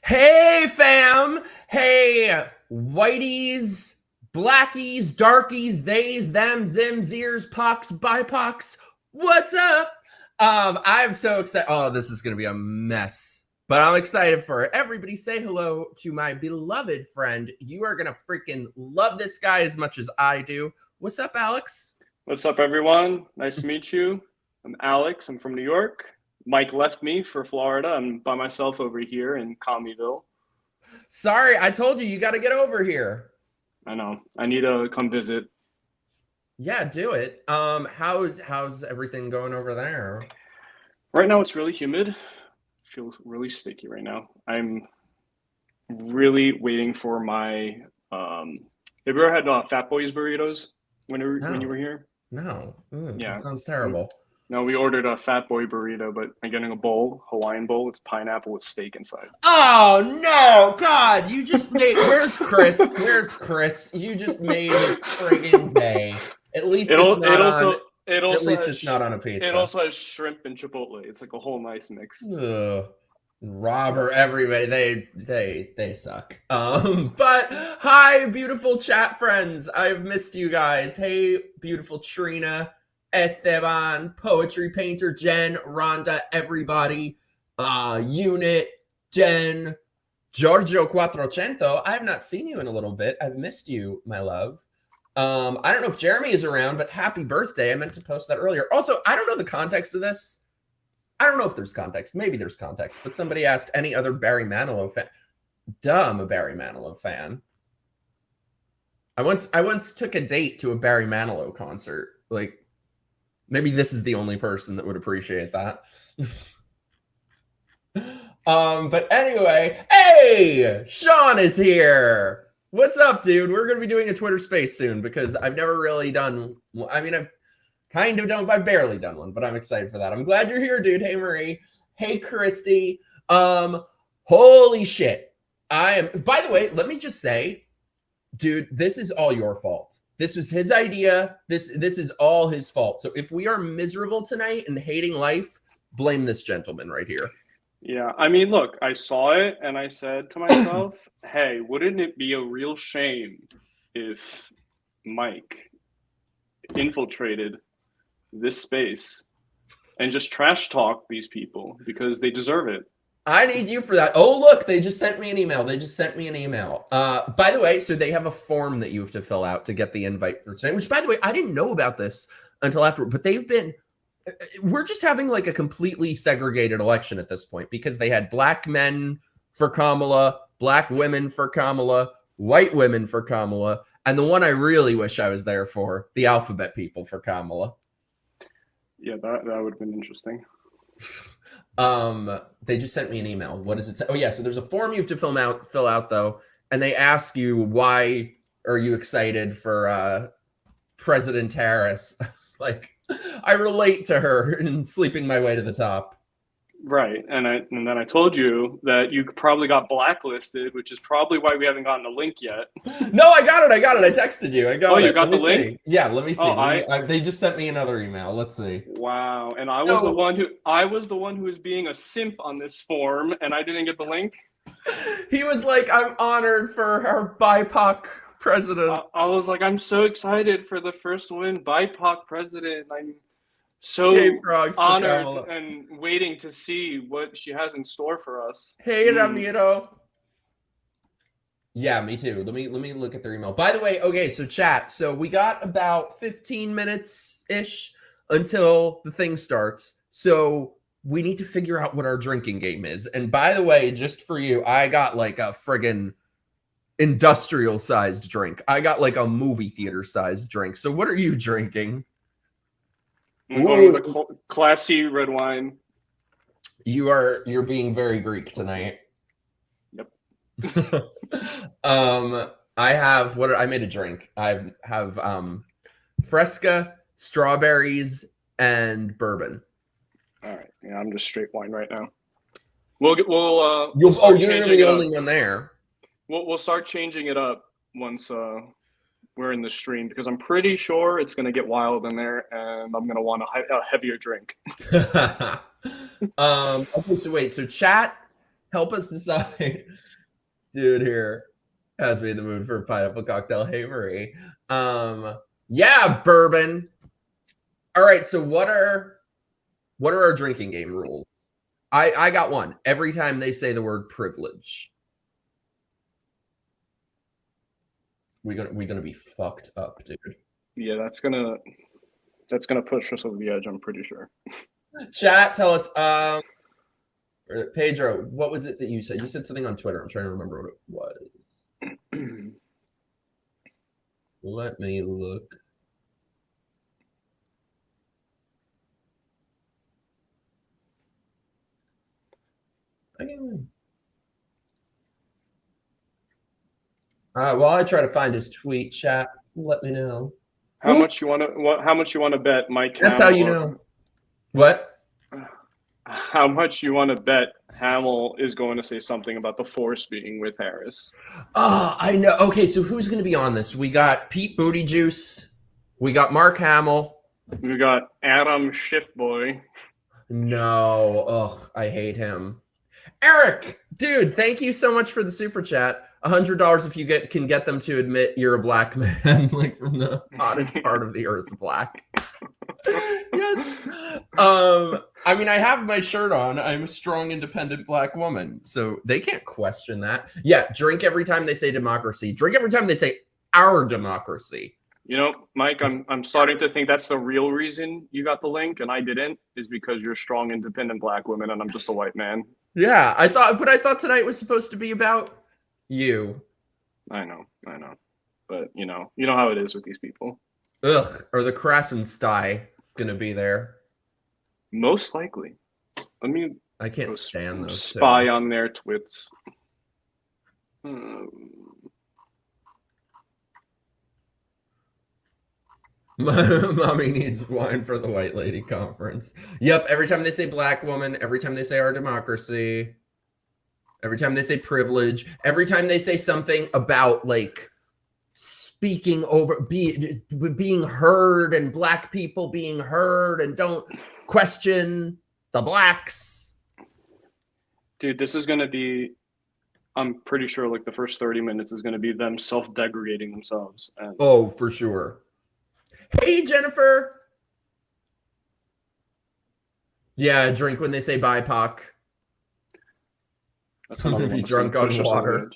Hey, fam! Hey, whiteys, blackies, darkies, theys, them, zims, zers, pox, bipox. What's up? I'm so excited. Oh, this is going to be a mess, but I'm excited for it. Everybody say hello to my beloved friend. You are going to freaking love this guy as much as I do. What's up, Alex? What's up, everyone? Nice to meet you. I'm Alex. I'm from New York. Mike left me for Florida. I'm by myself over here in Commeyville. Sorry, I told you got to get over here. I know. I need to come visit. Yeah, do it. How's everything going over there? Right now, it's really humid. I feel really sticky right now. I'm really waiting for my. Have you ever had Fat Boys burritos when you were here? No. Yeah. That sounds terrible. No, we ordered a Fat Boy burrito, but I'm getting a bowl, Hawaiian bowl. It's pineapple with steak inside. Oh no, God! You just made. Where's Chris? Where's Chris? You just made his friggin' day. At least it's not on a pizza. It also has shrimp and chipotle. It's like a whole nice mix. Ugh. Robber, everybody, they suck. But hi, beautiful chat friends. I've missed you guys. Hey, beautiful Trina, Esteban, Poetry Painter, Jen, Rhonda, everybody, Unit, Jen, Giorgio Quattrocento. I have not seen you in a little bit. I've missed you, my love. I don't know if Jeremy is around, but happy birthday. I meant to post that earlier. Also, I don't know the context of this. I don't know if there's context. Maybe there's context. But somebody asked any other Barry Manilow fan. Duh, I'm a Barry Manilow fan. I once took a date to a Barry Manilow concert. Like, maybe this is the only person that would appreciate that. But anyway, hey, Sean is here. What's up, dude? We're going to be doing a Twitter space soon because I've never really done. I mean, I've kind of done. I've barely done one, but I'm excited for that. I'm glad you're here, dude. Hey, Marie. Hey, Christy. Holy shit. I am. By the way, let me just say, dude, this is all your fault. This was his idea. This is all his fault. So if we are miserable tonight and hating life, blame this gentleman right here. Yeah, I mean, look, I saw it and I said to myself, hey, wouldn't it be a real shame if Mike infiltrated this space and just trash talk these people because they deserve it? I need you for that. Oh, look, they just sent me an email. By the way, so they have a form that you have to fill out to get the invite for tonight, which, by the way, I didn't know about this until afterward, but we're just having like a completely segregated election at this point because they had black men for Kamala, black women for Kamala, white women for Kamala, and the one I really wish I was there for, the alphabet people for Kamala. Yeah, that would have been interesting. They just sent me an email. What does it say? Oh yeah, so there's a form you have to fill out though, and they ask you why are you excited for President Harris. I was like, I relate to her in sleeping my way to the top. Right, and then I told you that you probably got blacklisted, which is probably why we haven't gotten a link yet. No, I got it. I texted you. I got it. You got the link? Yeah, let me see. They just sent me another email. Let's see. Wow, and I was the one who was being a simp on this form, and I didn't get the link. He was like, "I'm honored for our BIPOC president." I was like, I'm so excited for the first win BIPOC president. I'm so honored and waiting to see what she has in store for us. Hey, Ramiro. Yeah, me too. Let me look at their email. By the way, okay, so chat. So we got about 15 minutes-ish until the thing starts. So we need to figure out what our drinking game is. And by the way, just for you, I got like a friggin' industrial-sized drink. I got like a movie theater-sized drink. So what are you drinking? The classy red wine. You're being very Greek tonight. Yep. I made a drink. I have Fresca, strawberries, and bourbon. All right. Yeah, I'm just straight wine right now. You're gonna be the only one there. We'll start changing it up once we're in the stream because I'm pretty sure it's gonna get wild in there, and I'm gonna want a heavier drink. Okay, so wait. So chat Help us decide. Dude here has me in the mood for a pineapple cocktail. Hey, Marie. Yeah, bourbon. All right, so what are our drinking game rules? I got one. Every time they say the word privilege, we gonna be fucked up, dude. Yeah, that's gonna push us over the edge, I'm pretty sure. Chat, tell us. Pedro, what was it that you said? You said something on Twitter. I'm trying to remember what it was. Let me look. While I try to find his tweet, chat, let me know. How much you want to bet Mike? That's how you know. What? How much you want to bet Hamill is going to say something about the Force being with Harris? I know. Okay, so who's going to be on this? We got Pete Booty Juice. We got Mark Hamill. We got Adam Schiffboy. No. Ugh, I hate him. Eric, dude, thank you so much for the super chat. $100 if you can get them to admit you're a black man, like from the hottest part of the earth's black. Yes. I mean, I have my shirt on. I'm a strong, independent black woman, so they can't question that. Yeah, drink every time they say democracy. Drink every time they say our democracy. You know, Mike, I'm starting to think that's the real reason you got the link and I didn't, is because you're a strong, independent black woman and I'm just a white man. Yeah, I thought tonight was supposed to be about you. I know. But you know how it is with these people. Ugh, are the Krassenstein gonna be there? Most likely. I can't stand those. Spy on their twits. Mommy needs wine for the white lady conference. Yep, every time they say black woman, every time they say our democracy, every time they say privilege, every time they say something about like speaking over, being heard and black people being heard and don't question the blacks. Dude, this is going to be, I'm pretty sure like the first 30 minutes is going to be them self-degrading themselves. And oh, for sure. Hey, Jennifer. Yeah, drink when they say BIPOC. That's another if one you drunk on water.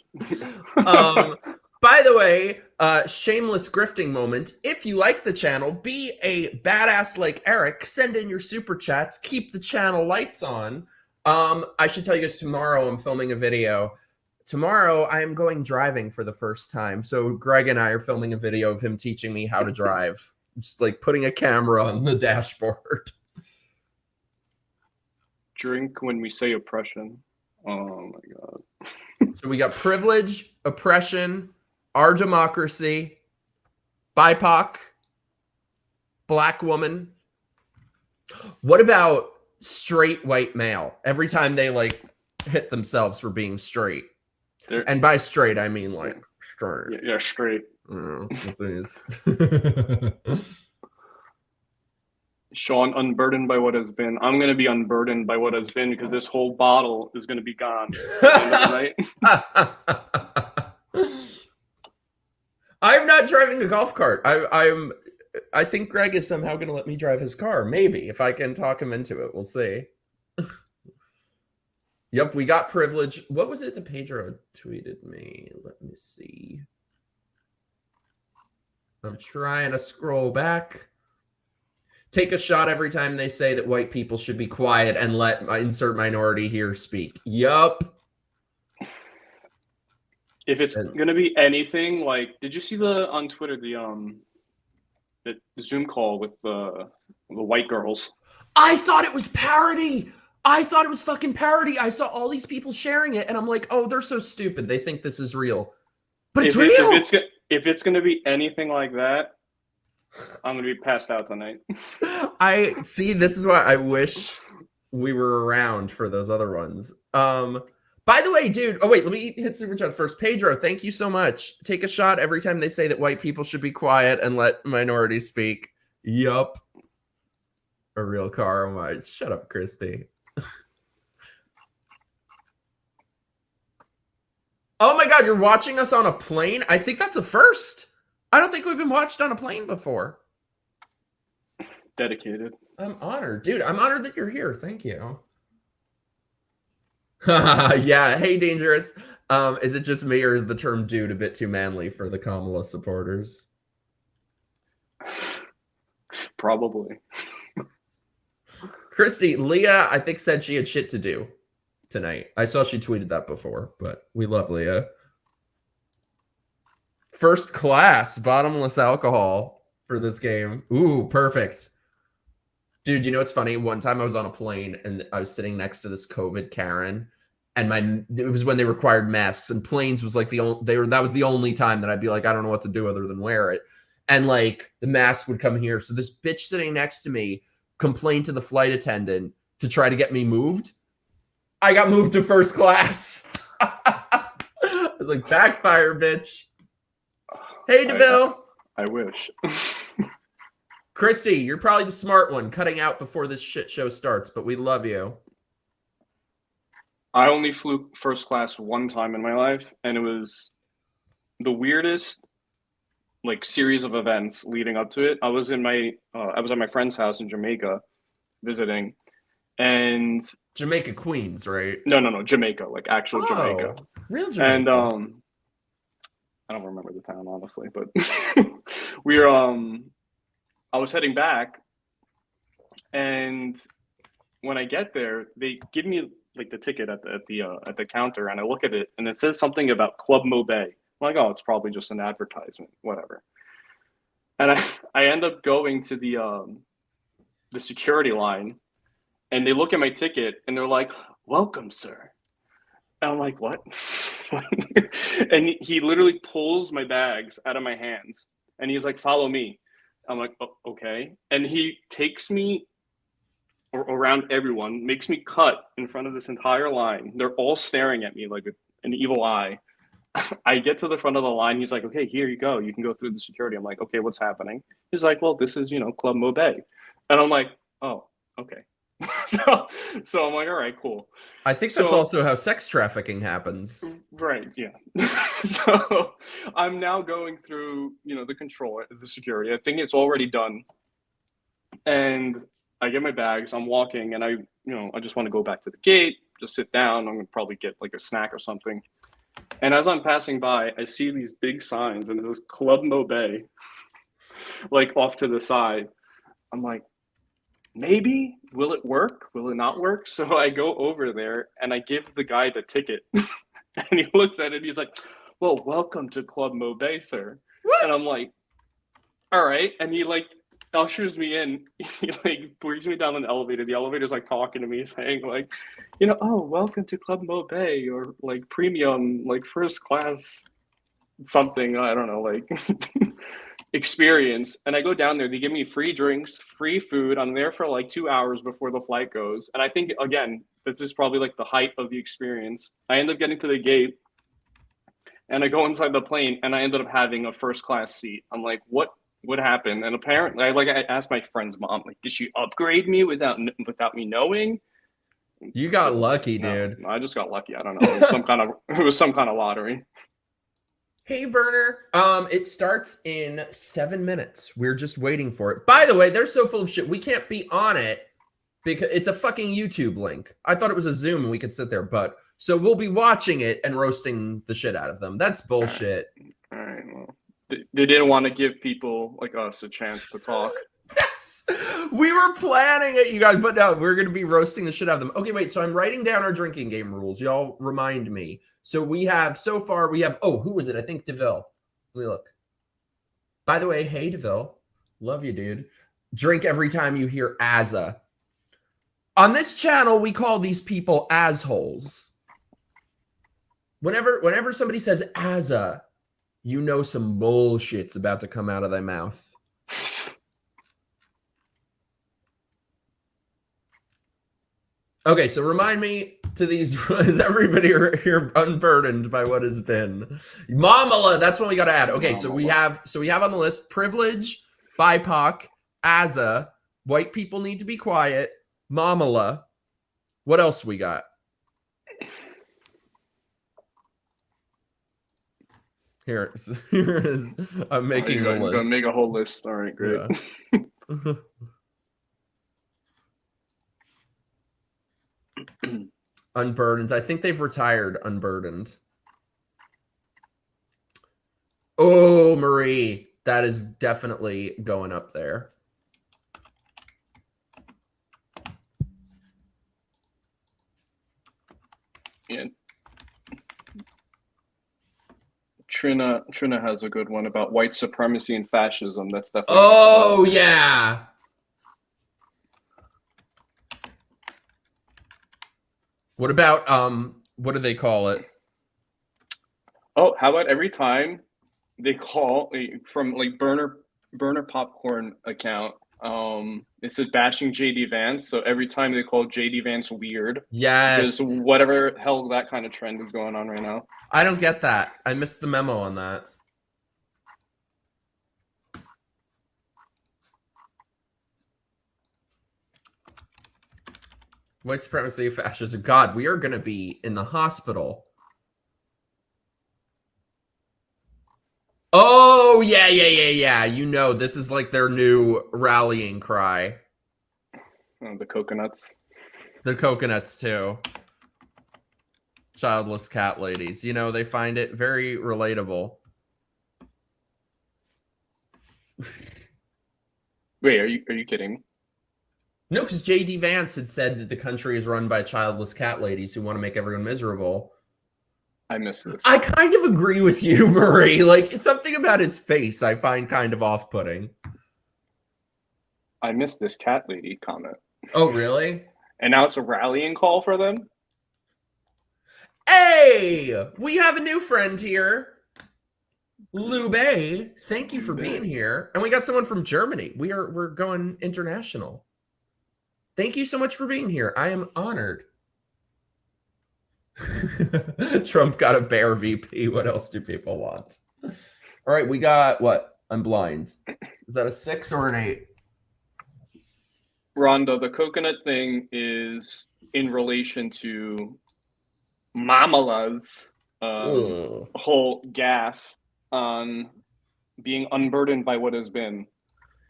By the way, shameless grifting moment. If you like the channel, be a badass like Eric. Send in your super chats. Keep the channel lights on. I should tell you guys, tomorrow I'm filming a video. Tomorrow I am going driving for the first time. So Greg and I are filming a video of him teaching me how to drive. Just like putting a camera on the dashboard. Drink when we say oppression. Oh my God. So we got privilege, oppression, our democracy, BIPOC, black woman. What about straight white male? Every time they like hit themselves for being straight. And by straight, I mean like straight. Yeah, straight. Sean, unburdened by what has been. I'm going to be unburdened by what has been because this whole bottle is going to be gone at the end of the night. I'm not driving a golf cart. I think Greg is somehow going to let me drive his car. Maybe, if I can talk him into it. We'll see. Yep, we got privilege. What was it that Pedro tweeted me? Let me see. I'm trying to scroll back. Take a shot every time they say that white people should be quiet and let insert minority here speak. Yup. If it's gonna be anything like, did you see on Twitter the Zoom call with the white girls? I thought it was parody. I thought it was fucking parody. I saw all these people sharing it, and I'm like, oh, they're so stupid. They think this is real, but it's real. If it's gonna be anything like that, I'm gonna be passed out tonight. I see. This is why I wish we were around for those other ones. By the way, dude. Oh wait, let me hit super chat first. Pedro, thank you so much. Take a shot every time they say that white people should be quiet and let minorities speak. Yup. A real car. Oh my! Shut up, Christy. Oh my God, you're watching us on a plane? I think that's a first. I don't think we've been watched on a plane before. Dedicated. I'm honored. Dude, I'm honored that you're here. Thank you. Yeah. Hey, Dangerous. Is it just me or is the term dude a bit too manly for the Kamala supporters? Probably. Christy, Leah, I think said she had shit to do tonight. I saw she tweeted that before, but we love Leah. First class, bottomless alcohol for this game. Ooh, perfect. Dude, you know what's funny? One time I was on a plane and I was sitting next to this COVID Karen, and it was when they required masks, and planes was like that was the only time that I'd be like, I don't know what to do other than wear it. And like the mask would come here. So this bitch sitting next to me complained to the flight attendant to try to get me moved. I got moved to first class. I was like, backfire, bitch. Hey, DeVille. I wish. Christy, you're probably the smart one, cutting out before this shit show starts, but we love you. I only flew first class one time in my life, and it was the weirdest like series of events leading up to it. I was at my friend's house in Jamaica visiting, and Jamaica Queens, right? No, Jamaica, like actual Jamaica. Real Jamaica. And I don't remember the town honestly, but I was heading back, and when I get there, they give me like the ticket at the counter, and I look at it, and it says something about Club Mobay. I'm like, oh, it's probably just an advertisement, whatever. And I end up going to the security line, and they look at my ticket, and they're like, "Welcome, sir." And I'm like, "What?" And he literally pulls my bags out of my hands, and he's like, "Follow me." I'm like, oh, okay. And he takes me around everyone, makes me cut in front of this entire line. They're all staring at me like an evil eye. I get to the front of the line. He's like, okay, here you go. You can go through the security. I'm like, okay, what's happening? He's like, well, this is, Club Mobay. And I'm like, oh, okay. So I'm like, all right, cool. I think that's also how sex trafficking happens. Right, yeah. So I'm now going through, the security. I think it's already done. And I get my bags, I'm walking, and I just want to go back to the gate, just sit down. I'm going to probably get like a snack or something. And as I'm passing by, I see these big signs, and it says Club Mobay, like off to the side. I'm like, maybe, will it work? Will it not work? So I go over there and I give the guy the ticket, and he looks at it. He's like, well, welcome to Club Mobay, sir. What? And I'm like, all right. And he like ushers me in. He like brings me down an elevator. The elevator's like talking to me, saying like, oh, welcome to Club Mobay, or like premium, like first class something. I don't know, like experience. And I go down there, they give me free drinks, free food. I'm there for like 2 hours before the flight goes. And I think, again, this is probably like the height of the experience. I end up getting to the gate, and I go inside the plane, and I ended up having a first class seat. I'm like, what happened? And apparently, I asked my friend's mom, like, did she upgrade me without me knowing? You got lucky, dude. No, I just got lucky. I don't know. It was some kind of lottery. Hey, Burner. It starts in 7 minutes. We're just waiting for it. By the way, they're so full of shit. We can't be on it because it's a fucking YouTube link. I thought it was a Zoom and we could sit there, but so we'll be watching it and roasting the shit out of them. That's bullshit. All right. Well, they didn't want to give people like us a chance to talk. Yes. We were planning it, you guys, but no, we're going to be roasting the shit out of them. Okay, wait. So I'm writing down our drinking game rules. Y'all remind me. So we have, oh, who was it? I think DeVille. Let me look. By the way, hey, DeVille. Love you, dude. Drink every time you hear Azza. On this channel, we call these people assholes. Whenever somebody says Azza, you know some bullshit's about to come out of their mouth. Okay, so remind me to these, is everybody here unburdened by what has been? Mamala, that's what we got to add. Okay, so we have on the list privilege, BIPOC, Azza, white people need to be quiet, Mamala. What else we got? Here is I'm making the You're gonna list. make a whole list. All right, great. Yeah. Unburdened. I think they've retired Unburdened. Oh, Marie. That is definitely going up there. Yeah. Trina has a good one about white supremacy and fascism. That's definitely. Oh, yeah. What about what do they call it? Oh, how about every time they call from like burner popcorn account, it said bashing JD Vance. So every time they call JD Vance weird, Yes. because whatever hell that kind of trend is going on right now. I don't get that. I missed the memo on that. White supremacy, fascism. God, we are going to be in the hospital. Oh, yeah. You know, this is like their new rallying cry. Oh, the coconuts. The coconuts, too. Childless cat ladies. You know, they find it very relatable. Wait, are you kidding? No, because JD Vance had said that the country is run by childless cat ladies who want to make everyone miserable. I missed this. I kind of agree with you, Marie. Like, something about his face I find kind of off-putting. I missed this cat lady comment. Oh, really? And now it's a rallying call for them? Hey! We have a new friend here. Lube, thank you for being here. And we got someone from Germany. We're going international. Thank you so much for being here. I am honored. Trump got a bear VP. What else do people want? All right, we got what? I'm blind. Is that a 6 or an 8? Rhonda, the coconut thing is in relation to Mamala's whole gaffe on being unburdened by what has been.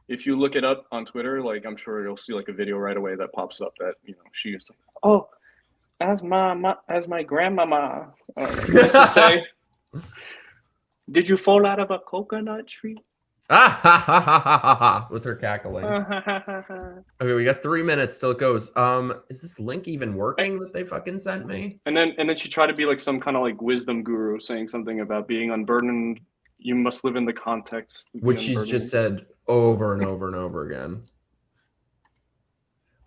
If you look it up on Twitter, like I'm sure you'll see like a video right away that pops up that, you know, she used to, oh, as my grandmama used to say, did you fall out of a coconut tree? With her cackling. Okay, we got 3 minutes till it goes. Is this link even working that they fucking sent me? And then she tried to be like some kind of like wisdom guru saying something about being unburdened. You must live in the context. Which she's just said over and over and over again.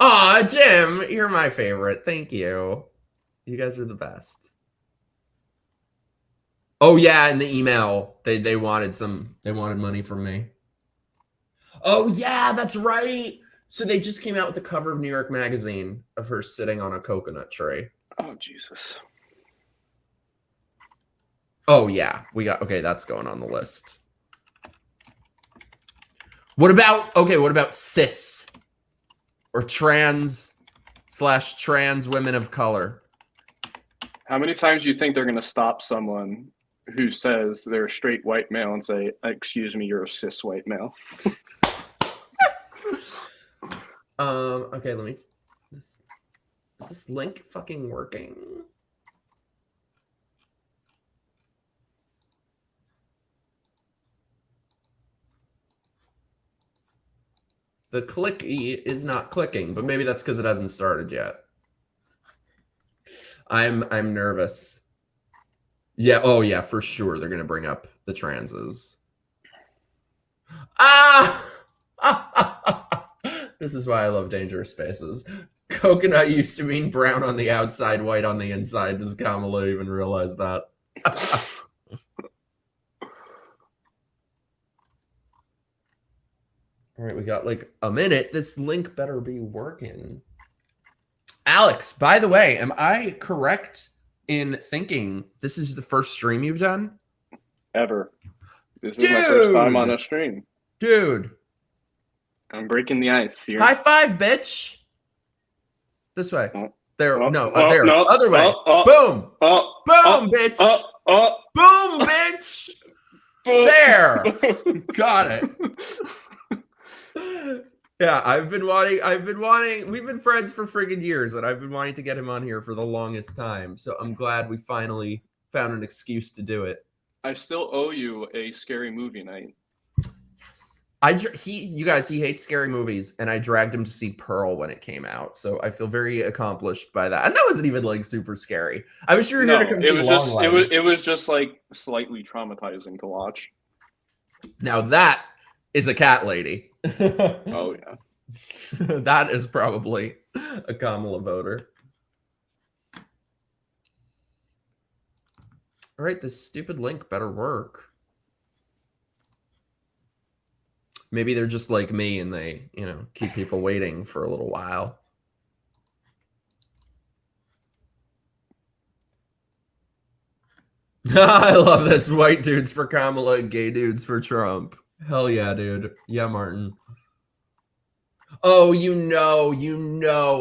Aw, Jim, you're my favorite. Thank you. You guys are the best. Oh yeah, in the email, they wanted money from me. Oh yeah, that's right. So they just came out with the cover of New York Magazine of her sitting on a coconut tree. Oh Jesus. Oh yeah, okay, that's going on the list. What about cis or trans women of color? How many times do you think they're going to stop someone who says they're a straight white male and say, excuse me, you're a cis white male? Okay, let me, is this link fucking working? The clicky is not clicking, but maybe that's because it hasn't started yet. I'm nervous. Yeah, oh yeah, for sure they're gonna bring up the transes. This is why I love Dangerous Spaces. Coconut used to mean brown on the outside, white on the inside. Does Kamala even realize that? All right, we got like a minute. This link better be working. Alex, by the way, am I correct in thinking this is the first stream you've done? Ever. This is my first time on a stream. Dude. I'm breaking the ice here. High five, bitch. This way. There. Oh, no, oh, there. no, Other way. oh, Boom. oh, Boom, bitch. oh, Boom, bitch. are. Got it. Yeah, we've been friends for friggin' years, and I've been wanting to get him on here for the longest time. So I'm glad we finally found an excuse to do it. I still owe you a scary movie night. You guys, he hates scary movies, and I dragged him to see Pearl when it came out. So I feel very accomplished by that. And that wasn't even like super scary. I wish you were here to come see Longlegs. It was just like slightly traumatizing to watch. Now that is a cat lady. Oh yeah. That is probably a Kamala voter. All right, this stupid link better work. Maybe they're just like me and they, keep people waiting for a little while. I love this. White dudes for Kamala, gay dudes for Trump. Hell yeah, dude. Yeah, Martin. Oh,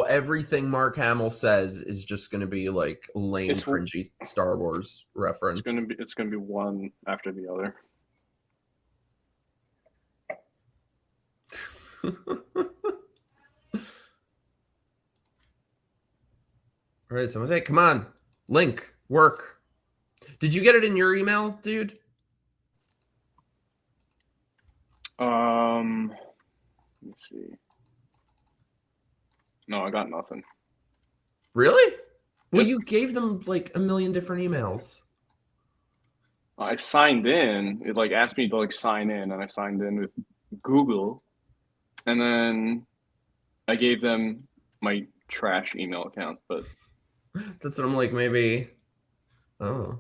everything Mark Hamill says is just going to be like lame, cringy Star Wars reference. It's gonna be one after the other. All right, someone say, come on, link, work. Did you get it in your email, dude? Let me see. No, I got nothing. Really? Well, you gave them like a million different emails. I signed in. It like asked me to like sign in, and I signed in with Google, and then I gave them my trash email account. But that's what I'm like. Maybe. Oh.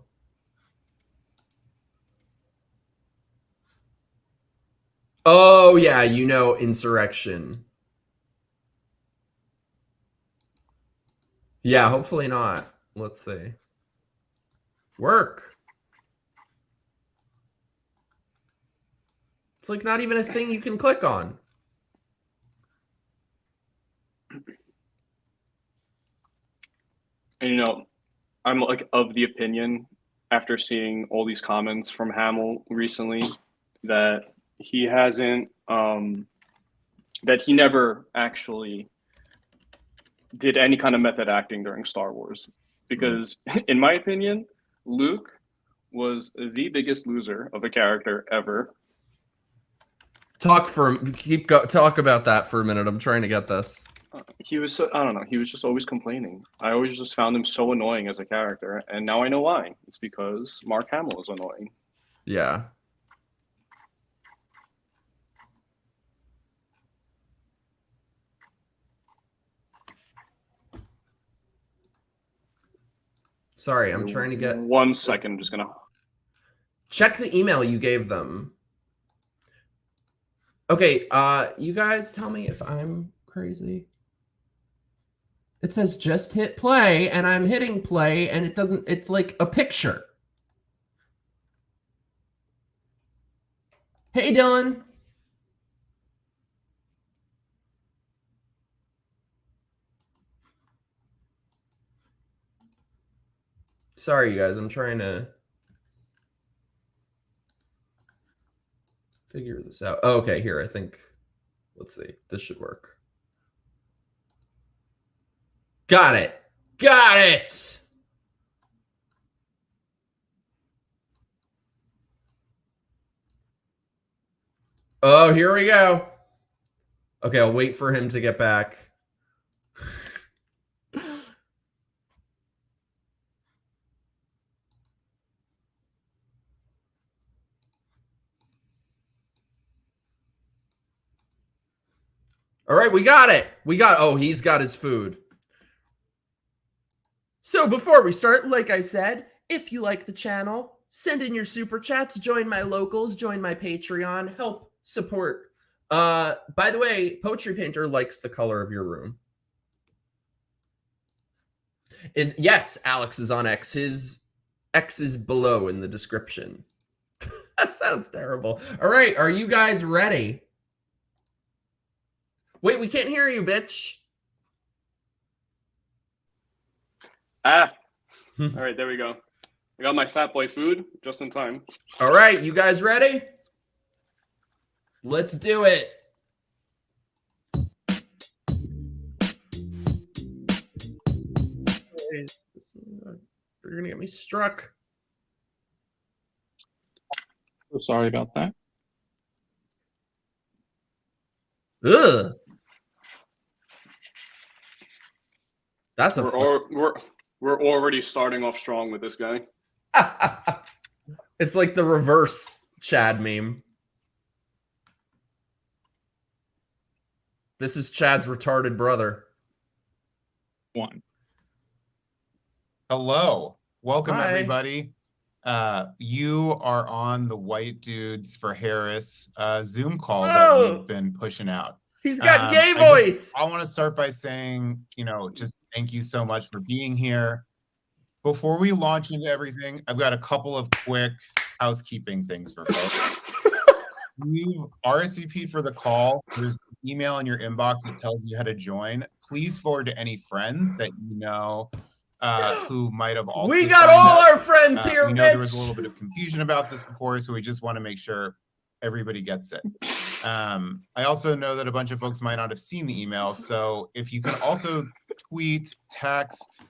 Oh yeah, insurrection. Yeah, hopefully not. Let's see. Work. It's like not even a thing you can click on. And I'm like of the opinion after seeing all these comments from Hamill recently that he hasn't that he never actually did any kind of method acting during Star Wars, because in my opinion, Luke was the biggest loser of a character ever. Talk about that for a minute. I'm trying to get this. He was I don't know. He was just always complaining. I always just found him so annoying as a character, and now I know why. It's because Mark Hamill is annoying. Yeah. Sorry, I'm trying to get 1 second. I'm just gonna check the email you gave them. Okay, you guys tell me if I'm crazy. It says just hit play, and I'm hitting play, and it doesn't, it's like a picture. Hey, Dylan. Sorry, you guys, I'm trying to figure this out. Oh, okay, here, I think, let's see, this should work. Got it. Got it. Oh, here we go. Okay, I'll wait for him to get back. All right, we got it. Oh, he's got his food. So before we start, like I said, if you like the channel, send in your super chats, join my locals, join my Patreon, help support. By the way, Poetry Painter likes the color of your room. Yes, Alex is on X. His X is below in the description. That sounds terrible. All right, are you guys ready? Wait, we can't hear you, bitch. All right, there we go. I got my fat boy food just in time. All right, you guys ready? Let's do it. You're going to get me struck. So sorry about that. Ugh. That's we're already starting off strong with this guy. It's like the reverse Chad meme. This is Chad's retarded brother. One. Hello. Welcome, Hi. everybody. You are on the White Dudes for Harris Zoom call that we've been pushing out. He's got gay voice. I want to start by saying, just thank you so much for being here. Before we launch into everything, I've got a couple of quick housekeeping things for folks. You RSVP'd for the call. There's an email in your inbox that tells you how to join. Please forward to any friends that you know who might have also. We got all our friends here, we know there was a little bit of confusion about this before, so we just want to make sure everybody gets it. I also know that a bunch of folks might not have seen the email, so if you can also tweet, text,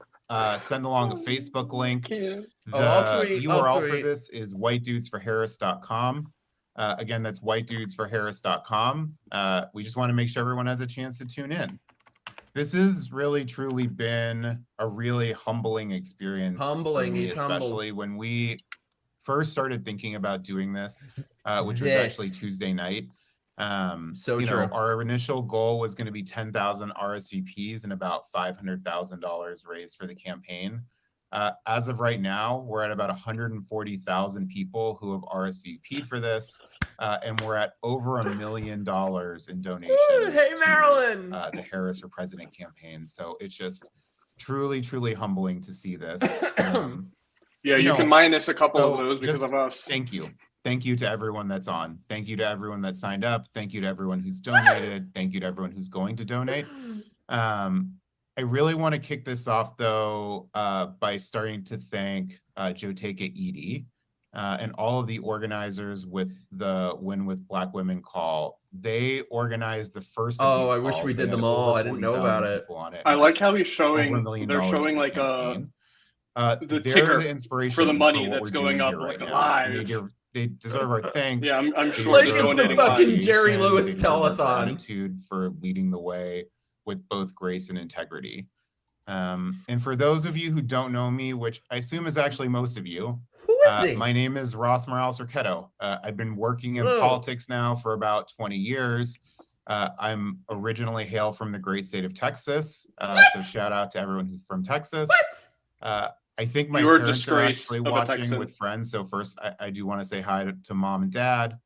send along a Facebook link. The URL for this is whitedudesforharris.com. Again, that's whitedudesforharris.com. We just want to make sure everyone has a chance to tune in. This has really, truly been a really humbling experience. Especially when we first started thinking about doing this, which was actually Tuesday night. Our initial goal was going to be 10,000 RSVPs and about $500,000 raised for the campaign. As of right now, we're at about 140,000 people who have RSVP'd for this, and we're at over $1 million in donations. Hey, Marilyn! To the Harris for President campaign. So it's just truly, truly humbling to see this. Yeah, you can minus a couple of those because of us. Thank you. Thank you to everyone that's on. Thank you to everyone that signed up. Thank you to everyone who's donated. Thank you to everyone who's going to donate. I really want to kick this off, though, by starting to thank Joteka Edie and all of the organizers with the Win with Black Women call. They organized the first of these I wish calls. we They did had them all. over I didn't know about it. I like how he's showing. They're $1 showing to like campaign. the ticker the inspiration for the money for what that's we're going doing up here like right now. live. They deserve our thanks. Yeah, I'm sure Like they're it's the donating fucking live. Jerry Lewis They deserve our telethon. gratitude for leading the way with both grace and integrity. And for those of you who don't know me, which I assume is actually most of you, Who is he? my name is Ross Morales-Arquetto. I've been working in politics now for about 20 years. I'm originally hail from the great state of Texas. So shout out to everyone who's from Texas. I think my parents are actually watching with friends. So first, I do want to say hi to mom and dad.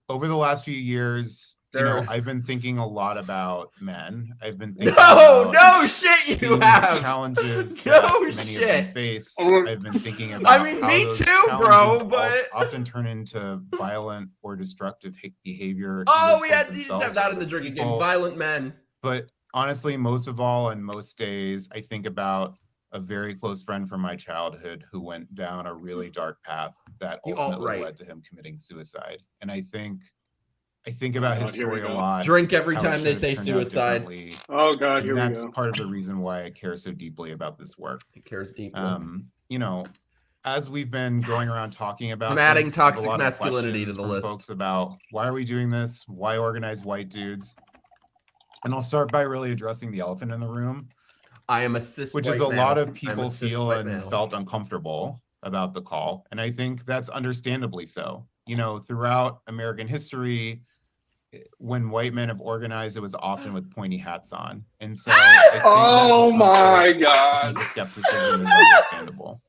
Over the last few years, I've been thinking a lot about men. I've been thinking no shit you have challenges no that many shit of them face. I've been thinking about me those too, bro, but often turn into violent or destructive behavior. We had to have that in the drinking game. Violent men. But honestly, most of all, on most days, I think about a very close friend from my childhood who went down a really dark path that ultimately led to him committing suicide. And I think about his story a lot. Drink every time they say suicide. Oh God, and that's part of the reason why I care so deeply about this work. He cares deeply. As we've been going around talking about, I'm adding toxic masculinity to the list. Folks about why are we doing this? Why organize white dudes? And I'll start by really addressing the elephant in the room. I am a cis which is a lot of people feel and felt uncomfortable about the call. And I think that's understandably so. Throughout American history, when white men have organized, it was often with pointy hats on. And so oh my God. Skepticism is understandable.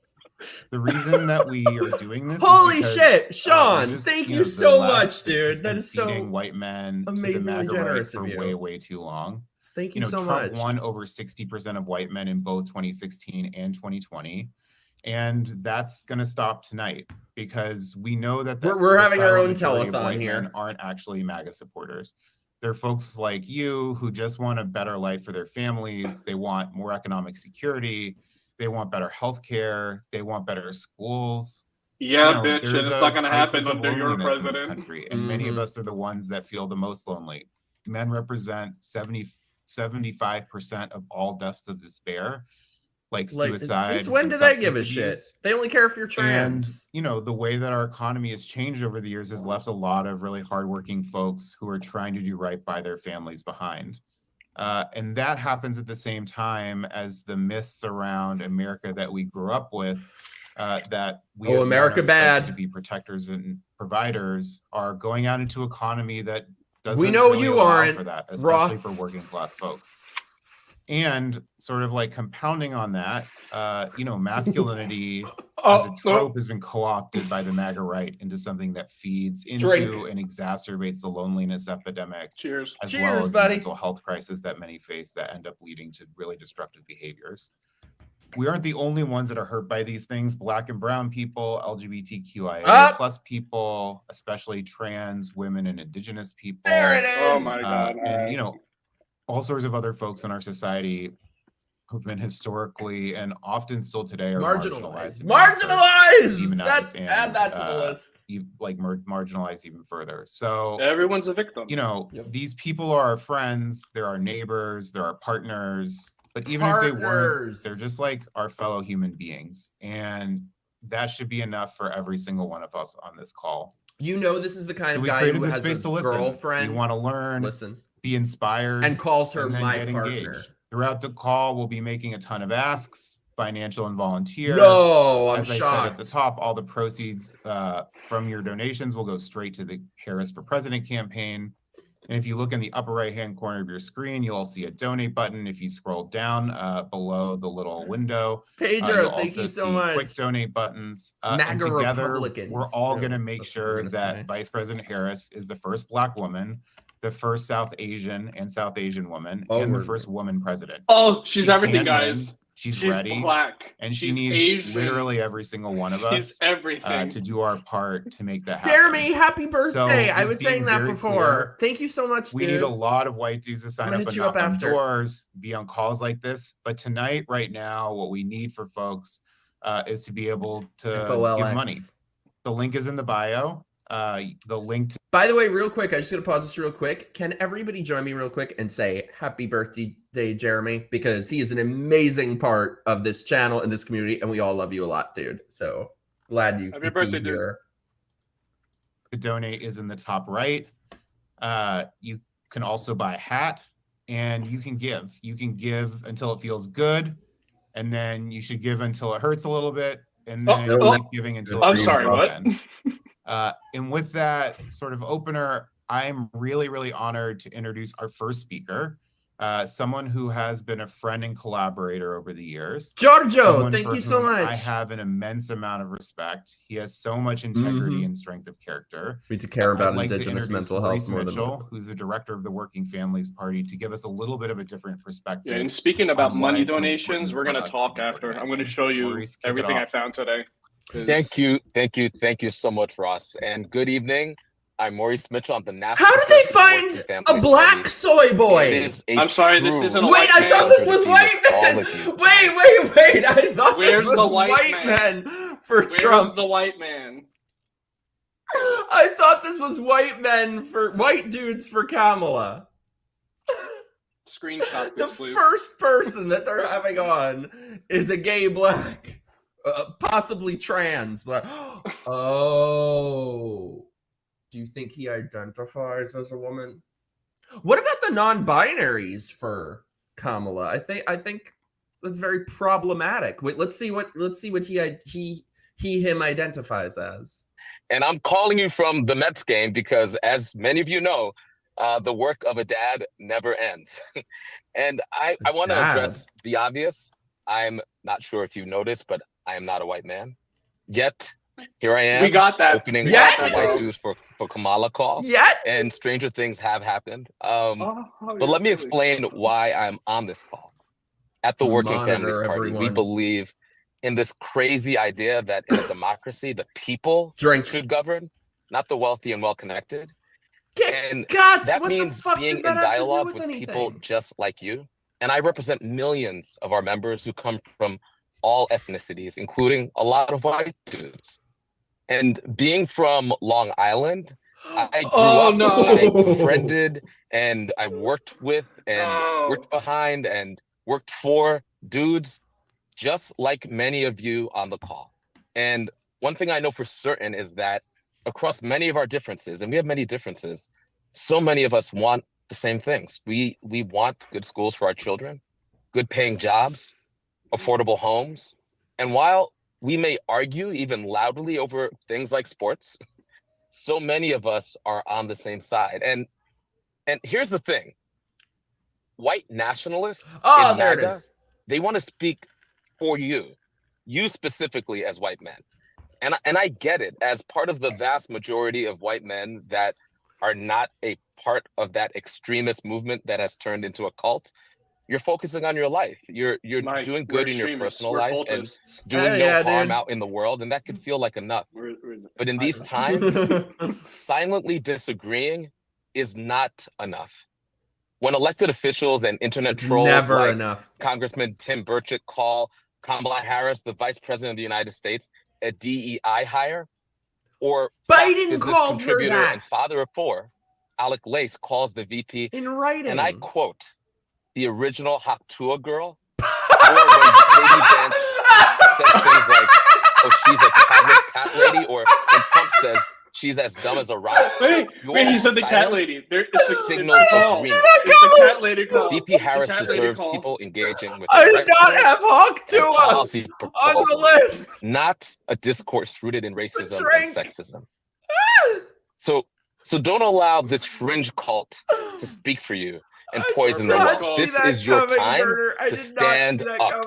The reason that we are doing this holy shit, Sean, thank you so much, dude. That is so white men amazingly generous for of you. way too long. Thank you so Trump much. won over 60% of white men in both 2016 and 2020. And that's going to stop tonight because we know that we're having our own telethon here. Men aren't actually MAGA supporters. They're folks like you who just want a better life for their families. They want more economic security. They want better health care. They want better schools. Yeah, you know, bitch, and there's it's a not gonna crisis happen of under your loneliness in this president. country, and many of Mhm. us are the ones that feel the most lonely. Men represent 75% of all deaths of despair, like suicide since when and do they give substance a shit? abuse. They only care if you're And trans. you know, the way that our economy has changed over the years has left a lot of really hardworking folks who are trying to do right by their families behind. And that happens at the same time as the myths around America that we grew up with, that we as men America are expected bad. to be protectors and providers, are going out into economy that doesn't We know really you allow aren't, for that, especially Ross. for working class folks. And sort of like compounding on that, you know, masculinity as a trope has been co-opted by the MAGA right into something that feeds into Drink. and exacerbates the loneliness epidemic, Cheers. as Cheers, well as buddy. the mental health crisis that many face that end up leading to really destructive behaviors. We aren't the only ones that are hurt by these things. Black and brown people, LGBTQIA Up. plus people, especially trans women and indigenous people. There it is. Oh my God. And you know, all sorts of other folks in our society who've been historically and often still today are Marginalized. and being hurt, Marginalized. demonized, and, Add that to the list. Marginalized even further. So Everyone's a victim. you know, Yep. these people are our friends, they're our neighbors, they're our partners. But even if they weren't, they're just like our fellow human beings. And that should be enough for every single one of us on this call. You know, this is the kind So of we guy created who this has space a to listen. girlfriend. You want to learn, Listen. be inspired, And calls her and then my get partner. engaged. Throughout the call, we'll be making a ton of asks, financial and volunteer. No, I'm As I shocked. said at the top, all the proceeds from your donations will go straight to the Harris for President campaign. And if you look in the upper right-hand corner of your screen, you'll see a donate button. If you scroll down below the little window, Pedro, you'll thank also you so see much. quick donate buttons. And MAGA together, Republicans. we're all Really, going to make that's what we're sure gonna that say. Vice President Harris is the first Black woman, the first South Asian woman, and the first woman president. Oh, she's She everything, can win. guys. She's She's ready, black. and she She's needs Asian. literally every single one of She's us everything. to do our part to make that happen. Jeremy, happy birthday. I just was being saying that very before. clear, Thank you so much, we dude. need a lot of white dudes to sign gonna up hit and you knock up on after. doors, be on calls like this. But tonight, right now, what we need for folks is to be able to give money. The link is in the bio. The link to By the way, real quick, I just gotta pause this real quick. Can everybody join me real quick and say happy birthday, Jeremy? Because he is an amazing part of this channel and this community, and we all love you a lot, dude. So glad you Happy could birthday, be dude. here. to donate is in the top right. You can also buy a hat, and you can give. You can give until it feels good, and then you should give until it hurts a little bit, and then keep giving until I'm it feels sorry, good what? again. And with that sort of opener, I'm really, really honored to introduce our first speaker, someone who has been a friend and collaborator over the years. Giorgio, Someone thank for you so whom much. I have an immense amount of respect. He has so much integrity and strength of character. We need to care about I'd like Indigenous to introduce mental Maurice health more Mitchell, than who's the director of the Working Families Party, to give us a little bit of a different perspective. Yeah, and speaking about on why money it's so donations, important we're for going to us talk be after. I'm going to organizing. show you Maurice, kick it everything I off. found today. Thank you so much, Ross. And good evening. I'm Maurice Mitchell. I'm the national. How did they president of find Working a Families black Party. soy It boy? is a I'm sorry, this true isn't a Wait, white I man. thought this was pleasure to be white with all men. of you. Wait. I thought Where's this was the white white man? men for Where's Trump. the white man? I thought this was white men for white dudes for Kamala. Screenshot The this, please. first person that they're having on is a gay black, possibly trans, but oh, do you think he identifies as a woman? What about the non-binaries for Kamala? I think that's very problematic. Wait, let's see what him identifies as. And I'm calling you from the Mets game because, as many of you know, the work of a dad never ends. And I want to address the obvious. I'm not sure if you noticed, but I am not a white man. Yet, here I am. We got that. Opening We got the that, White bro. Dudes for Kamala call. Yet? And stranger things have happened. Oh, But let me explain why I'm on this call. At the Working Families Party, we believe in this crazy idea that in a democracy, the people should govern, not the wealthy and well-connected. And that means being in dialogue with people just like you. And I represent millions of our members who come from all ethnicities, including a lot of white dudes. And being from Long Island, I grew Oh, up, no. I befriended, and I worked with, and worked behind, and worked for dudes just like many of you on the call. And one thing I know for certain is that across many of our differences, and we have many differences, so many of us want the same things. We want good schools for our children, good paying jobs, affordable homes. And while we may argue even loudly over things like sports, so many of us are on the same side. And here's the thing. White nationalists in there it MAGA, is. they want to speak for you specifically as white men. And I get it, as part of the vast majority of white men that are not a part of that extremist movement that has turned into a cult. You're focusing on your life. You're Mike, doing good in your personal life and cultists. doing no harm out in the world, and that could feel like enough. But in these times, silently disagreeing is not enough. When elected officials and internet trolls like enough. Congressman Tim Burchett call Kamala Harris, the Vice President of the United States, a DEI hire, or Biden called her that. And father of four, Alec Lace, calls the VP in writing, and I quote, the original Haktua girl, or when Katie Vance says things like, oh, she's a childless cat lady, or when Trump says she's as dumb as a rock. Wait, he said the cat lady. It's the signal call. agreement. It's the cat lady call. VP Harris deserves people engaging with I did not have Haktua policy on the list. Not a discourse rooted in racism and sexism. So don't allow this fringe cult to speak for you and poison the well. This is your time to stand up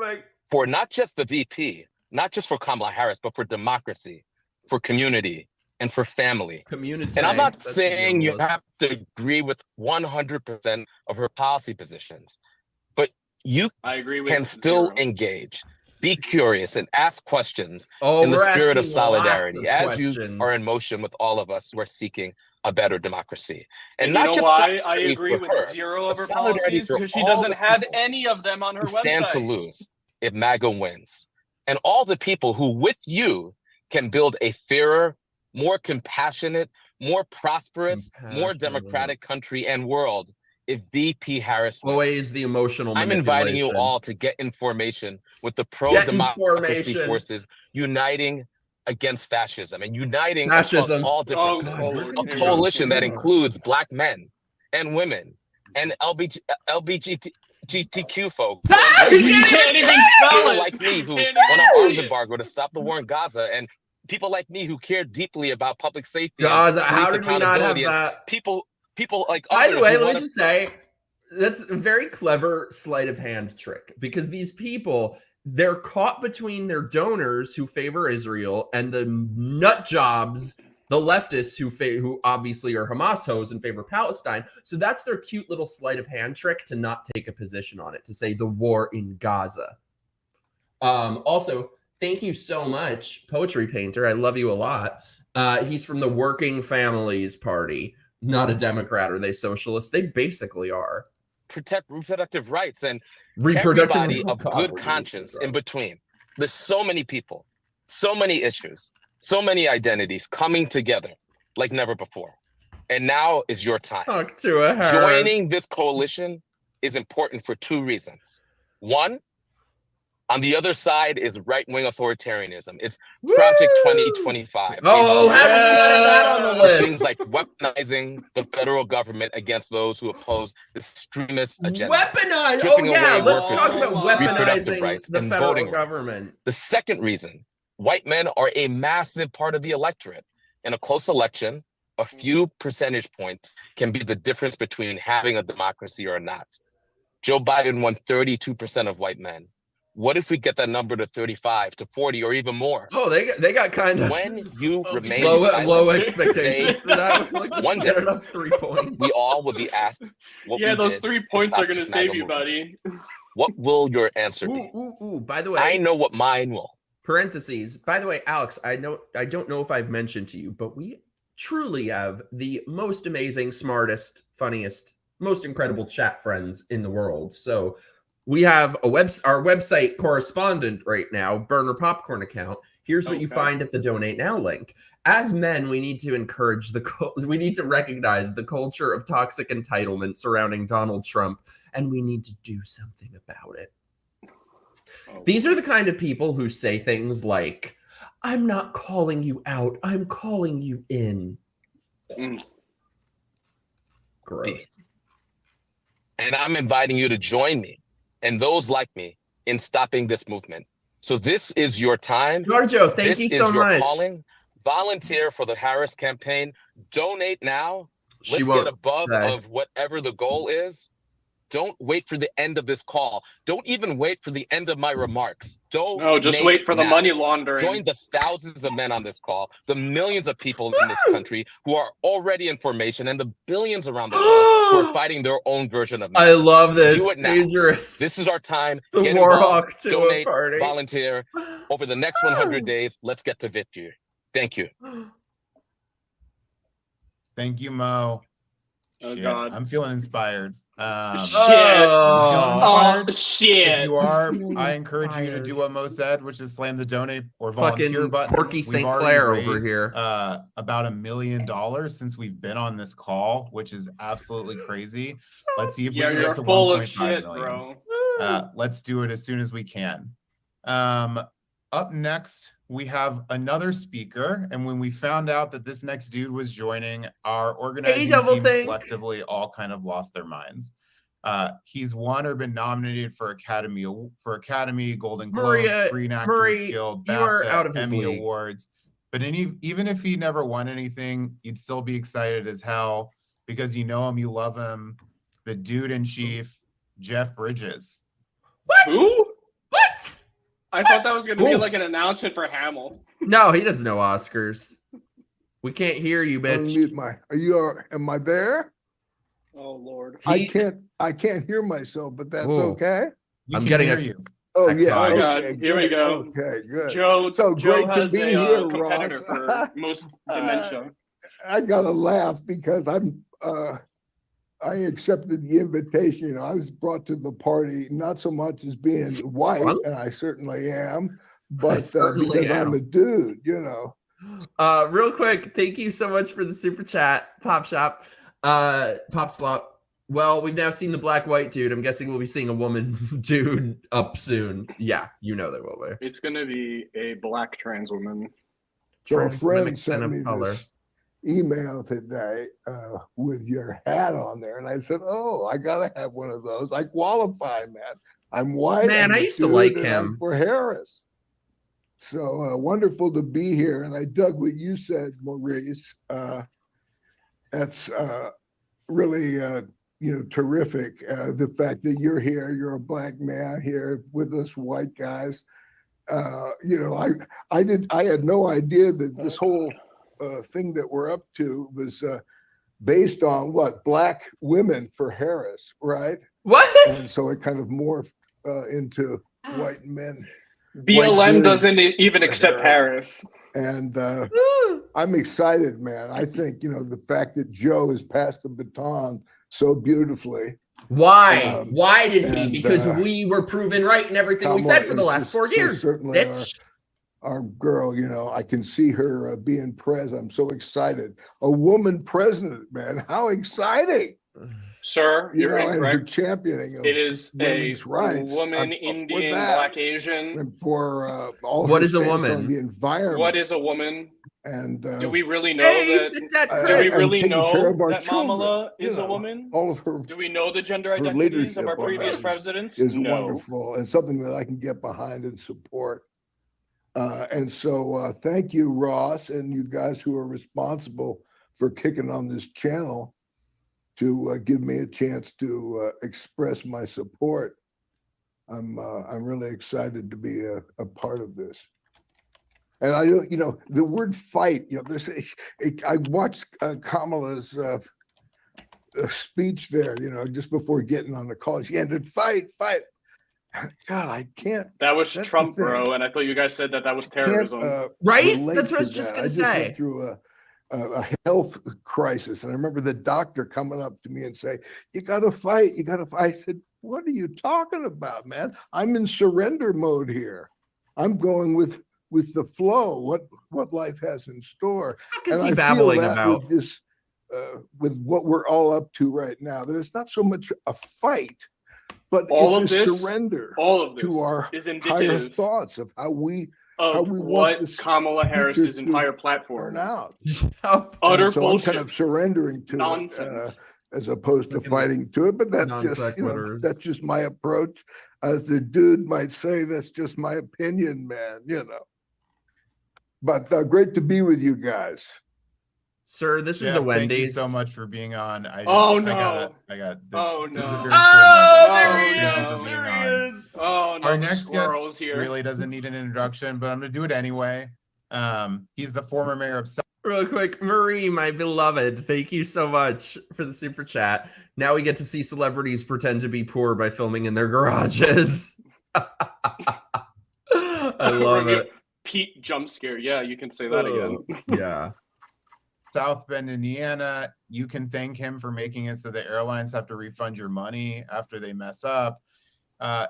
for not just the VP, not just for Kamala Harris, but for democracy, for community, and for family. Community. And I'm not saying you have to agree with 100% of her policy positions, but you can still engage, be curious, and ask questions in the spirit of solidarity as you are in motion with all of us who are seeking a better democracy. And not just why I agree with zero of her policies, because she doesn't have any of them on her website. Stand to lose if MAGA wins. And all the people who with you can build a fairer, more compassionate, more prosperous, more democratic country and world if VP Harris wins. Always the emotional I'm inviting you all to get information with the pro-democracy forces uniting against fascism and uniting across all differences. A coalition that includes Black men and women and LGBTQ folks. You can't even spell people it. like me who want an arms embargo to stop the war in Gaza, and people like me who care deeply about public safety. Gaza, how did we not have that? People like by the way, let me just say, that's a very clever sleight of hand trick, because these people, they're caught between their donors who favor Israel and the nut jobs, the leftists who obviously are Hamas hoes and favor Palestine. So that's their cute little sleight of hand trick to not take a position on it, to say the war in Gaza. Also, thank you so much, Poetry Painter. I love you a lot. He's from the Working Families Party, not a Democrat. Are they socialists? They basically are. Protect reproductive rights and everybody of good conscience in between. There's so many people, so many issues, so many identities coming together like never before. And now is your time. Talk to a Harris. Joining this coalition is important for two reasons. One, on the other side is right-wing authoritarianism. It's Project 2025. Oh, how did we not have that on the list? Things like weaponizing the federal government against those who oppose this extremist agenda. Weaponize? Oh, yeah, let's talk about weaponizing the federal government. The second reason, white men are a massive part of the electorate. In a close election, a few percentage points can be the difference between having a democracy or not. Joe Biden won 32% of white men. What if we get that number to 35, to 40, or even more? Oh, they got kind of when you remain low expectations for that. Like, one day, get it up 3 points. We all will be asked. What those 3 points are going to save you, buddy. What will your answer be? By the way, I know what mine will. Parentheses. By the way, Alex, I don't know if I've mentioned to you, but we truly have the most amazing, smartest, funniest, most incredible chat friends in the world. So we have our website correspondent right now, Burner Popcorn account. Here's what you find at the Donate Now link. As men, we need to encourage we need to recognize the culture of toxic entitlement surrounding Donald Trump, and we need to do something about it. These are the kind of people who say things like, I'm not calling you out, I'm calling you in. Gross. And I'm inviting you to join me and those like me in stopping this movement. So this is your time. Giorgio, thank you so much. Calling. Volunteer for the Harris campaign. Donate now. Let's get above of whatever the goal is. Don't wait for the end of this call. Don't even wait for the end of my remarks. Just wait for the money laundering. Join the thousands of men on this call, the millions of people in this country who are already in formation, and the billions around the world who are fighting their own version of. I love this. Do it now. Dangerous. This is our time. The Get Warhawk involved, donate, volunteer. Over the next 100 days, let's get to victory. Thank you. Thank you, Mo. Oh, God. I'm feeling inspired. Shit. If you are, I encourage you to do what Mo said, which is slam the donate or volunteer button. Porky St. Clair over here. About $1 million since we've been on this call, which is absolutely crazy. Let's see if we can get to 1.5 million. Bro. Let's do it as soon as we can. Up next, we have another speaker, and when we found out that this next dude was joining, our organizing team collectively all kind of lost their minds. He's won or been nominated for Academy, Golden Globes, Screen Actors Guild, BAFTA, Emmy Awards. But even if he never won anything, you'd still be excited as hell because you know him, you love him. The dude in chief, Jeff Bridges. What? Who? What? I thought that was going to be like an announcement for Hamill. No, he doesn't know Oscars. We can't hear you, bitch. Am I there? Oh Lord. I can't hear myself, but that's okay. I'm getting you. Oh yeah. Oh, okay, God. Here we go. Okay, good. Joe great has to be a here, competitor Ross. for most dementia. I gotta laugh because I accepted the invitation. You know, I was brought to the party not so much as being white, and I certainly am, but because I'm a dude, you know. Real quick, thank you so much for the super chat, Pop Shop, Pop Slop. Well, we've now seen the black white dude. I'm guessing we'll be seeing a woman dude up soon. Yeah, you know they will be. It's gonna be a black trans woman. So a friend sent me this email today with your hat on there, and I said, "Oh, I gotta have one of those. I qualify, man. I'm white. Man, I used to like him for Harris." So wonderful to be here, and I dug what you said, Maurice. That's really terrific. The fact that you're here, you're a black man here with us white guys. I had no idea that this whole thing that we're up to was based on Black women for Harris, right? What? And so it kind of morphed into white men. BLM doesn't even accept Harris. And I'm excited, man. I think, the fact that Joe has passed the baton so beautifully. Why? Why did he? Because we were proven right in everything we said for the last 4 years. Certainly our girl, I can see her being president. I'm so excited. A woman president, man. How exciting. Sir, you're incorrect. And championing of it is a rights. Woman, Indian, Black, Asian. And for all what is a woman? The environment. What is a woman? And do we really know that? Do we really know that Kamala is a woman? All of her. Do we know the gender identities of our previous presidents? Is wonderful and something that I can get behind and support. And so thank you, Ross, and you guys who are responsible for kicking on this channel to give me a chance to express my support. I'm really excited to be a part of this. And I don't, the word fight, I watched Kamala's speech there, just before getting on the call. She ended, fight. God, I can't. That was Trump, bro. And I thought you guys said that was terrorism. Right? That's what I was just going to say. I just went through a health crisis. And I remember the doctor coming up to me and say, you got to fight. I said, what are you talking about, man? I'm in surrender mode here. I'm going with with the flow, what life has in store. What is And he I babbling feel that about? with this, with what we're all up to right now, that it's not so much a fight, but it's a surrender to our is higher indicative thoughts of how we of want what this Kamala Harris's future to entire platform turn is. out. Utter And so bullshit. I'm kind of surrendering to Nonsense. it, as opposed to Look at fighting to it. But that's non just, you know, sequiturs. that's just my approach. As the dude might say, that's just my opinion, man, you know. But great to be with you guys. Sir, this is Jeff, a Wendy's. Thank you so much for being on. I got this. Oh, This is a no. very Oh, full there Monday. he Thank you is. for being There he on. is. Oh no, Our the next squirrel's guest here. really doesn't need an introduction, but I'm going to do it anyway. He's the former mayor of Real quick, Marie, my beloved, thank you so much for the super chat. Now we get to see celebrities pretend to be poor by filming in their garages. I love it. Pete jump scare. Yeah, you can say that again. Yeah. South Bend, Indiana. You can thank him for making it so the airlines have to refund your money after they mess up.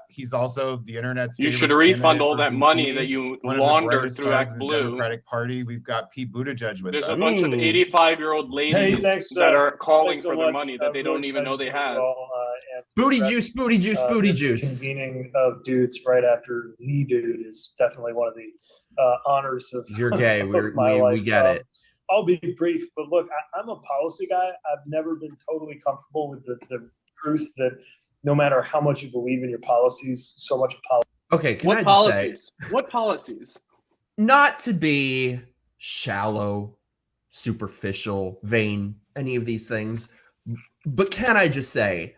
He's also the internet's You favorite should refund candidate all for that VP, money that you one of the laundered brightest through stars Act in the Blue. Democratic Party. We've got Pete Buttigieg with There's us. a bunch of 85-year-old ladies that are calling for their money that they don't even know they have. Booty juice, booty juice, booty juice. Convening of dudes right after the dude is definitely one of the honors of You're gay. of my life. We get it. I'll be brief, but look, I'm a policy guy. I've never been totally comfortable with the truth that no matter how much you believe in your policies, so much policy. Okay, can What I policies? just say, What policies? not to be shallow, superficial, vain, any of these things, but can I just say,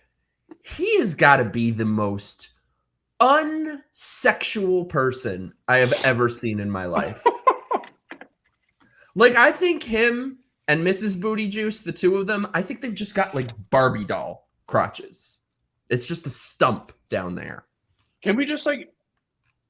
he has got to be the most unsexual person I have ever seen in my life. Like, I think him and Mrs. Booty Juice, the two of them, I think they've just got like Barbie doll crotches. It's just a stump down there. Can we just like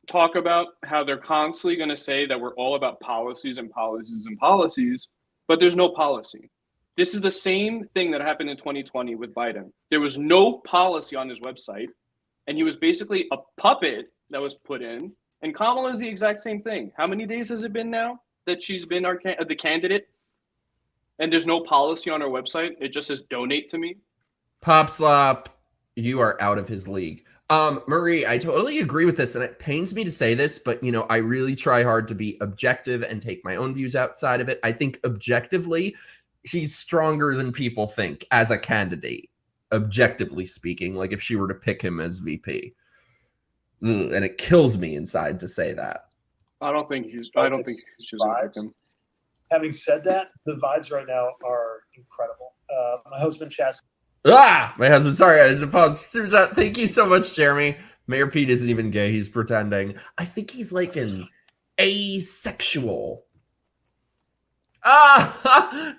talk about how they're constantly going to say that we're all about policies and policies and policies, but there's no policy. This is the same thing that happened in 2020 with Biden. There was no policy on his website, and he was basically a puppet that was put in. And Kamala is the exact same thing. How many days has it been now that she's been the candidate? And there's no policy on her website. It just says donate to me. Pop Slop, you are out of his league. Marie, I totally agree with this, and it pains me to say this, but, you know, I really try hard to be objective and take my own views outside of it. I think objectively, he's stronger than people think as a candidate, objectively speaking, like if she were to pick him as VP. Ugh, and it kills me inside to say that. I don't think she's going to pick him. Having said that, the vibes right now are incredible. My husband, Chastity. My husband, sorry, I had to pause. Super chat. Thank you so much, Jeremy. Mayor Pete isn't even gay. He's pretending. I think he's like an asexual.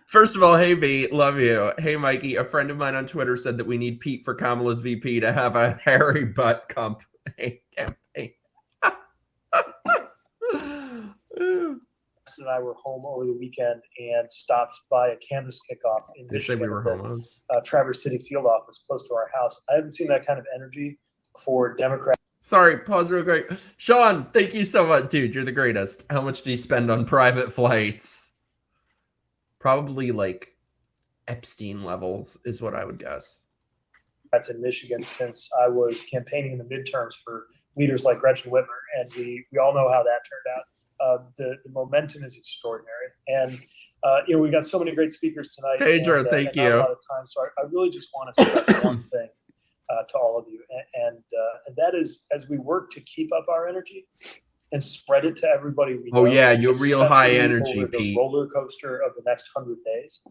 First of all, hey, B, love you. Hey, Mikey, a friend of mine on Twitter said that we need Pete for Kamala's VP to have a hairy butt campaign. And I were home over the weekend and stopped by a canvas kickoff in They said we were homos. Traverse City field office close to our house. I haven't seen that kind of energy for Democrats. Sorry, pause real quick. Sean, thank you so much, dude. You're the greatest. How much do you spend on private flights? Probably like Epstein levels is what I would guess. That's in Michigan since I was campaigning in the midterms for leaders like Gretchen Whitmer, and we all know how that turned out. The momentum is extraordinary, and you know, we got so many great speakers tonight. Pedro, thank you. Not a lot of time, so I really just want to stress one thing to all of you, and that is, as we work to keep up our energy and spread it to everybody we know. Oh yeah, you're real high energy, over the Pete. roller coaster of the next 100 days.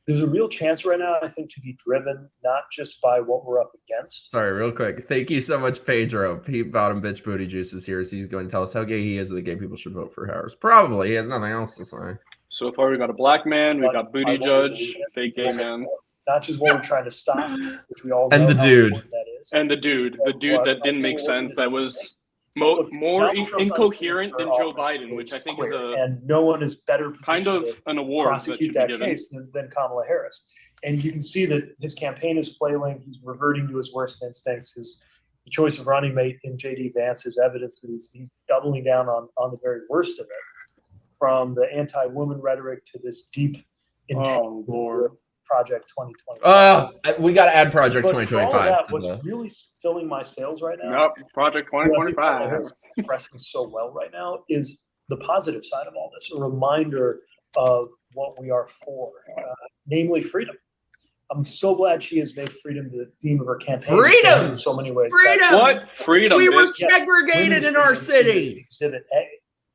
There's a real chance right now, I think, to be driven not just by what we're up against. Sorry, real quick. Thank you so much, Pedro. Pete Bottom Bitch Booty Juice is here. So he's going to tell us how gay he is and that gay people should vote for Harris. Probably. He has nothing else to say. So far, we got a black man, we got Booty Judge, fake gay man. Not just what we're trying to stop, which we all know And the how dude. important that is. And the dude that didn't make sense, that was more incoherent than Joe Biden, which I think is and no one is better kind of an award that should prosecute be that given. case than Kamala Harris. And you can see that his campaign is flailing. He's reverting to his worst instincts. the choice of running mate in J.D. Vance is evidence that he's doubling down on the very worst of it, from the anti-woman rhetoric to this deep intent Project 2025. We got to add Project But 2025. for all of that, what's really filling my sails right now, Nope, Project 2025. is expressing so well right now is the positive side of all this, a reminder of what we are for, namely freedom. I'm so glad she has made freedom the theme of her campaign. Freedom! In so many ways. Freedom! What freedom? We were bitch? segregated in our city. Exhibit A,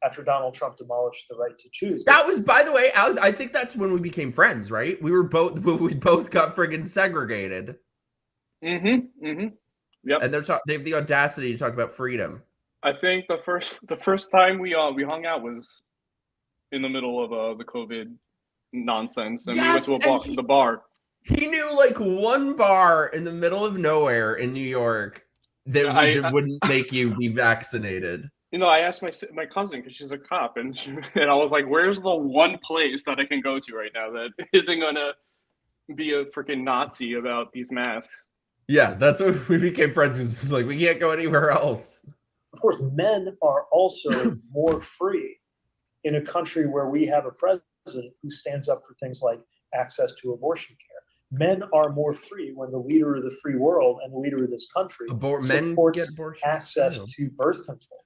after Donald Trump demolished the right to choose. That was, by the way, I think that's when we became friends, right? We both got friggin' segregated. Mm-hmm. Mm-hmm. Yep. And they have the audacity to talk about freedom. I think the first time we hung out was in the middle of the COVID nonsense, and Yes, we went to the bar. He knew like one bar in the middle of nowhere in New York that wouldn't make you be vaccinated. You know, I asked my cousin, because she's a cop, and I was like, "Where's the one place that I can go to right now that isn't gonna be a freaking Nazi about these masks?" Yeah, that's what we became friends. It was like, we can't go anywhere else. Of course, men are also more free in a country where we have a president who stands up for things like access to abortion care. Men are more free when the leader of the free world and the leader of this country supports access to birth control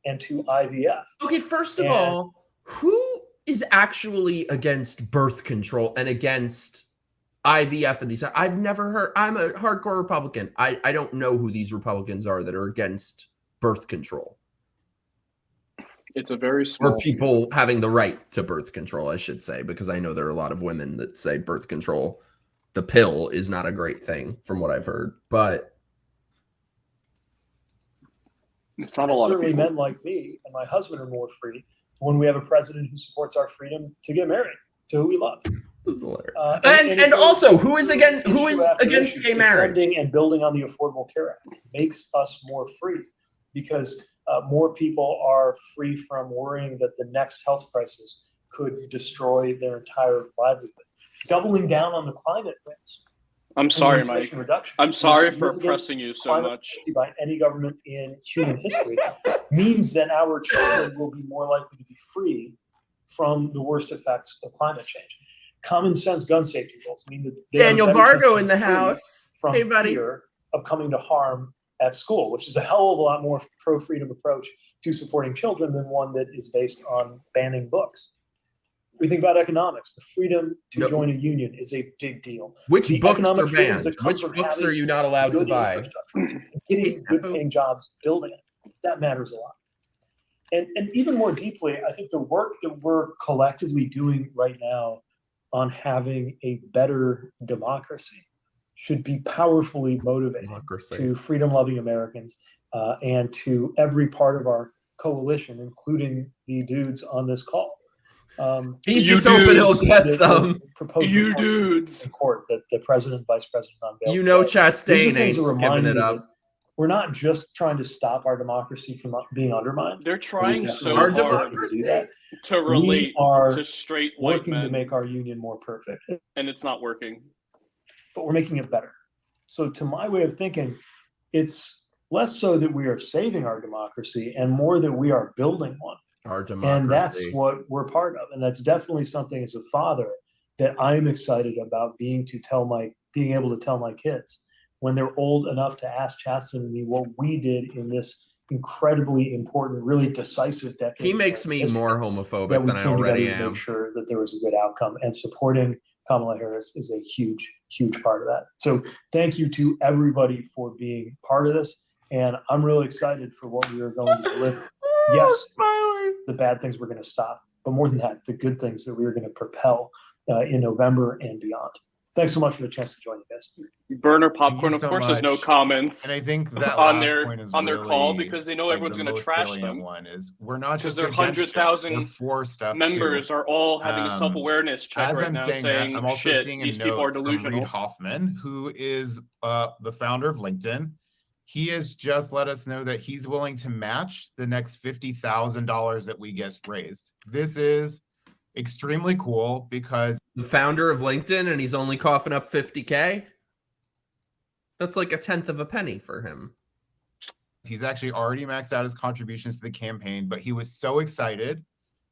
and to IVF. Okay, first of all, who is actually against birth control and against IVF and these? I've never heard. I'm a hardcore Republican. I don't know who these Republicans are that are against birth control. It's a very small. Or people having the right to birth control, I should say, because I know there are a lot of women that say birth control, the pill, is not a great thing from what I've heard. But it's not a lot of people. Men like me and my husband are more free when we have a president who supports our freedom to get married to who we love. This is hilarious. And also, who is against gay marriage? Defending and building on the Affordable Care Act makes us more free, because more people are free from worrying that the next health crisis could destroy their entire livelihood. Doubling down on the climate wins. I'm sorry, Mike. I'm sorry for oppressing you so much. By any government in human history means that our children will be more likely to be free from the worst effects of climate change. Common sense gun safety rules mean that Daniel Vargo in the house. From hey, buddy. Fear of coming to harm at school, which is a hell of a lot more pro-freedom approach to supporting children than one that is based on banning books. We think about economics. The freedom to join a union is a big deal. Which books are banned? Which books are you not allowed to buy? Getting good-paying jobs, building it, that matters a lot. And even more deeply, I think the work that we're collectively doing right now on having a better democracy should be powerfully motivating to freedom-loving Americans and to every part of our coalition, including the dudes on this call. He's just hoping he'll get some. You dudes. In court that the president and vice president unveiled. You know, Chastain ain't giving it up. We're not just trying to stop our democracy from being undermined. They're trying so hard to do that. To relate to straight white men. Working to make our union more perfect. And it's not working. But we're making it better. So to my way of thinking, it's less so that we are saving our democracy and more that we are building one. Our democracy. And that's what we're part of. And that's definitely something as a father that I'm excited about being able to tell my kids when they're old enough to ask Chastain and me what we did in this incredibly important, really decisive decade. He makes me more homophobic than I already am. To make sure that there was a good outcome, and supporting Kamala Harris is a huge, huge part of that. So thank you to everybody for being part of this. And I'm really excited for what we are going to deliver. Yes, the bad things we're going to stop, but more than that, the good things that we are going to propel in November and beyond. Thanks so much for the chance to join you guys. Burner Popcorn, of course, there's no comments. And I think that on their call because they know everyone's going to trash them. One is we're not just because their 100,000 members too. Are all having a self-awareness check right now, saying, I'm also "Shit, seeing a these note people are from delusional." Reid Hoffman, who is the founder of LinkedIn. He has just let us know that he's willing to match the next $50,000 that we get raised. This is extremely cool because the founder of LinkedIn, and he's only coughing up $50K. That's like a tenth of a penny for him. He's actually already maxed out his contributions to the campaign, but he was so excited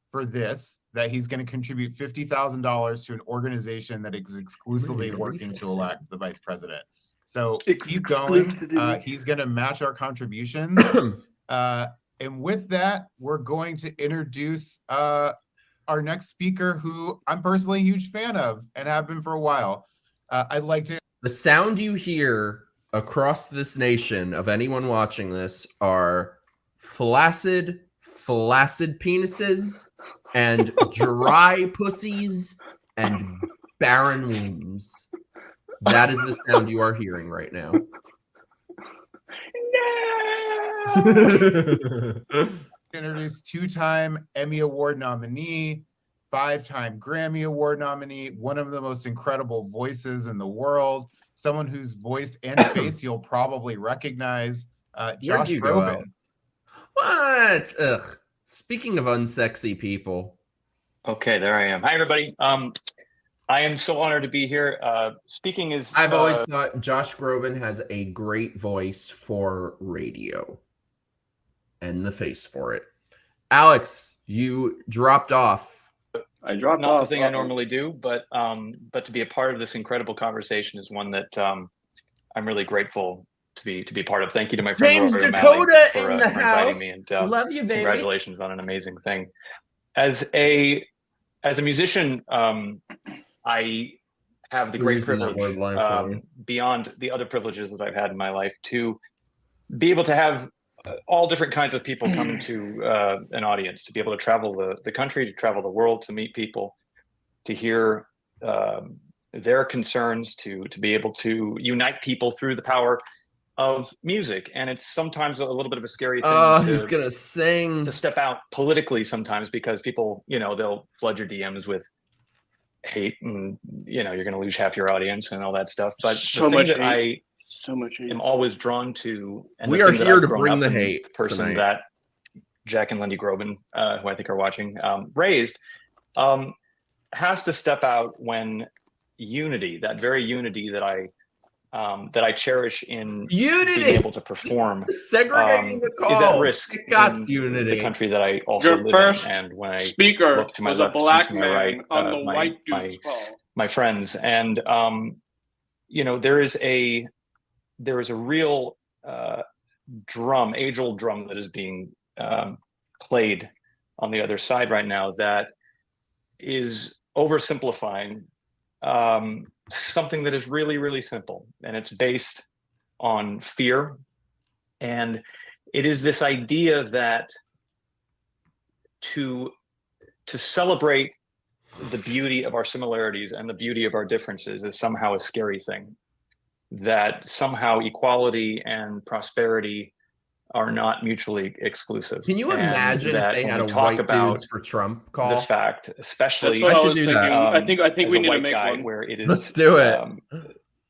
for this that he's going to contribute $50,000 to an organization that is exclusively working to elect the vice president. So keep going. He's going to match our contributions. And with that, we're going to introduce our next speaker, who I'm personally a huge fan of and have been for a while. I'd like to... The sound you hear across this nation of anyone watching this are flaccid penises and dry pussies and barren wombs. That is the sound you are hearing right now. Introduce two-time Emmy Award nominee, 5-time Grammy Award nominee, one of the most incredible voices in the world, someone whose voice and face you'll probably recognize, Josh Groban. What? Ugh. Speaking of unsexy people. Okay, there I am. Hi, everybody. I am so honored to be here. Speaking is... I've always thought Josh Groban has a great voice for radio. And the face for it. Alex, you dropped off. I dropped Not off. the thing I normally do, but to be a part of this incredible conversation is one that I'm really grateful to be part of. Thank you to my friend James Rory Dakota O'Malley for in the house. inviting me, and love you, baby. Congratulations on an amazing thing. As a musician, I have the great privilege, beyond the other privileges that I've had in my life, to be able to have all different kinds of people come into an audience, to be able to travel the country, to travel the world, to meet people, to hear their concerns, to be able to unite people through the power of music. And it's sometimes a little bit of a scary thing he's gonna sing, to step out politically sometimes, because people, they'll flood your DMs with hate, and you're gonna lose half your audience and all that stuff. But so the much thing that hate. I'm always drawn to, and we are here to bring the hate. Person tonight. That Jack and Lindy Groban, who I think are watching, raised, has to step out when unity, that very unity that I cherish in being able to perform, segregating the calls, is at risk. That's unity. The country that I also Your live first in, and when I speaker look to my was left, a black and to my right, man on the White Dudes call. My friends, and there is a real age-old drum that is being played on the other side right now that is oversimplifying something that is really, really simple, and it's based on fear. And it is this idea that to celebrate the beauty of our similarities and the beauty of our differences is somehow a scary thing. That somehow equality and prosperity are not mutually exclusive. Can you imagine if they had a White Dudes for Trump call? The fact, especially, I should do that. I think we need to make one. Where it is, let's do it.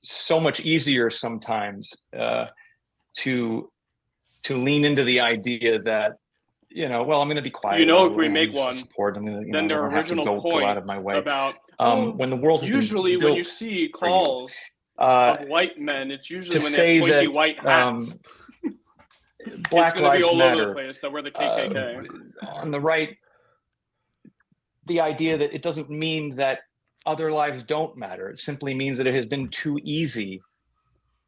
So much easier sometimes to lean into the idea that well, I'm going to be quiet. If we make one, support, I'm gonna, then their original point go out of my way about when the world usually when you see calls of white men, it's usually when they have pointy white hats. Black Lives all Matter. Over the place. That we're the KKK. On the right, the idea that it doesn't mean that other lives don't matter. It simply means that it has been too easy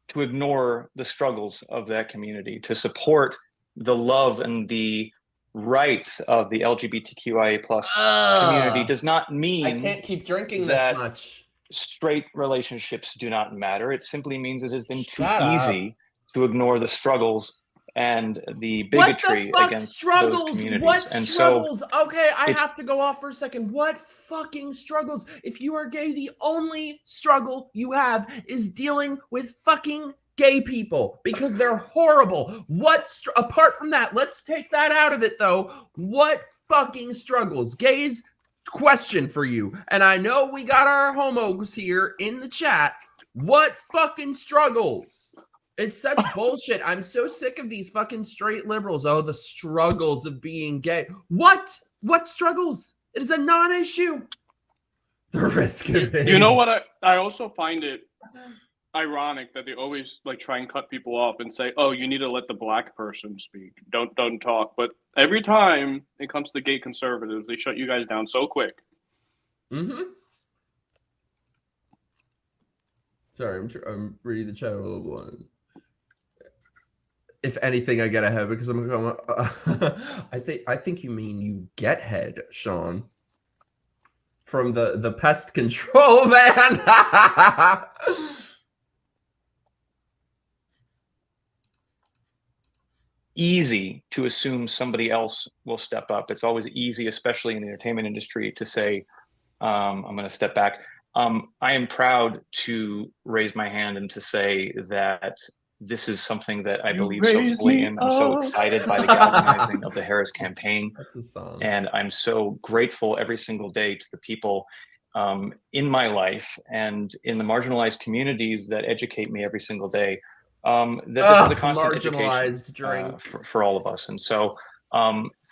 to ignore the struggles of that community, to support the love and the rights of the LGBTQIA+ community does not mean I can't keep drinking this much. Straight relationships do not matter. It simply means it has been too easy to ignore the struggles and the bigotry against those communities. What struggles? Okay, I have to go off for a second. What fucking struggles? If you are gay, the only struggle you have is dealing with fucking gay people because they're horrible. Apart from that, let's take that out of it though. What fucking struggles? Gays, question for you. And I know we got our homos here in the chat. What fucking struggles? It's such bullshit. I'm so sick of these fucking straight liberals. Oh, the struggles of being gay. What? What struggles? It is a non-issue. The risk of it. You know what? I also find it ironic that they always like try and cut people off and say, "Oh, you need to let the black person speak. Don't talk." But every time it comes to gay conservatives, they shut you guys down so quick. Mm-hmm. Sorry, I'm reading the chat a little bit. If anything, I get ahead because I'm going. I think you mean you get head, Sean, from the pest control van. Easy to assume somebody else will step up. It's always easy, especially in the entertainment industry, to say, I'm going to step back. I am proud to raise my hand and to say that this is something that I believe so fully in. I'm so excited by the galvanizing of the Harris campaign. That's a song. And I'm so grateful every single day to the people in my life and in the marginalized communities that educate me every single day. That this is a constant education for all of us. And so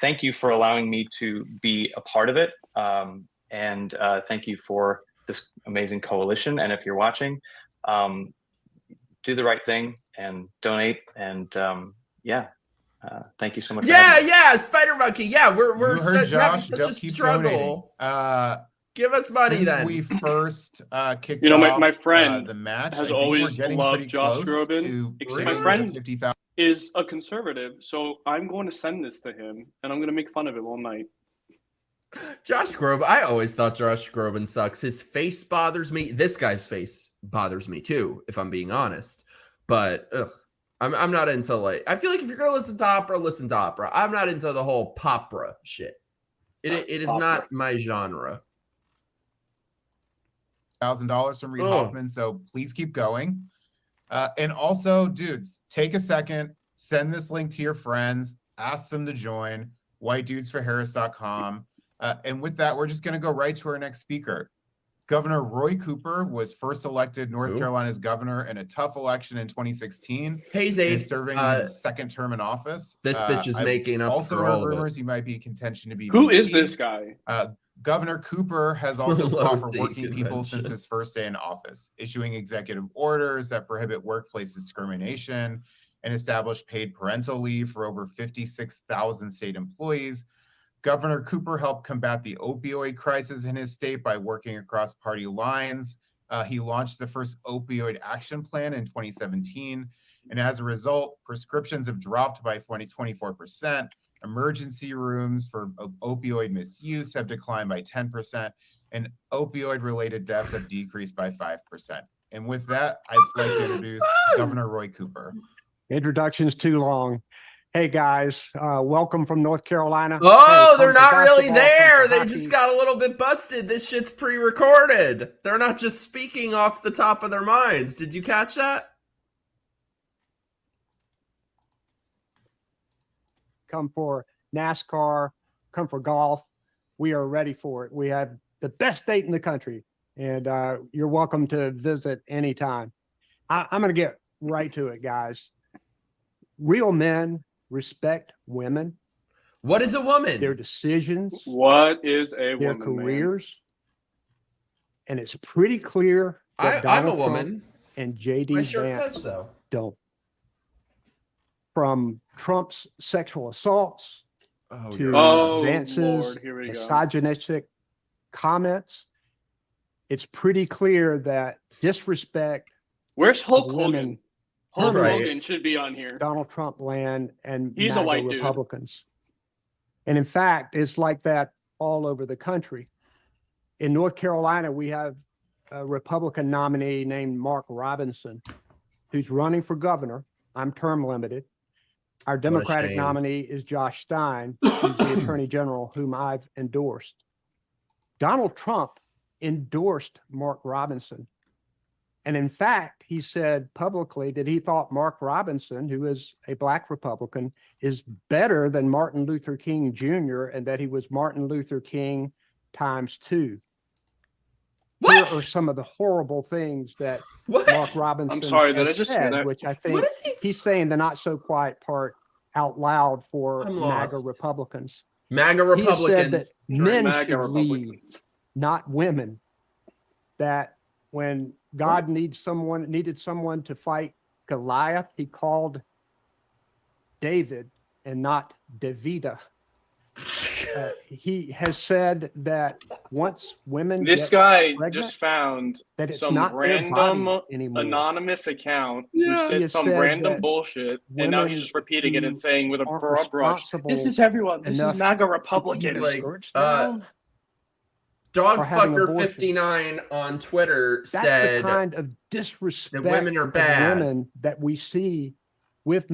thank you for allowing me to be a part of it. And thank you for this amazing coalition. And if you're watching, do the right thing and donate. And thank you so much. Yeah, Spider Monkey. Yeah, we're Josh, having such a struggle. Give us money since then. we first kicked off, off my friend the match, has always loved Josh Groban. My friend is a conservative, so I'm going to send this to him, and I'm going to make fun of him all night. Josh Groban. I always thought Josh Groban sucks. His face bothers me. This guy's face bothers me too, if I'm being honest. But I'm not into like. I feel like if you're gonna listen to opera, listen to opera. I'm not into the whole popra shit. It is not my genre. $1,000 from Reid Hoffman, so please keep going. And also, dudes, take a second, send this link to your friends, ask them to join whitedudesforharris.com. And with that, we're just going to go right to our next speaker. Governor Roy Cooper was first elected North Carolina's governor in a tough election in 2016. Hey, Zayd, he's serving his second term in office. This bitch is making up also for heard all rumors of it. he might be in contention to be Who VP. is this guy? Governor Cooper has also fought for Low-T working people convention. since his first day in office, issuing executive orders that prohibit workplace discrimination and established paid parental leave for over 56,000 state employees. Governor Cooper helped combat the opioid crisis in his state by working across party lines. He launched the first opioid action plan in 2017. And as a result, prescriptions have dropped by 24%. Emergency rooms for opioid misuse have declined by 10%. And opioid-related deaths have decreased by 5%. And with that, I'd like to introduce Governor Roy Cooper. Introduction's too long. Hey guys, welcome from North Carolina. Oh, hey, they're not really basketball, there. They hockey. just got a little bit busted. This shit's pre-recorded. They're not just speaking off the top of their minds. Did you catch that? Come for NASCAR, come for golf. We are ready for it. We have the best state in the country, and you're welcome to visit anytime. I'm going to get right to it, guys. Real men respect women. What is a woman? Their decisions. What is a their woman? Careers. Man? And it's pretty clear that I'm a Donald woman. Trump and J.D. My shirt Vance says so. don't. From Trump's sexual assaults to Vance's misogynistic comments, it's pretty clear that disrespect. Where's Hulk women, Hogan? Hulk Hogan should be on here. Donald Trump land and he's a white Republicans. And in fact, it's like that all over the country. In North Carolina, we have a Republican nominee named Mark Robinson, who's running for governor. I'm term limited. Our Democratic nominee is Josh Stein, who's the Attorney General, whom I've endorsed. Donald Trump endorsed Mark Robinson. And in fact, he said publicly that he thought Mark Robinson, who is a Black Republican, is better than Martin Luther King Jr. and that he was Martin Luther King ×2. What? Here are some of the horrible things that Mark Robinson said, which I think he's saying the not so quiet part out loud for MAGA Republicans. MAGA Republicans. He said that men should lead, not women. That when God needed someone to fight Goliath, he called David and not Davida. He has said that once women This get guy pregnant, just found that it's some not their random body anymore. anonymous account Yeah. who He said has some said random that bullshit, and now women he's just repeating it and who saying with a aren't broad brush, responsible "This is everyone. This is enough MAGA He's Republicans." like, down. Dogfucker59 on Twitter That's said the kind of disrespect that women are of bad. women that we see with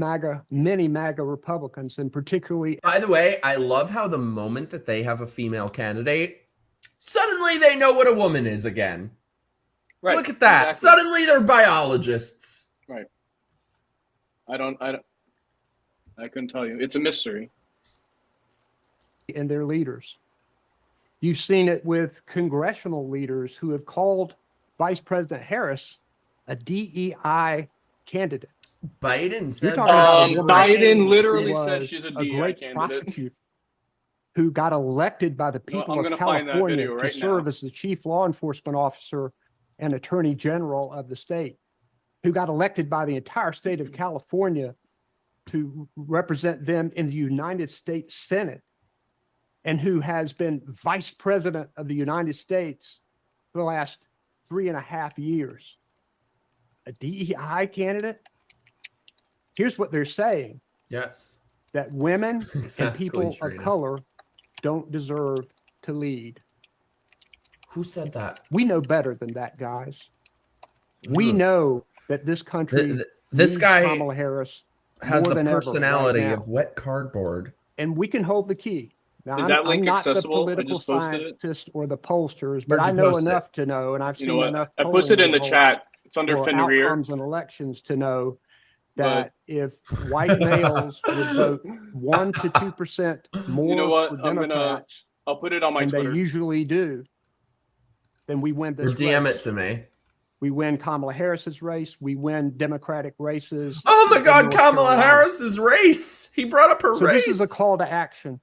many MAGA Republicans, and particularly. By the way, I love how the moment that they have a female candidate, suddenly they know what a woman is again. Right. Look at that. Exactly. Suddenly they're biologists. Right. I couldn't tell you. It's a mystery. And their leaders. You've seen it with congressional leaders who have called Vice President Harris a DEI candidate. Biden said Biden literally said was she's a a DEI great candidate. prosecutor who got elected by the You know, people I'm of gonna find that California video to right serve now. as the chief law enforcement officer and attorney general of the state, who got elected by the entire state of California to represent them in the United States Senate, and who has been vice president of the United States for the last 3.5 years. A DEI candidate? Here's what they're saying. Yes. That women Exactly, and people Trina. of color don't deserve to lead. Who said that? We know better than that, guys. We know that this country, this needs guy Kamala Harris has more the than ever personality right now. of wet cardboard. And we can hold the key. Now, Is that link I'm not the accessible? I political just posted it. scientist or the pollsters, but Where'd I you know post it? enough to know, and I've You know seen what? enough I posted it in the polling chat. It's under or Fenrir. outcomes in elections to know But- that if white males would vote 1 to 2% more You know what? for Democrats I'll put it on my than Twitter. they usually do, then we win Or this DM race. it to me. We win Kamala Harris's race. We win Democratic races. Oh my in God, North Kamala Carolina. Harris's race. He brought up her So race. this is a call to action.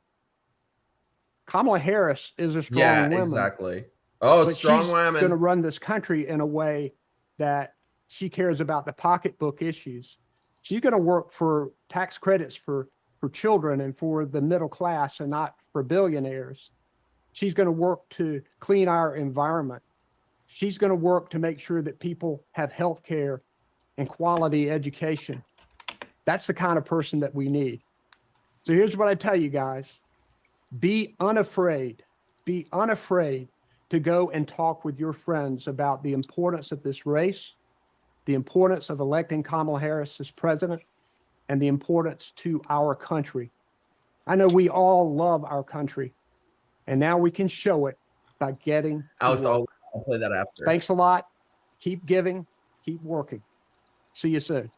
Kamala Harris is a strong Yeah, woman. exactly. Oh, But strong she's women. going to run this country in a way that she cares about the pocketbook issues. She's going to work for tax credits for children and for the middle class and not for billionaires. She's going to work to clean our environment. She's going to work to make sure that people have health care and quality education. That's the kind of person that we need. So here's what I tell you guys. Be unafraid to go and talk with your friends about the importance of this race, the importance of electing Kamala Harris as president, and the importance to our country. I know we all love our country, and now we can show it by getting to Alex, work. I'll play that after. Thanks a lot. Keep giving, keep working. See you soon.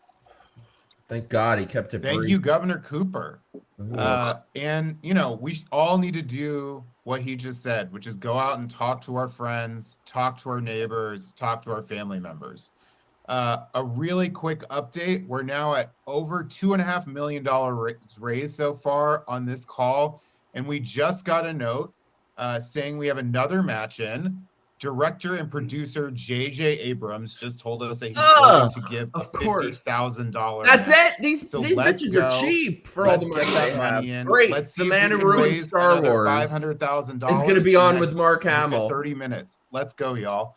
Thank God he kept it Thank brief. you, Governor Cooper. Ooh. And, you know, we all need to do what he just said, which is go out and talk to our friends, talk to our neighbors, talk to our family members. A really quick update. We're now at over $2.5 million raised so far on this call. And we just got a note saying we have another match in. Director and producer J.J. Abrams just told us that he's willing to give a $50,000. That's it. These let's bitches go. are cheap for all the money Let's get that money in. Great. Let's The see man if who we can ruined raise Star another Wars $500,000 is going to be in on the with next Mark Hamill. 30 minutes. Let's go, y'all.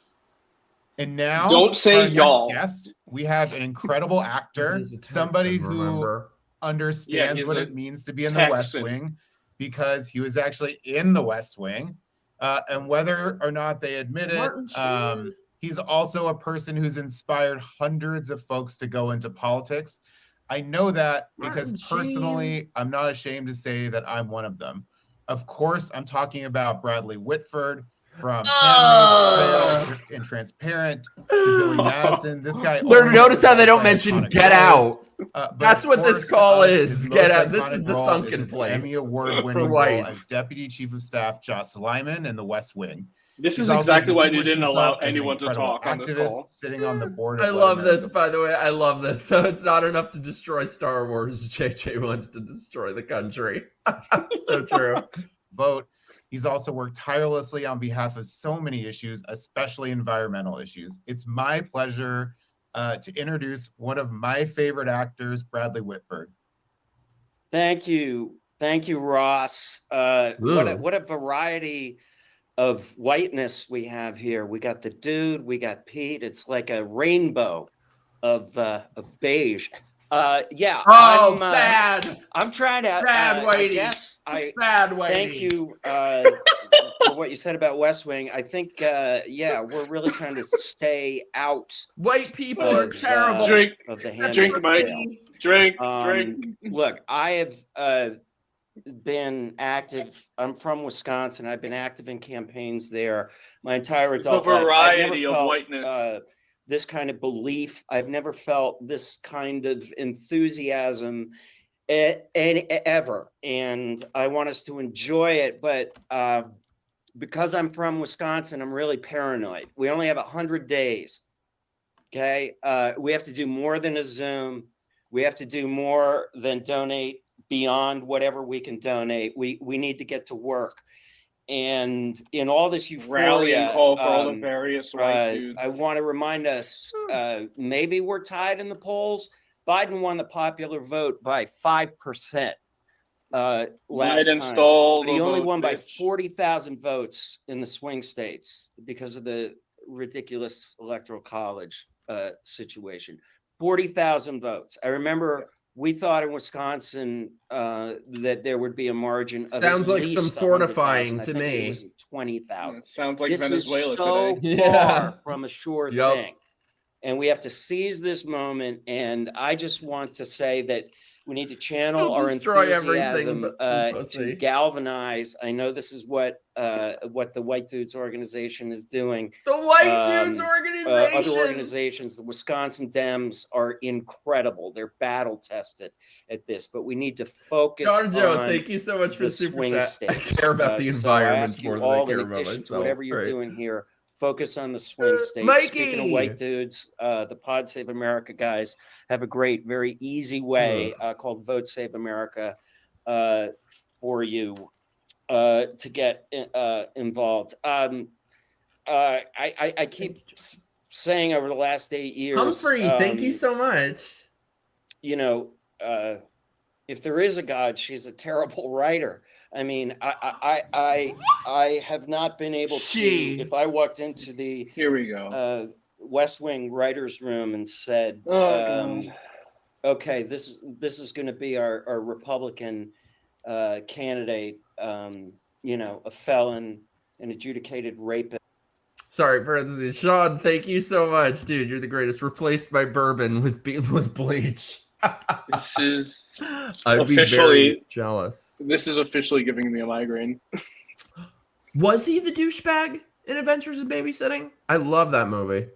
And now, Don't say for our next y'all. guest, we have an incredible actor, He's a Texan, somebody who remember? understands he's what a it means to be in the West Texan. Wing because he was actually in the West Wing. And whether or not they admit it, he's also a person who's inspired hundreds of folks to go into politics. I know that because personally, I'm not ashamed to say that I'm one of them. Of course, I'm talking about Bradley Whitford from Handmaid's Tale and Transparent to Billy Madison. This guy. Notice how they don't mention Get Out. That's what this call is. his Get most Out. This is iconic the role sunken his place Emmy Award-winning for role whites. as Deputy Chief of Staff Joss Lyman in The West Wing. This He's is also exactly why you distinguished didn't allow himself as an anyone to incredible talk on this activist call. sitting on the board of I Let love America this, by the way. I love this. So it's not enough to destroy Star Wars. JJ wants to destroy the country. So true. Vote. He's also worked tirelessly on behalf of so many issues, especially environmental issues. It's my pleasure to introduce one of my favorite actors, Bradley Whitford. Thank you, Ross. What a variety of whiteness we have here. We got the dude, we got Pete. It's like a rainbow of beige. Yeah. Oh, bad. I'm trying to. Bad Whitey. I guess bad Whitey. Thank you for what you said about West Wing. I think, yeah, we're really trying to stay out. White people are terrible. Drink, of the drink, Mike. Drink. Look, I have been active. I'm from Wisconsin. I've been active in campaigns there my entire adult life. A variety of whiteness. This kind of belief. I've never felt this kind of enthusiasm ever. And I want us to enjoy it. But because I'm from Wisconsin, I'm really paranoid. We only have 100 days. Okay. We have to do more than a Zoom. We have to do more than donate beyond whatever we can donate. We need to get to work. And in all this euphoria, rallying call for all the various white dudes. I want to remind us, maybe we're tied in the polls. Biden won the popular vote by 5% last time. But he only won by 40,000 votes in the swing states because of the ridiculous electoral college situation. 40,000 votes. I remember we thought in Wisconsin that there would be a margin of sounds like some fortifying to me. 20,000. Sounds like this Venezuela is so today. far from a sure thing, and we have to seize this moment. And I just want to say that we need to channel our enthusiasm to galvanize. I know this is what the White Dudes organization is doing. The White Dudes organization. Other organizations, the Wisconsin Dems are incredible. They're battle tested at this, but we need to focus on thank you so much for the super chat. States. I care about the environment more than I care about myself. Whatever you're doing here, focus on the swing states. Mikey! Speaking of White Dudes, the Pod Save America guys have a great, very easy way called Vote Save America for you to get involved. I keep saying over the last 8 years. Humphrey, thank you so much. You know, if there is a God, she's a terrible writer. I mean, I have not been able to. If I walked into the West Wing writers' room and said, "Okay, this is going to be our Republican candidate," you know, a felon, an adjudicated rapist. Sorry, parentheses. Sean, thank you so much, dude. You're the greatest. Replaced my bourbon with bleach. This is I'd be very jealous. This is officially giving me a migraine. Was he the douchebag in Adventures in Babysitting? I love that movie.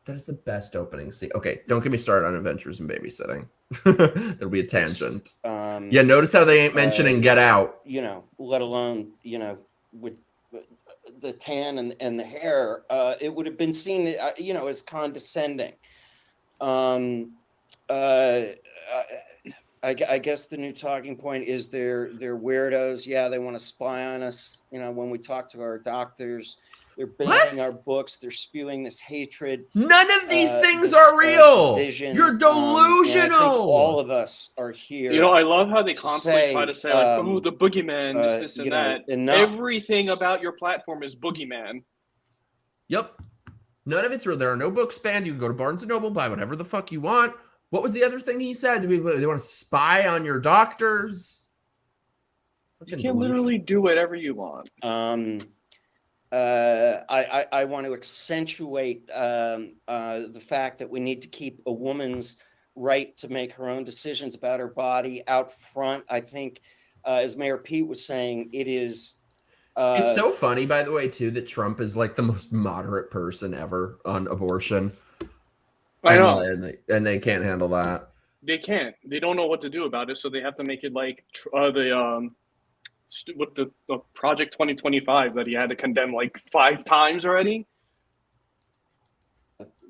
That is the best opening scene. Okay, don't get me started on Adventures in Babysitting. That'll be a tangent. Yeah, notice how they ain't mentioning Get Out. You know, let alone, you know, with the tan and the hair, it would have been seen, you know, as condescending. I guess the new talking point is they're weirdos. Yeah, they want to spy on us. You know, when we talk to our doctors, they're banning our books. They're spewing this hatred. None of these things are real. You're delusional. All of us are here. You know, I love how they constantly try to say, like, "Oh, the boogeyman, this and that." Everything about your platform is boogeyman. Yep. None of it's real. There are no books banned. You can go to Barnes & Noble, buy whatever the fuck you want. What was the other thing he said? They want to spy on your doctors. You can literally do whatever you want. I want to accentuate the fact that we need to keep a woman's right to make her own decisions about her body out front. I think, as Mayor Pete was saying, it is. It's so funny, by the way, too, that Trump is like the most moderate person ever on abortion. I know. And they can't handle that. They can't. They don't know what to do about it, so they have to make it like the Project 2025 that he had to condemn like 5 times already.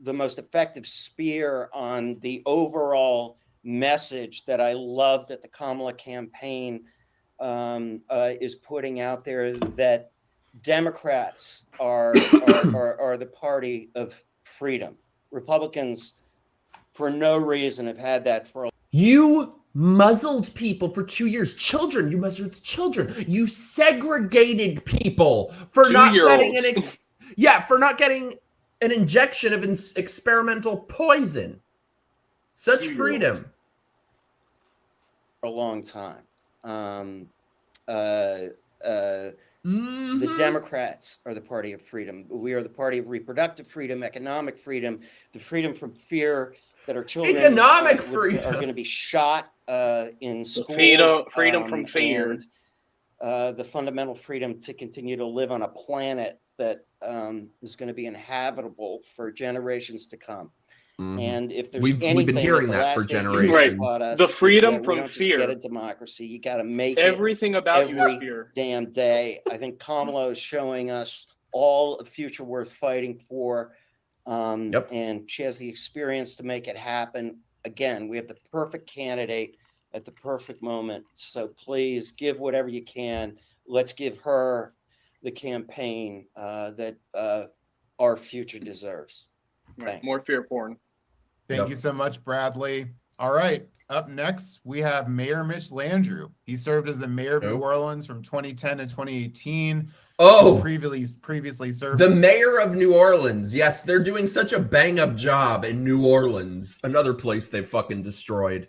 The most effective spear on the overall message that I love that the Kamala campaign is putting out there that Democrats are the party of freedom. Republicans, for no reason, have had that for a You muzzled people for 2 years. Children, you muzzled children. You segregated people for not getting for not getting an injection of experimental poison. Such freedom. For a long time. The Democrats are the party of freedom. We are the party of reproductive freedom, economic freedom, the freedom from fear that our children economic freedom are going to be shot in schools. Freedom from fear. And the fundamental freedom to continue to live on a planet that is going to be inhabitable for generations to come. And if there's anything we've been hearing that for generations. The freedom from fear. Get a democracy. You got to make everything about every damn day. I think Kamala is showing us all a future worth fighting for. And she has the experience to make it happen. Again, we have the perfect candidate at the perfect moment. So please give whatever you can. Let's give her the campaign that our future deserves. Thanks. More fear porn. Thank you so much, Bradley. All right. Up next, we have Mayor Mitch Landrieu. He served as the mayor of New Orleans from 2010 to 2018. Oh, previously served. The mayor of New Orleans. Yes, they're doing such a bang-up job in New Orleans. Another place they fucking destroyed.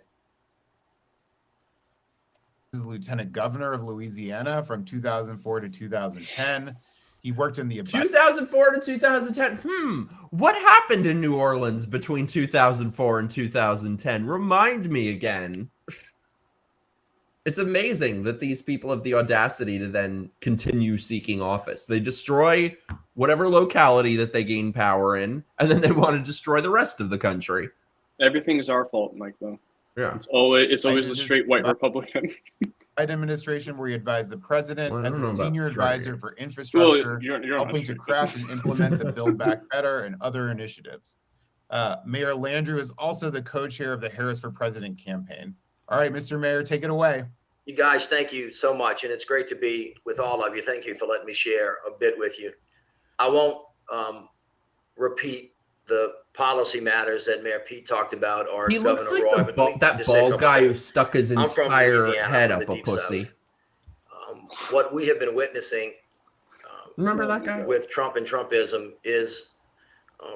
He was the lieutenant governor of Louisiana from 2004 to 2010. He worked in the 2004 to 2010. What happened in New Orleans between 2004 and 2010? Remind me again. It's amazing that these people have the audacity to then continue seeking office. They destroy whatever locality that they gain power in, and then they want to destroy the rest of the country. Everything is our fault, Mike, though. Yeah. It's always a straight white Republican. Biden administration, where he advised the president as a senior advisor for infrastructure, helping to craft and implement the Build Back Better and other initiatives. Mayor Landrieu is also the co-chair of the Harris for President campaign. All right, Mr. Mayor, take it away. You guys, thank you so much, and it's great to be with all of you. Thank you for letting me share a bit with you. I won't repeat the policy matters that Mayor Pete talked about, or he looks Governor like Roy. that bald guy who stuck his entire head up a pussy. What we have been witnessing, remember that guy with Trump and Trumpism, is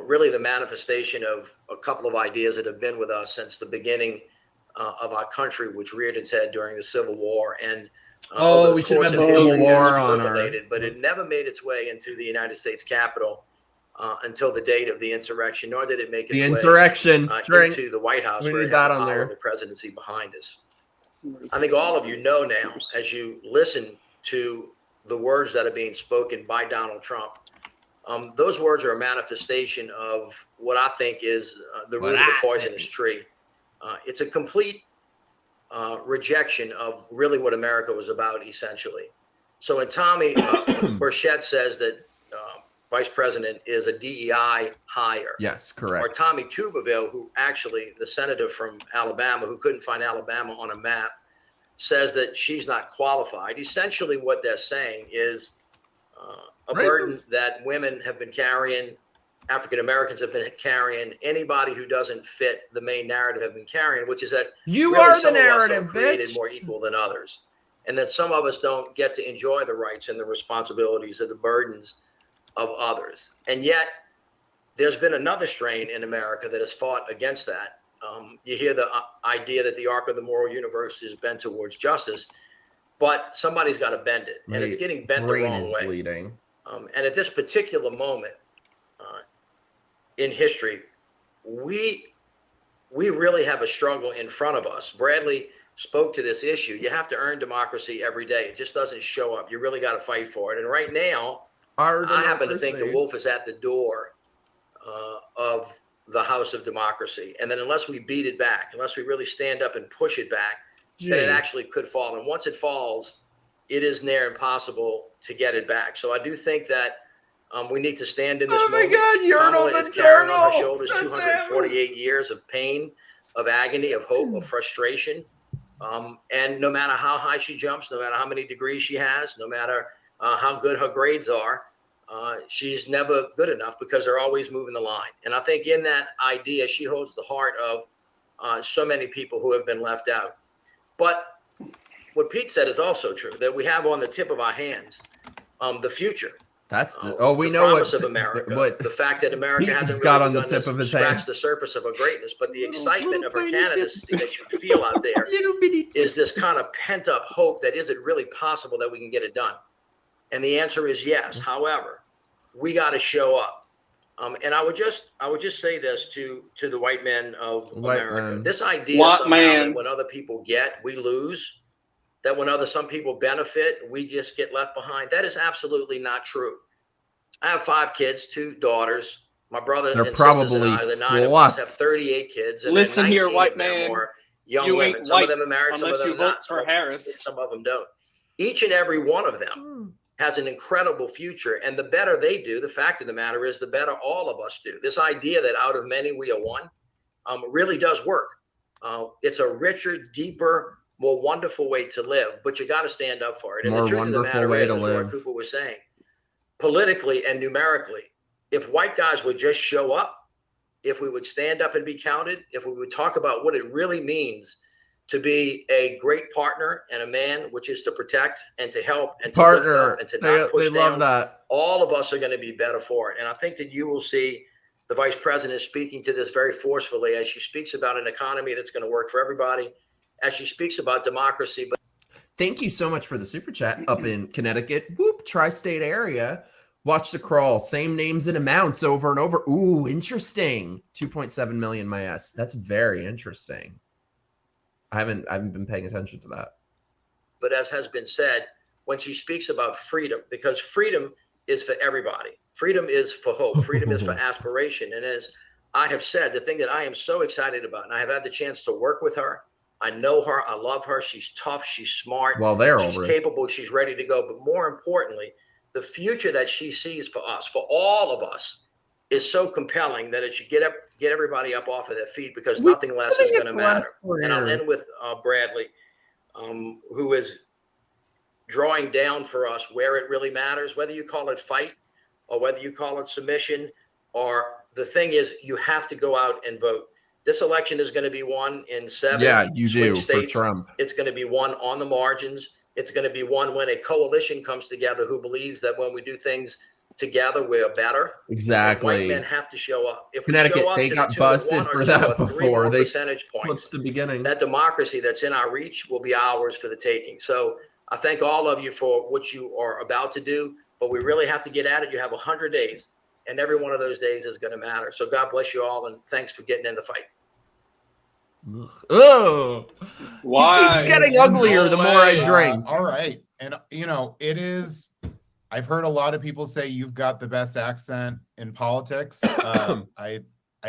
really the manifestation of a couple of ideas that have been with us since the beginning of our country, which reared its head during the Civil War. And we should have had the Civil War on our. But it never made its way into the United States Capitol until the date of the insurrection, nor did it make its way into the White House, where it had the power of the presidency behind us. I think all of you know now, as you listen to the words that are being spoken by Donald Trump, those words are a manifestation of what I think is the root of the poisonous tree. It's a complete rejection of really what America was about, essentially. So when Tommy Burchett says that Vice President is a DEI hire. Yes, correct. Or Tommy Tuberville, who actually, the senator from Alabama, who couldn't find Alabama on a map, says that she's not qualified. Essentially what they're saying is a burden that women have been carrying, African Americans have been carrying, anybody who doesn't fit the main narrative have been carrying, which is that you really are the narrative, bitch. Created more equal than others. And that some of us don't get to enjoy the rights and the responsibilities of the burdens of others. And yet there's been another strain in America that has fought against that. You hear the idea that the arc of the moral universe is bent towards justice, but somebody's got to bend it, and it's getting bent the wrong way. Bleeding. And at this particular moment in history, we really have a struggle in front of us. Bradley spoke to this issue. You have to earn democracy every day. It just doesn't show up. You really got to fight for it. And right now, I happen to think the wolf is at the door of the house of democracy. And then unless we beat it back, unless we really stand up and push it back, then it actually could fall. And once it falls, it is near impossible to get it back. So I do think that we need to stand in this moment. Oh my God, Urinal Kamala the is carrying Journal. on her shoulders 248 years of pain, of agony, of hope, of frustration. And no matter how high she jumps, no matter how many degrees she has, no matter how good her grades are, she's never good enough because they're always moving the line. And I think in that idea, she holds the heart of so many people who have been left out. But what Pete said is also true, that we have on the tip of our hands the future. That's we the know promise what of America, what the fact that America Pete hasn't got really on the begun tip of to his scratch hand. the surface of her greatness, but the excitement of her candidacy that you feel out there is this kind of pent up hope that is it really possible that we can get it done? And the answer is yes. However, we got to show up. And I would just say this to the white men of America. This idea somehow that when other people get, we lose. That when some people benefit, we just get left behind. That is absolutely not true. I have 5 kids, 2 daughters. My brother and sisters and I, the 9 of us, have 38 kids, and Listen 19 here, white of them man. are young You women. ain't Some of white them are married, some of unless them you are vote not. for Harris. Some of them don't. Each and every one of them has an incredible future, and the better they do, the fact of the matter is, the better all of us do. This idea that out of many we are one really does work. It's a richer, deeper, more wonderful way to live, but you got to stand up for it. And the truth of the matter is, as Roy Cooper was saying, politically and numerically, if white guys would just show up, if we would stand up and be counted, if we would talk about what it really means to be a great partner and a man, which is to protect and to help and to lift up and to not push down, that. All of us are going to be better for it. And I think that you will see the vice president speaking to this very forcefully as she speaks about an economy that's going to work for everybody, as she speaks about democracy. But thank you so much for the super chat up in Connecticut, whoop, tri-state area. Watch the crawl, same names and amounts over and over. Ooh, interesting. 2.7 million my ass. That's very interesting. I haven't been paying attention to that. But as has been said, when she speaks about freedom, because freedom is for everybody. Freedom is for hope. Freedom is for aspiration. And as I have said, the thing that I am so excited about, and I have had the chance to work with her, I know her, I love her, she's tough, she's smart, she's capable, she's ready to go. But more importantly, the future that she sees for us, for all of us, is so compelling that it should get everybody up off of their feet, because nothing less is going to matter. And I'll end with Bradley, who is drawing down for us where it really matters, whether you call it fight or whether you call it submission, or the thing is, you have to go out and vote. This election is going to be won in 7 swing states. For Trump. It's going to be won on the margins. It's going to be won when a coalition comes together who believes that when we do things together, we're better. Exactly. And white men have to show up. If Connecticut, we show up they to got the busted for that before. They percentage points. the beginning. That democracy that's in our reach will be ours for the taking. So I thank all of you for what you are about to do, but we really have to get at it. You have 100 days, and every one of those days is going to matter. So God bless you all, and thanks for getting in the fight. Oh, why? He keeps getting uglier the more I drink. All right. And, you know, it is, I've heard a lot of people say you've got the best accent in politics. I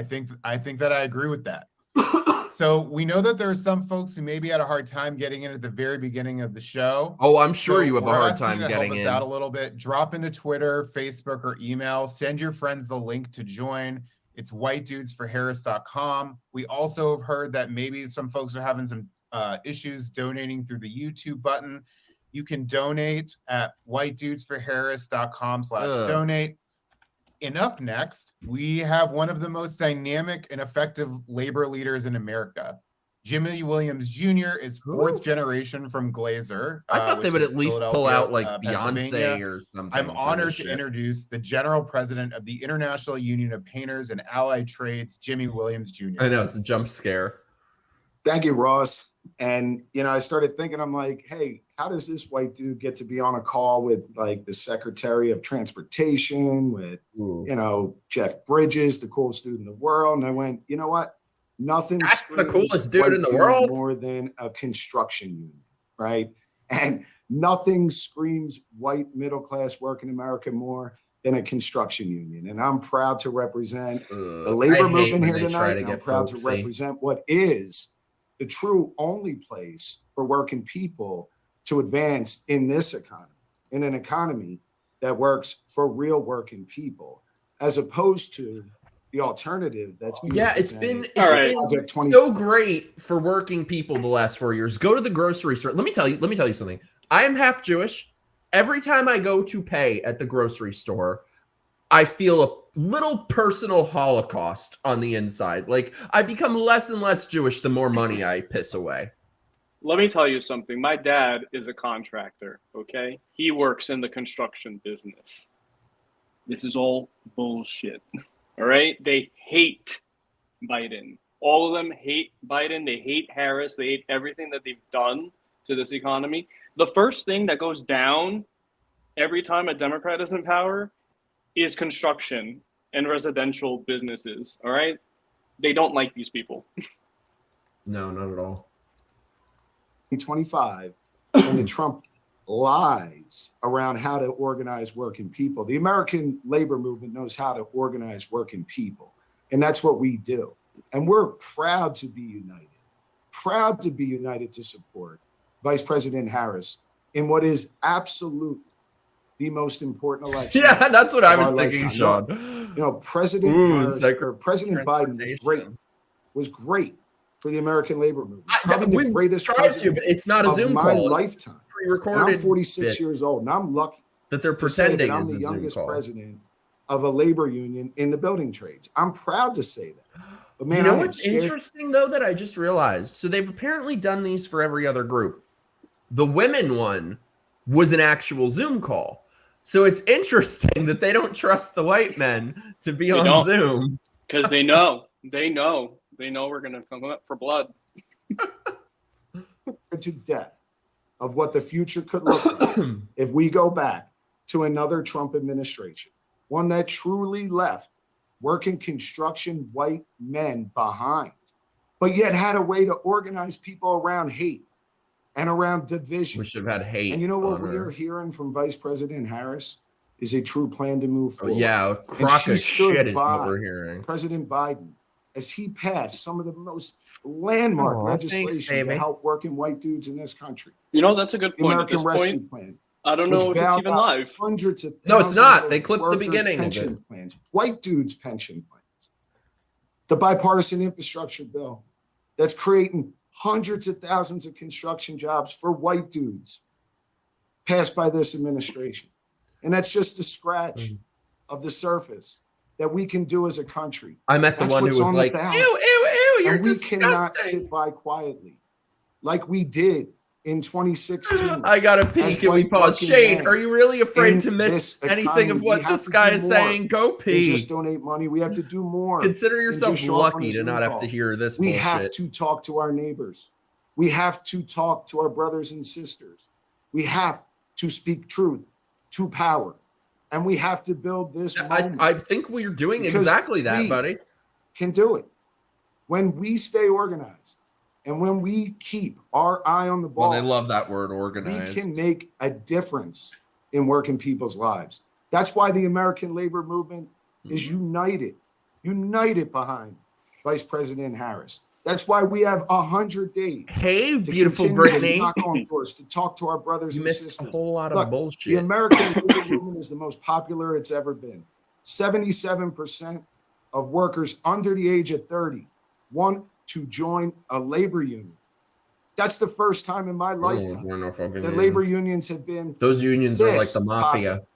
think that I agree with that. So we know that there are some folks who maybe had a hard time getting in at the very beginning of the show. Oh, I'm sure you have a we're hard asking time you to getting help us in. out a little bit. Drop into Twitter, Facebook, or email. Send your friends the link to join. It's whitedudesforharris.com. We also have heard that maybe some folks are having some issues donating through the YouTube button. You can donate at whitedudesforharris.com/donate. And up next, we have one of the most dynamic and effective labor leaders in America. Jimmy Williams Jr. is fourth generation from Glazer. I thought they would at least pull out like Beyonce or something. I'm honored to introduce the general president of the International Union of Painters and Allied Trades, Jimmy Williams Jr. I know, it's a jump scare. Thank you, Ross. And, you know, I started thinking, I'm like, hey, how does this white dude get to be on a call with like the Secretary of Transportation, with, you know, Jeff Bridges, the coolest dude in the world? And I went, you know what? Nothing. That's the coolest dude in the world. More than a construction union, right? And nothing screams white middle-class working America more than a construction union. And I'm proud to represent the labor movement here tonight. And I'm proud to represent what is the true only place for working people to advance in this economy, in an economy that works for real working people, as opposed to the alternative that's yeah, it's been Project 20. so great for working people the last 4 years. Go to the grocery store. Let me tell you something. I am half Jewish. Every time I go to pay at the grocery store, I feel a little personal holocaust on the inside. Like, I become less and less Jewish the more money I piss away. Let me tell you something. My dad is a contractor, okay? He works in the construction business. This is all bullshit, all right? They hate Biden. All of them hate Biden. They hate Harris. They hate everything that they've done to this economy. The first thing that goes down every time a Democrat is in power is construction and residential businesses, all right? They don't like these people. No, not at all. 2025 and the Trump lies around how to organize working people. The American labor movement knows how to organize working people, and that's what we do. And we're proud to be united to support Vice President Harris in what is absolutely the most important election. Yeah, that's what I was thinking, Sean. You know, President Biden was great for the American labor movement. Probably the greatest president but it's not a Zoom my call. lifetime. Pre-recorded. I'm 46 years old, and I'm lucky that they're pretending I'm the youngest president of a labor union in the building trades. I'm proud to say that. But man, you know what's interesting though that I just realized? So they've apparently done these for every other group. The women one was an actual Zoom call. So it's interesting that they don't trust the white men to be on Zoom. Because they know we're going to come up for blood. To death of what the future could look like if we go back to another Trump administration, one that truly left working construction white men behind, but yet had a way to organize people around hate and around division. We should have had hate. And you know what we are hearing from Vice President Harris is a true plan to move forward. Yeah, crock of shit is what we're hearing. President Biden, as he passed some of the most landmark legislation to help working white dudes in this country. You know, that's a good point. The American Rescue Plan. I don't know if it's even live. Hundreds of no, it's not. They clipped the beginning pension of it. Plans, white dudes' pension plans. The bipartisan infrastructure bill that's creating hundreds of thousands of construction jobs for white dudes passed by this administration. And that's just a scratch of the surface that we can do as a country. I met the one who was like, ew, you're disgusting. We cannot sit by quietly like we did in 2016. I got to pee. Can we pause? Shane, are you really afraid to miss anything of what this guy is saying? Go pee. Just donate money. We have to do more. Consider yourself lucky to not have to hear this bullshit. We have to talk to our neighbors. We have to talk to our brothers and sisters. We have to speak truth to power. And we have to build this moment. I think we're doing exactly that, buddy. Can do it. When we stay organized and when we keep our eye on the ball. Well, they love that word, organized. We can make a difference in working people's lives. That's why the American labor movement is united behind Vice President Harris. That's why we have 100 days. Hey, beautiful Brittany. Knock on doors to talk to our brothers and sisters. You missed a whole lot of bullshit. The American labor movement is the most popular it's ever been. 77% of workers under the age of 30 want to join a labor union. That's the first time in my lifetime that labor unions have been. Those unions are like the mafia. Popular.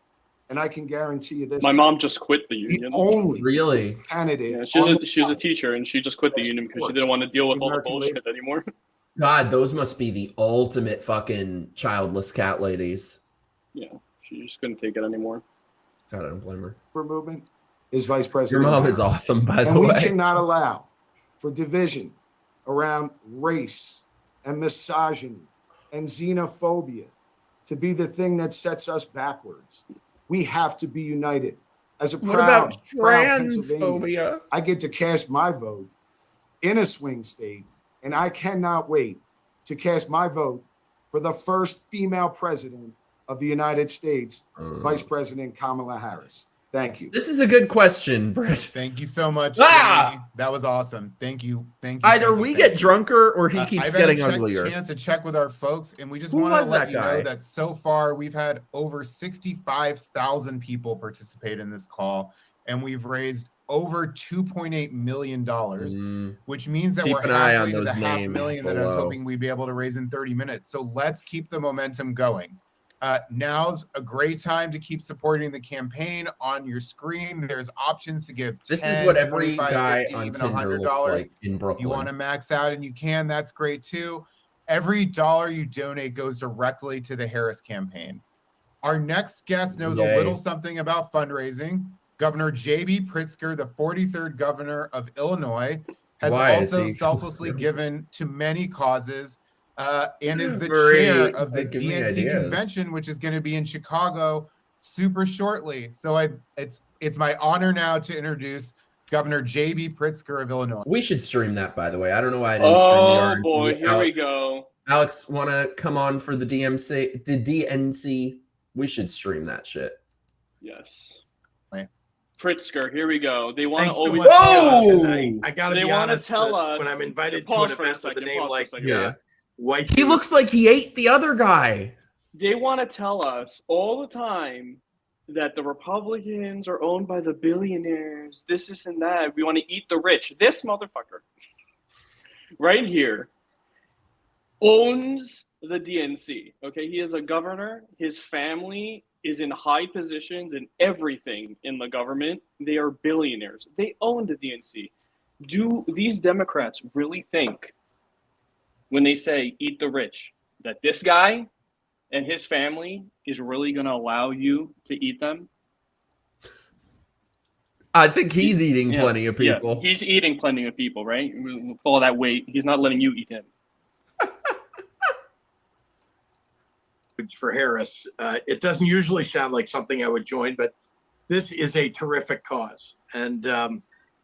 And I can guarantee you this. My mom just quit the union. Only really candidate. Yeah, she's a teacher, and she just quit the union because she didn't want to deal with all the bullshit anymore. God, those must be the ultimate fucking childless cat ladies. Yeah, she just couldn't take it anymore. God, I don't blame her. Movement is Vice President. Your mom is awesome, by the way. And we cannot allow for division around race and misogyny and xenophobia to be the thing that sets us backwards. We have to be united. As a proud transphobia? I get to cast my vote in a swing state, and I cannot wait to cast my vote for the first female president of the United States, Vice President Kamala Harris. Thank you. This is a good question, Brett. Thank you so much. That was awesome. Thank you. Either we get drunker or he keeps getting uglier. I've had a chance to check with our folks, and we just want to let you know that so far we've had over 65,000 people participate in this call, and we've raised over $2.8 million, which means that Keep we're an eye halfway on to the those $500,000 that I was below. hoping we'd be able to raise in 30 minutes. So let's keep the momentum going. Now's a great time to keep supporting the campaign. On your screen, there's options to give 10, This is what every 25, guy 50, on even Tinder $100. looks like in If Brooklyn. you want to max out and you can, that's great too. Every dollar you donate goes directly to the Harris campaign. Our next guest knows a little something about fundraising. Governor J.B. Pritzker, the 43rd governor of Illinois, has also selflessly given to many causes and is the chair of the DNC convention, which is going to be in Chicago super shortly. So it's my honor now to introduce Governor J.B. Pritzker of Illinois. We should stream that, by the way. I don't know why I didn't stream the RNC. Oh boy, here we go. Alex, want to come on for the DNC? We should stream that shit. Yes. Right. Pritzker, here we go. They want to always. I gotta they be want to honest, tell us when I'm invited to an event with a name like White He looks like he ate the other guy. They want to tell us all the time that the Republicans are owned by the billionaires, this and that. We want to eat the rich. This motherfucker right here owns the DNC. Okay, he is a governor. His family is in high positions in everything in the government. They are billionaires. They own the DNC. Do these Democrats really think, when they say eat the rich, that this guy and his family is really going to allow you to eat them? I think he's eating plenty of people. Yeah, he's eating plenty of people, right? With all that weight, he's not letting you eat him. For Harris. It doesn't usually sound like something I would join, but this is a terrific cause. And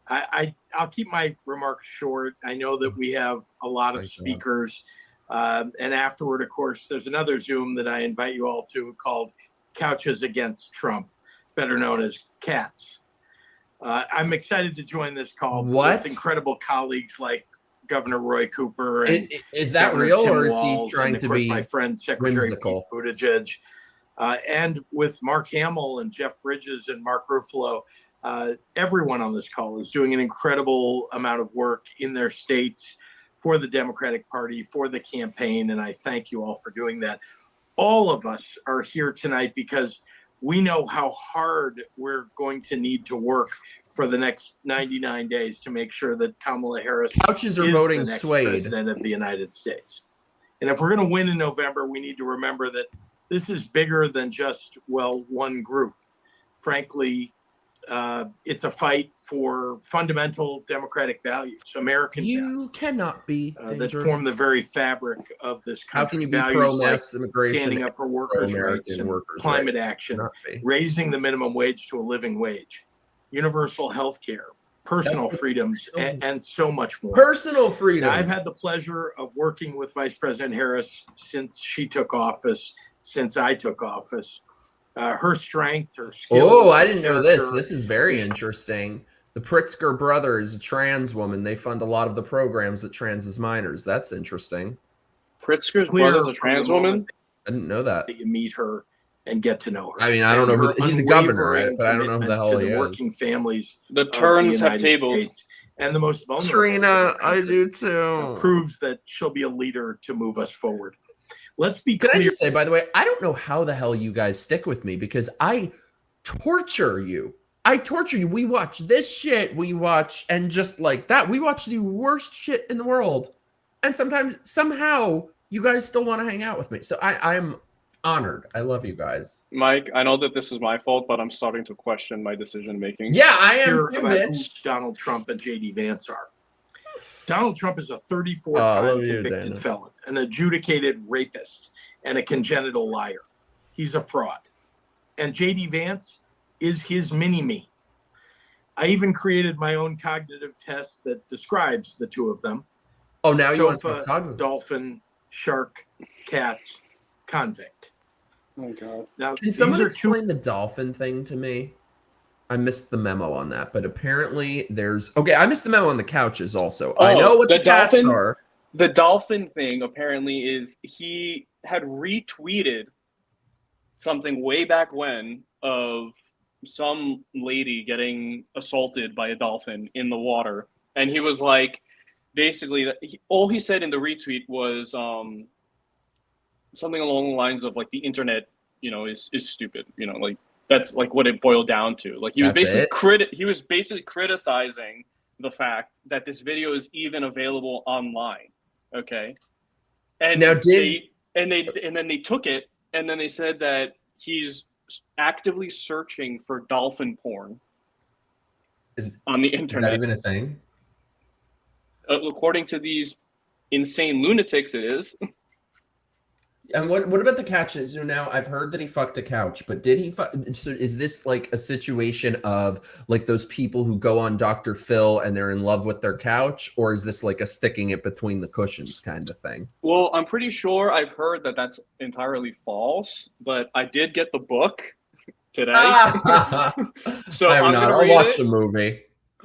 I'll keep my remarks short. I know that we have a lot of speakers. And afterward, of course, there's another Zoom that I invite you all to called Couches Against Trump, better known as CATS. I'm excited to join this call with incredible colleagues like Governor Roy Cooper. And is that Governor real, Tim or is Walz, he trying and to of course, be my friend Secretary whimsical? Pete Buttigieg, and with Mark Hamill and Jeff Bridges and Mark Ruffalo. Everyone on this call is doing an incredible amount of work in their states for the Democratic Party, for the campaign, and I thank you all for doing that. All of us are here tonight because we know how hard we're going to need to work for the next 99 days to make sure that Kamala Harris Couches are is voting the next swayed. president of the United States. And if we're going to win in November, we need to remember that this is bigger than just, well, one group. Frankly, it's a fight for fundamental democratic values, American values. Cannot be that form the very fabric of this country. How can you be values pro-mass like immigration, standing up for workers' rights and climate action, raising the minimum wage to a living wage, universal health care, personal freedoms, and so much more. Personal freedom. Now, I've had the pleasure of working with Vice President Harris since she took office, since I took office. Her strength, her skills. Oh, I didn't know this. This is very interesting. The Pritzker brother is a trans woman. They fund a lot of the programs that transes minors. That's interesting. Pritzker's brother's a trans woman? I didn't know that. You meet her and get to know her. I mean, I don't know. He's a governor, right? But I don't know who the hell he is. Working families. The turns have tabled. And the most vulnerable. Trina, I do too. Proves that she'll be a leader to move us forward. Let's be clear. Can I just say, by the way, I don't know how the hell you guys stick with me because I torture you. We watch this shit. We watch, and just like that, we watch the worst shit in the world. And sometimes, somehow, you guys still want to hang out with me. So I'm honored. I love you guys. Mike, I know that this is my fault, but I'm starting to question my decision making. Yeah, I am too, Mitch. Donald Trump and J.D. Vance are. Donald Trump is a 34-time convicted felon, an adjudicated rapist, and a congenital liar. He's a fraud. And J.D. Vance is his mini-me. I even created my own cognitive test that describes the two of them. Oh, now you want to talk cognitive. Dolphin, shark, cats, convict. Oh, God. Now, can someone explain the dolphin thing to me? I missed the memo on that, but apparently I missed the memo on the couches also. I know what the cats are. The dolphin thing apparently is he had retweeted something way back when of some lady getting assaulted by a dolphin in the water, and he was like, basically, all he said in the retweet was something along the lines of like the internet, is stupid. Like that's like what it boiled down to. Like he was basically criticizing the fact that this video is even available online. Okay, and now then they took it, and then they said that he's actively searching for dolphin porn on the internet. Is that even a thing? According to these insane lunatics, it is. And what about the couches? Now I've heard that he fucked a couch, but did he fuck? So is this like a situation of like those people who go on Dr. Phil and they're in love with their couch, or is this like a sticking it between the cushions kind of thing? Well, I'm pretty sure I've heard that that's entirely false, but I did get the book today. So I'll watch the movie.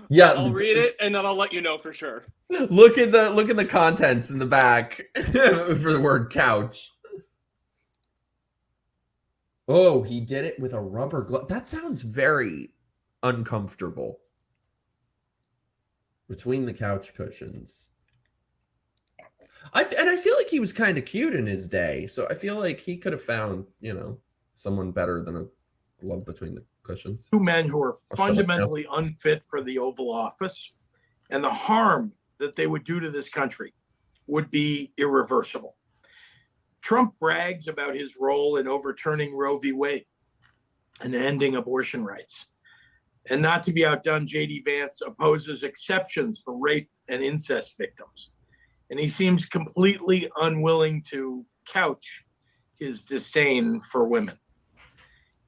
Yeah, I'll read it and then I'll let you know for sure. Look at the contents in the back for the word couch. Oh, he did it with a rubber glove. That sounds very uncomfortable. Between the couch cushions. I feel like he was kind of cute in his day, so I feel like he could have found, someone better than a glove between the cushions. Two men who are fundamentally unfit for the Oval Office, and the harm that they would do to this country would be irreversible. Trump brags about his role in overturning Roe v. Wade and ending abortion rights. And not to be outdone, J.D. Vance opposes exceptions for rape and incest victims. And he seems completely unwilling to couch his disdain for women.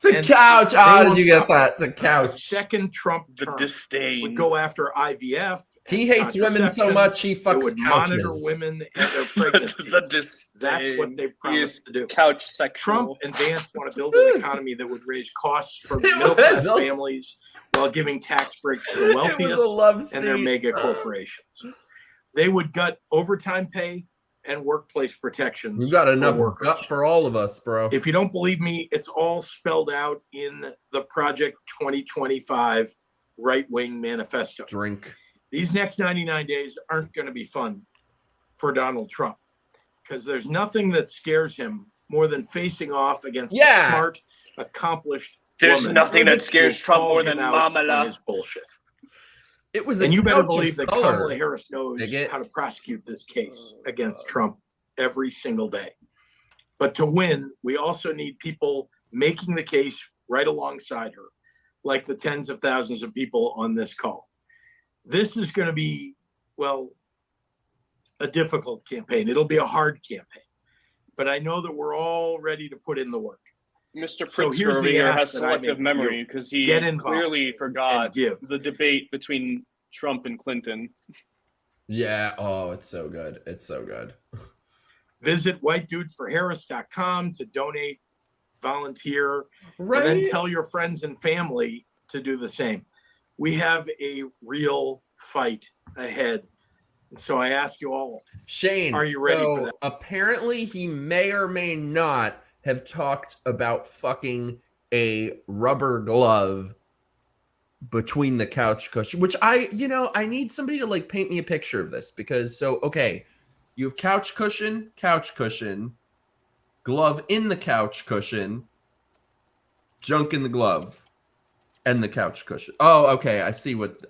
To couch. How did you get that? To couch. Second Trump term disdain would go after IVF. He hates women so much he fucks would couches. Monitor women and their pregnancies. That's what they promised to do. Couch sexual. Trump and Vance want to build an economy that would raise costs for middle-class families while giving tax breaks to the wealthiest and their mega corporations. They would gut overtime pay and workplace protections. You got enough gut for all of us, bro. If you don't believe me, it's all spelled out in the Project 2025 right-wing manifesto. Drink. These next 99 days aren't going to be fun for Donald Trump because there's nothing that scares him more than facing off against a smart, accomplished There's woman. nothing that scares Trump more than Kamala. His bullshit. It was, and you better believe that Kamala Harris knows how to prosecute this case against Trump every single day. But to win, we also need people making the case right alongside her, like the tens of thousands of people on this call. This is going to be, well, a difficult campaign. It'll be a hard campaign. But I know that we're all ready to put in the work. Mr. Pritzker over here has selective memory because he clearly forgot the debate between Trump and Clinton. Yeah. Oh, it's so good. It's so good. Visit whitedudeforharris.com to donate, volunteer, and then tell your friends and family to do the same. We have a real fight ahead. And so I ask you all, Shane, are you ready for that? Apparently he may or may not have talked about fucking a rubber glove between the couch cushion, which I need somebody to like paint me a picture of this because okay, you have couch cushion, glove in the couch cushion, junk in the glove, and the couch cushion. Oh, okay. I see what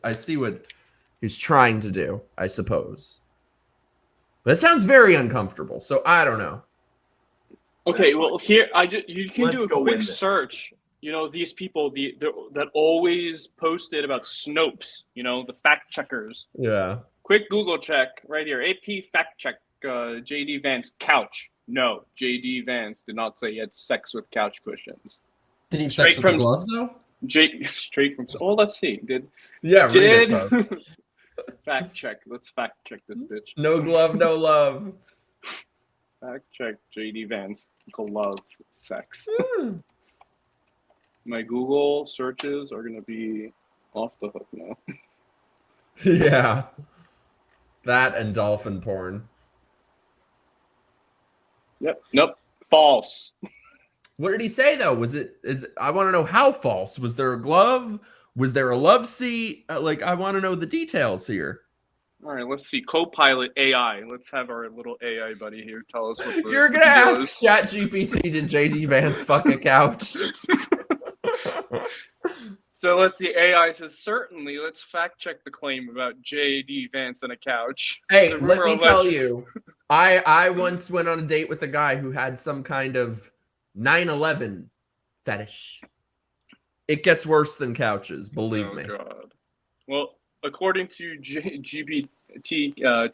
he's trying to do, I suppose. But it sounds very uncomfortable, so I don't know. Okay, well here you can do a quick search. These people that always posted about Snopes, the fact checkers. Yeah. Quick Google check right here. AP fact check J.D. Vance couch. No, J.D. Vance did not say he had sex with couch cushions. Did he have sex with the glove though? Straight from. Oh, let's see. Did fact check? Let's fact check this bitch. No glove, no love. Fact check J.D. Vance glove sex. My Google searches are gonna be off the hook now. Yeah. That and dolphin porn. Yep. Nope. False. What did he say though? I want to know how false. Was there a glove? Was there a love seat? Like, I want to know the details here. All right, let's see. Copilot AI. Let's have our little AI buddy here tell us what the You're gonna ask ChatGPT, did JD Vance fuck a couch? So let's see. AI says, certainly. Let's fact check the claim about JD Vance and a couch. Hey, let me tell you, I once went on a date with a guy who had some kind of 9/11 fetish. It gets worse than couches, believe me. God. Well, according to GPT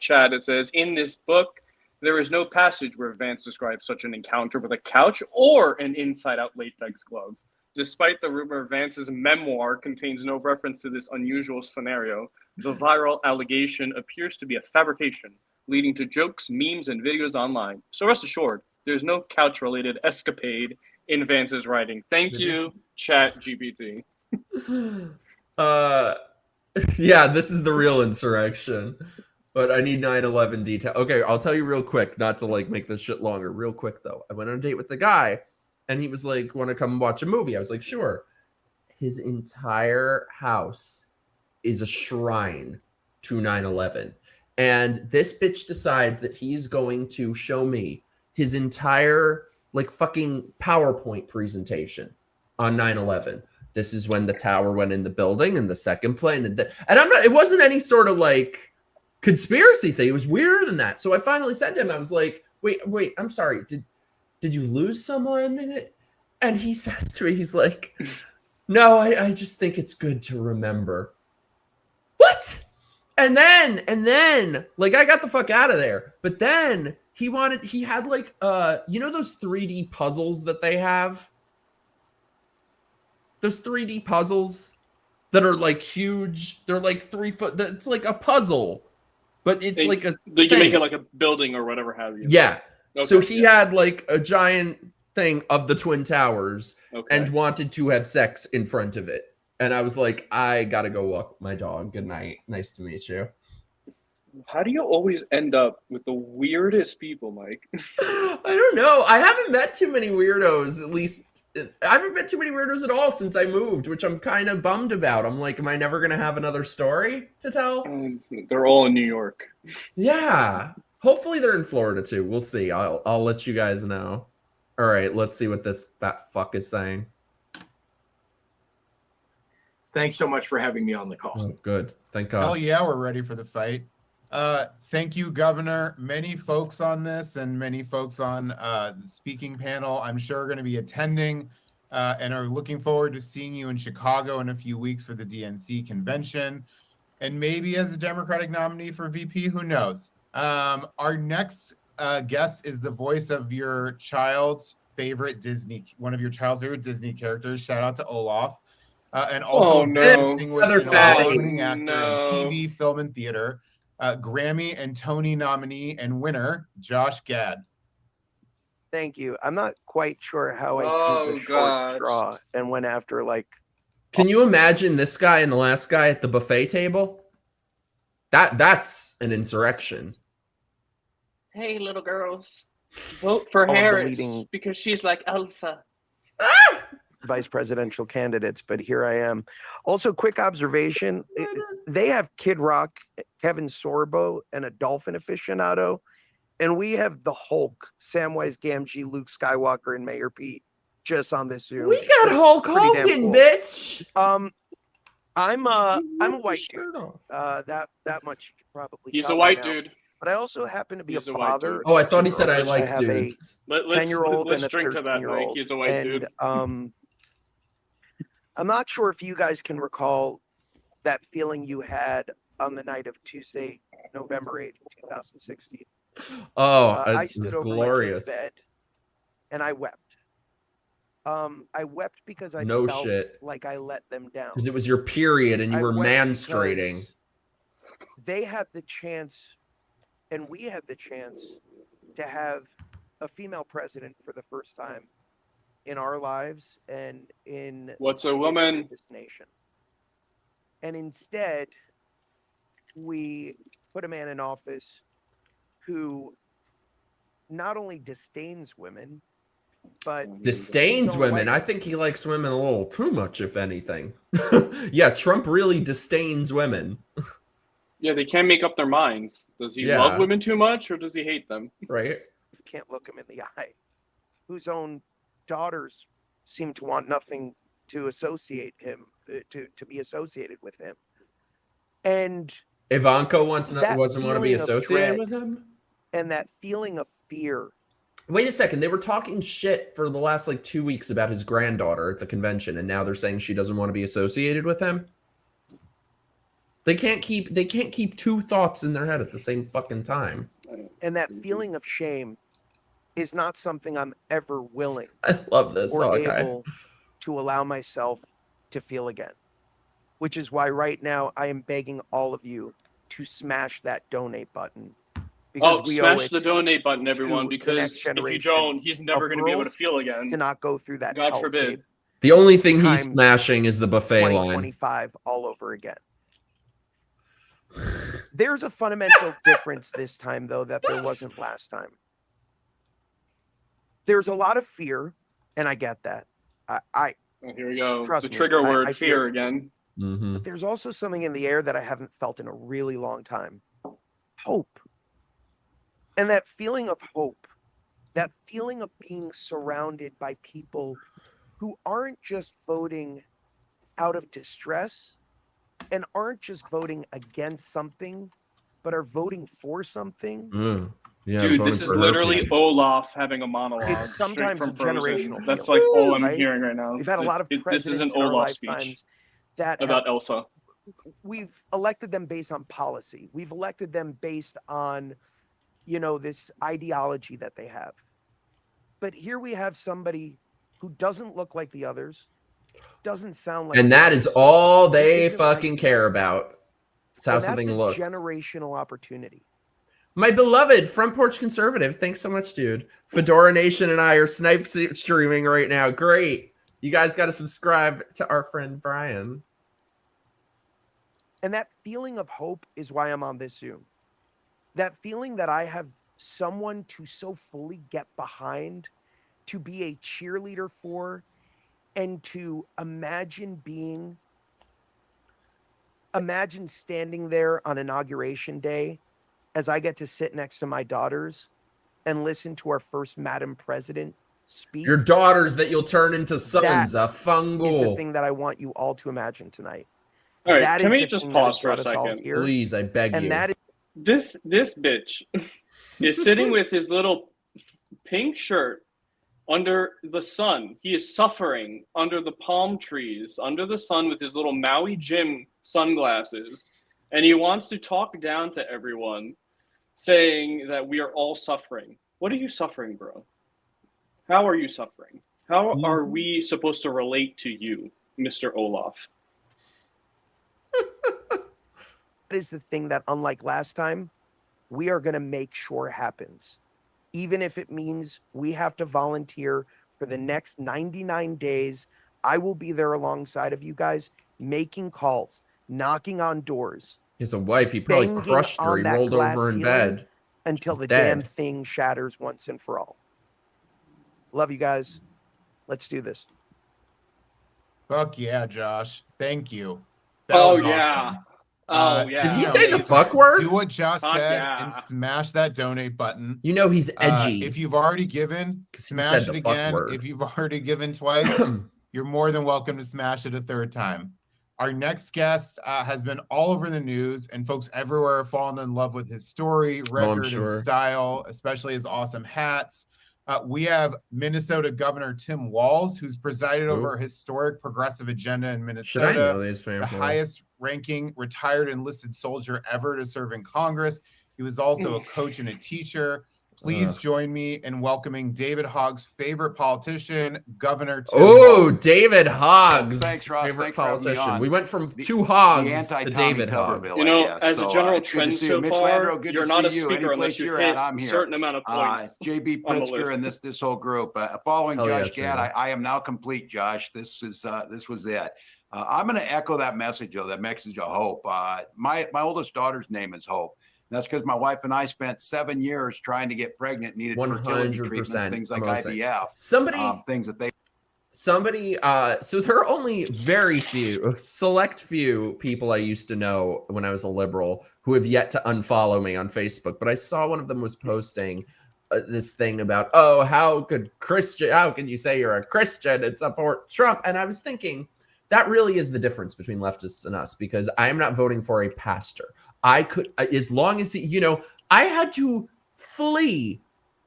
chat, it says, in this book, there is no passage where Vance describes such an encounter with a couch or an inside-out latex glove. Despite the rumor, Vance's memoir contains no reference to this unusual scenario. The viral allegation appears to be a fabrication, leading to jokes, memes, and videos online. So rest assured, there's no couch-related escapade in Vance's writing. Thank you, ChatGPT. Yeah, this is the real insurrection. But I need 9/11 detail. Okay, I'll tell you real quick, not to like make this shit longer. Real quick though, I went on a date with the guy, and he was like, "Want to come watch a movie?" I was like, "Sure." His entire house is a shrine to 9/11, and this bitch decides that he's going to show me his entire like fucking PowerPoint presentation on 9/11. This is when the tower went in the building, and the second plane, and I'm not. It wasn't any sort of like conspiracy thing. It was weirder than that. So I finally said to him, I was like, "Wait, I'm sorry. Did you lose someone in it?" And he says to me, he's like, "No, I just think it's good to remember." What? And then, like, I got the fuck out of there. But then he had like, you know those 3D puzzles that they have? Those 3D puzzles that are like huge. They're like 3 foot. It's like a puzzle, but it's like a. You can make it like a building or whatever have you. Yeah. Okay, So he had like a giant thing of the Twin Towers and Okay. wanted to have sex in front of it. And I was like, I gotta go walk my dog. Good night. Nice to meet you. How do you always end up with the weirdest people, Mike? I don't know. I haven't met too many weirdos, at least. I haven't met too many weirdos at all since I moved, which I'm kind of bummed about. I'm like, am I never going to have another story to tell? They're all in New York. Yeah. Hopefully they're in Florida too. We'll see. I'll let you guys know. All right, let's see what that fuck is saying. Thanks so much for having me on the call. Oh, good. Thank God. Hell yeah, we're ready for the fight. Thank you, Governor. Many folks on this and many folks on the speaking panel, I'm sure, are going to be attending and are looking forward to seeing you in Chicago in a few weeks for the DNC convention. And maybe as a Democratic nominee for VP, who knows? Our next guest is the voice of your child's favorite one of your child's favorite Disney characters. Shout out to Olaf. And also distinguished award-winning actor in TV, film, and theater. Grammy and Tony nominee and winner, Josh Gad. Thank you. I'm not quite sure how I drew the short straw and went after like. Can you imagine this guy and the last guy at the buffet table? That's an insurrection. Hey, little girls, vote for Harris because she's like Elsa. Vice presidential candidates, but here I am. Also, quick observation: they have Kid Rock, Kevin Sorbo, and a dolphin aficionado, and we have the Hulk, Samwise Gamgee, Luke Skywalker, and Mayor Pete just on this Zoom. We got Hulk Hogan, cool. Bitch. I'm a white dude. That much you can probably. He's a white dude. But I also happen to be a father. Oh, I thought he said I like dudes. A 10-year-old and a drink to that, Mike. He's a white dude. I'm not sure if you guys can recall that feeling you had on the night of Tuesday, November 8th, 2016. Oh, I stood over glorious. my kid's bed and I wept. I wept because I felt like I let them down. Because it was your period and you were menstruating. They had the chance, and we had the chance to have a female president for the first time in our lives and in What's a woman? This nation. And instead, we put a man in office who not only disdains women, but disdains women. I think he likes women a little too much, if anything. Yeah, Trump really disdains women. Yeah, they can't make up their minds. Does he love women too much, or does he hate them? Right. Can't look him in the eye. Whose own daughters seem to want nothing to associate him, to be associated with him. And Ivanka doesn't want to be associated with him? And that feeling of fear. Wait a second. They were talking shit for the last like 2 weeks about his granddaughter at the convention, and now they're saying she doesn't want to be associated with him. They can't keep two thoughts in their head at the same fucking time. And that feeling of shame is not something I'm ever willing. I love this. Or able to allow myself to feel again. Which is why right now I am begging all of you to smash that donate button. Smash the donate button, everyone, because if you don't, he's never going to be able to feel again. To not go through that. God forbid. The only thing he's smashing is the buffet line. 2025 all over again. There's a fundamental difference this time, though, that there wasn't last time. There's a lot of fear, and I get that. Here we go. The trigger word, fear again. Mm-hmm. But there's also something in the air that I haven't felt in a really long time. Hope. And that feeling of hope, that feeling of being surrounded by people who aren't just voting out of distress and aren't just voting against something, but are voting for something. Yeah, dude, this is literally Olaf having a monologue. It's sometimes a generational. That's like all I'm hearing right now. We've had a lot of this is an Olaf speech that about Elsa. We've elected them based on policy. We've elected them based on, this ideology that they have. But here we have somebody who doesn't look like the others, doesn't sound like, and that is all they fucking care about. It's how something looks. Generational opportunity. My beloved Front Porch Conservative, thanks so much, dude. Fedora Nation and I are snipe streaming right now. Great. You guys got to subscribe to our friend Brian. And that feeling of hope is why I'm on this Zoom. That feeling that I have someone to so fully get behind, to be a cheerleader for, and to imagine standing there on Inauguration Day as I get to sit next to my daughters and listen to our first Madam President speak. Your daughters that you'll turn into sons, a fungal. Is the thing that I want you all to imagine tonight. All right, can we just pause for a second? Please, I beg you. That is this bitch is sitting with his little pink shirt under the sun. He is suffering under the palm trees, under the sun with his little Maui Jim sunglasses. And he wants to talk down to everyone, saying that we are all suffering. What are you suffering, bro? How are you suffering? How are we supposed to relate to you, Mr. Olaf? That is the thing that, unlike last time, we are going to make sure happens. Even if it means we have to volunteer for the next 99 days, I will be there alongside of you guys, making calls, knocking on doors. He has a wife. He probably crushed her. He rolled over in bed until the damn thing shatters once and for all. Love you guys. Let's do this. Fuck yeah, Josh. Thank you. Oh, yeah. Oh, yeah. Did he say the fuck word? Do what Josh said and smash that donate button. You know he's edgy. If you've already given, smash it again. If you've already given twice, you're more than welcome to smash it a third time. Our next guest has been all over the news, and folks everywhere have fallen in love with his story, record, and style, especially his awesome hats. We have Minnesota Governor Tim Walz, who's presided over a historic progressive agenda in Minnesota. Should I know these people? The highest ranking retired enlisted soldier ever to serve in Congress. He was also a coach and a teacher. Please join me in welcoming David Hogg's favorite politician, Governor Tim Walz. David Hogg's thanks, Ross. favorite Thanks for having me politician. on. We went from two Hogs to Tommy David Hogg. Tuberville, You know, I guess. as a general trend so Mitch far, Landrieu, good you're to not a see you. speaker Any unless place you you're hit at, I'm a here. certain amount of points. JB on the Pritzker and list. this whole group. Following Oh, yeah, Josh Gad, I am now complete, Josh. This was it. I'm going to echo that message of hope. My oldest daughter's name is Hope. That's because my wife and I spent 7 years trying to get pregnant, needed fertility treatments, things like IVF, things that they. Somebody, so there are only very few, select few people I used to know when I was a liberal who have yet to unfollow me on Facebook. But I saw one of them was posting this thing about, oh, how can you say you're a Christian and support Trump? And I was thinking, that really is the difference between leftists and us, because I am not voting for a pastor. I could, as long as he, I had to flee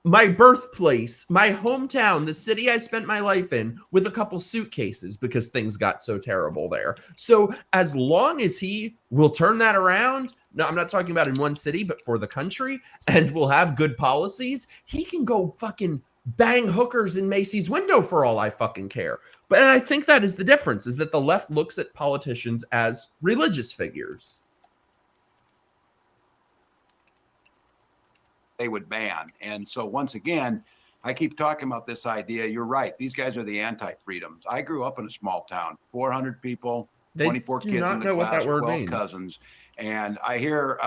my birthplace, my hometown, the city I spent my life in, with a couple suitcases because things got so terrible there. So as long as he will turn that around, no, I'm not talking about in one city, but for the country, and will have good policies, he can go fucking bang hookers in Macy's window for all I fucking care. But I think that is the difference, is that the left looks at politicians as religious figures. They would ban. And so once again, I keep talking about this idea. You're right. These guys are the anti-freedoms. I grew up in a small town, 400 people, 24 kids in the class, 12 cousins. And I hear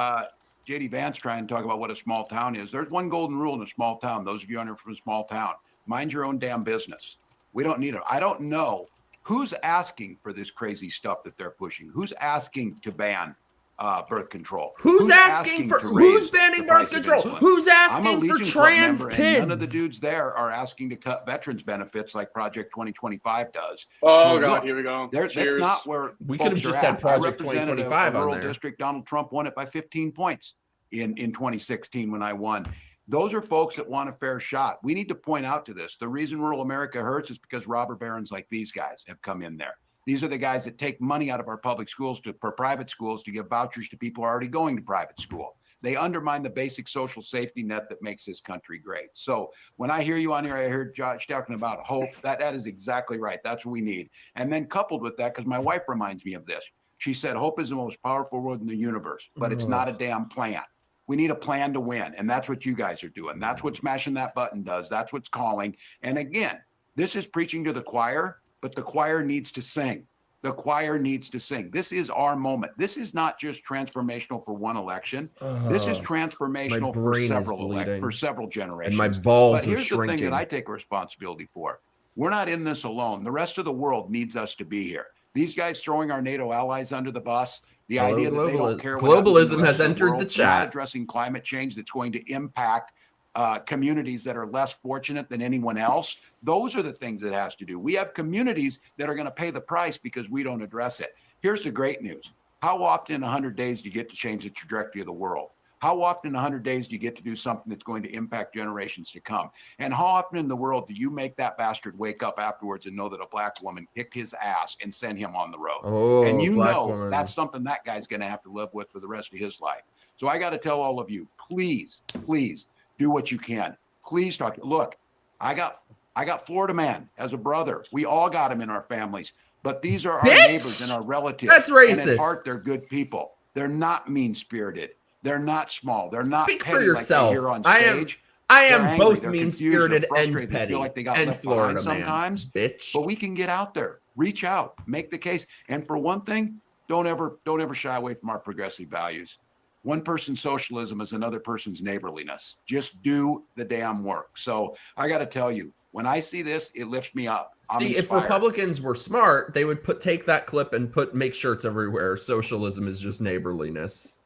J.D. Vance trying to talk about what a small town is. There's one golden rule in a small town. Those of you who are from a small town, mind your own damn business. We don't need it. I don't know who's asking for this crazy stuff that they're pushing. Who's asking to ban birth control? Who's banning birth control? Who's asking for trans kids? None of the dudes there are asking to cut veterans benefits like Project 2025 does. Oh, God, here we go. That's not where we could have just had Project 2025 on there. District, Donald Trump won it by 15 points in 2016 when I won. Those are folks that want a fair shot. We need to point out to this. The reason rural America hurts is because robber barons like these guys have come in there. These are the guys that take money out of our public schools for private schools to give vouchers to people who are already going to private school. They undermine the basic social safety net that makes this country great. So when I hear you on here, I heard Josh talking about hope. That is exactly right. That's what we need. And then coupled with that, because my wife reminds me of this, she said, hope is the most powerful word in the universe, but it's not a damn plan. We need a plan to win. And that's what you guys are doing. That's what smashing that button does. That's what's calling. And again, this is preaching to the choir, but the choir needs to sing. The choir needs to sing. This is our moment. This is not just transformational for one election. This is transformational for several generations. And my balls but here's are shrinking. The thing that I take responsibility for. We're not in this alone. The rest of the world needs us to be here. These guys throwing our NATO allies under the bus, the idea that they don't care. Globalism has entered the chat. Not addressing climate change that's going to impact communities that are less fortunate than anyone else. Those are the things it has to do. We have communities that are going to pay the price because we don't address it. Here's the great news. How often in 100 days do you get to change the trajectory of the world? How often in 100 days do you get to do something that's going to impact generations to come? And how often in the world do you make that bastard wake up afterwards and know that a black woman kicked his ass and sent him on the road? Oh, and you know that's something that guy's going to have to live with for the rest of his life. So I got to tell all of you, please, please, do what you can. Please talk. Look, I got Florida Man as a brother. We all got him in our families, but these are our neighbors and our relatives. That's racist. And at heart, they're good people. They're not mean-spirited. They're not small. They're not Speak petty for yourself. Like they hear on stage. I am both mean-spirited and petty. They feel like they got left Florida behind sometimes. Bitch. But we can get out there, reach out, make the case. And for one thing, don't ever shy away from our progressive values. One person's socialism is another person's neighborliness. Just do the damn work. So I got to tell you, when I see this, it lifts me up. See, if Republicans were smart, they would take that clip and make shirts everywhere. Socialism is just neighborliness.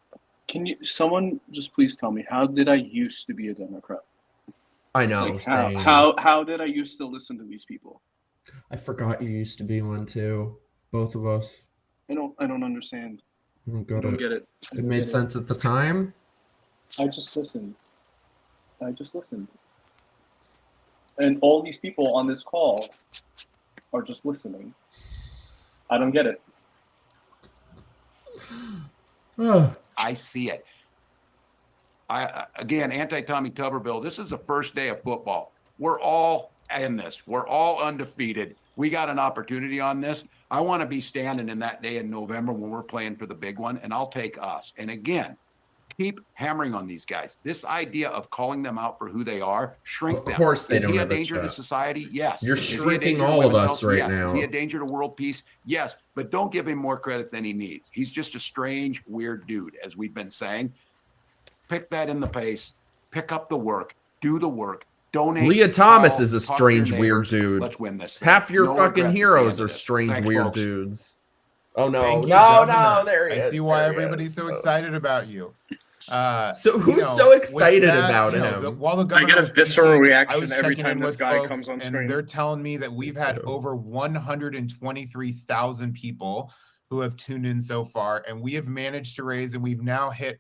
Can someone just please tell me, how did I used to be a Democrat? I know. Like how did I used to listen to these people? I forgot you used to be one too. Both of us. I don't understand. I don't get it. It made sense at the time. I just listened. And all these people on this call are just listening. I don't get it. I see it. Again, anti-Tommy Tuberville, this is the first day of football. We're all in this. We're all undefeated. We got an opportunity on this. I want to be standing in that day in November when we're playing for the big one, and I'll take us. And again, keep hammering on these guys. This idea of calling them out for who they are, shrink them. Of course they don't have a danger to society? Yes. You're shrinking all of us right now. Is he a danger to world peace? Yes. But don't give him more credit than he needs. He's just a strange, weird dude, as we've been saying. pick that in the pace, pick up the work, do the work. Donate. Leah Thomas call, is a talk to your strange, weird neighbors. dude. Let's win this thing. Half your No fucking regrets at the heroes end are of this. strange, Thanks, weird folks. dudes. Oh no, Thank you, no, Governor. there he is. I see why There he everybody's is. so excited about you. So who's you know, so excited with that, about you know, him? while the I governor get a was visceral speaking, I reaction was every checking time in this with guy folks, comes on and screen. they're telling me that we've had over 123,000 people who have tuned in so far, and we have managed to raise, and we've now hit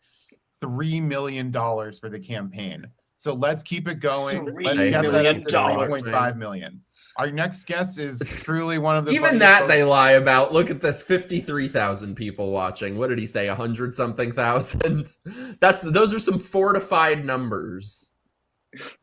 $3 million for the campaign. So let's keep it going. Let's get that up to $3.5 million. Our next guest is truly one of the Even that they lie about. Look at this, 53,000 people watching. What did he say? 100-something thousand? Those are some fortified numbers.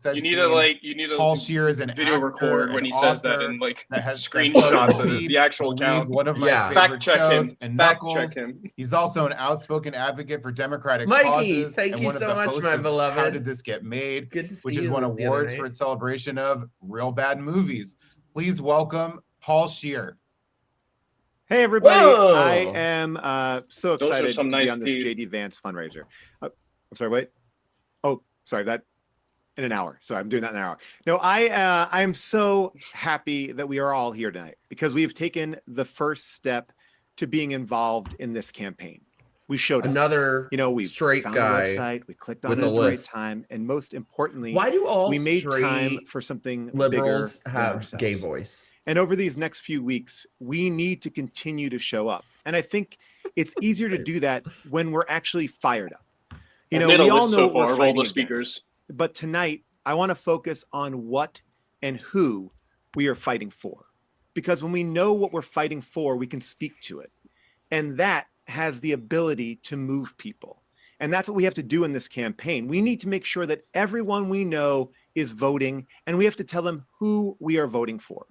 You need to Paul Scheer is an video actor, record when an he says that author and like that has screenshots started the actual League, account. one of my favorite Fact check shows, him. and Fact Knuckles. check him. He's also an outspoken advocate for democratic Mikey, causes. thank and you one of so the much, hosts my of beloved. How Did This Get Made? Good to see which has you won the other awards night. for its celebration of real bad movies. Please welcome Paul Scheer. Hey everybody! Whoa! I am so Those are excited some to be nice on this teeth. JD Vance fundraiser. I'm sorry, wait. Oh, sorry, that in an hour. So I'm doing that in an hour. No, I am so happy that we are all here tonight because we've taken the first step to being involved in this campaign. We showed another, up. We straight found guy a website, we clicked on with it a at the right list. time, and most importantly, Why do all we made straight time for something liberals bigger than have ourselves. gay voice? And over these next few weeks, we need to continue to show up. And I think it's easier to do that when we're actually fired up. We all know what we're fighting against. But tonight, I want to focus on what and who we are fighting for. Because when we know what we're fighting for, we can speak to it. And that has the ability to move people. And that's what we have to do in this campaign. We need to make sure that everyone we know is voting, and we have to tell them who we are voting for.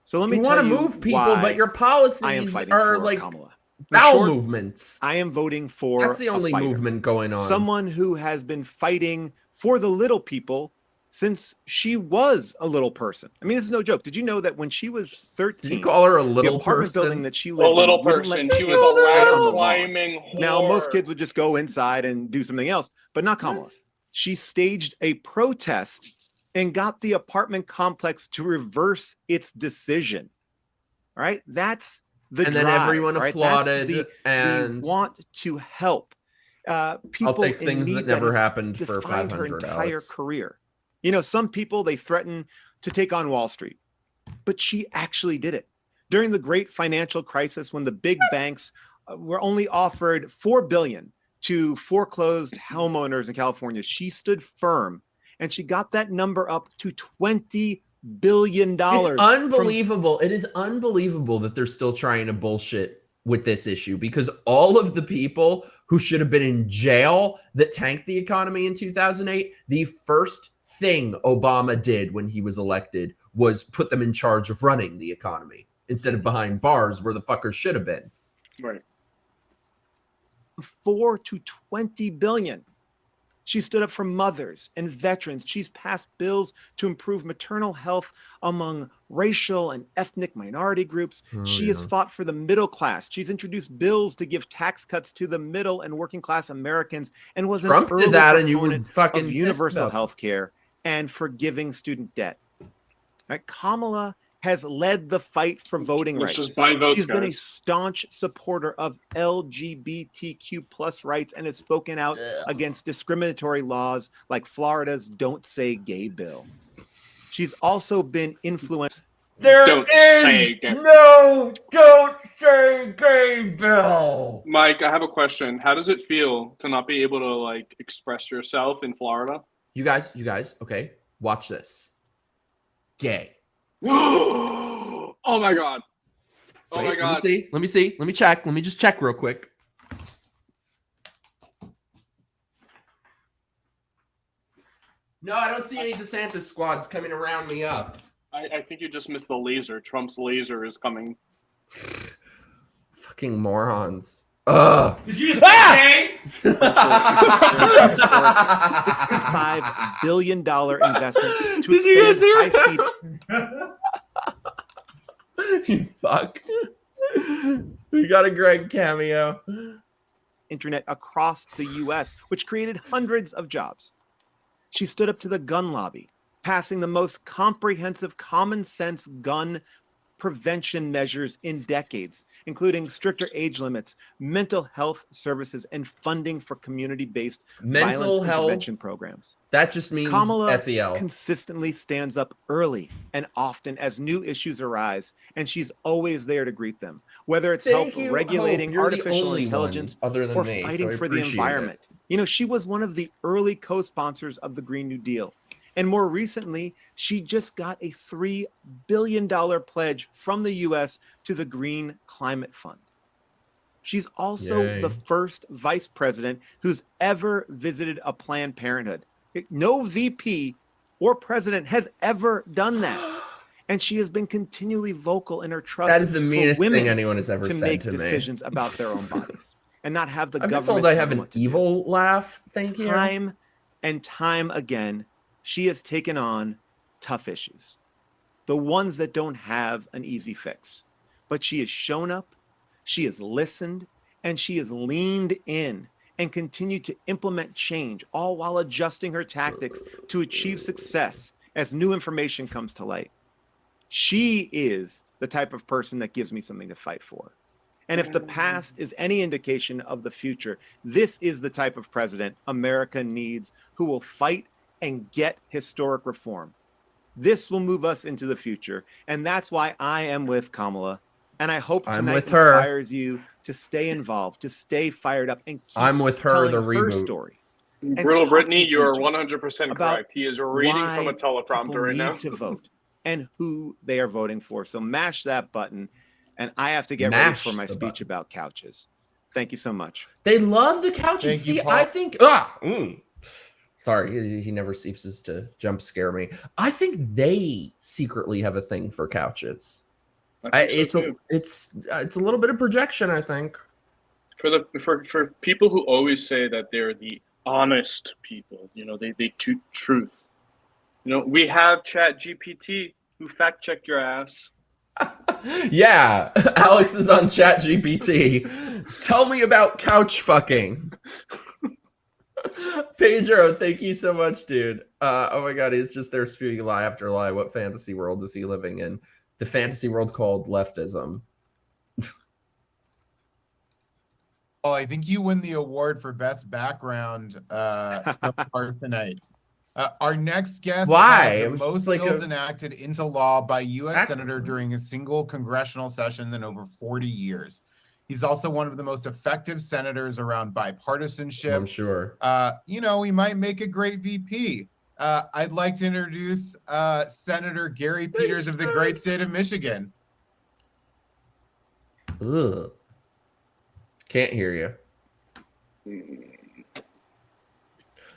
So let me tell you move people, but your policies are like Kamala. bowel movements. I am voting for That's the only a fighter, movement going on. someone who has been fighting for the little people since she was a little person. I mean, this is no joke. Did you know that when she was 13, Did you call her a the little apartment person? building that she A lived little in wouldn't let person. She kids was a play on ladder the lawn. climbing whore. Now, most kids would just go inside and do something else, but not Kamala. She staged a protest and got the apartment complex to reverse its decision. All right, that's the And drive, then everyone right? applauded That's the and want to help. People I'll take in things need that never have happened for defined her 500, entire Alex. career. Some people, they threaten to take on Wall Street, but she actually did it. During the great financial crisis, when the big banks were only offered $4 billion to foreclosed homeowners in California, she stood firm and she got that number up to $20 billion. It's unbelievable. It is unbelievable that they're still trying to bullshit with this issue, because all of the people who should have been in jail that tanked the economy in 2008, the first thing Obama did when he was elected was put them in charge of running the economy instead of behind bars where the fuckers should have been. Right. 4 to 20 billion. She stood up for mothers and veterans. She's passed bills to improve maternal health among racial and ethnic minority groups. She has fought for the middle class. She's introduced bills to give tax cuts to the middle and working class Americans, and was Trump an early did that, and you were proponent fucking of pissed universal about health care and forgiving student debt. Right? Kamala has led the fight for voting Which rights. is buy votes, She's been a guys. staunch supporter of LGBTQ plus rights and has spoken out against discriminatory laws like Florida's Don't Say Gay bill. She's also been influential. Don't say gay bill. Mike, I have a question. How does it feel to not be able to express yourself in Florida? You guys, okay, watch this. Gay. Oh my god. Oh Wait, my god. Let me see. Let me check. Let me just check real quick. No, I don't see any DeSantis squads coming to round me up. I think you just missed the laser. Trump's laser is coming. Fucking morons. Ugh. Did you just say? $65 billion investment to Did you guys hear expand that? You fuck. We got a Greg cameo. internet across the US, which created hundreds of jobs. She stood up to the gun lobby, passing the most comprehensive common sense gun prevention measures in decades, including stricter age limits, mental health services, and funding for community-based violence intervention programs. That just means Kamala SEL. consistently stands up early and often as new issues arise, and she's always there to greet them, whether it's help regulating artificial intelligence or fighting for the environment. You know, she was one of the early co-sponsors of the Green New Deal. And more recently, she just got a $3 billion pledge from the US to the Green Climate Fund. She's also the first vice president who's ever visited a Planned Parenthood. No VP or president has ever done that. And she has been continually vocal in her trust that is the meanest for women thing anyone has ever to said make to decisions about their own bodies and not have the I've been government told I tell have them an what to do. evil laugh. Thank you. Time and time again, she has taken on tough issues, the ones that don't have an easy fix. But she has shown up, she has listened, and she has leaned in and continued to implement change, all while adjusting her tactics to achieve success as new information comes to light. She is the type of person that gives me something to fight for. And if the past is any indication of the future, this is the type of president America needs, who will fight and get historic reform. This will move us into the future. And that's why I am with Kamala. And I hope tonight inspires you to stay involved, to stay fired up, and keep I'm with her, telling the her reboot story. Bro, Brittany, you are 100% correct. He is reading from a teleprompter right now. To vote and who they are voting for. So mash that button. And I have to get ready for my speech about couches. Thank you so much. They love the couches. See, I think sorry, he never ceases to jump scare me. I think they secretly have a thing for couches. It's a little bit of projection, I think. For people who always say that they're the honest people, you know, they choose truth. You know, we have ChatGPT who fact check your ass. Yeah, Alex is on ChatGPT. Tell me about couch fucking. Pedro, thank you so much, dude. Oh my god, he's just there spewing lie after lie. What fantasy world is he living in? The fantasy world called leftism. Well, I think you win the award for best background part tonight. Our next guest has the most bills enacted into law by U.S. Senator during a single congressional session in over 40 years. He's also one of the most effective senators around bipartisanship. I'm sure. You know, he might make a great VP. I'd like to introduce Senator Gary Peters of the great state of Michigan. Ugh. Can't hear you.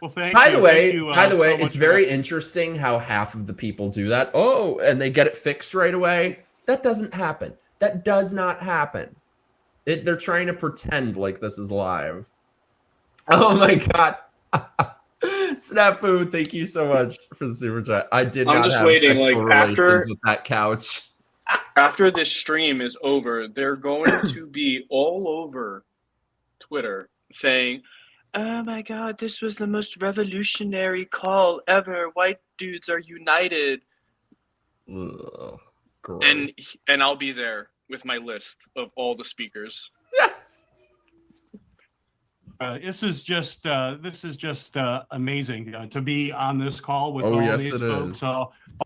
Well, thank by you. the way, so it's very interesting how half of the people do that. Oh, and they get it fixed right away. That doesn't happen. That does not happen. They're trying to pretend like this is live. Oh my god. Snafu, thank you so much for the super chat. I did not have sexual relations with that couch. After this stream is over, they're going to be all over Twitter saying, "Oh my god, this was the most revolutionary call ever. White dudes are united." Ugh, and I'll be there with my list of all the speakers. Yes. This is just amazing to be on this call with all these folks.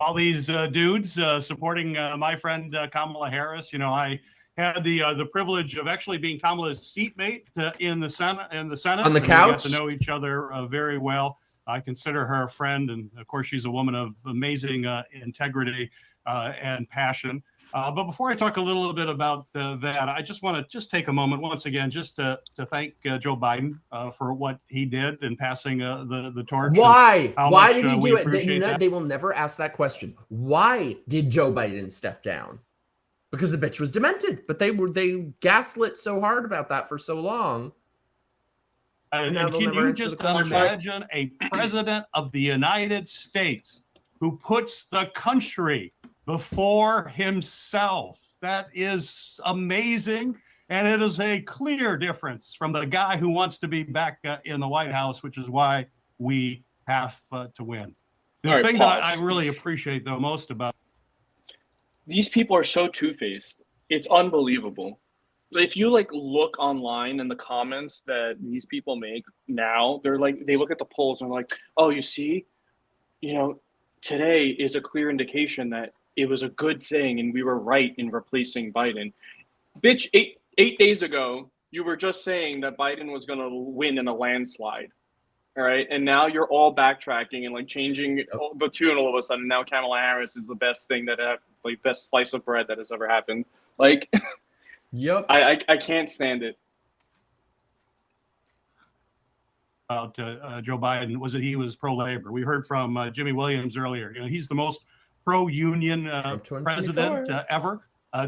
All these dudes supporting my friend Kamala Harris. You know, I had the privilege of actually being Kamala's seatmate in the Senate. On the couch. We got to know each other very well. I consider her a friend, and of course, she's a woman of amazing integrity and passion. But before I talk a little bit about that, I just want to take a moment once again just to thank Joe Biden for what he did in passing the torch. Why? Why did he do it? They will never ask that question. Why did Joe Biden step down? Because the bitch was demented. But they gaslit so hard about that for so long. And can you just imagine a president of the United States who puts the country before himself? That is amazing. And it is a clear difference from the guy who wants to be back in the White House, which is why we have to win. The thing that I really appreciate the most about these people are so two-faced. It's unbelievable. If you like look online in the comments that these people make now, they're like, they look at the polls and they're like, oh, you see, you know, today is a clear indication that it was a good thing and we were right in replacing Biden. Bitch, eight days ago, you were just saying that Biden was going to win in a landslide. All right. And now you're all backtracking and like changing the tune all of a sudden. Now Kamala Harris is the best thing that, like, best slice of bread that has ever happened. Like, yep. I can't stand it. About Joe Biden was that he was pro-labor. We heard from Jimmy Williams earlier. You know, he's the most pro-union president ever.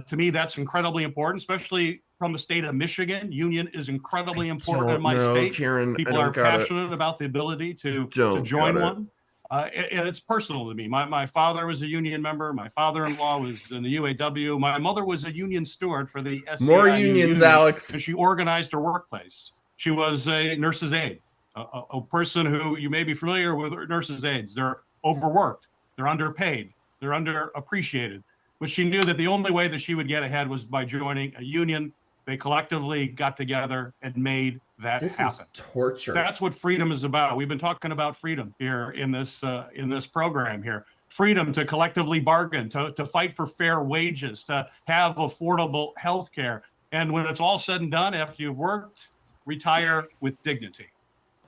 To me, that's incredibly important, especially from the state of Michigan. Union is incredibly important in my state. Karen, people are passionate about the ability to join one. And it's personal to me. My father was a union member. My father-in-law was in the UAW. My mother was a union steward for the SEIU. More unions, Alex. And she organized her workplace. She was a nurse's aide, a person who you may be familiar with nurses' aides. They're overworked. They're underpaid. They're underappreciated. But she knew that the only way that she would get ahead was by joining a union. They collectively got together and made that happen. This is torture. That's what freedom is about. We've been talking about freedom here in this program here. Freedom to collectively bargain, to fight for fair wages, to have affordable health care. And when it's all said and done, after you've worked, retire with dignity.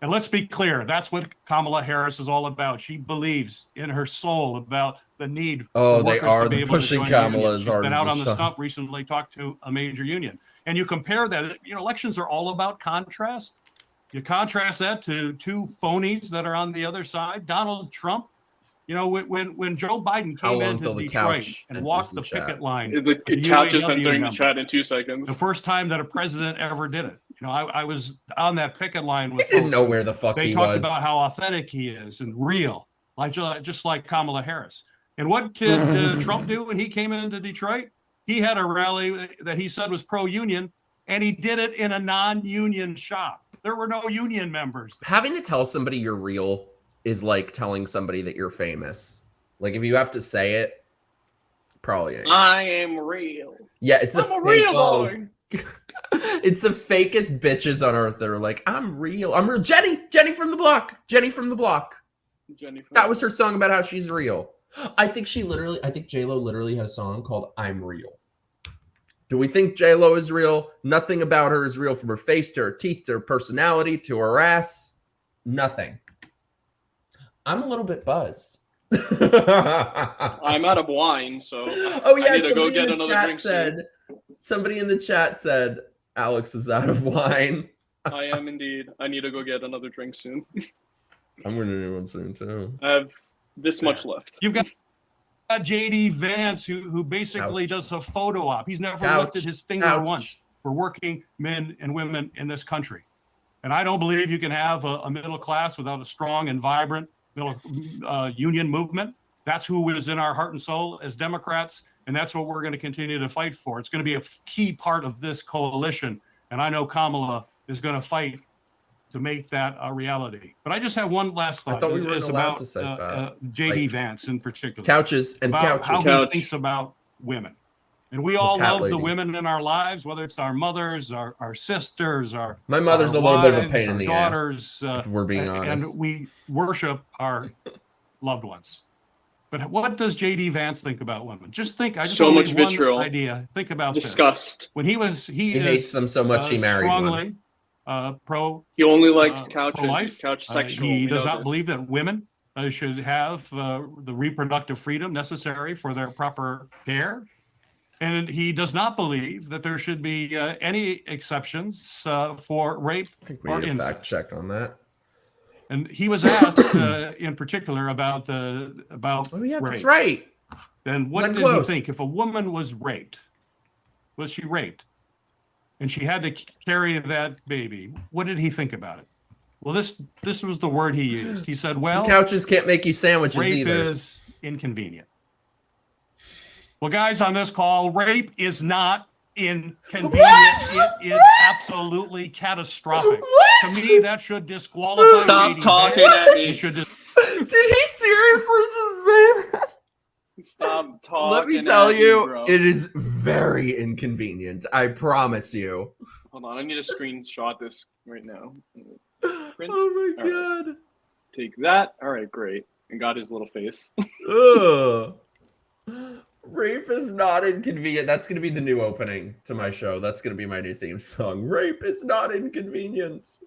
And let's be clear, that's what Kamala Harris is all about. She believes in her soul about the need for they workers are to be the able to pushing join Kamala unions. as She's hard been as out the on the sun. stump recently, talked to a major union. And you compare that, you know, elections are all about contrast. You contrast that to two phonies that are on the other side. Donald Trump, you know, when Joe Biden came into Detroit and walked the picket line. The couch is entering the chat in 2 seconds. The first time that a president ever did it. You know, I was on that picket line with He didn't know where the fuck they he talked was. about how authentic he is and real, like just like Kamala Harris. And what did Trump do when he came into Detroit? He had a rally that he said was pro-union, and he did it in a non-union shop. There were no union members. Having to tell somebody you're real is like telling somebody that you're famous. Like, if you have to say it, probably ain't. I am real. Yeah, it's the I'm a real boy. It's the fakest bitches on earth that are like, I'm real. I'm real. Jenny from the block. Jenny from the block. That was her song about how she's real. I think J-Lo literally has a song called I'm Real. Do we think J-Lo is real? Nothing about her is real, from her face to her teeth to her personality to her ass. Nothing. I'm a little bit buzzed. I'm out of wine, so oh yeah, I need to go get another drink soon. Somebody in the chat said Alex is out of wine. I am indeed. I need to go get another drink soon. I'm going to do one soon too. I have this much left. You've got JD Vance, who basically does a photo op. He's never lifted his finger once for working men and women in this country. And I don't believe you can have a middle class without a strong and vibrant union movement. That's who is in our heart and soul as Democrats, and that's what we're going to continue to fight for. It's going to be a key part of this coalition, and I know Kamala is going to fight to make that a reality. But I just have one last thought. I thought we weren't allowed about to say that. JD Vance in particular. Couches and about couches. How he thinks about women. And we all cat love lady. the women in our lives, whether it's our mothers, our sisters, My mother's our a little bit of a wives, pain in our the daughters, ass, if we're being honest. And we worship our loved ones. But what does JD Vance think about women? Just think. I just So want much to make vitriol. one idea. Think about Disgust. this. When he hates them so much he married strongly, pro. He only likes couches. pro-life. He's couch sexual. He We does know not this. believe that women should have the reproductive freedom necessary for their proper care. And he does not believe that there should be any exceptions for rape I think we or need a incest. fact check on that. And he was asked in particular about rape. That's right. And what Glenn did Close. he think? If a woman was she raped, and she had to carry that baby, what did he think about it? Well, this was the word he used. He said, well, Couches can't make you sandwiches rape either. is inconvenient. Well, guys on this call, rape is not inconvenient. It is absolutely catastrophic. To me, that should disqualify. Stop JD talking Vance. at me. It should Did he seriously just say that? Stop talking. Let me tell you, bro. it is very inconvenient. I promise you. Hold on, I need to screenshot this right now. Print. Oh my All god. right. Take that. All right, great. And got his little face. Ugh. Rape is not inconvenient. That's going to be the new opening to my show. That's going to be my new theme song. Rape is not inconvenient.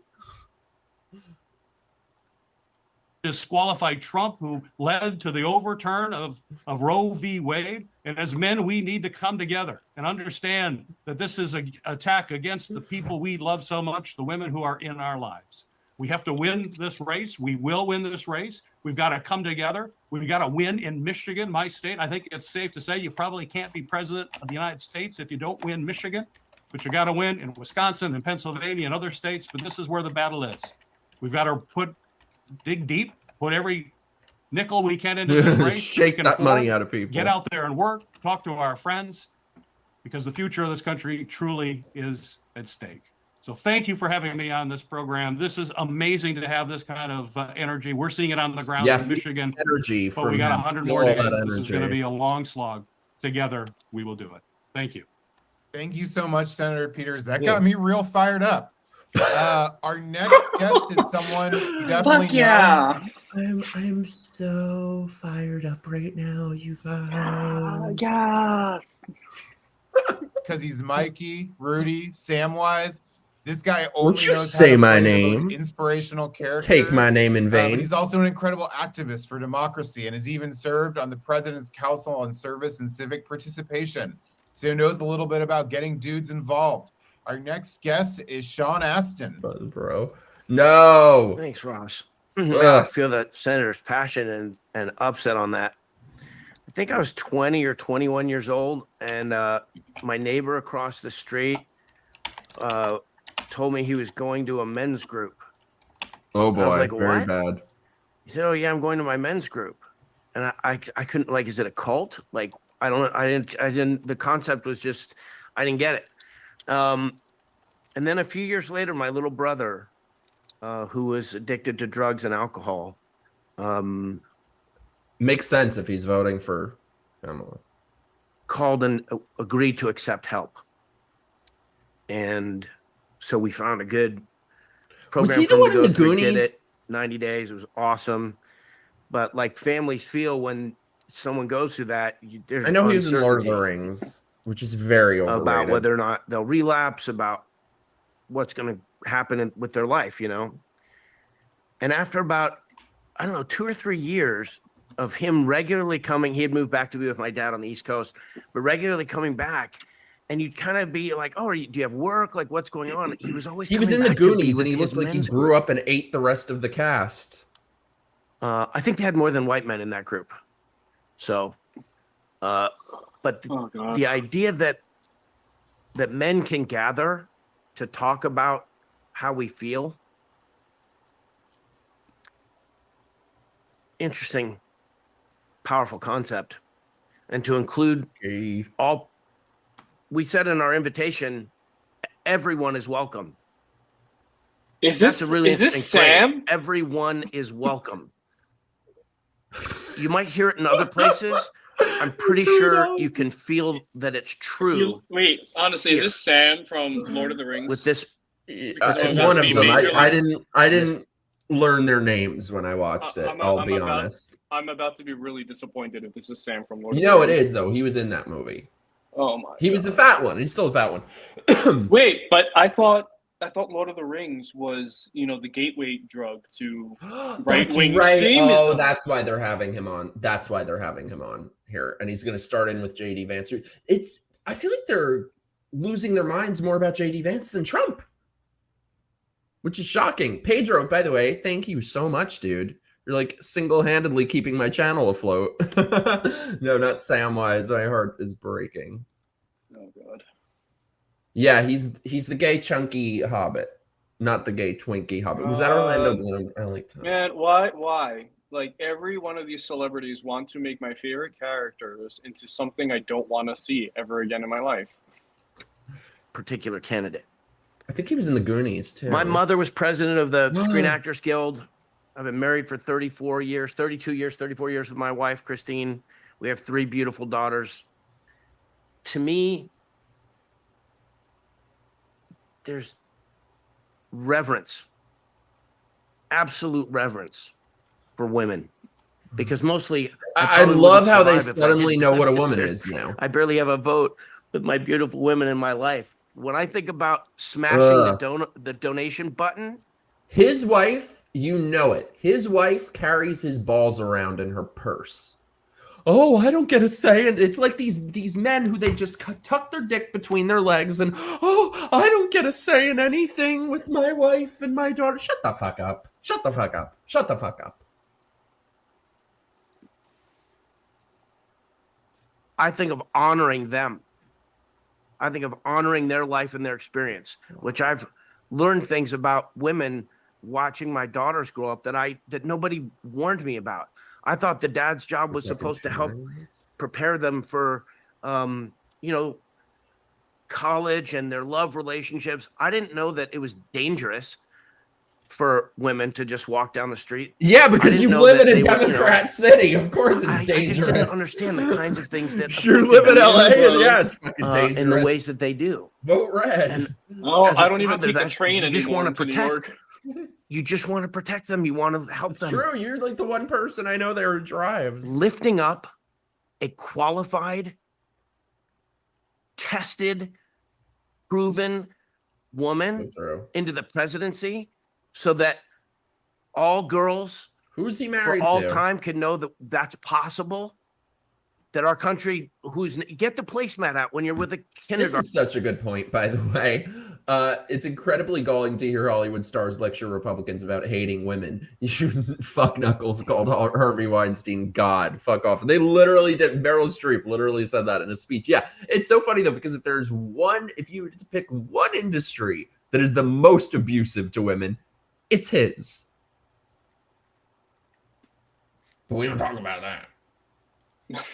disqualify Trump, who led to the overturn of Roe v. Wade. And as men, we need to come together and understand that this is an attack against the people we love so much, the women who are in our lives. We have to win this race. We will win this race. We've got to come together. We've got to win in Michigan, my state. I think it's safe to say you probably can't be president of the United States if you don't win Michigan, but you got to win in Wisconsin and Pennsylvania and other states. But this is where the battle is. We've got to dig deep, put every nickel we can into this race. Shake that money out of people. Get out there and work, talk to our friends, because the future of this country truly is at stake. So thank you for having me on this program. This is amazing to have this kind of energy. We're seeing it on the ground in Michigan. Energy, but we got 100 more days. This is going to be a long slog. Together, we will do it. Thank you. Thank you so much, Senator Peters. That got me real fired up. Our next guest is someone you definitely know. I'm so fired up right now, you guys. Yes. Because he's Mikey, Rudy, Samwise. This guy only Won't you knows say how to my play the name? most inspirational character. Take my name in vain. But he's also an incredible activist for democracy and has even served on the President's Council on Service and Civic Participation. So he knows a little bit about getting dudes involved. Our next guest is Sean Astin. Fun, bro. No. Thanks, Ross. I feel that Senator's passion and upset on that. I think I was 20 or 21 years old, and my neighbor across the street told me he was going to a men's group. Oh And I boy, was like, very what? bad. He said, "Oh yeah, I'm going to my men's group," and I couldn't, like, is it a cult? Like, I didn't. The concept was just, I didn't get it. And then a few years later, my little brother, who was addicted to drugs and alcohol, makes sense if he's voting for Kamala, called and agreed to accept help. And so we found a good program. Was he the one in the through. Did Goonies? it 90 days. It was awesome. But like families feel when someone goes through that, there's I know he was in Lord of the uncertainty Rings, which is very overrated. about whether or not they'll relapse, about what's going to happen with their life, you know? And after about, I don't know, 2 or 3 years of him regularly coming, he had moved back to be with my dad on the East Coast, but regularly coming back, and you'd kind of be like, oh, do you have work? Like, what's going on? He was always He was coming in the back to be Goonies, with and he his looked like he men's grew group. up and ate the rest of the cast. I think they had more than white men in that group. So, but the idea that men can gather to talk about how we feel, interesting, powerful concept. And to include all, we said in our invitation, everyone is welcome. Is That's this a really is this interesting phrase. Sam? Everyone is welcome. You might hear it in other places. I'm pretty sure you can feel that it's true. Wait, honestly, is this Sam from Lord of the Rings? With this, One of them. I didn't learn their names when I watched it. I'll be honest. I'm about to be really disappointed if this is Sam from Lord of You the know Rings. it is though. He was in that movie. Oh my! He was the fat one. He's still the fat one. Wait, but I thought Lord of the Rings was, the gateway drug to right-wing extremism. Oh, that's why they're having him on. That's why they're having him on here, and he's going to start in with JD Vance. I feel like they're losing their minds more about JD Vance than Trump, which is shocking. Pedro, by the way, thank you so much, dude. You're like single-handedly keeping my channel afloat. No, not Samwise. My heart is breaking. Oh God. Yeah, he's the gay chunky hobbit, not the gay Twinkie hobbit. Was that Orlando Bloom? I like that. Man, why? Like, every one of these celebrities want to make my favorite characters into something I don't want to see ever again in my life. particular candidate. I think he was in the Goonies too. My mother was president of the Screen Actors Guild. I've been married for 34 years, 32 years, 34 years with my wife, Christine. We have 3 beautiful daughters. To me, there's reverence, absolute reverence for women. Because mostly, I love how they suddenly know what a woman is now. I barely have a vote with my beautiful women in my life. When I think about smashing the donation button, his wife, you know it. His wife carries his balls around in her purse. Oh, I don't get a say. And it's like these men who they just tuck their dick between their legs and, oh, I don't get a say in anything with my wife and my daughter. Shut the fuck up. Shut the fuck up. Shut the fuck up. I think of honoring them. I think of honoring their life and their experience, which I've learned things about women watching my daughters grow up that nobody warned me about. I thought the dad's job was supposed to help prepare them for, college and their love relationships. I didn't know that it was dangerous for women to just walk down the street. Yeah, because you live in a Democrat city. Of course it's dangerous. I just didn't understand the kinds of things that you live in LA, and yeah, it's fucking dangerous. In the ways that they do. Vote red. I don't even take the train anymore to New York. You just want to protect them. You want to help them. It's true. You're like the one person I know there who drives. Lifting up a qualified, tested, proven woman into the presidency so that all girls who's he married for all to? Time can know that that's possible. That our country, get the placemat out when you're with a kindergarten. This is such a good point, by the way. It's incredibly galling to hear Hollywood stars lecture Republicans about hating women. You fuck knuckles called Harvey Weinstein God. Fuck off. And they literally did. Meryl Streep literally said that in a speech. Yeah, it's so funny though, because if you were to pick one industry that is the most abusive to women, it's his. But we don't talk about that.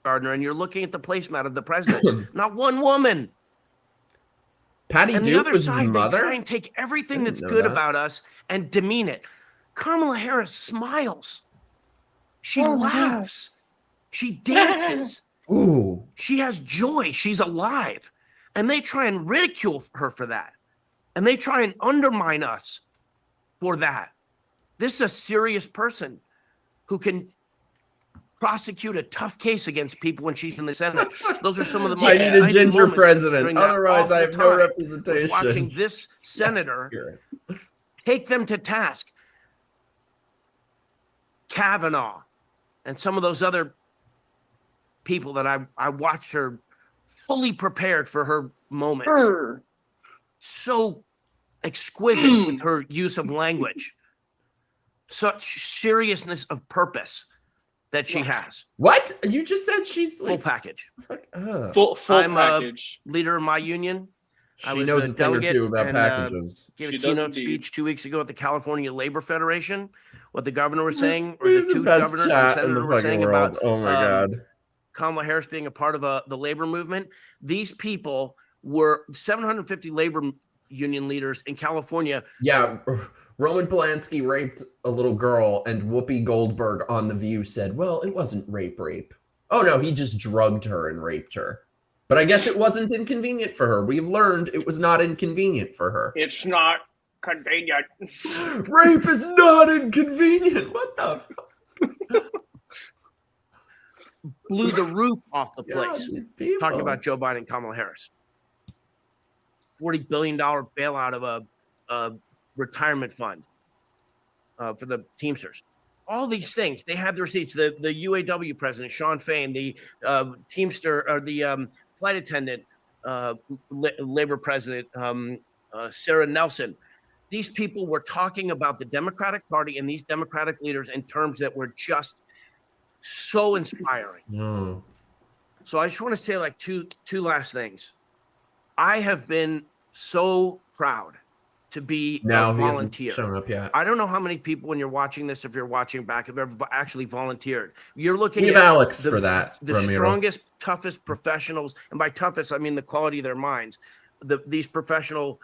Gardner, and you're looking at the placemat of the president. Not one woman. Patty and Duke the other was side, his mother? They try and take everything that's good about us and demean it. Kamala Harris smiles. She laughs. She dances. Ooh. She has joy. She's alive. And they try and ridicule her for that. And they try and undermine us for that. This is a serious person who can prosecute a tough case against people when she's in the Senate. Those are some of the most I need a ginger president. Otherwise, I have no representation. Watching this senator take them to task. Kavanaugh and some of those other people that I watched her fully prepared for her moments. So exquisite with her use of language. Such seriousness of purpose that she has. What? You just said she's like, full package. Full I'm package. A leader of my union. She knows a thing or two about packages. Gave a keynote speech 2 weeks ago at the California Labor Federation. What the governor was saying, or the two governors and senators were saying about God, Kamala Harris being a part of the labor movement. These people were 750 labor union leaders in California. Yeah. Roman Polanski raped a little girl, and Whoopi Goldberg on The View said, well, it wasn't rape. Oh, no, he just drugged her and raped her. But I guess it wasn't inconvenient for her. We've learned it was not inconvenient for her. It's not convenient. Rape is not inconvenient. What the fuck? Blew the roof off the place. God, talking about Joe Biden and Kamala Harris. $40 billion bailout of a retirement fund for the Teamsters. All these things, they had the receipts. The UAW president, Sean Fain, the Teamster, or the flight attendant, labor president, Sarah Nelson. These people were talking about the Democratic Party and these Democratic leaders in terms that were just so inspiring. So I just want to say like two last things. I have been so proud to be a volunteer. Shown up yet. I don't know how many people, when you're watching this, if you're watching back, have ever actually volunteered. You're looking at Alex for that. The strongest, toughest professionals, and by toughest, I mean the quality of their minds. these professional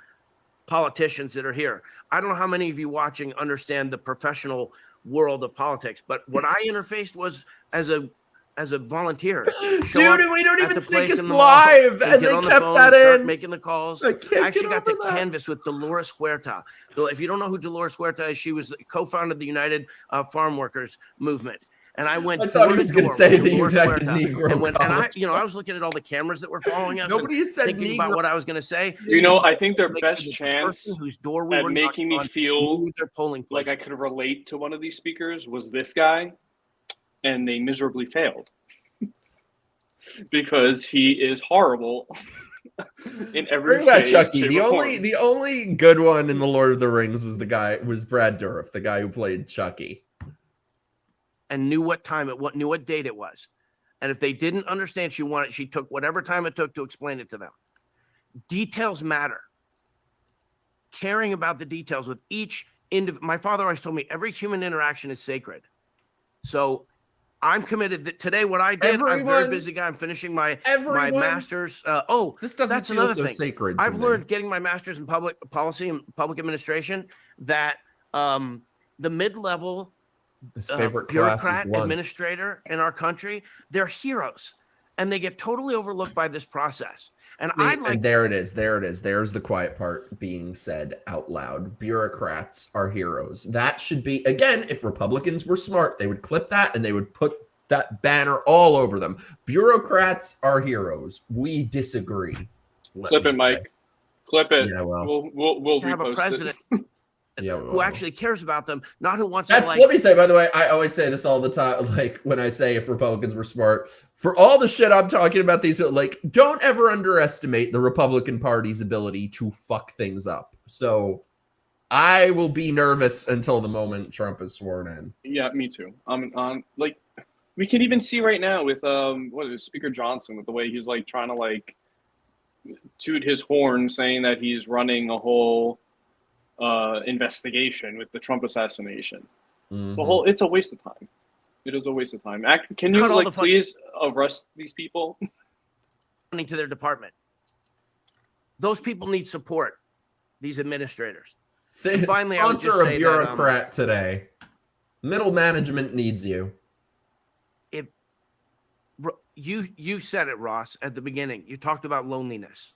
politicians that are here. I don't know how many of you watching understand the professional world of politics, but what I interfaced was as a volunteer. Dude, we don't even think it's live, and they kept that in. Making the calls. I actually got to canvas with Dolores Huerta. If you don't know who Dolores Huerta is, she was co-founder of the United Farm Workers Movement. And I went. I thought he was going to say the United Negro. And I was looking at all the cameras that were following us. Nobody said thinking about what I was going to say. I think their best chance at making me feel like I could relate to one of these speakers was this guy, and they miserably failed because he is horrible in every way. Chucky. The only good one in the Lord of the Rings was Brad Dourif, the guy who played Chucky. And knew what date it was. And if they didn't understand, she took whatever time it took to explain it to them. Details matter. Caring about the details with each my father always told me every human interaction is sacred. So I'm committed that today what I did, I'm a very busy guy. I'm finishing my master's. This doesn't that's feel another so thing. Sacred. I've learned getting my master's in public policy and public administration that the mid-level his favorite class bureaucrat is administrator in our country, they're heroes, and they get totally overlooked by this process. And and there it is. There's the quiet part being said out loud. Bureaucrats are heroes. That should be, again, if Republicans were smart, they would clip that and they would put that banner all over them. Bureaucrats are heroes. We disagree. Clip it, Mike. Clip it. Yeah, well, we'll have a president who actually cares about them, not who wants to. Let me say, by the way, I always say this all the time. Like when I say if Republicans were smart, for all the shit I'm talking about, these don't ever underestimate the Republican Party's ability to fuck things up. So I will be nervous until the moment Trump is sworn in. Yeah, me too. We can even see right now with Speaker Johnson, with the way he's trying to toot his horn, saying that he's running a whole investigation with the Trump assassination. Mm-hmm. It's a waste of time. It is a waste of time. Can you please arrest these people? To their department. Those people need support. These administrators. Finally, sponsor a bureaucrat today. Middle management needs you. You said it, Ross, at the beginning. You talked about loneliness.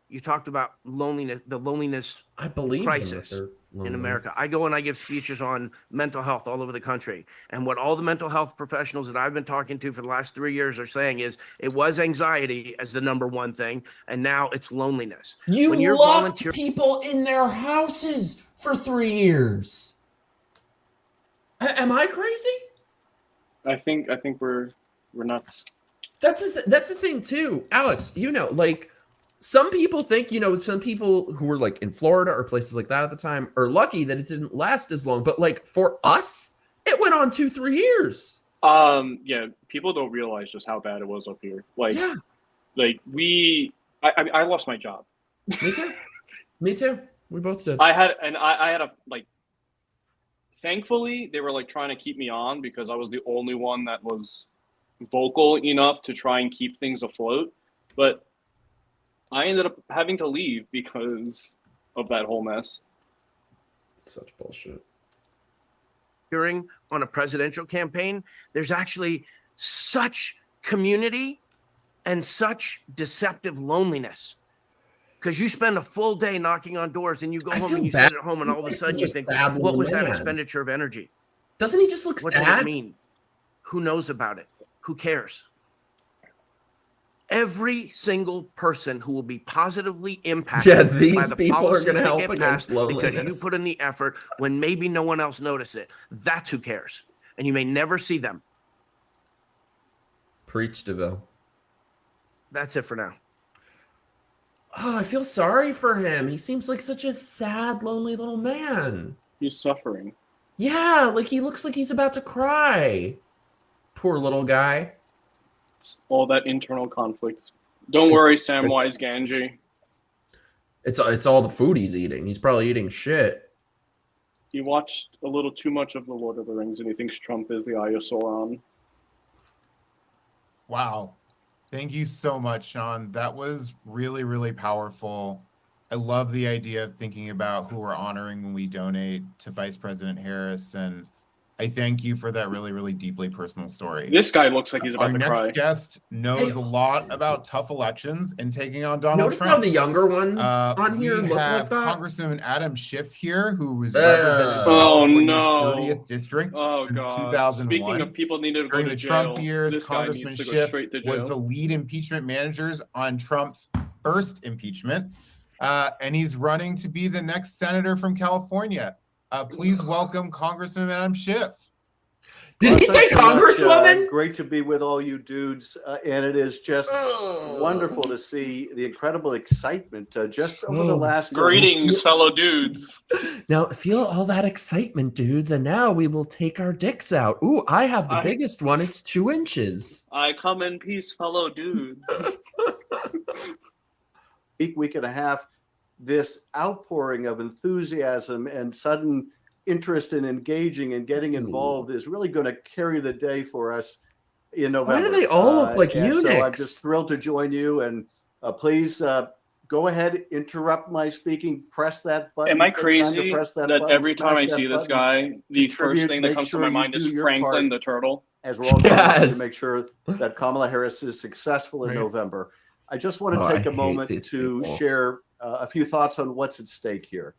You talked about loneliness, the loneliness crisis in America. I go and I give speeches on mental health all over the country. And what all the mental health professionals that I've been talking to for the last 3 years are saying is it was anxiety as the number one thing, and now it's loneliness. When you're locked people in their houses for 3 years. Am I crazy? I think we're nuts. That's the thing too, Alex. Some people think, some people who were in Florida or places like that at the time are lucky that it didn't last as long. But for us, it went on 2-3 years. Yeah, people don't realize just how bad it was up here. I lost my job. Me too. Me too. We both did. I had thankfully they were trying to keep me on because I was the only one that was vocal enough to try and keep things afloat. But I ended up having to leave because of that whole mess. Such bullshit. Hearing on a presidential campaign, there's actually such community and such deceptive loneliness. Because you spend a full day knocking on doors and you go home and you sit at home and all of a sudden you think, what was that expenditure of energy? Doesn't he just look sad? What does it mean? Who knows about it? Who cares? Every single person who will be positively impacted by the people are going to help against against loneliness because you put in the effort when maybe no one else noticed it. That's who cares. And you may never see them. Preach, DeVille. That's it for now. Oh, I feel sorry for him. He seems like such a sad, lonely little man. He's suffering. Yeah, he looks like he's about to cry. Poor little guy. All that internal conflict. Don't worry, Samwise Gamgee. It's all the food he's eating. He's probably eating shit. He watched a little too much of The Lord of the Rings, and he thinks Trump is the Aya Sauron. Wow. Thank you so much, Sean. That was really, really powerful. I love the idea of thinking about who we're honoring when we donate to Vice President Harris. And I thank you for that really, really deeply personal story. This guy looks like he's about to cry. Our next guest knows a lot about tough elections and taking on Donald Notice Trump. how the younger ones on here look like that? Congressman Adam Schiff here, who was represented California's 30th district since 2001. Speaking of people needed to go During to the jail, Trump years, this guy Congressman needs to go Schiff straight to was jail. the lead impeachment managers on Trump's first impeachment. And he's running to be the next senator from California. Please welcome Congressman Adam Schiff. Did he say Congresswoman? Great to be with all you dudes, and it is just wonderful to see the incredible excitement just over the last. Greetings, fellow dudes. Now feel all that excitement, dudes, and now we will take our dicks out. Ooh, I have the biggest one. It's 2 inches. I come in peace, fellow dudes. Week and a half, this outpouring of enthusiasm and sudden interest in engaging and getting involved is really going to carry the day for us in November. Why do they all look like eunuchs? So I'm just thrilled to join you, and please go ahead, interrupt my speaking, press that button. Am I crazy that every time I see this guy, the first thing that comes to my mind is Franklin the turtle? As we're all trying to make sure that Kamala Harris is successful in November. I just want to take a moment to share a few thoughts on what's at stake here.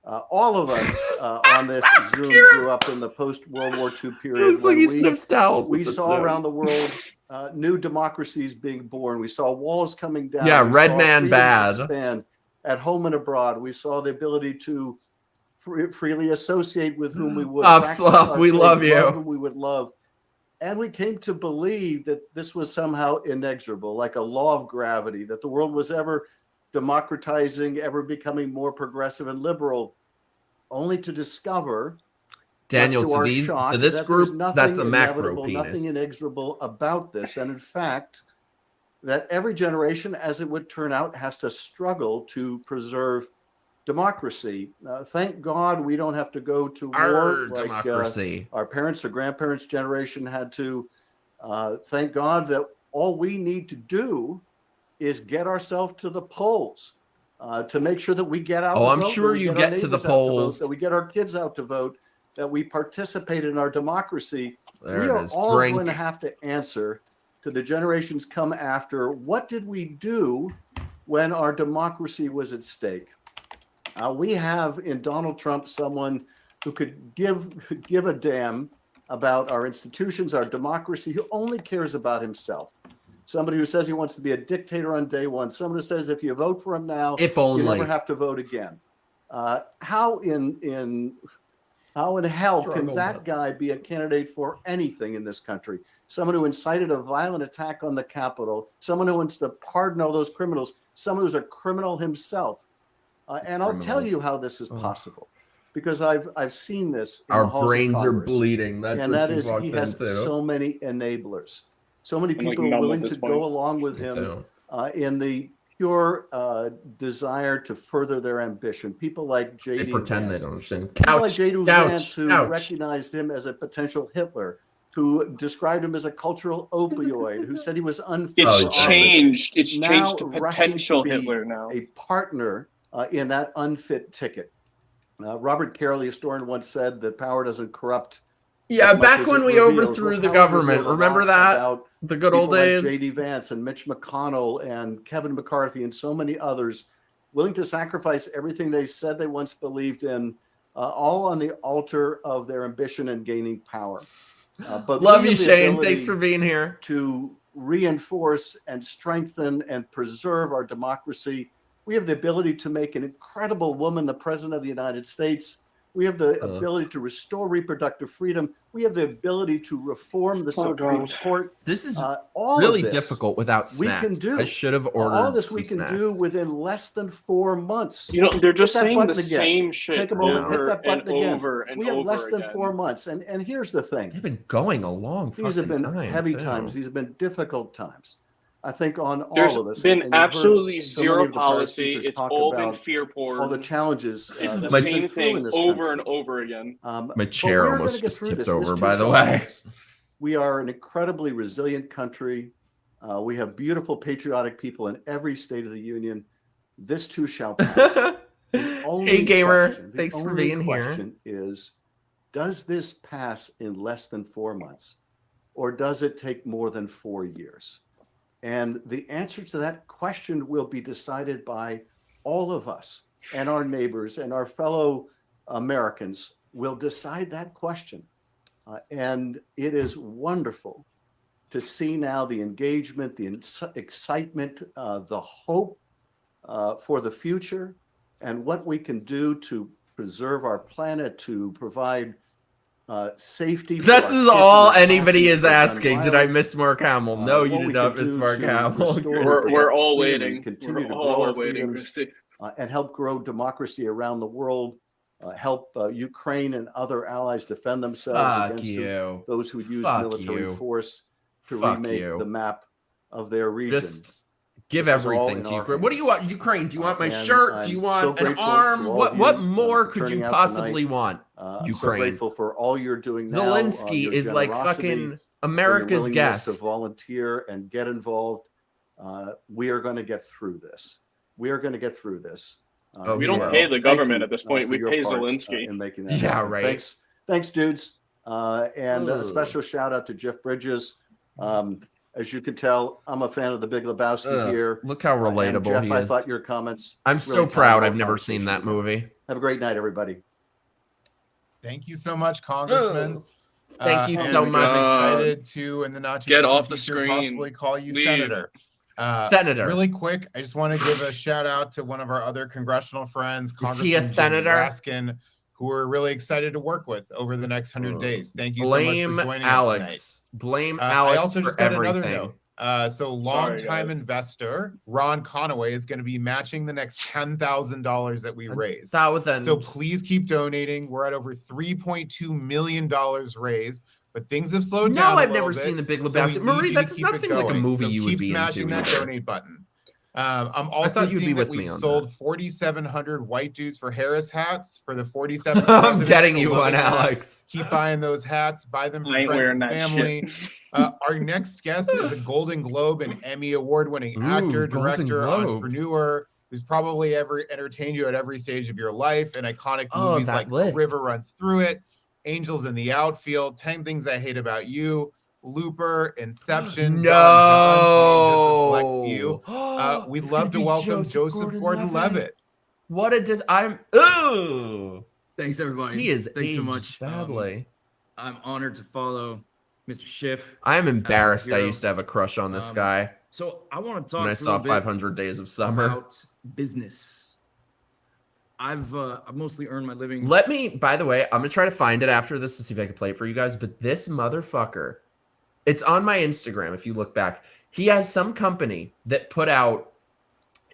All of us on this Zoom grew up in the post-World War II period. It's like he sniffs towels. We saw around the world new democracies being born. We saw walls coming down. Yeah, we red saw man bad. expand at home and abroad. We saw the ability to freely associate with whom we would. We love you. Whom we would love. And we came to believe that this was somehow inexorable, like a law of gravity, that the world was ever democratizing, ever becoming more progressive and liberal, only to discover, Daniel, to this group, that's a macro penis. Nothing inexorable about this. And in fact, that every generation, as it would turn out, has to struggle to preserve democracy. Thank God we don't have to go to war like our parents or grandparents' generation had to. Thank God that all we need to do is get ourselves to the polls to make sure that we get out. I'm sure you get to the polls. That we get our kids out to vote. That we participate in our democracy. We are all going to have to answer to the generations come after. What did we do when our democracy was at stake? We have in Donald Trump someone who could give a damn about our institutions, our democracy, who only cares about himself. Somebody who says he wants to be a dictator on day one. Someone who says if you vote for him now, you never have to vote again. How in hell can that guy be a candidate for anything in this country? Someone who incited a violent attack on the Capitol, someone who wants to pardon all those criminals, someone who's a criminal himself. And I'll tell you how this is possible, because I've seen this. In Our the halls of brains are Congress. bleeding. That's and what that you is walked he has into. so many enablers, so many I'm like people numb willing at to this point. go along with him in the pure desire to further their ambition. People like J.D. They pretend Vance. they don't understand. People like J.D. Vance, who recognized him as a potential Hitler, who described him as a cultural opioid, who said he was unfit. It's changed. It's Now changed to rushing potential to be Hitler now. a partner in that unfit ticket. Robert Carroll, the historian, once said that power doesn't corrupt. Yeah, as much back as when it we reveals. overthrew Well, the power government. revealed a Remember lot that? about The good old people like days? J.D. Vance and Mitch McConnell and Kevin McCarthy and so many others willing to sacrifice everything they said they once believed in, all on the altar of their ambition and gaining power. But Love we you, have the Shane. ability Thanks for being here. To reinforce and strengthen and preserve our democracy. We have the ability to make an incredible woman the president of the United States. We have the ability to restore reproductive freedom. We have the ability to reform the Supreme Court. This is all really of this difficult without snacks. We can do. I should have ordered all this some we can snacks. do within less than 4 months. You know, they're just Hit that saying the button again. same shit Take a moment, hit over that button and again. over and we have over less than again. 4 months. And here's the thing. They've been going a long These have been time, heavy too. times. These have been difficult times. I think on There's all of us. been and you've heard absolutely so many zero of the prior policy. speakers It's talk all been about fear porn. all the challenges. It's the that we've same been through in thing this over country. and over again. My chair we're almost gonna get just through tipped this. There's over, two by the way. sides. We are an incredibly resilient country. We have beautiful, patriotic people in every state of the union. This too shall pass. Hey, gamer. Thanks for being here. The question is, does this pass in less than 4 months? Or does it take more than 4 years? And the answer to that question will be decided by all of us and our neighbors and our fellow Americans will decide that question. And it is wonderful to see now the engagement, the excitement, the hope for the future and what we can do to preserve our planet, to provide safety. This is all anybody is asking. Did I miss Mark Hamill? No, you did not miss Mark Hamill. We're all waiting. Continue to grow our freedoms and help grow democracy around the world. Help Ukraine and other allies defend themselves against those who use military force to remake the map of their region. Just give everything to Ukraine. What do you want, Ukraine? Do you want my shirt? Do you want an arm? What more could you possibly want, Ukraine? I'm so grateful for all you're doing now. Zelensky is like fucking America's guest. To volunteer and get involved. We are going to get through this. We are going to get through this. We don't pay the government at this point. We pay Zelensky. In making that happen. Right. Thanks, dudes. And a special shout out to Jeff Bridges. As you can tell, I'm a fan of The Big Lebowski here. Look how relatable Jeff, he I is. thought your comments. I'm so proud. I've never seen that movie. Have a great night, everybody. Thank you so much, Congressman. Thank you so much. I'm excited to, in the not too get off distant the future, screen. possibly call you Leave. Senator. Senator. Really quick, I just want to give a shout out to one of our other congressional friends, Congressman Jim Senator? Raskin, who we're really excited to work with over the next 100 days. Thank you Blame so much for joining Alex. us tonight. Blame Alex I also for just got everything. another note. So longtime investor Ron Conaway is going to be matching the next $10,000 that we raise. So please keep donating. We're at over $3.2 million raised, but things have slowed down. No, I've never seen The Big Lebowski. Marie, that does not seem like a movie you would be into. Keep smashing that donate button. I'm also seeing that we've sold 4,700 White Dudes For Harris hats for the 47th. I'm getting you one, Alex. Keep buying those hats. Buy them for friends and family. Our next guest is a Golden Globe and Emmy award-winning actor, director, entrepreneur, who's probably ever entertained you at every stage of your life. And iconic movies like The River Runs Through It, Angels in the Outfield, 10 Things I Hate About You, Looper, Inception. No. We'd love to welcome Joseph Gordon-Levitt. What a Thanks, everybody. He is Thanks so much. Badly. I'm honored to follow Mr. Schiff. I am embarrassed. I used to have a crush on this guy. So I want to talk when I saw 500 Days of Summer about business. I've mostly earned my living. Let me, by the way, I'm gonna try to find it after this to see if I can play it for you guys. But this motherfucker, it's on my Instagram. If you look back, he has some company that put out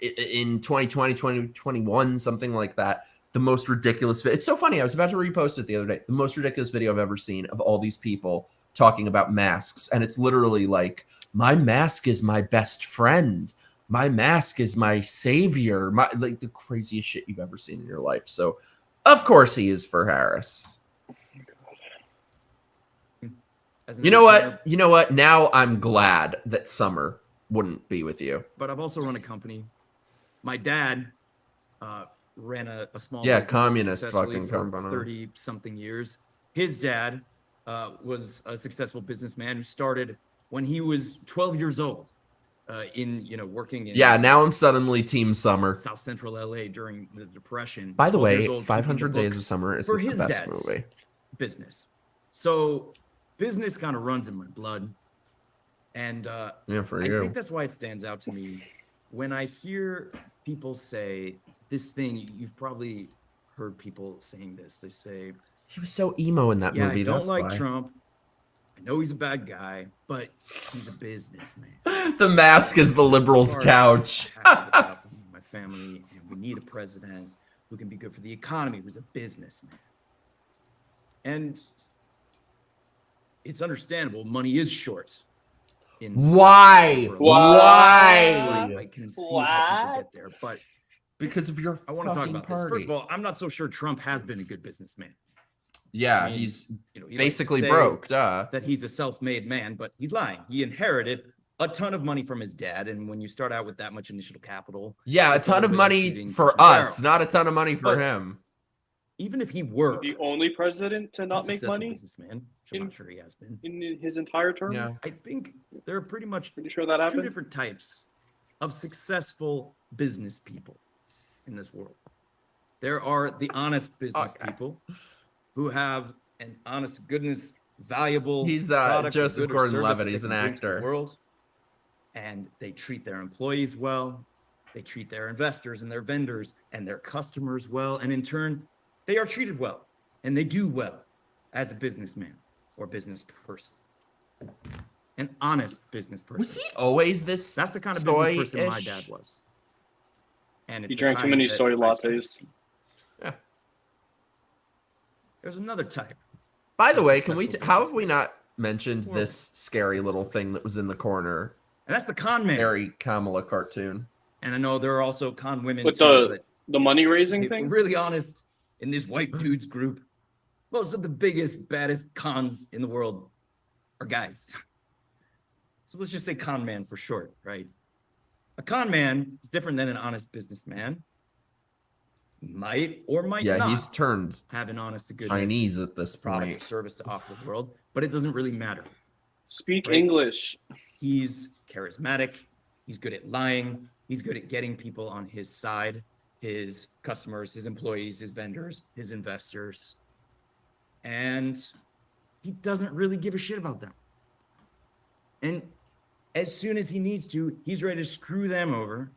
in 2020, 2021, something like that, the most ridiculous. It's so funny. I was about to repost it the other day. The most ridiculous video I've ever seen of all these people talking about masks. And it's literally like, my mask is my best friend. My mask is my savior. Like the craziest shit you've ever seen in your life. So, of course, he is for Harris. You know what? You know what? Now I'm glad that Summer wouldn't be with you. But I've also run a company. My dad ran a small business communist fucking for company. 30-something years. His dad was a successful businessman who started when he was 12 years old. Working in now I'm suddenly Team Summer. South Central LA during the Depression. By the way, 500 Days of Summer is the best movie. Business. So business kind of runs in my blood. And I think that's why it stands out to me. When I hear people say this thing, you've probably heard people saying this. They say, he was so emo in that movie. I don't like Trump. I know he's a bad guy, but he's a businessman. The mask is the liberals' couch. My family, and we need a president who can be good for the economy, who's a businessman. And it's understandable. Money is short. Why? I can see how people get there, but because of your I want to talk about party. this. First of all, I'm not so sure Trump has been a good businessman. Yeah, he's basically broke. Duh. That he's a self-made man, but he's lying. He inherited a ton of money from his dad. And when you start out with that much initial capital, yeah, a ton of money for us, not a ton of money for him. Even if he were the only president to not make money, businessman, which I'm not sure he has been in his entire term. Yeah, I think there are pretty sure that happened. two different types of successful business people in this world. There are the honest business people who have an honest goodness, valuable. He's Joseph Gordon-Levitt. He's an actor. World, and they treat their employees well. They treat their investors and their vendors and their customers well, and in turn, they are treated well, and they do well as a businessman or business person. An honest business person. Was he always this? That's the kind of business person my dad was. And he drank too many soy lattes. Yeah. There's another type. By the way, can we? How have we not mentioned this scary little thing that was in the corner? And that's the con man. Scary Kamala cartoon. And I know there are also con women. With too, the money raising thing. Really honest. In this white dudes group, most of the biggest, baddest cons in the world are guys. So let's just say con man for short, right? A con man is different than an honest businessman. Might or might not. Yeah, he's turned have an honest to goodness Chinese at this product point. or service to offer the world, but it doesn't really matter. Speak English. He's charismatic. He's good at lying. He's good at getting people on his side. His customers, his employees, his vendors, his investors. And he doesn't really give a shit about them. And as soon as he needs to, he's ready to screw them over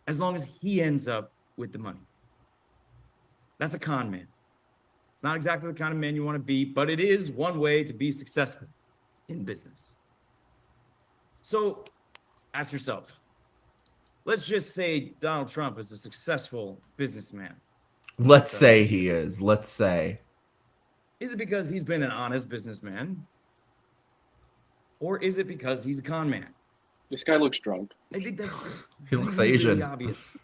as long as he ends up with the money. That's a con man. It's not exactly the kind of man you want to be, but it is one way to be successful in business. So ask yourself, let's just say Donald Trump is a successful businessman. Let's say he is. Let's say. Is it because he's been an honest businessman? Or is it because he's a con man? This guy looks drunk. I think that's he looks really Asian. Obvious.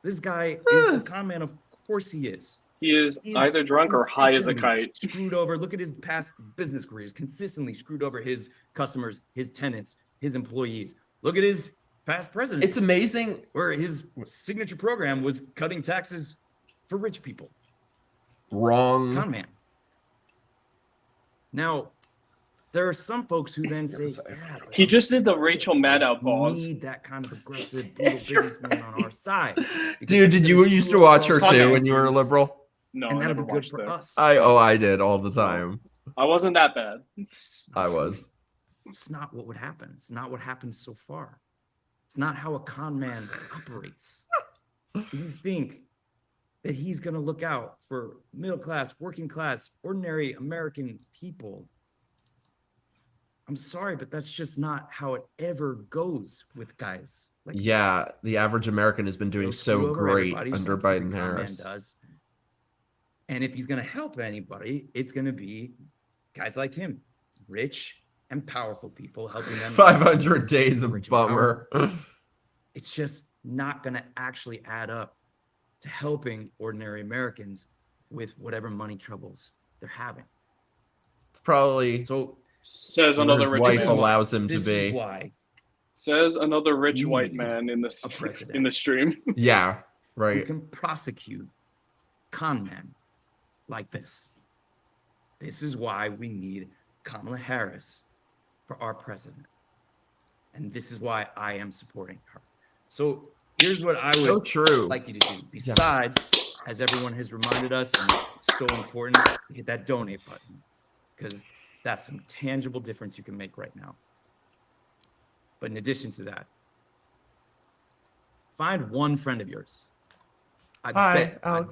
This guy is a con man. Of course he is. He is either drunk or high as a kite. Screwed over. Look at his past business careers. Consistently screwed over his customers, his tenants, his employees. Look at his past presidency. It's amazing where his signature program was cutting taxes for rich people. Wrong. Con man. Now, there are some folks who then say, he just did the Rachel Maddow pause. We need that kind of aggressive, brutal businessman on our side. Dude, did you used to watch her too when you were a liberal? No, and I that'll never be good watched for that. us. I did all the time. I wasn't that bad. I was. It's not what would happen. It's not what happened so far. It's not how a con man operates. If you think that he's going to look out for middle class, working class, ordinary American people, I'm sorry, but that's just not how it ever goes with guys. Like Yeah, the average American has been doing so great under Biden-Harris. Does. And if he's going to help anybody, it's going to be guys like him, rich and powerful people helping them. 500 days of bummer. It's just not going to actually add up to helping ordinary Americans with whatever money troubles they're having. It's probably so. Says another rich wife man. allows him to This be. is why. Says another rich white man in the stream. Yeah, Who right. can prosecute con men like this. This is why we need Kamala Harris for our president. And this is why I am supporting her. So here's what I would like you to do. Besides, as everyone has reminded us, and it's so important to hit that donate button, because that's some tangible difference you can make right now. But in addition to that, find one friend of yours. I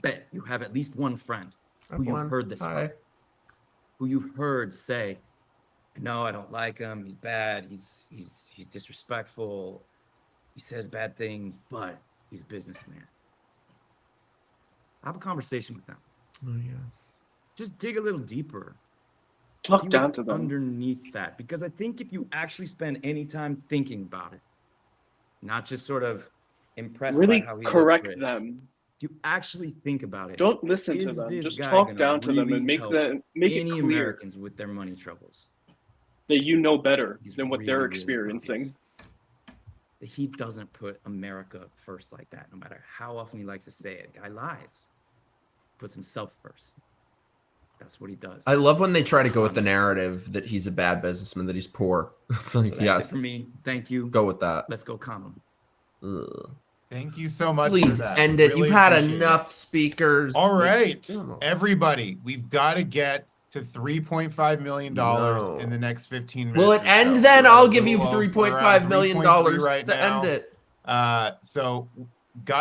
bet you have at least one friend who you've heard this from, who you've heard say, no, I don't like him. He's bad. He's disrespectful. He says bad things, but he's a businessman. Have a conversation with them. Oh, yes. Just dig a little deeper. Talk See down what's to them. underneath that, because I think if you actually spend any time thinking about it, not just sort of impressed Really by how he correct looks rich, them. you actually think about it. Don't listen to Is them. this Just guy talk gonna down to them really and make help it any clear. Americans with their money troubles. that you know better than what really, they're really experiencing. He doesn't put America first like that, no matter how often he likes to say it. Guy lies. Puts himself first. That's what he does. I love when they try to go with the narrative that he's a bad businessman, that he's poor. It's like, So that's yes, it for me. Thank you. go with that. Let's go, Kamala. Thank you so much. Please for that. end it. Really You've had appreciate enough it. speakers. All right, everybody, we've got to get to $3.5 million in the next 15 minutes. Will it end then? I'll give you $3.5 million right to now. end it. So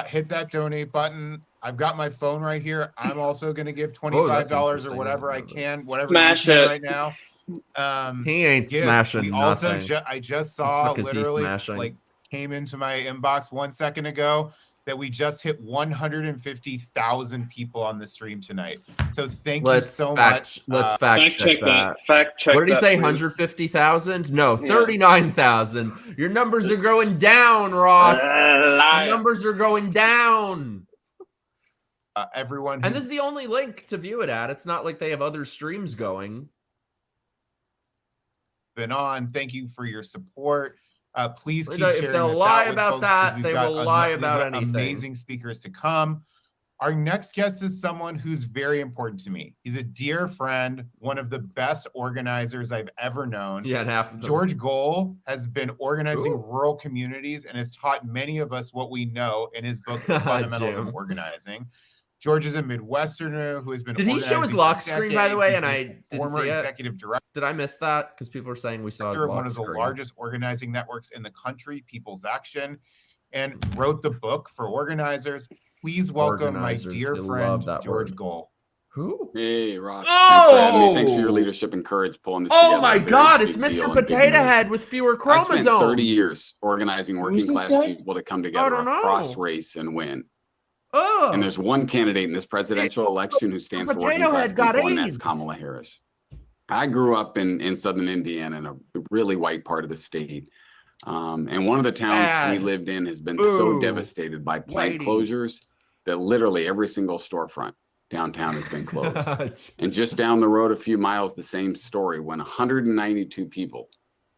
hit that donate button. I've got my phone right here. I'm also going to give $25 or whatever I can, whatever Smash you can it right now. He ain't smashing We nothing. also I just saw, Fuck is he literally smashing? like came into my inbox 1 second ago, that we just hit 150,000 people on the stream tonight. So thank you so much. Let's fact check that. Fact check. What did he that, say? please. 150,000? No, 39,000. Your numbers are going down, Ross. Your numbers are going down. Everyone, and this is the only link to view it at. It's not like they have other streams going. Been on. Thank you for your support. Please keep If sharing they'll this lie out with about folks, 'cause that, we've they got will lie we've about got anything. Amazing speakers to come. Our next guest is someone who's very important to me. He's a dear friend, one of the best organizers I've ever known. Yeah, and half of them. George Gohl has been organizing rural communities and has taught many of us what we know in his book, The Fundamentals of Jim. Organizing. George is a Midwesterner who has been. Did he show his organizing lock for screen, by the way? decades. And He's I the didn't former see it. executive director. Did I miss that? Because people are saying we saw his lock One of the screen. largest organizing networks in the country, People's Action, and wrote the book for organizers. Please welcome my dear friend, George Gohl. Who? Hey, Ross. Oh! Thanks for having me. Thanks for your leadership and courage pulling this together. Oh my Very God, it's big deal Mr. and big Potato move. Head with fewer I chromosomes. spent 30 years organizing working this class guy? people to come together don't know. across race and win. Oh. And there's one candidate in this presidential election who stands for working Potato class Head got people, and that's AIDS. Kamala Harris. I grew up in southern Indiana, in a really white part of the state. And one of the towns we lived in has been so devastated by plant closures that literally every single storefront downtown has been closed. And just down the road a few miles, the same story, when 192 people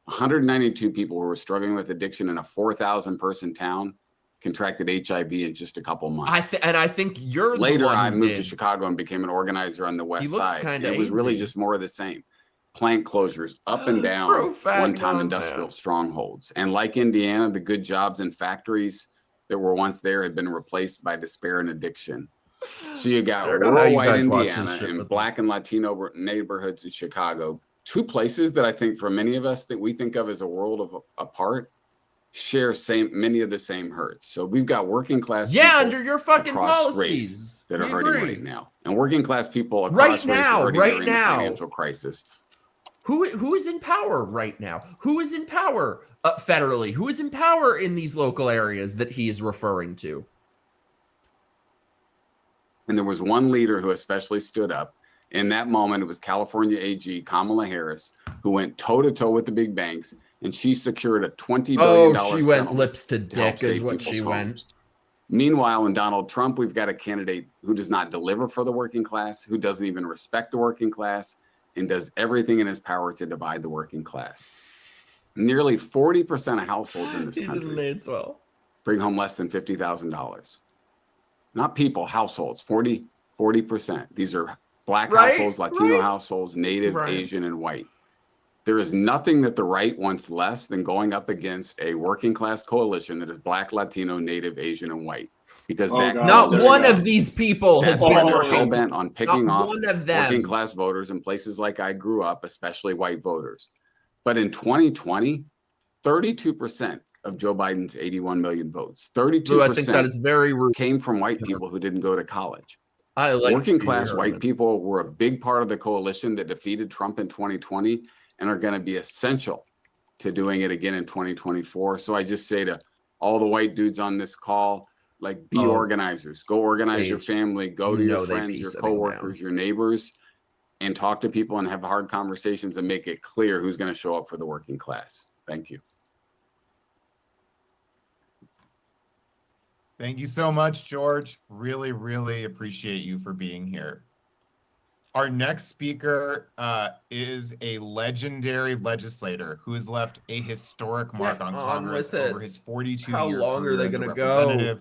who were struggling with addiction in a 4,000 person town contracted HIV in just a couple months. I think you're later. The one I who moved did. to Chicago and became an organizer on the west looks side. kinda And it was really AIDS-y. just more of the same. Plant closures up and down one-time industrial strongholds. And like Indiana, the good jobs and factories that were once there had been replaced by despair and addiction. So you got I don't know how rural you white guys watch this Indiana shit and with black and Latino neighborhoods in Chicago, two places that I think for many of us that we think of as a world apart, share many of the same hurts. So we've got working class people under your fucking across policies race that are We hurting agree. right now. And working class people across Right race now, are hurting right during now. the financial crisis. Who is in power right now? Who is in power federally? Who is in power in these local areas that he is referring to? And there was one leader who especially stood up. In that moment, it was California AG Kamala Harris, who went toe-to-toe with the big banks, and she secured a $20 billion she went settlement lips to to help dick is save what people's she went. homes. Meanwhile, in Donald Trump, we've got a candidate who does not deliver for the working class, who doesn't even respect the working class, and does everything in his power to divide the working class. Nearly 40% of households in this country bring home less than $50,000. Not people, households, 40%. These are black households, Latino households, Native, Asian, and white. There is nothing that the right wants less than going up against a working class coalition that is black, Latino, Native, Asian, and white. Because not one of these people has been hell bent on picking off one of them. working class voters in places like I grew up, especially white voters. But in 2020, 32% of Joe Biden's 81 million votes, 32% I think that is very rude. Came from white people who didn't go to college. I like working class white people were a big part of the coalition that defeated Trump in 2020 and are going to be essential to doing it again in 2024. So I just say to all the white dudes on this call, like, be organizers. Go organize your family. Go to your friends, your coworkers, your neighbors, and talk to people and have hard conversations and make it clear who's going to show up for the working class. Thank you. Thank you so much, George. Really, really appreciate you for being here. Our next speaker is a legendary legislator who has left a historic mark on Congress over his 42-year How long are they going to go? Representative.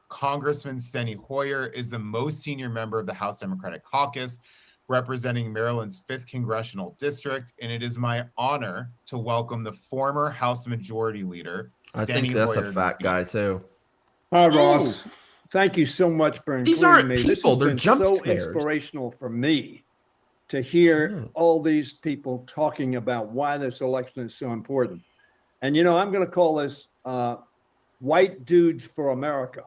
Congressman Steny Hoyer is the most senior member of the House Democratic Caucus, representing Maryland's 5th Congressional District, and it is my honor to welcome the former House Majority Leader, I think that's a fat guy, too. Hi, Ross. Ooh. Thank you so much for including These aren't me. People, they're jump so scares. Inspirational for me to hear all these people talking about why this election is so important. And, you know, I'm going to call this White Dudes for America.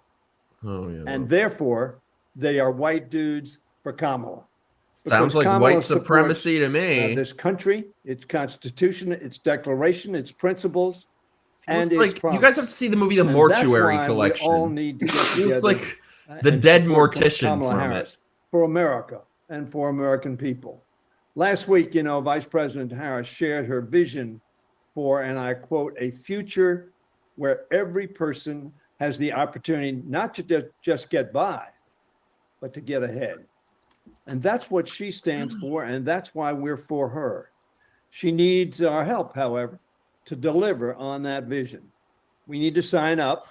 Oh, yeah. And therefore, they are white dudes for Kamala. Sounds like Kamala white supremacy to me. This country, its constitution, its declaration, its principles. And like you guys have to see the movie The Mortuary Collection. We all need to get together. It's like the dead mortician from it. For America and for American people. Last week, you know, Vice President Harris shared her vision for, and I quote, a future where every person has the opportunity not to just get by, but to get ahead. And that's what she stands for, and that's why we're for her. She needs our help, however, to deliver on that vision. We need to sign up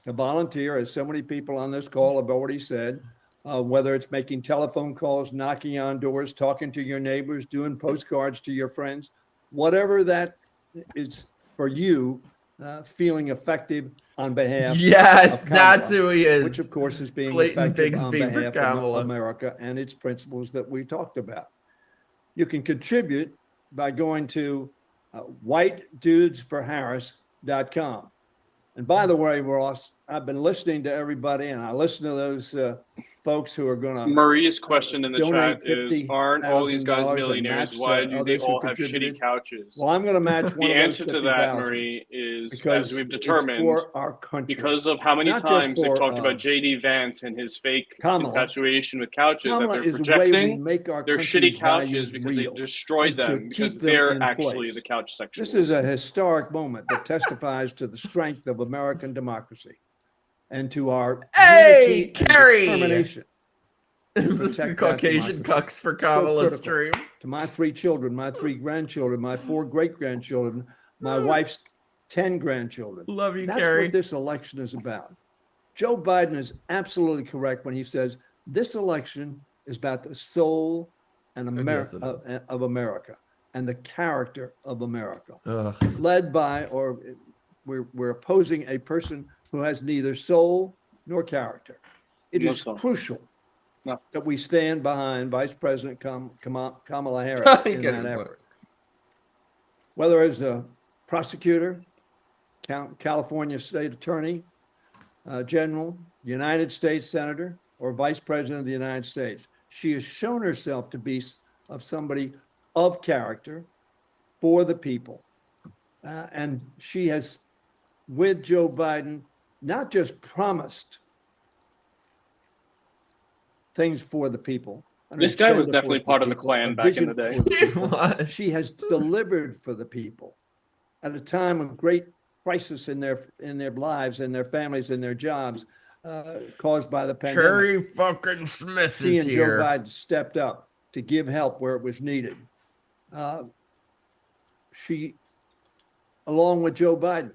to volunteer, as so many people on this call have already said, whether it's making telephone calls, knocking on doors, talking to your neighbors, doing postcards to your friends, whatever that is for you, feeling effective on behalf yes, of Kamala, that's who he is. Which, of course, is being Blatant effective on Bigsby behalf for Kamala. of America and its principles that we talked about. You can contribute by going to whitedudedsforharris.com. And by the way, Ross, I've been listening to everybody, and I listen to those folks who are going to. Marie's question in the chat is, aren't all these guys millionaires? Why do they all have shitty couches? Well, I'm going to match one the of those answer to that, Marie, is because as we've determined, for our country, because of how many times they've talked about J.D. Vance and his fake infatuation with couches that they're projecting. They're shitty couches because they destroyed them because they're actually the couch section. This is a historic moment that testifies to the strength of American democracy and to our hey, Carrie! Determination. Is this the Caucasian cucks for Kamala's stream? To my 3 children, my 3 grandchildren, my 4 great-grandchildren, my wife's 10 grandchildren. Love you, That's Carrie. what this election is about. Joe Biden is absolutely correct when he says this election is about the soul and of America and the character of America. Led by, or we're opposing a person who has neither soul nor character. It is crucial that we stand behind Vice President Kamala Harris in that effort. Whether as a prosecutor, California State Attorney General, United States Senator, or Vice President of the United States, she has shown herself to be of somebody of character for the people. And she has, with Joe Biden, not just promised things for the people. This guy was definitely part of the Klan back in the day. She has delivered for the people at a time of great crisis in their lives and their families and their jobs caused by the pandemic. Terry fucking Smith she is and here. Joe Biden stepped up to give help where it was needed. She, along with Joe Biden,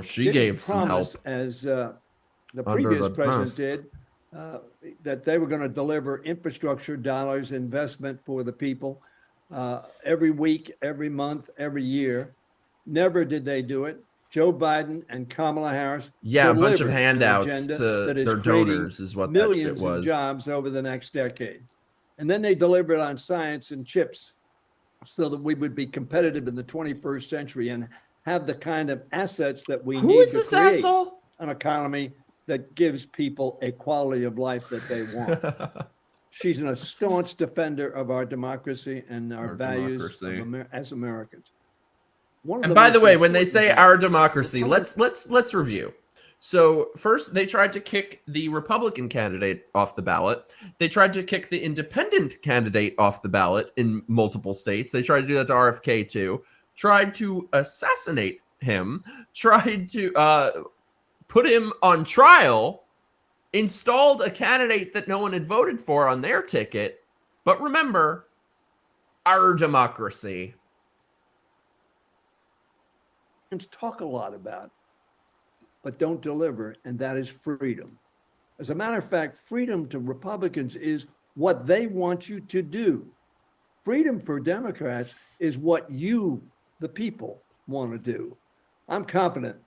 she gave some help, as the previous president did, that they were going to deliver infrastructure dollars, investment for the people every week, every month, every year. Never did they do it. Joe Biden and Kamala Harris. Yeah, a bunch of handouts to their donors is what that shit millions was. of jobs over the next decade. And then they delivered on science and chips so that we would be competitive in the 21st century and have the kind of assets that we need to create an economy that gives people a quality of life that they want. She's a staunch defender of our democracy and our values as Americans. And by the way, when they say our democracy, let's review. So first, they tried to kick the Republican candidate off the ballot. They tried to kick the independent candidate off the ballot in multiple states. They tried to do that to RFK too. Tried to assassinate him. Tried to put him on trial. Installed a candidate that no one had voted for on their ticket. But remember, our democracy. Talk a lot about, but don't deliver, and that is freedom. As a matter of fact, freedom to Republicans is what they want you to do. Freedom for Democrats is what you, the people, want to do. I'm confident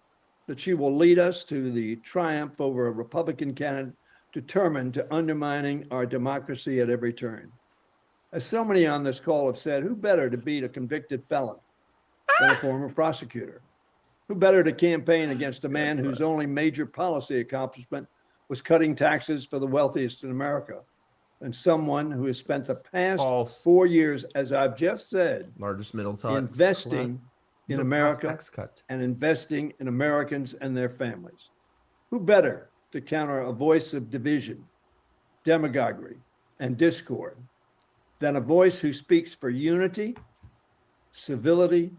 that she will lead us to the triumph over a Republican candidate determined to undermining our democracy at every turn. As so many on this call have said, who better to beat a convicted felon than a former prosecutor? Who better to campaign against a man whose only major policy accomplishment was cutting taxes for the wealthiest in America than someone who has spent the past 4 years, as I've just said, largest middle class, investing in America and investing in Americans and their families? Who better to counter a voice of division, demagoguery, and discord than a voice who speaks for unity, civility,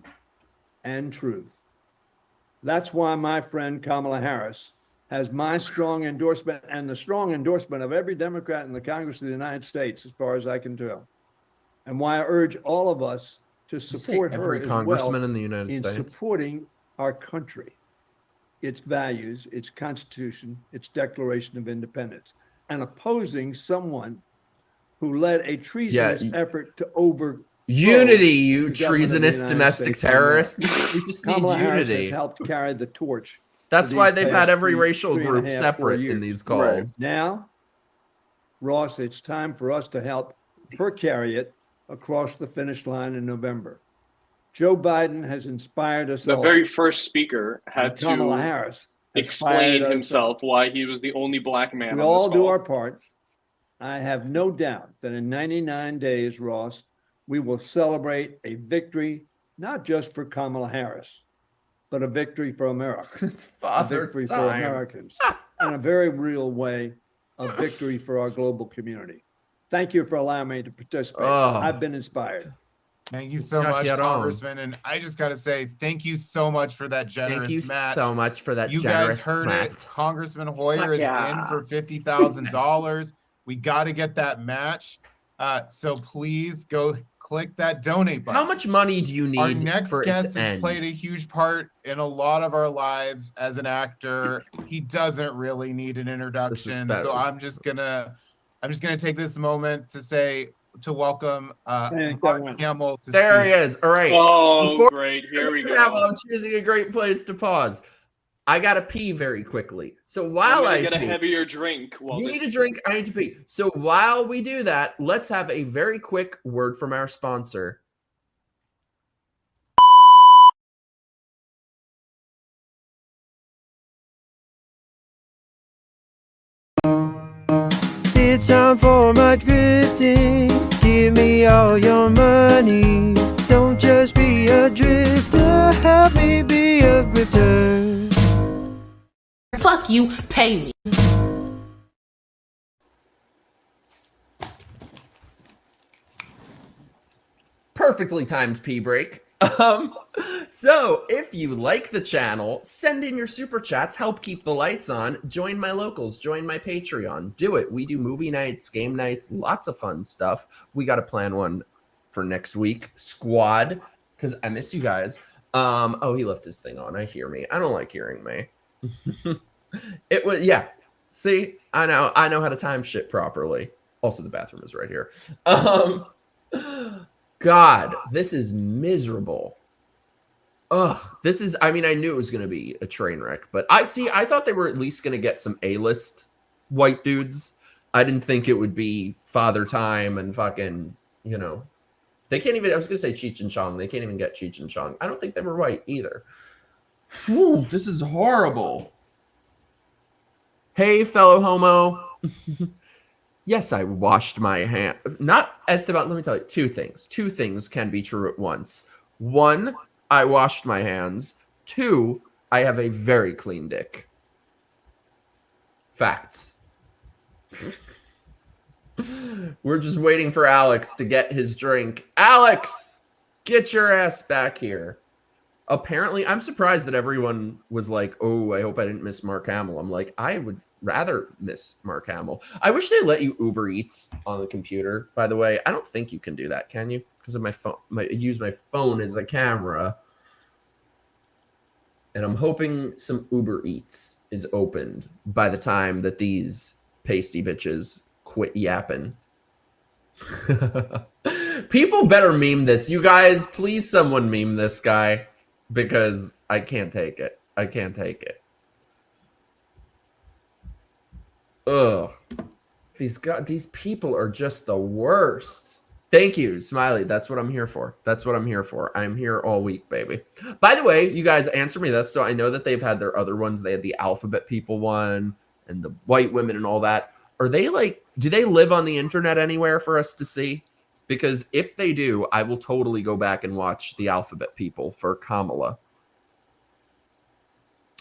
and truth? That's why my friend Kamala Harris has my strong endorsement and the strong endorsement of every Democrat in the Congress of the United States, as far as I can tell. And why I urge all of us to support her every as congressman well in the United States supporting our country, its values, its Constitution, its Declaration of Independence, and opposing someone who led a treasonous effort to over unity, you treasonous domestic terrorist. We just need Kamala Harris unity. has helped carry the torch. That's for why these they've had past every three racial and a group half, 4 separate in years. these calls. Now, Ross, it's time for us to help her carry it across the finish line in November. Joe Biden has inspired us all. The very first speaker had Kamala to Harris explain inspired us himself why he was the only black man We on all this do call. our part. I have no doubt that in 99 days, Ross, we will celebrate a victory, not just for Kamala Harris, but a victory for America. It's A father victory for time. Americans. In a very real way, a victory for our global community. Thank you for allowing me to participate. Oh. I've been inspired. Thank you so much, Congressman. And I just got to say, thank you so much for that generous Thank you match. so much for that You generous guys heard match. it. Congressman Hoyer is in for $50,000. We got to get that match. So please go click that donate button. How much money do you need Our next for guest it to has end? played a huge part in a lot of our lives as an actor. He doesn't really need an introduction. So I'm just gonna take this moment to say to welcome Mark Hamill to There speak. he is. All right. Oh, Before great. Here we go. I'm choosing a great place to pause. I gotta pee very quickly. So I'm while gonna I get a pee, heavier drink. While you this... need a drink. I need to pee. So while we do that, let's have a very quick word from our sponsor. It's time for my grifting. Give me all your money. Don't just be a drifter. Help me be a grifter. Fuck you, pay me. Perfectly timed pee break. So if you like the channel, send in your super chats, help keep the lights on, join my locals, join my Patreon, do it. We do movie nights, game nights, lots of fun stuff. We got to plan one for next week, squad, because I miss you guys. Oh, he left his thing on. I hear me. I don't like hearing me. It was, yeah. See, I know how to time shit properly. Also, the bathroom is right here. God, this is miserable. Ugh, this is, I mean, I knew it was going to be a train wreck, but I thought they were at least going to get some A-list white dudes. I didn't think it would be Father Time and fucking, you know, they can't even, I was going to say Cheech and Chong. They can't even get Cheech and Chong. I don't think they were white either. Whew, this is horrible. Hey, fellow homo. Yes, I washed my hand. Not Esteban, let me tell you, two things. Two things can be true at once. One, I washed my hands. Two, I have a very clean dick. Facts. We're just waiting for Alex to get his drink. Alex, get your ass back here. Apparently, I'm surprised that everyone was like, oh, I hope I didn't miss Mark Hamill. I'm like, I would rather miss Mark Hamill. I wish they let you Uber Eats on the computer, by the way. I don't think you can do that, can you? Because of my phone. I use my phone as the camera. And I'm hoping some Uber Eats is opened by the time that these pasty bitches quit yapping. People better meme this. You guys, please someone meme this guy, because I can't take it. I can't take it. Ugh. These people are just the worst. Thank you, Smiley. That's what I'm here for. That's what I'm here for. I'm here all week, baby. By the way, you guys answer me this. So I know that they've had their other ones. They had the alphabet people one and the white women and all that. Are they like, do they live on the internet anywhere for us to see? Because if they do, I will totally go back and watch the alphabet people for Kamala.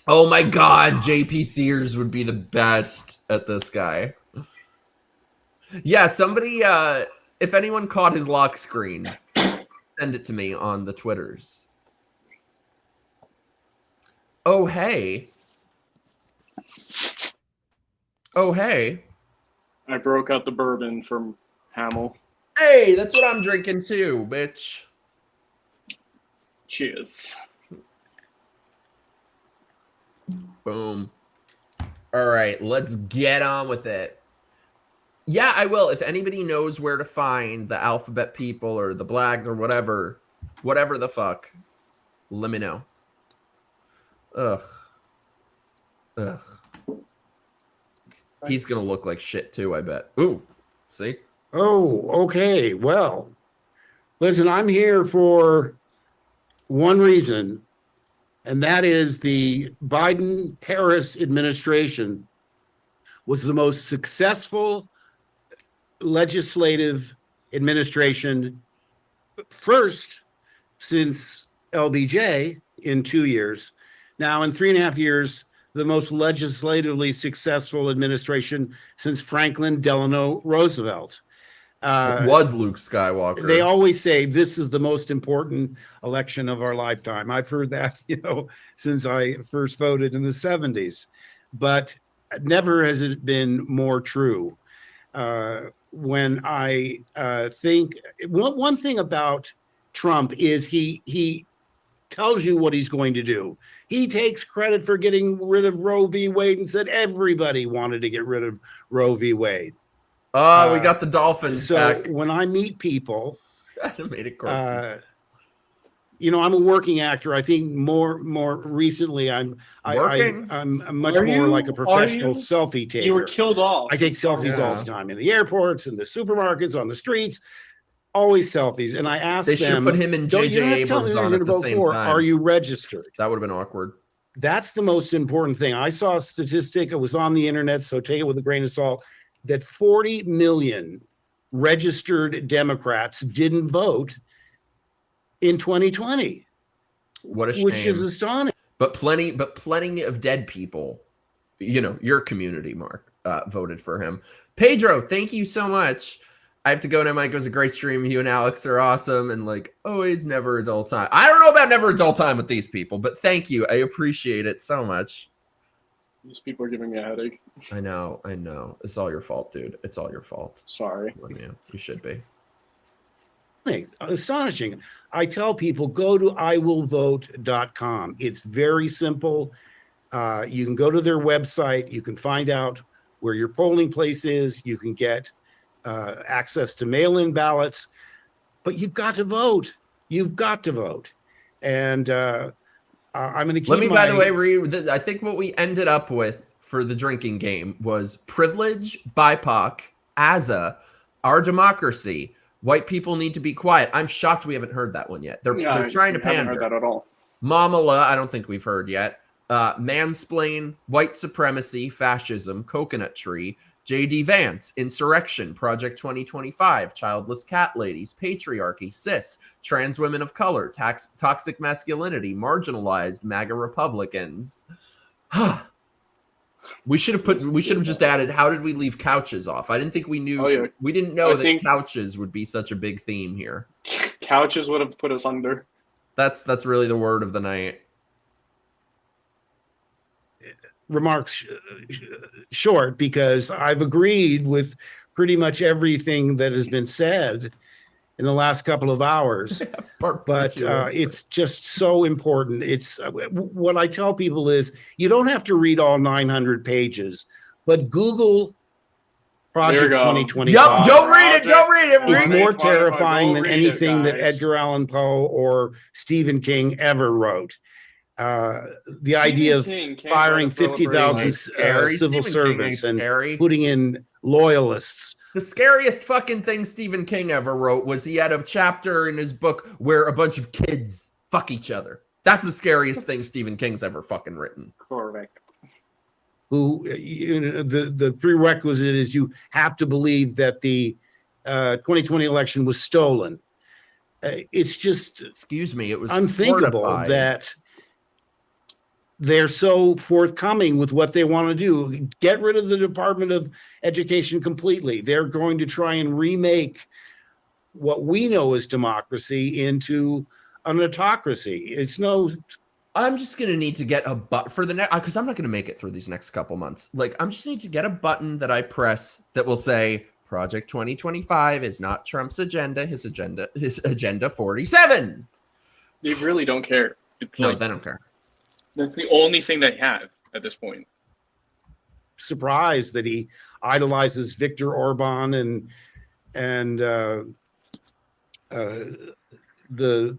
Oh my God, JP Sears would be the best at this guy. Yeah, somebody, if anyone caught his lock screen, send it to me on the Twitters. Oh, hey. Oh, hey. I broke out the bourbon from Hamill. Hey, that's what I'm drinking too, bitch. Cheers. Boom. All right, let's get on with it. Yeah, I will. If anybody knows where to find the alphabet people or the blacks or whatever the fuck, let me know. Ugh. Ugh. He's going to look like shit too, I bet. Ooh, see? Oh, okay. Well, listen, I'm here for one reason, and that is the Biden-Harris administration was the most successful legislative administration first since LBJ in 2 years. Now, in 3.5 years, the most legislatively successful administration since Franklin Delano Roosevelt. It was Luke Skywalker. They always say this is the most important election of our lifetime. I've heard that, since I first voted in the 70s, but never has it been more true. When I think one thing about Trump is he tells you what he's going to do. He takes credit for getting rid of Roe v. Wade and said everybody wanted to get rid of Roe v. Wade. Oh, we got the Dolphins back. So when I meet people, animated corpses. I'm a working actor. I think more recently, I'm much more like a professional selfie taker. You were killed off. I take selfies all the time in the airports, in the supermarkets, on the streets. Always selfies. And I asked them. They should have put him and J.J. Abrams on at the same time. Are you registered? That would have been awkward. That's the most important thing. I saw a statistic. It was on the internet, so take it with a grain of salt, that 40 million registered Democrats didn't vote in 2020. What a shame. Which is astonishing. But plenty of dead people, your community, Mark, voted for him. Pedro, thank you so much. I have to go now, Mike. It was a great stream. You and Alex are awesome. And always never a dull time. I don't know about never a dull time with these people, but thank you. I appreciate it so much. These people are giving me a headache. I know. It's all your fault, dude. It's all your fault. Sorry. You should be. Astonishing. I tell people, go to iwillvote.com. It's very simple. You can go to their website. You can find out where your polling place is. You can get access to mail-in ballots. But you've got to vote. You've got to vote. And I'm going to keep Let me, by the way, read. I think what we ended up with for the drinking game was privilege, BIPOC, AZA, our democracy. White people need to be quiet. I'm shocked we haven't heard that one yet. They're trying to pander. I haven't heard that at all. Mamala, I don't think we've heard yet. Mansplain, white supremacy, fascism, coconut tree, J.D. Vance, insurrection, Project 2025, childless cat ladies, patriarchy, cis, trans women of color, toxic masculinity, marginalized MAGA Republicans. We should have just added, how did we leave couches off? I didn't think we knew. Oh, yeah. We didn't know that couches would be such a big theme here. Couches would have put us under. That's really the word of the night. remarks short because I've agreed with pretty much everything that has been said in the last couple of hours. But it's just so important. It's what I tell people is you don't have to read all 900 pages, but Google Project 2025. Yep, don't read it. Don't read it. It's more terrifying than anything that Edgar Allan Poe or Stephen King ever wrote. The idea of firing 50,000 civil servants and putting in loyalists. The scariest fucking thing Stephen King ever wrote was he had a chapter in his book where a bunch of kids fuck each other. That's the scariest thing Stephen King's ever fucking written. Correct. Who the prerequisite is you have to believe that the 2020 election was stolen. It's just, excuse me, it was unthinkable fortified. That they're so forthcoming with what they want to do. Get rid of the Department of Education completely. They're going to try and remake what we know as democracy into an autocracy. It's no. I'm just going to need to get a button for the next, because I'm not going to make it through these next couple months. Like, I'm just need to get a button that I press that will say Project 2025 is not Trump's agenda. His agenda 47. They really don't care. It's no, they don't care. That's the only thing they have at this point. Surprised that he idolizes Viktor Orban and the.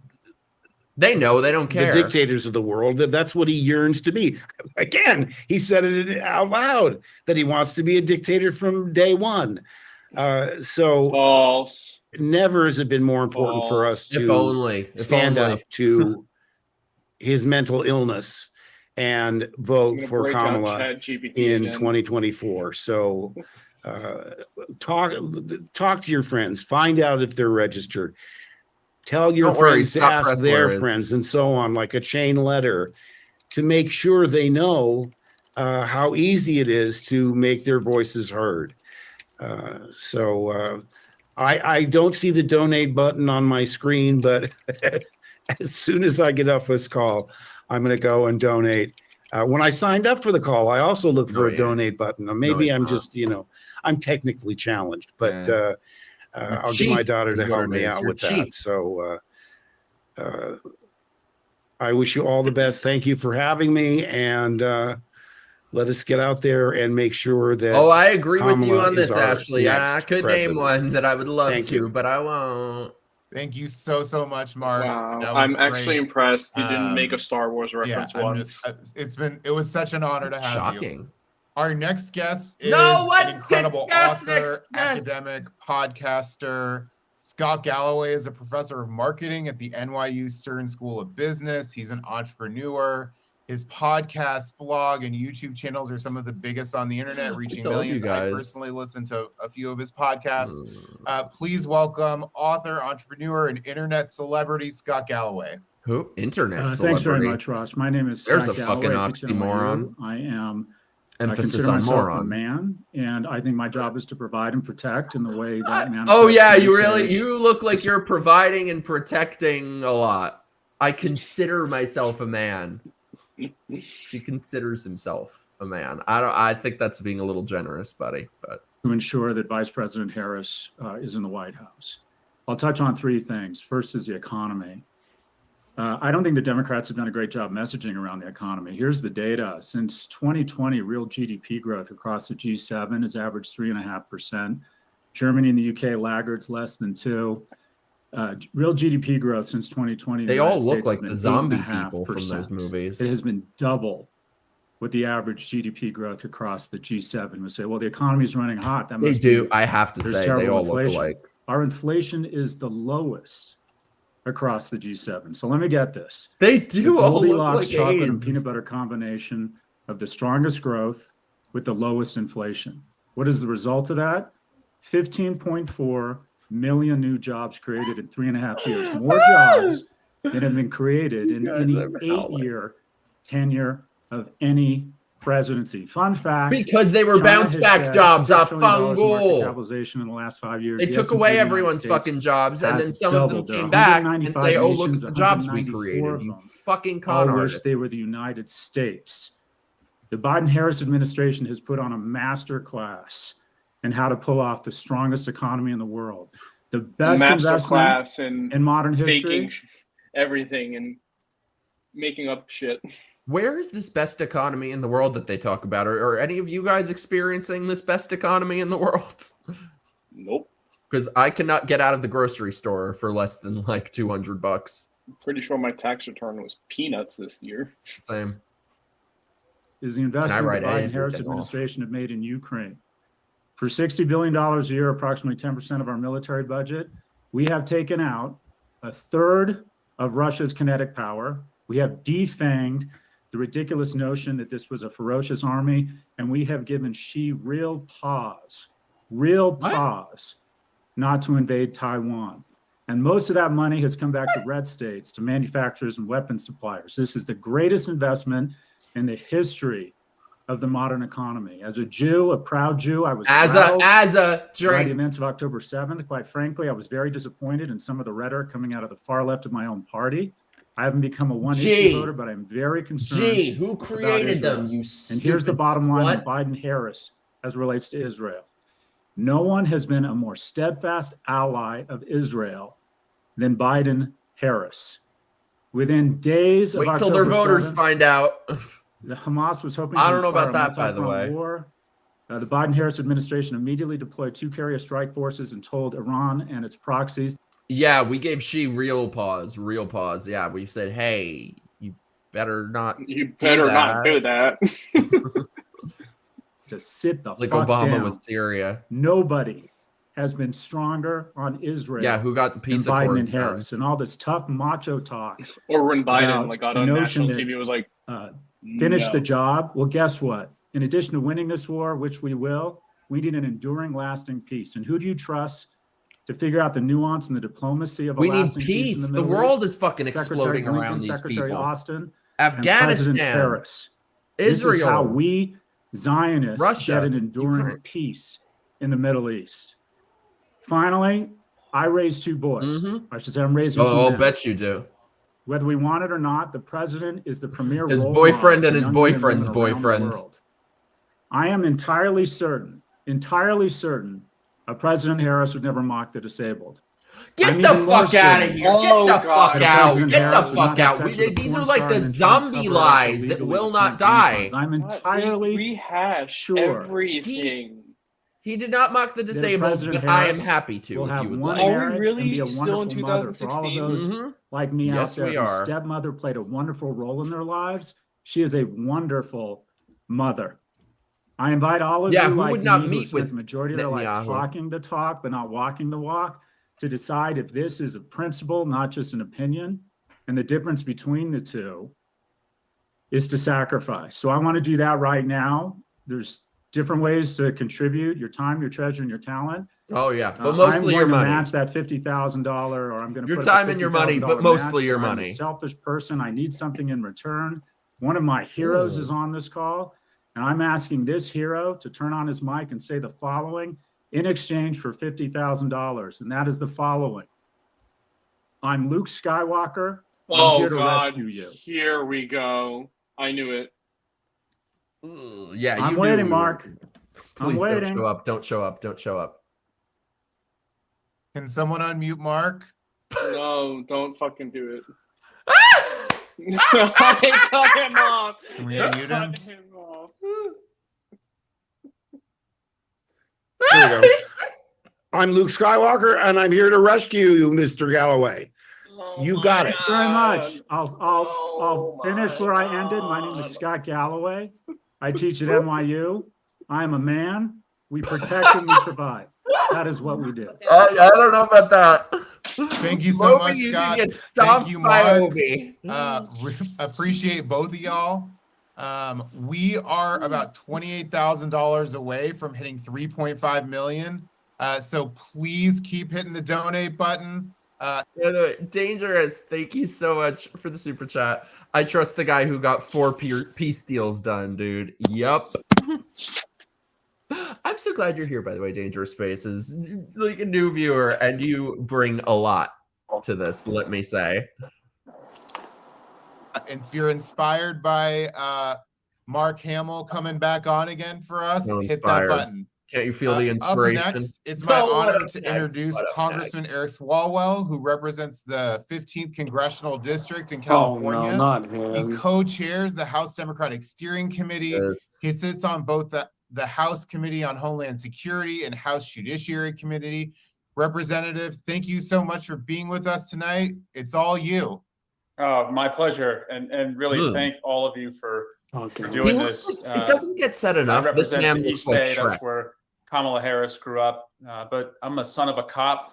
They know, they don't care. The dictators of the world. That's what he yearns to be. Again, he said it out loud that he wants to be a dictator from day one. So false. Never has it been more important for us to stand up to his mental illness and vote for Kamala in 2024. So talk to your friends, find out if they're registered. Tell your friends to ask their friends and so on, like a chain letter, to make sure they know how easy it is to make their voices heard. I don't see the donate button on my screen, but as soon as I get off this call, I'm going to go and donate. When I signed up for the call, I also looked for a donate button. Maybe I'm just, I'm technically challenged, but I'll get my daughter to help me out with that. So I wish you all the best. Thank you for having me, and let us get out there and make sure that. Oh, I agree with you on this, our Ashley. I could name one that I would love Thank to, you. but I won't. Thank you so much, Mark. Wow. That was I'm actually great. impressed you didn't make a Star Wars reference once. It was such an honor to have shocking. you. Our next guest is what? an incredible That's author, next guest. academic, podcaster. Scott Galloway is a professor of marketing at the NYU Stern School of Business. He's an entrepreneur. His podcast, blog, and YouTube channels are some of the biggest on the internet, reaching millions. I personally listen to a few of his podcasts. Please welcome author, entrepreneur, and internet celebrity, Scott Galloway. Who? Internet celebrity. Thanks very much, Raj. My name is There's Scott a fucking Galloway. oxymoron. I am Emphasis consider on myself moron. a man, and I think my job is to provide and protect in the way that man. Oh yeah, you look like you're providing and protecting a lot. I consider myself a man. He considers himself a man. I think that's being a little generous, buddy. But to ensure that Vice President Harris is in the White House, I'll touch on three things. First is the economy. I don't think the Democrats have done a great job messaging around the economy. Here's the data. Since 2020, real GDP growth across the G7 has averaged 3.5%. Germany and the UK laggards less than 2%. Real GDP growth since 2020. They all look like the zombie people from those movies. It has been double what the average GDP growth across the G7 would say. Well, the economy is running hot. That must they do. be, I have to say, they all look alike. Our inflation is the lowest across the G7. So let me get this. They do all look Goldilocks like chocolate AIDS. and peanut butter combination of the strongest growth with the lowest inflation. What is the result of that? 15.4 million new jobs created in 3.5 years. More jobs than have been created in any 8-year tenure of any presidency. Fun fact. Because they were China bounce has back shed jobs off $6 trillion in market fungal. capitalization in the last 5 years. They The took S&P away United everyone's States fucking jobs, and then has some of them doubled. There are came back and 195 say, "Oh, look nations, at the jobs we 194 created." of You them fucking con all artists. wish they were the United States. The Biden-Harris administration has put on a master class in how to pull off the strongest economy in the world. The best investment in modern history. Everything and making up shit. Where is this best economy in the world that they talk about? Are any of you guys experiencing this best economy in the world? Nope. Because I cannot get out of the grocery store for less than like $200. I'm pretty sure my tax return was peanuts this year. Same. Is the investment the Biden-Harris administration have made in Ukraine. For $60 billion a year, approximately 10% of our military budget, we have taken out a third of Russia's kinetic power. We have defanged the ridiculous notion that this was a ferocious army, and we have given Xi real pause not to invade Taiwan. And most of that money has come back to red states, to manufacturers and weapons suppliers. This is the greatest investment in the history of the modern economy. As a Jew, a proud Jew, I was as a by the events of October 7th. Quite frankly, I was very disappointed in some of the rhetoric coming out of the far left of my own party. I haven't become a one-issue voter, but I'm very concerned. Who created them, you And here's the bottom line on Biden-Harris as it relates to Israel. No one has been a more steadfast ally of Israel than Biden-Harris. Within days of Wait till October their voters 7th, find out. the Hamas was hoping I to don't know about inspire a that, by the way. war. The Biden-Harris administration immediately deployed 2 carrier strike forces and told Iran and its proxies. Yeah, we gave Xi real pause. Yeah, we said, hey, you better not do that. To sit the like fuck Obama down. with Syria. Nobody has been stronger on Israel. Yeah, who got the peace than Biden accords and Harris done. and all this tough macho talk. Or when Biden about got the on notion national that, TV, it was like, finish no. the job. Well, guess what? In addition to winning this war, which we will, we need an enduring, lasting peace. And who do you trust to figure out the nuance and the diplomacy of a We need lasting peace in peace. the The Middle world East? is fucking Secretary exploding Blinken, around these Secretary people. Austin, and President Afghanistan, Harris. Israel, This is how we Zionists Russia, get an enduring Ukraine. peace in the Middle East. Finally, I raised 2 boys. I should say I'm raising 2 I'll men. bet you do. Whether we want it or not, the president is the premier His role boyfriend model and for his young men and boyfriend's women around the boyfriend. world. I am entirely certain a President Harris would never mock the disabled. Get the fuck out of here. Get the fuck out. Get the fuck out. These are like the zombie lies that will not die. I'm entirely sure everything. He did not mock the disabled, but I am happy to if you would like. Are we really still in 2016? For all of those like me out there, whose stepmother played a wonderful role in their lives. She is a wonderful mother. I invite all of you, who like would not me, meet who with spent the majority of their life talking the talk, but not walking the walk, to decide if this is a principle, not just an opinion. And the difference between the two is to sacrifice. So I want to do that right now. There's different ways to contribute your time, your treasure, and your talent. Oh yeah, but mostly your money. I'm going to match that $50,000, or I'm going to your put time and your money, but mostly your I'm money. a selfish person. I need something in return. One of my heroes is on this call, and I'm asking this hero to turn on his mic and say the following in exchange for $50,000, and that is the following: I'm Luke Skywalker. I'm here to rescue you. Here we go. I knew it. Yeah, I'm waiting, Mark. Please I'm waiting. don't show up. Don't show up. Don't show up. Can someone unmute Mark? No, don't fucking do it. I cut him off. Can we unmute him? There we go. I'm Luke Skywalker, and I'm here to rescue you, Mr. Galloway. You got it. Thank you very much. I'll finish where I ended. My name is Scott Galloway. I teach at NYU. I am a man. We protect and we provide. That is what we do. I don't know about that. Thank you so much, Scott. Thank you, Mark. Appreciate both of y'all. We are about $28,000 away from hitting 3.5 million. So please keep hitting the donate button. Dangerous. Thank you so much for the super chat. I trust the guy who got 4 peace deals done, dude. Yup. I'm so glad you're here, by the way, Dangerous Spaces. Like a new viewer, and you bring a lot to this, let me say. If you're inspired by Mark Hamill coming back on again for us, So hit inspired. that button. Can't you feel the Up inspiration? next, it's my honor to next? introduce What up Congressman Eric Swalwell, who represents the 15th Congressional District in Oh, California. no, not He him. co-chairs the House Democratic Steering Committee. Yes. He sits on both the House Committee on Homeland Security and House Judiciary Committee. Representative, thank you so much for being with us tonight. It's all you. My pleasure, and really thank all of you for doing this. Like, it doesn't get said enough. I This represent man the looks East like Bay. Shrek. That's where Kamala Harris grew up. But I'm a son of a cop.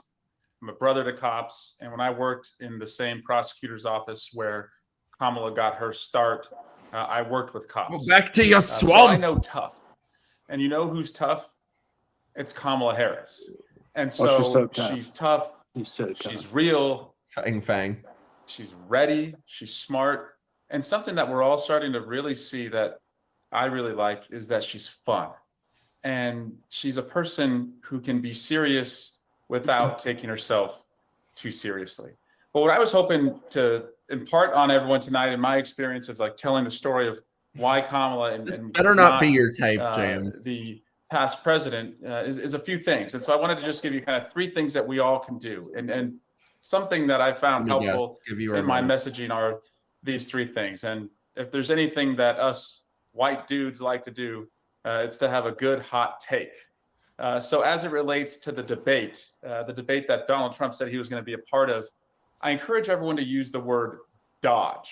I'm a brother to cops. And when I worked in the same prosecutor's office where Kamala got her start, I worked with cops. Go back to your So swamp. I know tough. And you know who's tough? It's Kamala Harris. And so, she's tough. She's real. Fang. She's ready. She's smart. And something that we're all starting to really see that I really like is that she's fun. And she's a person who can be serious without taking herself too seriously. But what I was hoping to impart on everyone tonight, in my experience of like telling the story of why Kamala and better not be your type, James. The past president is a few things. And so I wanted to just give you kind of 3 things that we all can do. And something that I found helpful in my messaging are these 3 things. And if there's anything that us white dudes like to do, it's to have a good hot take. So as it relates to the debate that Donald Trump said he was going to be a part of, I encourage everyone to use the word dodge.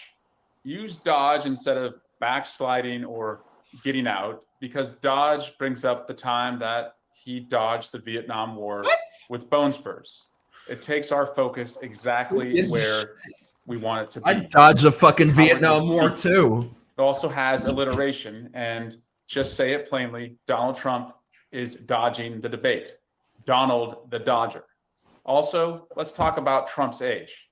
Use dodge instead of backsliding or getting out, because dodge brings up the time that he dodged the Vietnam War with bone spurs. It takes our focus exactly where we want it to be. I dodged the fucking Vietnam War too. It also has alliteration, and just say it plainly, Donald Trump is dodging the debate. Donald the Dodger. Also, let's talk about Trump's age.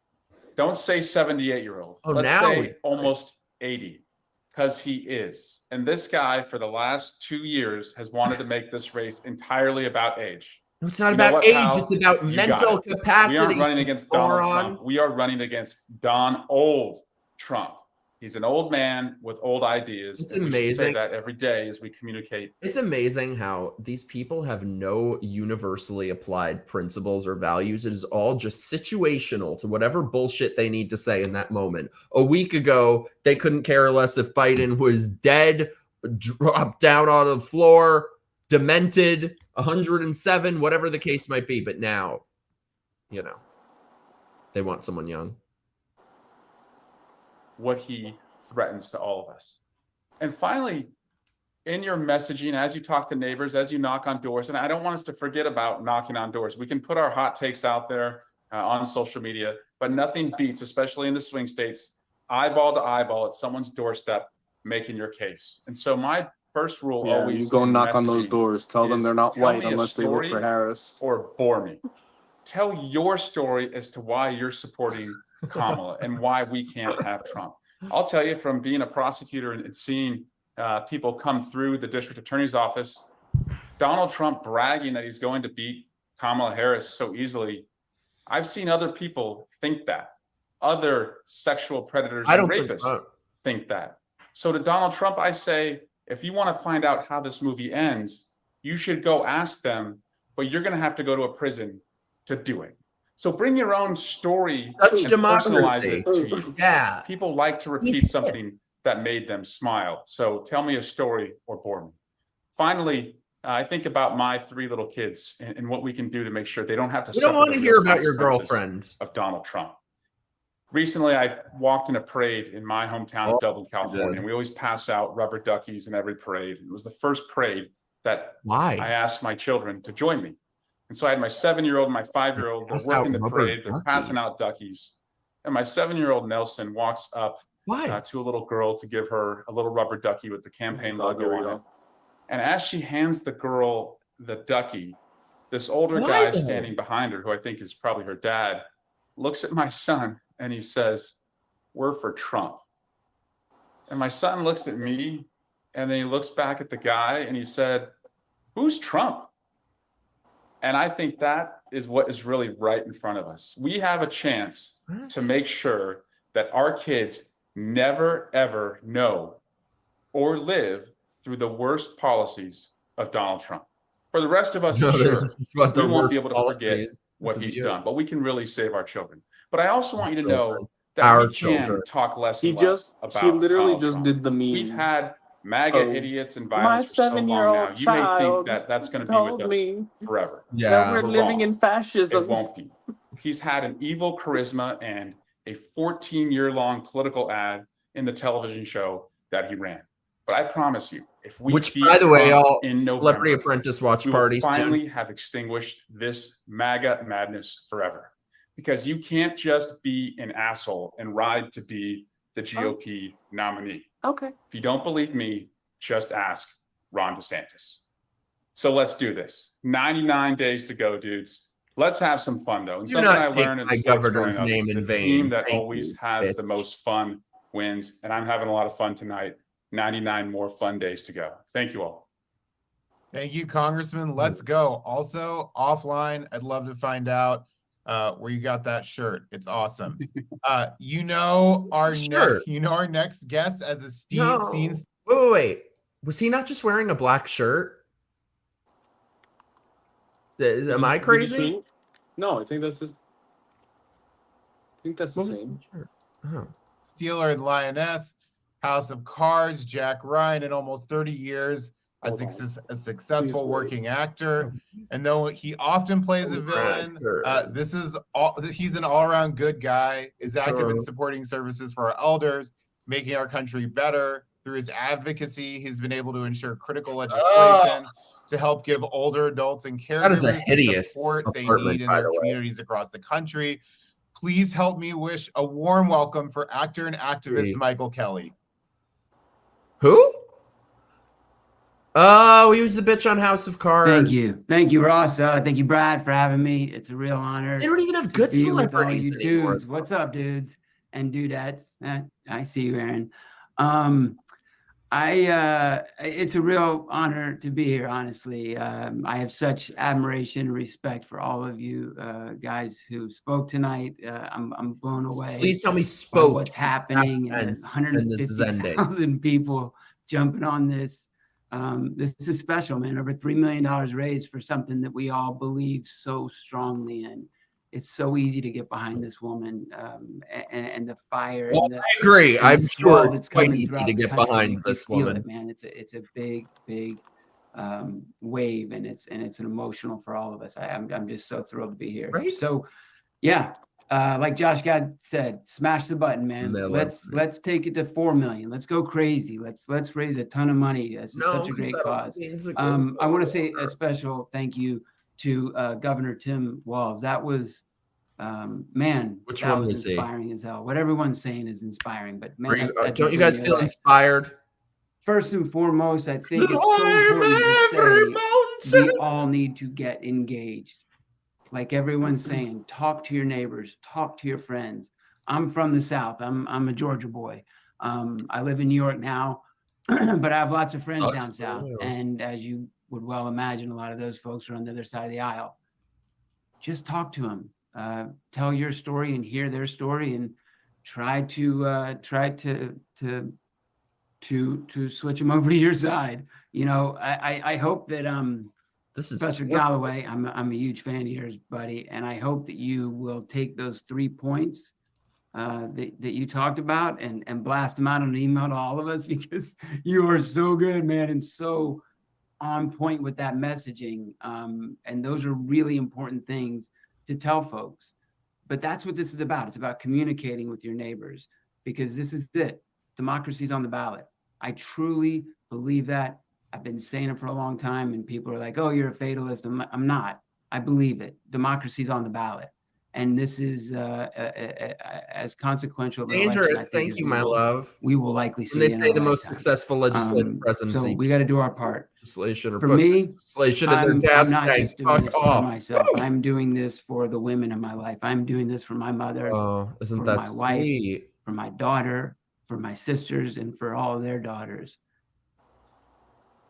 Don't say 78-year-old. Let's say almost 80, because he is. And this guy, for the last 2 years, has wanted to make this race entirely about age. No, it's not about age. It's about mental capacity. We aren't running against Donald Trump. We are running against Donald Trump. He's an old man with old ideas. It's and we should amazing. say that every day as we communicate. It's amazing how these people have no universally applied principles or values. It is all just situational to whatever bullshit they need to say in that moment. A week ago, they couldn't care less if Biden was dead, dropped down on the floor, demented, 107, whatever the case might be. But now, they want someone young. What he threatens to all of us. And finally, in your messaging, as you talk to neighbors, as you knock on doors, and I don't want us to forget about knocking on doors. We can put our hot takes out there on social media, but nothing beats, especially in the swing states, eyeball to eyeball at someone's doorstep, making your case. And so my first rule always you go knock on those doors. Tell them they're not white unless they work for Harris. Or bore me. Tell your story as to why you're supporting Kamala and why we can't have Trump. I'll tell you, from being a prosecutor and seeing people come through the district attorney's office, Donald Trump bragging that he's going to beat Kamala Harris so easily. I've seen other people think that. Other sexual predators and rapists think that. So to Donald Trump, I say, if you want to find out how this movie ends, you should go ask them, but you're going to have to go to a prison to do it. So bring your own story and personalize it to you. Yeah. People like to repeat something that made them smile. So tell me a story or bore me. Finally, I think about my 3 little kids and what we can do to make sure they don't have to. We don't want to hear about your girlfriend of Donald Trump. Recently, I walked in a parade in my hometown of Dublin, California, and we always pass out rubber duckies in every parade. It was the first parade that I asked my children to join me. And so I had my 7-year-old and my 5-year-old. They're working the parade. They're passing out duckies. And my 7-year-old Nelson walks up to a little girl to give her a little rubber ducky with the campaign logo on it. And as she hands the girl the ducky, this older guy standing behind her, who I think is probably her dad, looks at my son and he says, "We're for Trump." And my son looks at me and then he looks back at the guy and he said, "Who's Trump?" And I think that is what is really right in front of us. We have a chance to make sure that our kids never, ever know or live through the worst policies of Donald Trump. For the rest of us, sure, we won't be able to forget what he's done, but we can really save our children. But I also want you to know that we can talk less and less about He literally Donald just Trump. did the meme. We've had MAGA idiots and violence for so long now. You may think that that's going to be with us forever. That we're living in fascism. It won't be. He's had an evil charisma and a 14-year-long political ad in the television show that he ran. But I promise you, if we Which, beat by the way, Trump all in Celebrity November, Apprentice watch we will parties finally have extinguished this MAGA madness forever. Because you can't just be an asshole and ride to be the GOP nominee. Okay. If you don't believe me, just ask Ron DeSantis. So let's do this. 99 days to go, dudes. Let's have some fun, though. And Do something I not take learned in my sports governor's growing up, name in the vain. team that Thank always you, has bitch. the most fun wins. And I'm having a lot of fun tonight. 99 more fun days to go. Thank you all. Thank you, Congressman. Let's go. Also, offline, I'd love to find out where you got that shirt. It's awesome. You know our next guest as a scene. Wait. Was he not just wearing a black shirt? Am I crazy? No, I think that's just. I think that's the same. Steeler and Lioness, House of Cards, Jack Ryan, in almost 30 years as a successful working actor. And though he often plays a villain, he's an all-around good guy, is active in supporting services for our elders, making our country better. Through his advocacy, he's been able to ensure critical legislation to help give older adults and caregivers the support they need in their communities across the country. Please help me wish a warm welcome for actor and activist Michael Kelly. Who? Oh, he was the bitch on House of Cards. Thank you, Ross. Thank you, Brad, for having me. It's a real honor. They don't even have good celebrities anymore. Dudes. What's up, dudes and dudettes? I see you, Aaron. It's a real honor to be here, honestly. I have such admiration and respect for all of you guys who spoke tonight. I'm blown away. Please tell me spoke. What's happening? And 150,000 people jumping on this. This is special, man. Over $3 million raised for something that we all believe so strongly in. It's so easy to get behind this woman and the fire. Well, and I agree. I'm sure it's quite easy to get behind this woman. It, man, it's a big wave, and it's an emotional for all of us. I'm just so thrilled to be here. Right? So, yeah, like Josh Gad said, smash the button, man. Let's take it to 4 million. Let's go crazy. Let's raise a ton of money. This is such a great cause. I want to say a special thank you to Governor Tim Walz. That was, man, which that one was he? inspiring as hell. What everyone's saying is inspiring, but man, don't you guys feel inspired? First and foremost, I think it's so important to say we all need to get engaged. Like everyone's saying, talk to your neighbors, talk to your friends. I'm from the South. I'm a Georgia boy. I live in New York now, but I have lots of friends down south. And as you would well imagine, a lot of those folks are on the other side of the aisle. Just talk to them, tell your story and hear their story, and try to switch them over to your side. You know, I hope that this is Professor Galloway. I'm a huge fan of yours, buddy, and I hope that you will take those 3 points that you talked about and blast them out on an email to all of us, because you are so good, man, and so on point with that messaging. And those are really important things to tell folks. But that's what this is about. It's about communicating with your neighbors, because this is it. Democracy's on the ballot. I truly believe that. I've been saying it for a long time, and people are like, oh, you're a fatalist. I'm not. I believe it. Democracy's on the ballot. And this is as consequential. Dangerous. Thank you, my love. We will likely see. And they say the most successful legislative presidency. So we got to do our part. Legislation, or for me, legislation in their I'm gas not tank. just doing Fuck this off. for myself. I'm doing this for the women in my life. I'm doing this for my mother. Oh, isn't for that my wife, sweet? for my daughter, for my sisters, and for all of their daughters.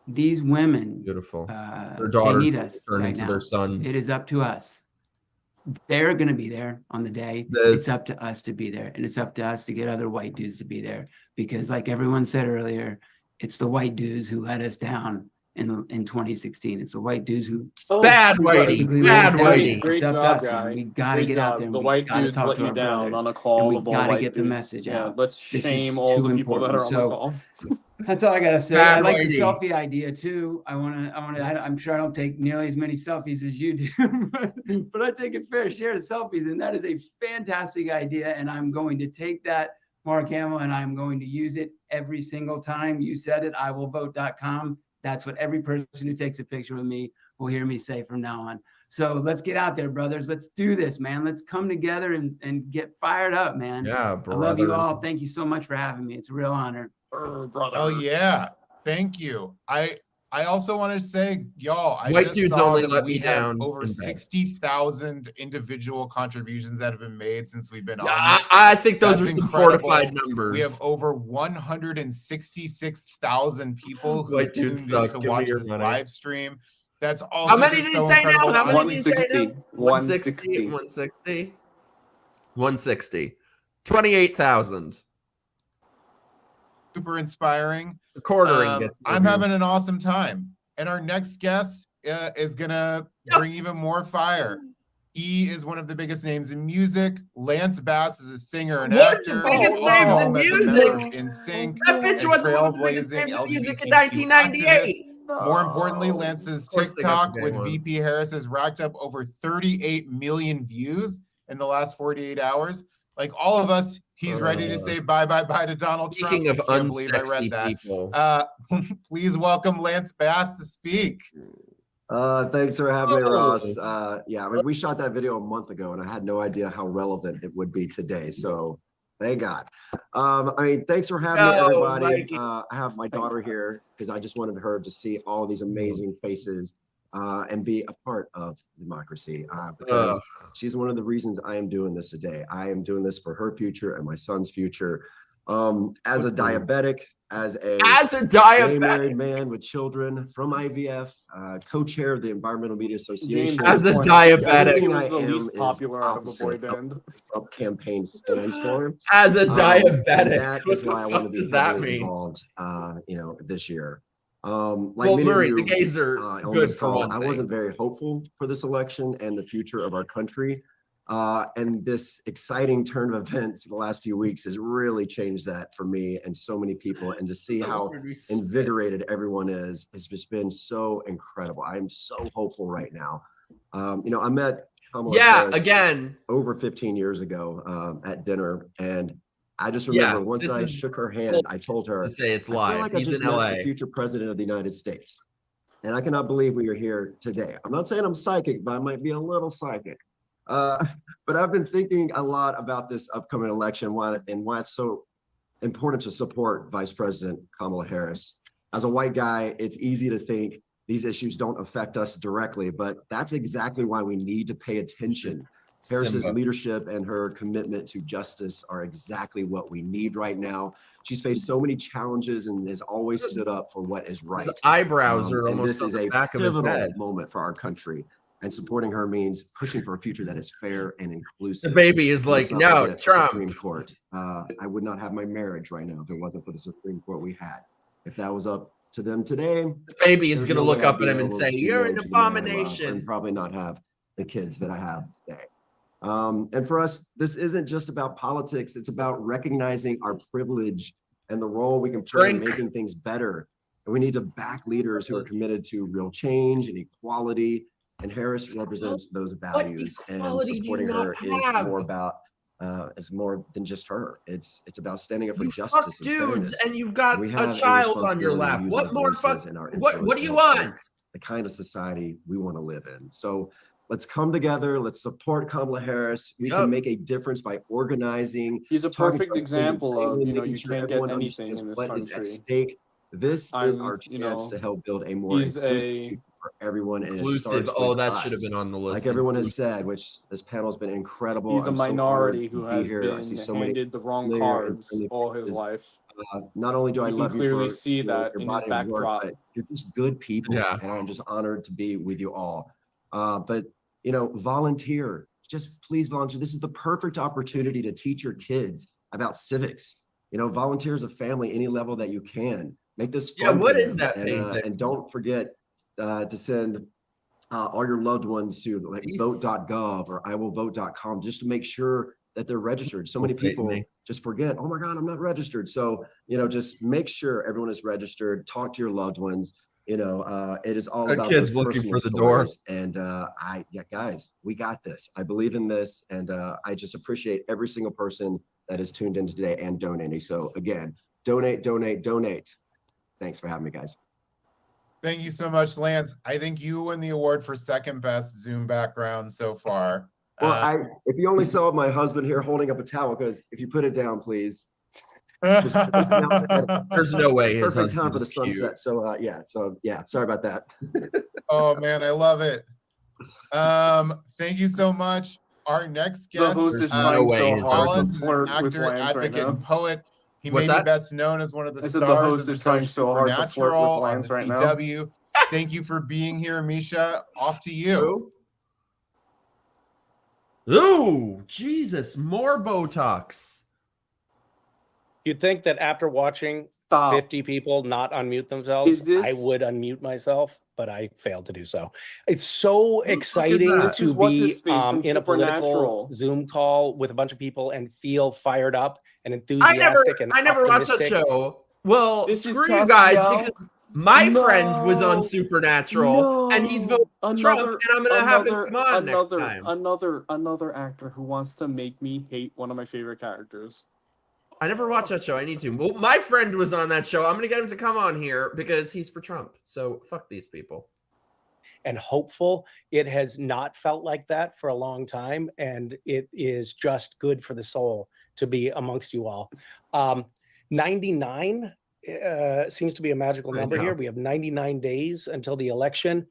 These women, beautiful. Their daughters need us turn right into now. their sons. It is up to us. They're going to be there on the day. It's up to us to be there, and it's up to us to get other white dudes to be there, because, like everyone said earlier, It's the white dudes who let us down in 2016. It's the white dudes who bad whitey, bad whitey. Great job, guy. We gotta Great get out job. there. The We white gotta dudes talk let to you our down brothers, on a and call we of all gotta white get the dudes. message Yeah, out. let's This is shame all too the people that are on the important. call. That's all I gotta say. Bad I like the whitey. selfie idea too. I'm sure I don't take nearly as many selfies as you do, but I take a fair share of selfies, and that is a fantastic idea. And I'm going to take that, Mark Hamill, and I'm going to use it every single time. You said it. IWillVote.com. That's what every person who takes a picture with me will hear me say from now on. So let's get out there, brothers. Let's do this, man. Let's come together and get fired up, man. Yeah, I love you brother. all. Thank you so much for having me. It's a real honor. Brother. Oh yeah, thank you. I also want to say, y'all, I White just dudes saw only that let we me have down over in bed. 60,000 individual contributions that have been made since we've been on. I think those That's are some incredible. fortified numbers. We have over 166,000 people who White tuned dudes in suck. to Give me watch your this money. live stream. That's also How many just did he so say incredible. now? How many did he say 160. now? 160. 160. 28,000. Super inspiring. The quartering gets I'm more having an awesome time. And our next guest is gonna bring even more fire. He is one of the biggest names in music. Lance Bass is a singer and One of actor. the biggest names in music. That bitch wasn't one of the biggest names in music in 1998. More importantly, Lance's Of course they got TikTok the gay with one. VP Harris has racked up over 38 million views in the last 48 hours. Like all of us, he's ready to say bye to Donald Speaking Trump. of I can't believe I unsexy read that. people. Please welcome Lance Bass to speak. Thanks for having me, Ross. Yeah, I mean, we shot that video a month ago, and I had no idea how relevant it would be today. So, thank God. I mean, thanks for having me, everybody. Mikey. I have my daughter here because I just wanted her to see all these amazing faces and be a part of democracy. Because she's one of the reasons I am doing this today. I am doing this for her future and my son's future. As a diabetic, as a gay married man with children from IVF, co-chair of the Environmental Media Association. As a diabetic. Everything I the am least is popular out of a boy opposite band. of what campaign stands for. As a diabetic. And that What is the why I fuck want to be does that heavily mean? involved, this year. Like Well, many of Murray, you, the gays are on good this for call, one I thing. wasn't very hopeful for this election and the future of our country. And this exciting turn of events the last few weeks has really changed that for me and so many people. And to see how invigorated everyone is, has just been so incredible. I'm so hopeful right now. I met Kamala Harris again over 15 years ago at dinner, and I just remember once I shook her hand, I told her, to say it's I feel live. like I He's just in met LA. the future president of the United States. And I cannot believe we are here today. I'm not saying I'm psychic, but I might be a little psychic. But I've been thinking a lot about this upcoming election and why it's so important to support Vice President Kamala Harris. As a white guy, it's easy to think these issues don't affect us directly, but that's exactly why we need to pay attention. Harris's leadership and her commitment to justice are exactly what we need right now. She's faced so many challenges and has always stood up for what is right. His eyebrows are And almost this on is the a back of his pivotal head. moment for our country. And supporting her means pushing for a future that is fair and inclusive. The baby is Let's like, not no, forget the Trump. Supreme Court. I would not have my marriage right now if it wasn't for the Supreme Court we had. If that was up to them today, the baby is there's going to no look way I'd up at be him and able say, to "You're an marry the man I love abomination," and probably not have the kids that I have today. And for us, this isn't just about politics. It's about recognizing our privilege and the role we can play in making things better. And we need to back leaders who are committed to real change and equality. And Harris represents those values. And supporting her is more than just her. It's about standing up for justice and dudes, fairness. and you've got we a have child on your responsibility to lap. use What our more voices fuck? and our What influence do to you help shape want? the kind of society we want to live in. So let's come together. Let's support Kamala Harris. We can make a difference by organizing. He's a talking perfect to our friends and example family, of, you making sure can't get everyone anything understands in this what is at country. stake. This is our chance to help build a more inclusive future for everyone. And it Inclusive. starts Oh, with that us. should have been on the list. Like everyone has said, which this panel has been incredible. He's a I'm so minority honored who to be has here. I see been so many handed the wrong familiar and cards friendly all his faces. life. Not only do I You can love you clearly for see that your in his body of work, backdrop. but you're just good people. Yeah. And I'm just honored to be with you all. But volunteer. Just please volunteer. This is the perfect opportunity to teach your kids about civics. Volunteer as a family, any level that you can. Make this fun. Yeah, what for is them. that painting? And don't forget to send all your loved ones to like vote.gov or iwillvote.com just to make sure that they're registered. So many people just forget, oh my God, I'm not registered. So, just make sure everyone is registered. Talk to your loved ones. It is all about kids those looking for the stories. Door. And guys, we got this. I believe in this. And I just appreciate every single person that is tuned in today and donating. So again, donate. Thanks for having me, guys. Thank you so much, Lance. I think you win the award for second best Zoom background so far. Well, if you only saw my husband here holding up a towel, because if you put it down, please. There's no way his perfect time husband for the is cute. sunset. So sorry about that. Oh man, I love it. Thank you so much. Our next guest, The host is trying so hard to flirt with Lance right now. And poet. He What's may that? be best known as one of the I stars said the host of the is trying show so hard to flirt with Supernatural on Lance the right now. CW. Thank you for being here, Misha. Off to you. Ooh, Jesus, more Botox. You'd think that after watching 50 people not unmute themselves, I would unmute myself, but I failed to do so. It's so exciting to be in a political Zoom call with a bunch of people and feel fired up and enthusiastic I never watched that show. Well, screw you guys, because my friend was on Supernatural and he's voting Trump, and I'm gonna have him come on next time. Another actor who wants to make me hate one of my favorite characters. I never watched that show. I need to. Well, my friend was on that show. I'm going to get him to come on here because he's for Trump. So fuck these people. And hopeful. It has not felt like that for a long time. And it is just good for the soul to be amongst you all. 99 seems to be a magical number here. We have 99 days until the election.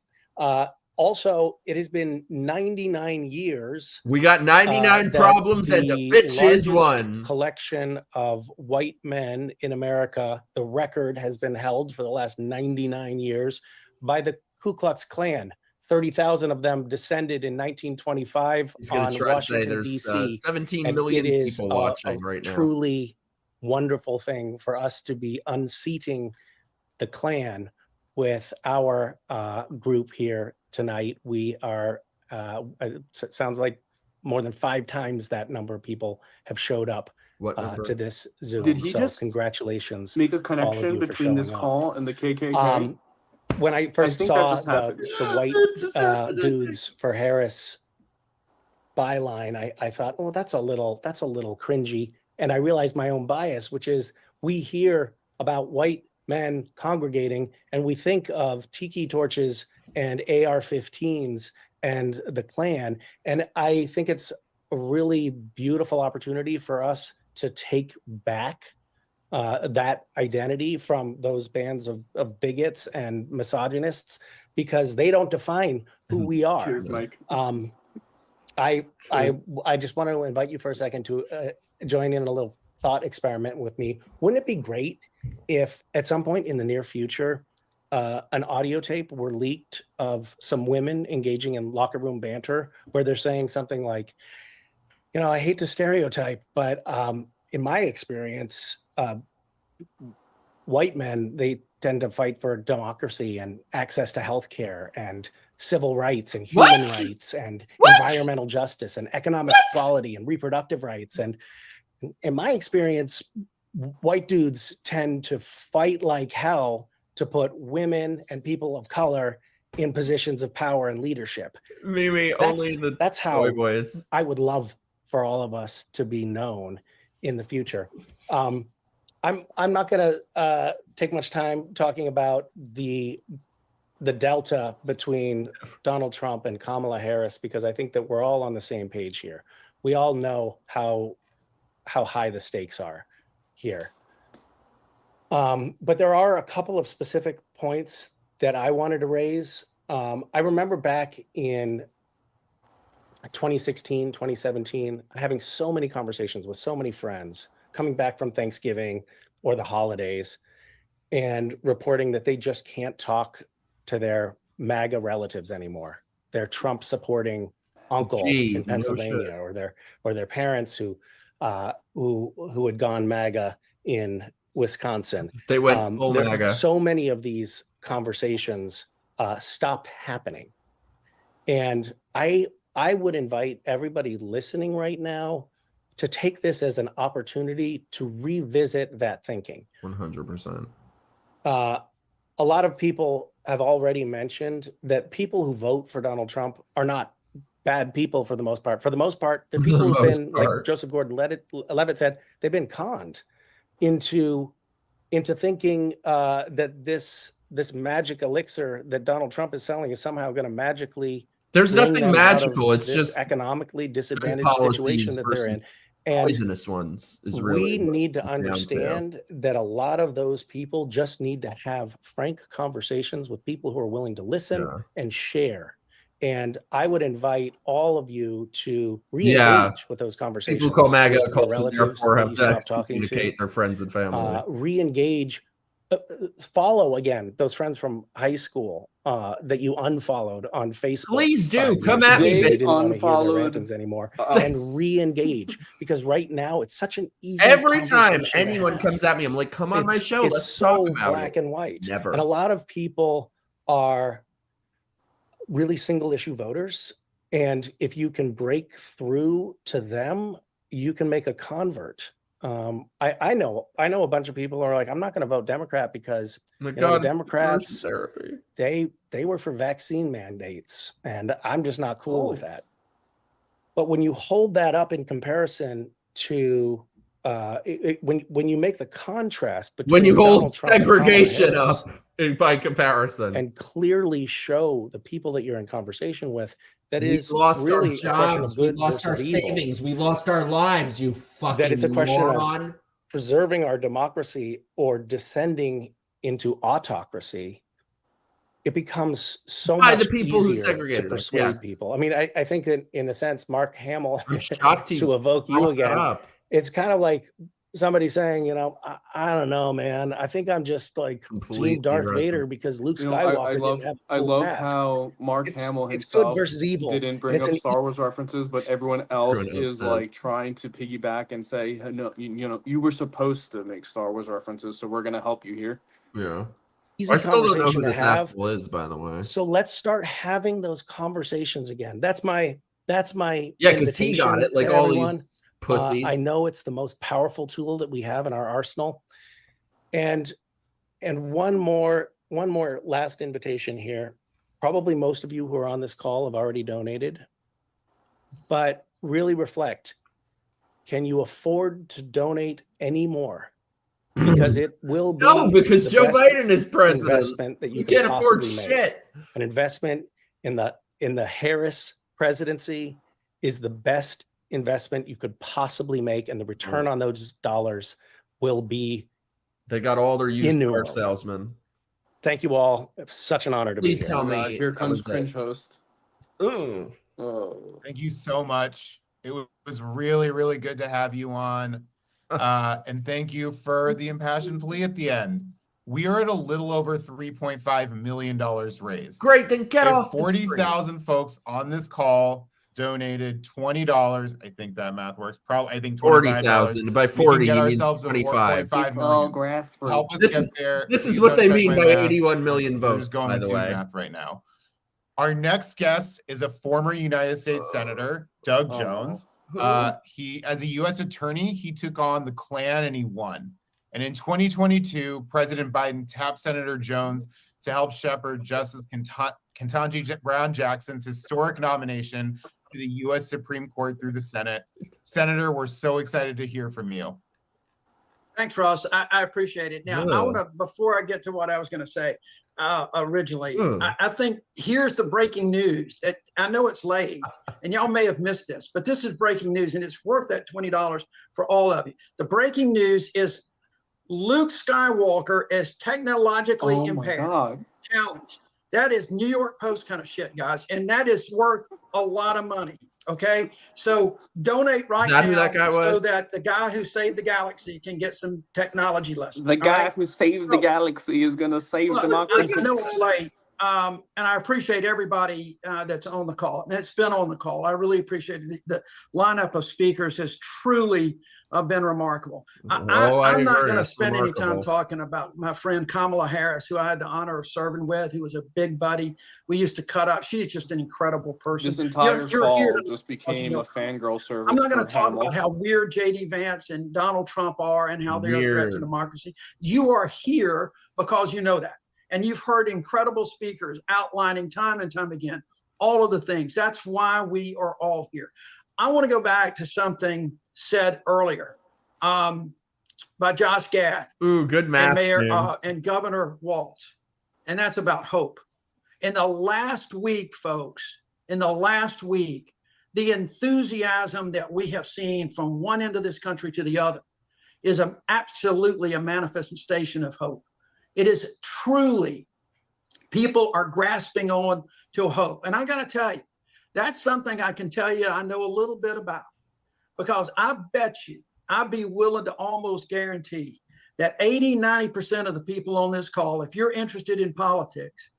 Also, it has been 99 years. We got 99 problems and the bitch is one. Collection of white men in America. The record has been held for the last 99 years by the Ku Klux Klan. 30,000 of them descended in 1925 on Washington, D.C. 17 million people watching right now. Truly wonderful thing for us to be unseating the Klan with our group here tonight. We are, it sounds like more than 5 times that number of people have showed up to this Zoom. Did he just congratulations. Make a connection between this call and the KKK? When I first saw the White Dudes for Harris byline, I thought, oh, that's a little cringy. And I realized my own bias, which is we hear about white men congregating and we think of tiki torches and AR-15s and the Klan. And I think it's a really beautiful opportunity for us to take back that identity from those bands of bigots and misogynists, because they don't define who we are. Cheers, Mike. I just want to invite you for a second to join in a little thought experiment with me. Wouldn't it be great if at some point in the near future, an audio tape were leaked of some women engaging in locker room banter where they're saying something like, I hate to stereotype, but in my experience, white men, they tend to fight for democracy and access to healthcare and civil rights and human rights and environmental justice and economic equality and reproductive rights. And in my experience, white dudes tend to fight like hell to put women and people of color in positions of power and leadership. Mimi, only the that's how boys. I would love for all of us to be known in the future. I'm not going to take much time talking about the delta between Donald Trump and Kamala Harris, because I think that we're all on the same page here. We all know how high the stakes are here. But there are a couple of specific points that I wanted to raise. I remember back in 2016, 2017, having so many conversations with so many friends coming back from Thanksgiving or the holidays and reporting that they just can't talk to their MAGA relatives anymore. Their Trump supporting uncle in Pennsylvania, or their parents who had gone MAGA in Wisconsin. They went full MAGA. So many of these conversations stopped happening. And I would invite everybody listening right now to take this as an opportunity to revisit that thinking. 100%. A lot of people have already mentioned that people who vote for Donald Trump are not bad people for the most part. For the most part, the people who've been, like Joseph Gordon-Levitt said, they've been conned into thinking that this magic elixir that Donald Trump is selling is somehow going to magically. There's nothing magical. It's just economically disadvantaged situation that they're in. And poisonous ones is really. We need to understand that a lot of those people just need to have frank conversations with people who are willing to listen and share. And I would invite all of you to re-engage with those conversations. People call MAGA a cult, relatives therefore have to to communicate their friends and family. Re-engage. Follow again those friends from high school that you unfollowed on Facebook. Please do come at me. They didn't want to hear their rantings anymore, and re-engage, because right now it's such an easy. Every time anyone comes at me, I'm like, "Come on my show, let's talk about black and white." Never. And a lot of people are really single issue voters, and if you can break through to them, you can make a convert. I know a bunch of people are like, I'm not going to vote Democrat because the Democrats, they were for vaccine mandates, and I'm just not cool with that. But when you hold that up in comparison to when you make the contrast between when you hold Donald Trump segregation up by comparison and clearly show the people that you're in conversation with that we is lost really our a question jobs, of good we lost our versus evil. savings, we lost our lives, you fucking That it's a question moron. of preserving our democracy or descending into autocracy. It becomes so By much the people who easier segregated to us, persuade yes. people. I mean, I think that in a sense, Mark Hamill, I'm shocked to evoke you brought that again, up. it's kind of like somebody saying, you know, I don't know, man. I think I'm just like Team Darth Vader because Luke Skywalker didn't have a I cool love mask. how Mark Hamill It's good himself versus evil. didn't and bring it's up an Star Wars references, but everyone else is did. like trying to piggyback and say, no, you know, you were supposed to make Star Wars references, so we're gonna help you here. Yeah. Easy I still don't know who conversation to this have. asshole is, by the way. So let's start having those conversations again. That's my Yeah, because he got invitation it. Like to all everyone. these pussies. I know it's the most powerful tool that we have in our arsenal. And one more last invitation here. Probably most of you who are on this call have already donated, but really reflect. Can you afford to donate any more? Because it will be because the Joe best Biden is president. investment that you can't can afford possibly shit. make. An investment in the Harris presidency is the best investment you could possibly make, and the return on those dollars will be. They got all their used car salesmen. Thank you all. It's such an honor to be here. Please tell me. Here comes cringe host. Ooh. Oh. Thank you so much. It was really, really good to have you on. And thank you for the impassioned plea at the end. We are at a little over $3.5 million raised. Great, then get off. 40,000 folks on this call donated $20. I think that math works. Probably, I think 40,000 by 40 get means ourselves 25. 4.5 million. Help us get there. This is Please what don't they check mean my by math. 81 million We're votes. just going By to the do way, math right now. Our next guest is a former United States Senator, Doug Jones. He, as a U.S. attorney, he took on the Klan and he won. And in 2022, President Biden tapped Senator Jones to help shepherd Justice Ketanji Brown Jackson's historic nomination to the U.S. Supreme Court through the Senate. Senator, we're so excited to hear from you. Thanks, Ross. I appreciate it. Now, I want to, before I get to what I was going to say originally, I think here's the breaking news that I know it's late and y'all may have missed this, but this is breaking news and it's worth that $20 for all of you. The breaking news is Luke Skywalker is technologically impaired. Challenged. That is New York Post kind of shit, guys. And that is worth a lot of money. Okay, so donate right now who that guy was? so that the guy who saved the galaxy can get some technology lessons. The guy who saved the galaxy is going to save democracy. I know it's late. and I appreciate everybody that's on the call, that's been on the call. I really appreciate it. The lineup of speakers has truly been remarkable. I'm not going to spend any time talking about my friend Kamala Harris, who I had the honor of serving with. He was a big buddy. We used to cut up. She's just an incredible person. This entire call just became a fangirl service. I'm not going to talk about how weird J.D. Vance and Donald Trump are and how they're a threat to democracy. You are here because you know that. And you've heard incredible speakers outlining time and time again all of the things. That's why we are all here. I want to go back to something said earlier by Josh Gad. Ooh, good math. And Governor Walz. And that's about hope. In the last week, folks, the enthusiasm that we have seen from one end of this country to the other is absolutely a manifestation of hope. It is truly, people are grasping on to hope. And I got to tell you, that's something I can tell you I know a little bit about, because I bet you, I'd be willing to almost guarantee that 80–90% of the people on this call, if you're interested in politics,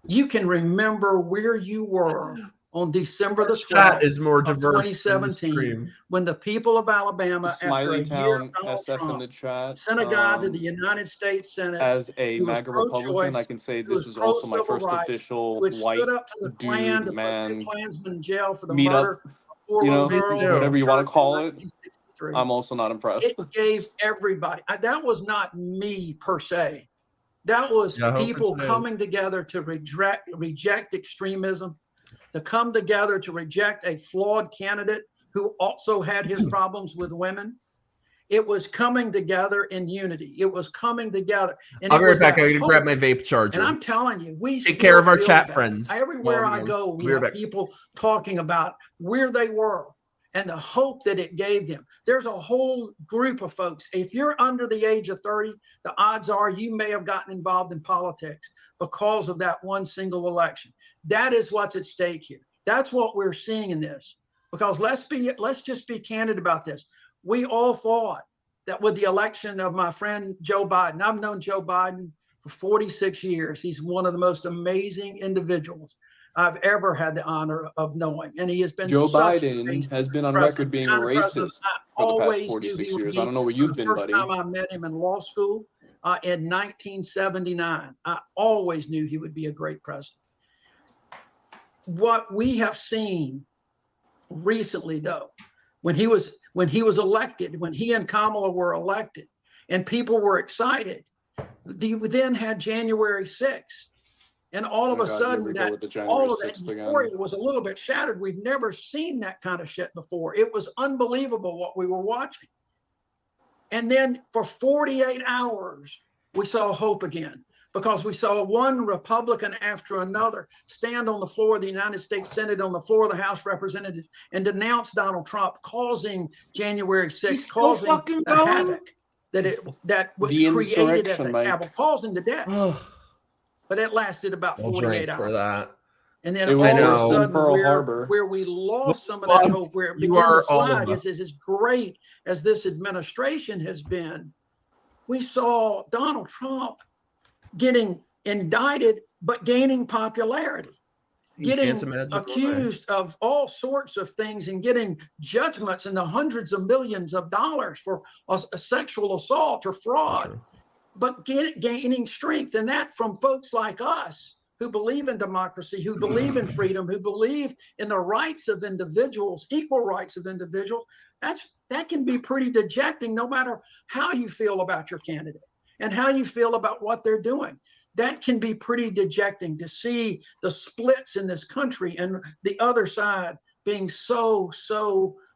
you can remember where you were on December the 12th is more diverse 2017, when the people of Alabama, after a year of Donald Trump, sent a guy to the United States Senate. As a MAGA Republican, I can say this is also my first official white dude man Klansman jail for the meetup. Whatever you want to call it. I'm also not impressed. It gave everybody. That was not me per se. That was people coming together to reject extremism, to come together to reject a flawed candidate who also had his problems with women. It was coming together in unity. It was coming together. And I'll be right back. I'm going to grab my vape charger. And I'm telling you, we take care of our chat friends. Everywhere I go, we have people talking about where they were and the hope that it gave them. There's a whole group of folks. If you're under the age of 30, the odds are you may have gotten involved in politics because of that one single election. That is what's at stake here. That's what we're seeing in this. Because let's just be candid about this. We all thought that with the election of my friend Joe Biden, I've known Joe Biden for 46 years. He's one of the most amazing individuals I've ever had the honor of knowing. And he has been Joe Biden has been on record being racist for the past 46 years. I don't know where you've been, buddy. The first time I met him in law school in 1979, I always knew he would be a great president. What we have seen recently, though, when he was elected, when he and Kamala were elected, and people were excited, we then had January 6th. And all of a sudden, all of that euphoria was a little bit shattered. We've never seen that kind of shit before. It was unbelievable what we were watching. And then for 48 hours, we saw hope again, because we saw one Republican after another stand on the floor of the United States Senate, on the floor of the House of Representatives, and denounce Donald Trump, causing January 6th, causing the havoc that was created at the Capitol, causing the death. But it lasted about 48 hours. For that. And then all of a sudden, where we lost some of that hope, where it began to slide, is as great as this administration has been, we saw Donald Trump getting indicted, but gaining popularity, getting accused of all sorts of things and getting judgments in the hundreds of millions of dollars for a sexual assault or fraud. But gaining strength, and that from folks like us who believe in democracy, who believe in freedom, who believe in the rights of individuals, equal rights of individuals. That can be pretty dejecting, no matter how you feel about your candidate and how you feel about what they're doing. That can be pretty dejecting to see the splits in this country and the other side being so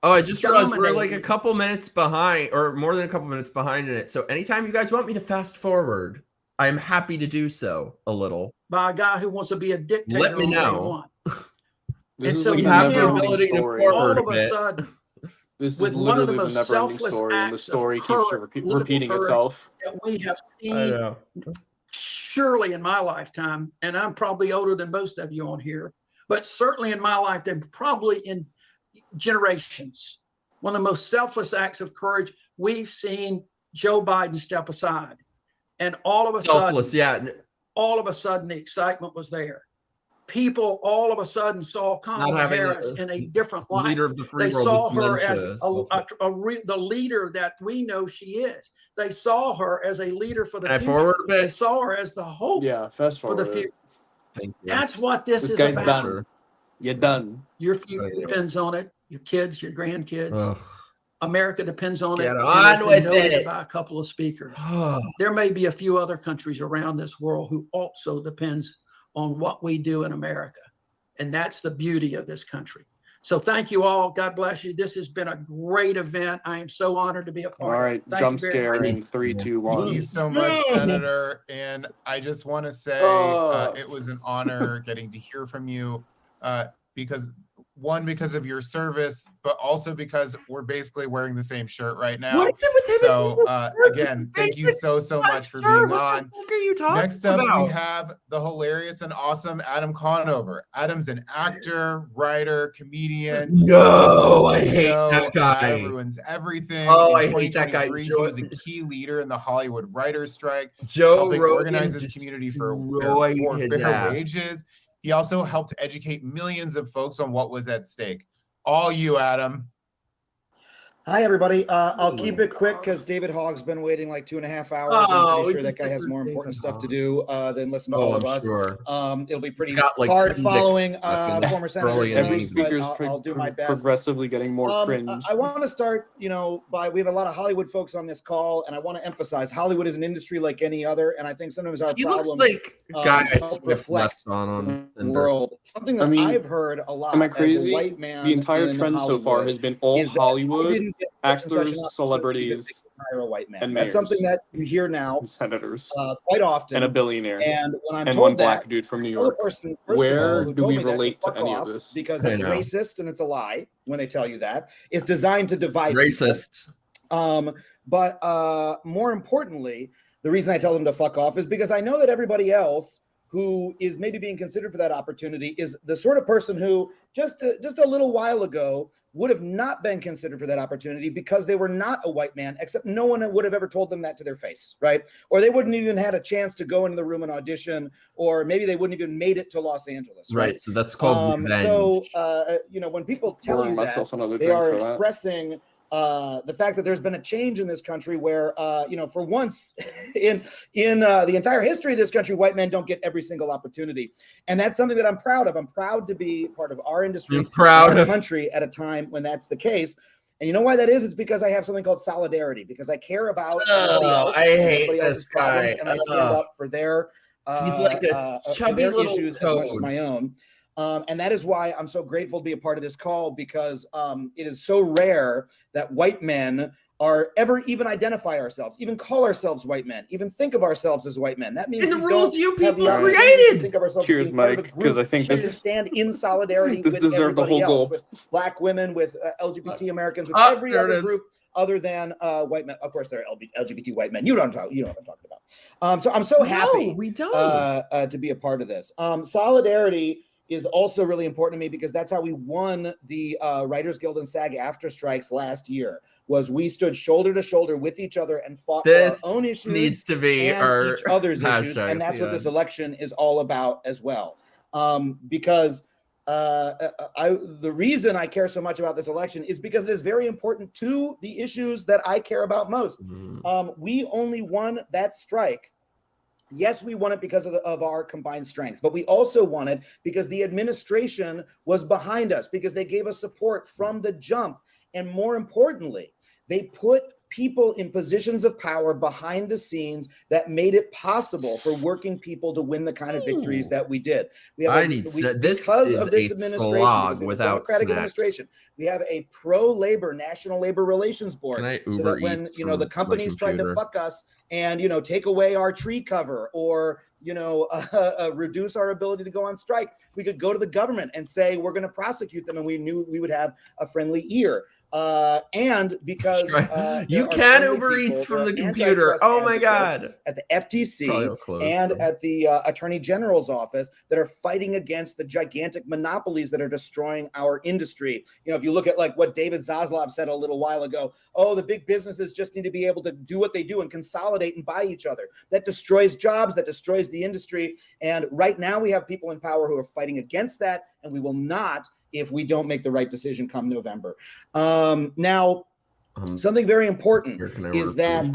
Oh, I just realized we're like a couple minutes behind, or more than a couple minutes behind in it. So anytime you guys want me to fast forward, I'm happy to do so a little. By a guy who wants to be a dictator. Let me know. This is so like we have the ability to forward all of a sudden, this is literally the never-ending story, and the story keeps repeating itself. That we have seen, surely in my lifetime, and I'm probably older than most of you on here, but certainly in my lifetime, probably in generations, one of the most selfless acts of courage we've seen Joe Biden step aside, and all of a selfless, sudden, all of a sudden the excitement was there. People all of a sudden saw Kamala Harris in a different light. Leader of the free They world saw with her as dementia, the leader that we know she is. They saw her as a leader for the Can I future. forward a bit? They saw her as the hope fast for the forward. future. Thank you. That's what this is guy's about. done. You're done. Your future depends on it. Your kids, your grandkids. Ugh. America depends on it. Get and on it's been with noted it. by a couple of speakers. There may be a few other countries around this world who also depends on what we do in America. And that's the beauty of this country. So thank you all. God bless you. This has been a great event. I am so honored to be a part All of right, it. Thank jump you very scare much. in 3, 2, 1. Thank you so much, Senator. And I just want to say it was an honor getting to hear from you because of your service, but also because we're basically wearing the same shirt right now. What is it with him? So again, thank you so much for being on. What are you talking Next up, about? we have the hilarious and awesome Adam Conover. Adam's an actor, writer, comedian. No, I hate that guy. Adam ruins everything. Oh, In I hate that guy. 2023, he was a key leader in the Hollywood writers' strike, Joe helping Rogan organize his community for his fair ass. wages. He also helped educate millions of folks on what was at stake. All you, Adam. Hi, everybody. I'll keep it quick because David Hogg's been waiting like 2.5 hours. I'm pretty sure that guy has more important stuff to do than listen to all of us. Sure. It'll be pretty got, like, hard 10 following dicks former Senator early in the James, but Speaker's I'll do my best. progressively getting more cringe. I want to start, we have a lot of Hollywood folks on this call, and I want to emphasize Hollywood is an industry like any other, and I think sometimes our He problem looks like Guy help Swift reflect left on the world. Something that I've heard a lot Am I as a crazy? white man. The entire in trend so far Hollywood has been all is that I Hollywood didn't get such and such actors, an opportunity celebrities, because they hire a white man. and That's something mayors. that you hear now, senators, quite often, and a billionaire, And when I'm and told one black that, dude from New the other York. person, first of all, Where who do told we me that relate to fuck any off, of this? because I that's know. racist and it's a lie when they tell you that. It's designed to divide Racist. people. But more importantly, the reason I tell them to fuck off is because I know that everybody else who is maybe being considered for that opportunity is the sort of person who just a little while ago would have not been considered for that opportunity because they were not a white man, except no one would have ever told them that to their face, right? Or they wouldn't even had a chance to go into the room and audition, or maybe they wouldn't even made it to Los Angeles, right? Right. So that's called revenge. So, when people tell Pouring you that, myself another they drink are for that. expressing the fact that there's been a change in this country where, for once in the entire history of this country, white men don't get every single opportunity. And that's something that I'm proud of. I'm proud to be part of our industry, I'm proud our of country at a time when that's the case. And you know why that is? It's because I have something called solidarity, because I care about everybody else I and hate everybody this else's problems, guy. and I stand up for their He's like a for chubby their little issues as much as toad. my own. And that is why I'm so grateful to be a part of this call, because it is so rare that white men are ever even identify ourselves, even call ourselves white men, even think of ourselves as white men. That means And the we rules don't you have the people opportunity created. to think of ourselves Cheers, as being part of a Mike, group 'cause I think to this- stand in solidarity this with deserved the everybody whole else, gulp. with black women, with LGBT Americans, with Oh, every there it other is. group other than white men. Of course, there are LGBT white men. You know what I'm talking about. So I'm so happy we don't. to be a part of this. Solidarity is also really important to me because that's how we won the Writers Guild and SAG-AFTRA strikes last year. Was we stood shoulder to shoulder with each other and fought This for our own issues needs to be and our each other's issues, hashtag and that's at the what this end. election is all about as well. Because the reason I care so much about this election is because it is very important to the issues that I care about most. We only won that strike. Yes, we won it because of our combined strength, but we also won it because the administration was behind us, because they gave us support from the jump. And more importantly, they put people in positions of power behind the scenes that made it possible for working people to win the kind of victories that we did. We have This because is of this a administration, slog because we have a without Democratic snacks. administration, we have a pro-labor National Labor Relations Board, Can I so Uber that when Eats the from companies my tried to computer? fuck us and take away our tree cover or reduce our ability to go on strike, we could go to the government and say we're going to prosecute them, and we knew we would have a friendly ear. And because you can Uber Eats from the computer. Oh my God. At the FTC and at the Attorney General's office that are fighting against the gigantic monopolies that are destroying our industry. You know, if you look at like what David Zaslav said a little while ago, oh, the big businesses just need to be able to do what they do and consolidate and buy each other. That destroys jobs, that destroys the industry. And right now we have people in power who are fighting against that, and we will not if we don't make the right decision come November. Now, something very important is that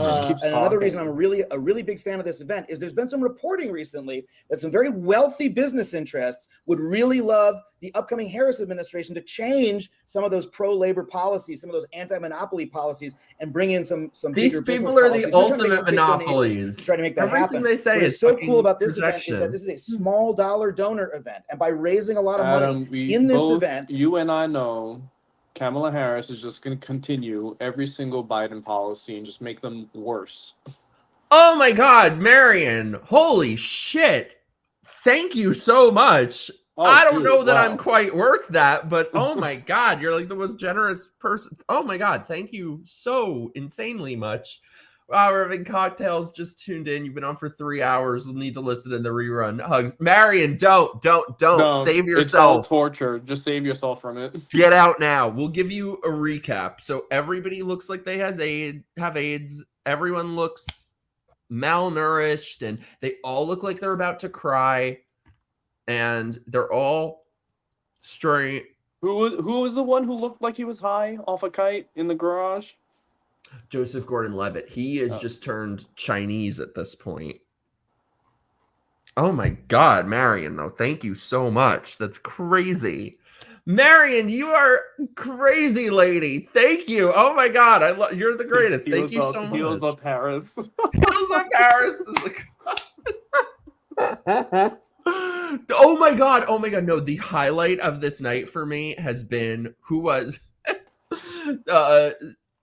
another reason I'm a really big fan of this event is there's been some reporting recently that some very wealthy business interests would really love the upcoming Harris administration to change some of those pro-labor policies, some of those anti-monopoly policies, and bring in some These people are the ultimate monopolies. Try to make that happen. They say What's so cool about this event is that this is a small dollar donor event, and by raising a lot of money in this event, you and I know Kamala Harris is just going to continue every single Biden policy and just make them worse. Oh my God, Marion. Holy shit. Thank you so much. I don't know that I'm quite worth that, but oh my God, you're like the most generous person. Oh my God, thank you so insanely much. Wow, we're having cocktails, just tuned in. You've been on for 3 hours. We'll need to listen to the rerun. Hugs. Marion, don't. No, save yourself. It's all torture. Just save yourself from it. Get out now. We'll give you a recap. So everybody looks like they have AIDS. Everyone looks malnourished, and they all look like they're about to cry. And they're all straight. Who was the one who looked like he was high off a kite in the garage? Joseph Gordon-Levitt. He is just turned Chinese at this point. Oh my God, Marion, though. Thank you so much. That's crazy. Marion, you are crazy, lady. Thank you. Oh my God, you're the greatest. Thank you so much. Heels up Harris. Heels up Harris is Oh my God. No, the highlight of this night for me has been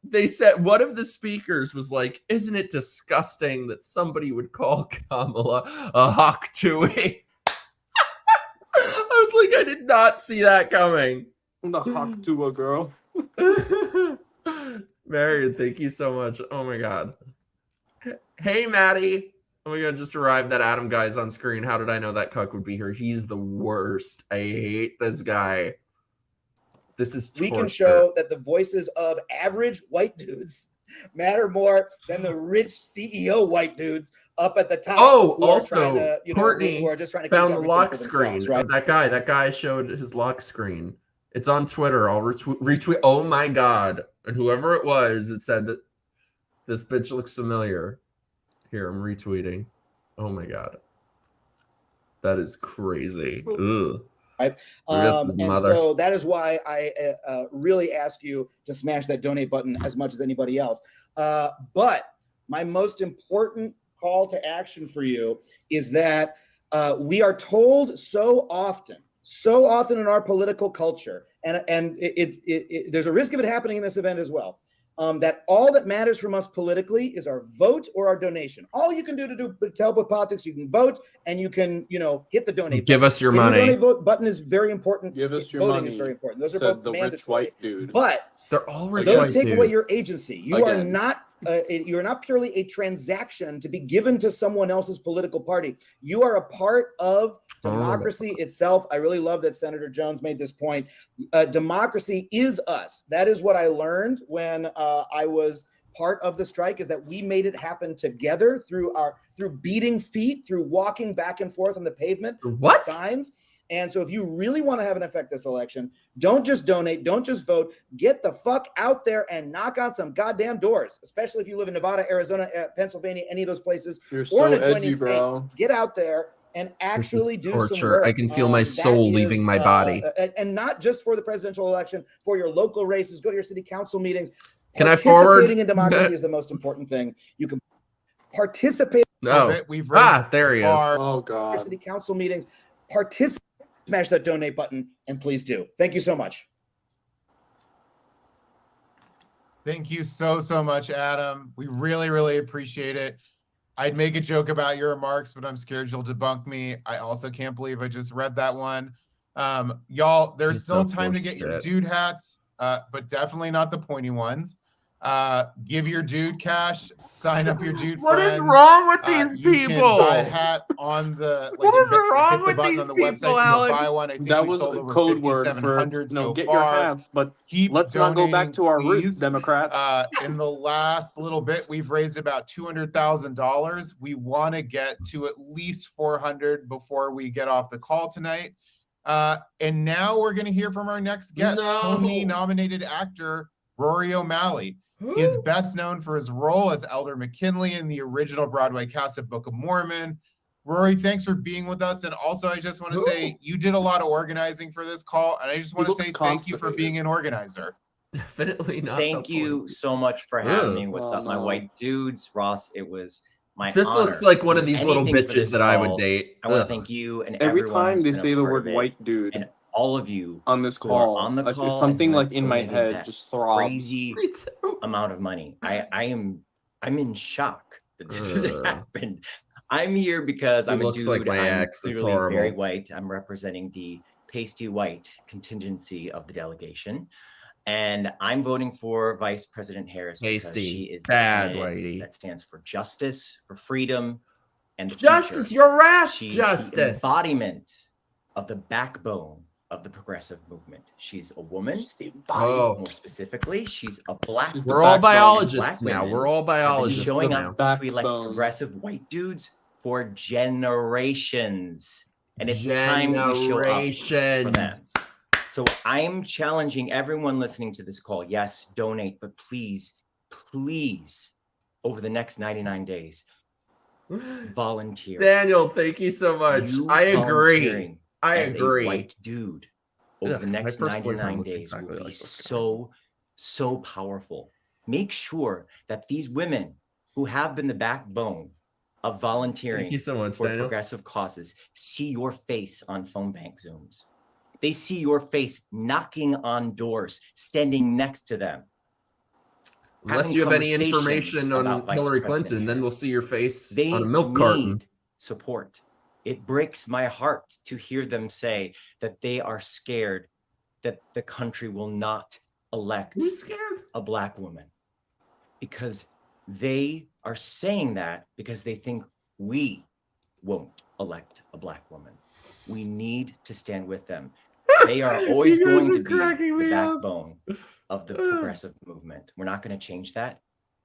they said one of the speakers was like, isn't it disgusting that somebody would call Kamala a hawk tui? I was like, I did not see that coming. The hawk to a girl. Marion, thank you so much. Oh my God. Hey, Maddie. Oh my God, just arrived. That Adam guy's on screen. How did I know that cuck would be here? He's the worst. I hate this guy. This is torture. We can show that the voices of average white dudes matter more than the rich CEO white dudes up at the top. Oh, also, Courtney who are just trying to found the lock screen. Right? That guy showed his lock screen. It's on Twitter. I'll retweet. Oh my God. And whoever it was, it said that this bitch looks familiar. Here, I'm retweeting. Oh my God. That is crazy. Ugh. Right. And so that is why I really ask you to smash that donate button as much as anybody else. But my most important call to action for you is that we are told so often in our political culture, and there's a risk of it happening in this event as well, that all that matters from us politically is our vote or our donation. All you can do to help with politics, you can vote and you can, hit the donate. Give us your money. The donate vote button is very important. Give us your Voting money. is very important. Those are both the mandatory. rich white dude. But they're all rich those white take dudes. away your agency. You are not. You're not purely a transaction to be given to someone else's political party. You are a part of democracy itself. I really love that Senator Jones made this point. Democracy is us. That is what I learned when I was part of the strike, is that we made it happen together through beating feet, through walking back and forth on the pavement, what signs. And so if you really want to have an effect this election, don't just donate, don't just vote, get the fuck out there and knock on some goddamn doors, especially if you live in Nevada, Arizona, Pennsylvania, any of those places, You're so an adjoining edgy, state. Bro. Get out there and actually do torture. some work. I can feel my soul leaving my body. And not just for the presidential election, for your local races, go to your city council meetings. Can I forward? Participating in democracy is the most important thing. You can participate. No. There he is. Oh God. City council meetings. Participate. Smash that donate button and please do. Thank you so much. Thank you so much, Adam. We really appreciate it. I'd make a joke about your remarks, but I'm scared you'll debunk me. I also can't believe I just read that one. Y'all, there's still time to get your dude hats. but definitely not the pointy ones. Give your dude cash, sign up your dude What friends. is wrong with these You people? can buy a hat on the What is wrong hit the with button these on the people, website to Alex? buy one. I think That we was sold a over code word for 5,700 so get far. your hats, but Keep let's not go back donating, to our please. roots, Democrats. In the last little bit, we've raised about $200,000. We want to get to at least 400 before we get off the call tonight. And now we're going to hear from our next guest, Tony-nominated actor Rory O'Malley. He is best known for his role as Elder McKinley in the original Broadway cast of Book of Mormon. Rory, thanks for being with us. And also, I just want to say you did a lot of organizing for this call. And I just want to say thank you for being an organizer. Definitely not. Thank you so much for having me. What's up, my white dudes? Ross, it was my honor. This looks like one of these little Anything for bitches this that I would call. date. I want to thank you and Every everyone time who's they been a say the part word of it, white dude and all of you on this who are call, on the call, something and like in my donated head that just throbs. crazy amount of money. I'm in shock that this has happened. I'm here because I'm a looks dude. like my I'm ex. That's clearly very horrible. white. I'm representing the pasty white contingency of the delegation. And I'm voting for Vice President Harris because she is the candidate that stands for justice, for freedom, and the Justice, future. your ass, She's justice. the embodiment of the backbone of the progressive movement. She's a woman. More specifically, she's a black. We're all biologists now. We're all biologists showing now. up to elect progressive white dudes for generations, and it's time that we show up for them. So I'm challenging everyone listening to this call. Yes, donate, but please, please, over the next 99 days, volunteer. Daniel, thank you so much. I agree. volunteering I as agree. A white dude over the next 99 days will be so powerful. Make sure that these women who have been the backbone of volunteering Thank you so much, for Daniel. progressive causes see your face on phone bank Zooms. They see your face knocking on doors, standing next to them. Unless you have any information on Hillary Clinton, then they'll see your face on a milk carton. Support. It breaks my heart to hear them say that they are scared that the country will not elect a black woman, because they are saying that because they think we won't elect a black woman. We need to stand with them. They are always going to be the backbone of the progressive movement. We're not going to change that.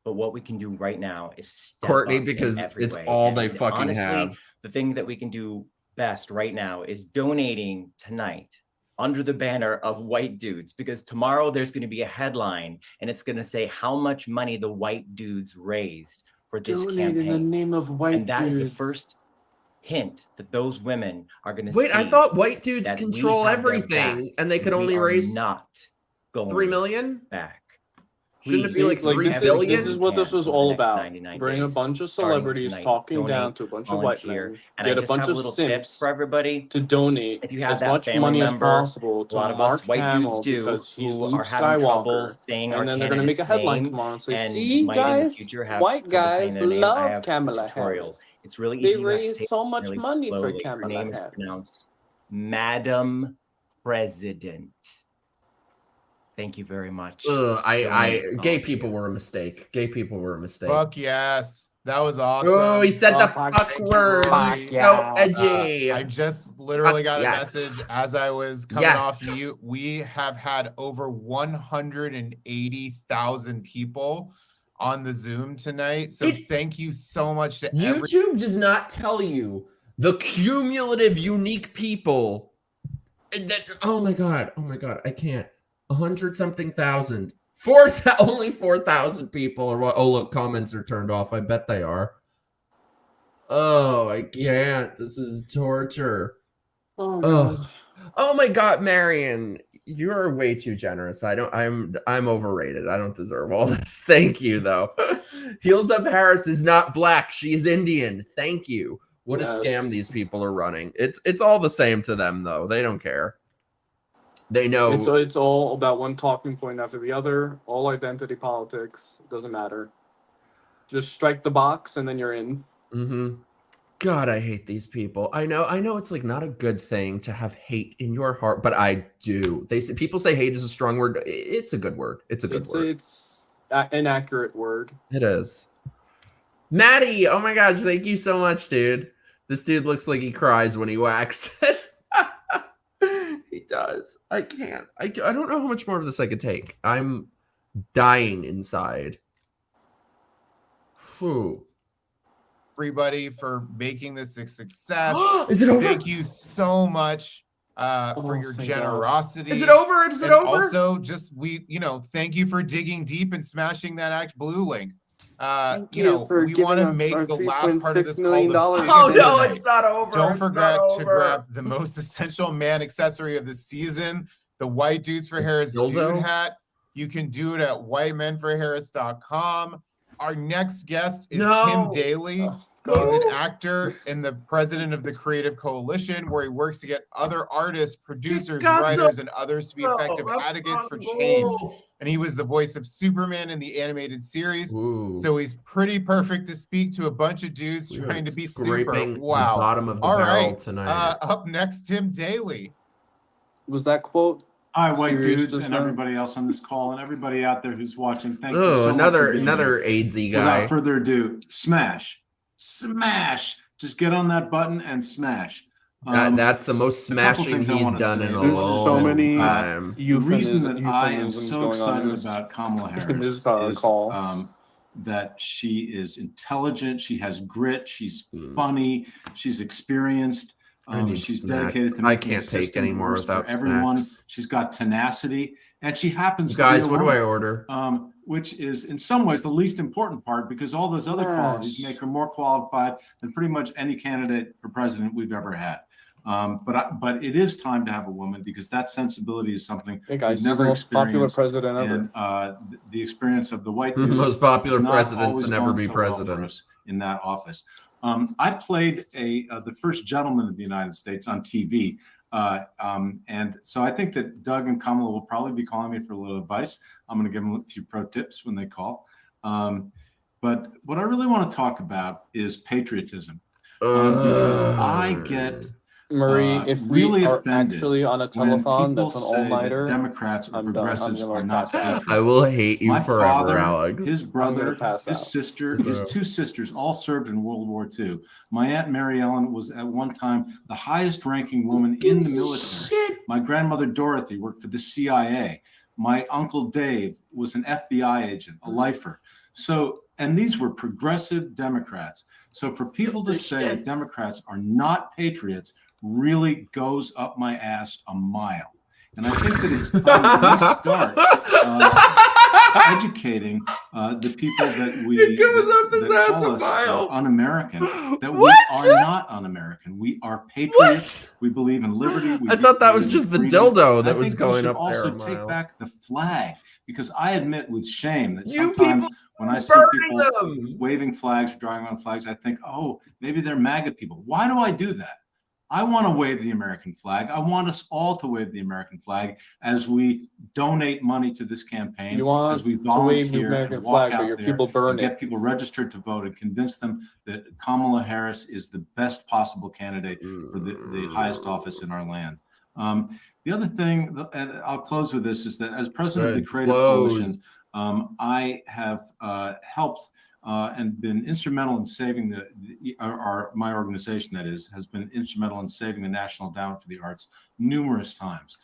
But what we can do right now is step Courtney, up because in every it's way. all And they fucking honestly, have. The thing that we can do best right now is donating tonight under the banner of white dudes, because tomorrow there's going to be a headline and it's going to say how much money the white dudes raised for this Donate campaign. in the name of white and that is the dudes. first hint that those women are going to Wait, see. I thought white dudes that we control have their everything back, and they could we only are raise not going 3 million back. Shouldn't it be like 3 this billion? Is what this was all about. Bring a days, bunch of starting celebrities tonight. talking down Donate, to a bunch of white volunteer, men, and I get a just bunch have a of little tip simps for everybody. to donate If you have as that much family money as member, possible a to lot of Mark us white Hamill dudes do, because he's who Luke are having trouble Skywalker. saying our And then they're going to make a candidate's headline name tomorrow and say, and see might in the guys, future have white trouble saying guys their name. I love have Kamala tutorials. Harris. It's really They easy. You have to raise say it so much really money for slowly. Her Kamala name is Harris. pronounced Madam President. Thank you very much. Gay people were a mistake. Gay people were a mistake. Fuck yes. That was awesome. Oh, he said the fuck word. He's so edgy. I just literally got a yes. message as I was coming off mute. We have had over 180,000 people on the Zoom tonight. So thank you so much to YouTube does not tell you the cumulative unique people that, oh my god, I can't. 100-something thousand. Only 4,000 people are what? Oh, look, comments are turned off. I bet they are. Oh, I can't. This is torture. Oh my god, Marion, you're way too generous. I'm overrated. I don't deserve all this. Thank you, though. Heels Up Harris is not black. She's Indian. Thank you. What a scam these people are running. It's all the same to them, though. They don't care. They know It's all about one talking point after the other. All identity politics. Doesn't matter. Just strike the box and then you're in. Mm-hmm. God, I hate these people. I know it's like not a good thing to have hate in your heart, but I do. People say hate is a strong word. It's a good word. It's a good word. It's an accurate word. It is. Maddie, oh my gosh, thank you so much, dude. This dude looks like he cries when he whacks it. He does. I can't. I don't know how much more of this I could take. I'm dying inside. Whew. Everybody for making this a success. Is it over? Thank you so much for your generosity. Is it over? Is it over? Also, just thank you for digging deep and smashing that Act Blue link. Thank you for we giving want to us make our the last part of this $3.6 million. Oh no, it's not over. Don't It's forget not to over. grab the most essential man accessory of the season, the White Dudes For Harris dildo? dude hat. You can do it at whitemenforharris.com. Our next guest is Tim Daly. He's an actor and the president of the Creative Coalition, where he works to get other artists, producers, writers, and others to be effective advocates for change. And he was the voice of Superman in the animated series. So he's pretty perfect to speak to a bunch of dudes trying to be super. Wow. The bottom of the All barrel right. tonight. Up next, Tim Daly. Was that quote? Hi, White serious Dudes, just and now? everybody else on this call, and everybody out there who's watching. Thank you Oh, so much for being another here. AIDSy guy. Without further ado, smash. Just get on that button and smash. That's the most a couple smashing things I he's wanna done say. in a There's long so many time. The reason that I am euphemisms so going on excited in this- about Kamala in Harris this is call. that she is intelligent, she has grit, she's funny, she's experienced, I need she's snacks. dedicated to I making can't the take system any more worse for without everyone. snacks. She's got tenacity, and she happens Guys, to be a what do I woman, order? which is in some ways the least important part, because all those other qualities make her more qualified than pretty much any candidate for president we've ever had. But it is time to have a woman, because that sensibility is something Hey guys, we've he's the never most popular experienced. president ever. And the experience of the White The Dudes most popular has not president to always never gone be so well for president. us in that office. I played the first gentleman of the United States on TV. And so I think that Doug and Kamala will probably be calling me for a little advice. I'm going to give them a few pro tips when they call. But what I really want to talk about is patriotism. Because I get Murray, if really we are offended actually on a when telephone, people that's an say that all-nighter. Democrats or I'm done. I'm progressives gonna are not pass out. patriots. I will hate you My forever, father, Alex. his I'm brother, gonna pass his out. sister, his two sisters all served in World War II. My Aunt Mary Ellen was at one time the highest ranking woman in the military. My grandmother Dorothy worked for the CIA. My uncle Dave was an FBI agent, a lifer. So, and these were progressive Democrats. So for people to say that Democrats are not patriots really goes up my ass a mile. And I think that it's time that we start educating the people that It goes up his that ass call a us mile. un-American, that we What? are not un-American. We are patriots. We believe in liberty. I thought that was believe in just the freedom. dildo And that I was think we going should up there also a take mile. back the flag, because I admit with shame that You sometimes people when I see burning people them. waving flags, drawing on flags, I think, oh, maybe they're MAGA people. Why do I do that? I want to wave the American flag. I want us all to wave the American flag as we donate money to this campaign, You want as we to wave the volunteer American and walk flag, but out your there people burn and it. get people registered to vote and convince them that Kamala Harris is the best possible candidate for the highest office in our land. The other thing, and I'll close with this, is that as president of the Creative Coalition, I have helped and been instrumental in saving my organization, that is, has been instrumental in saving the National Endowment for the Arts numerous times.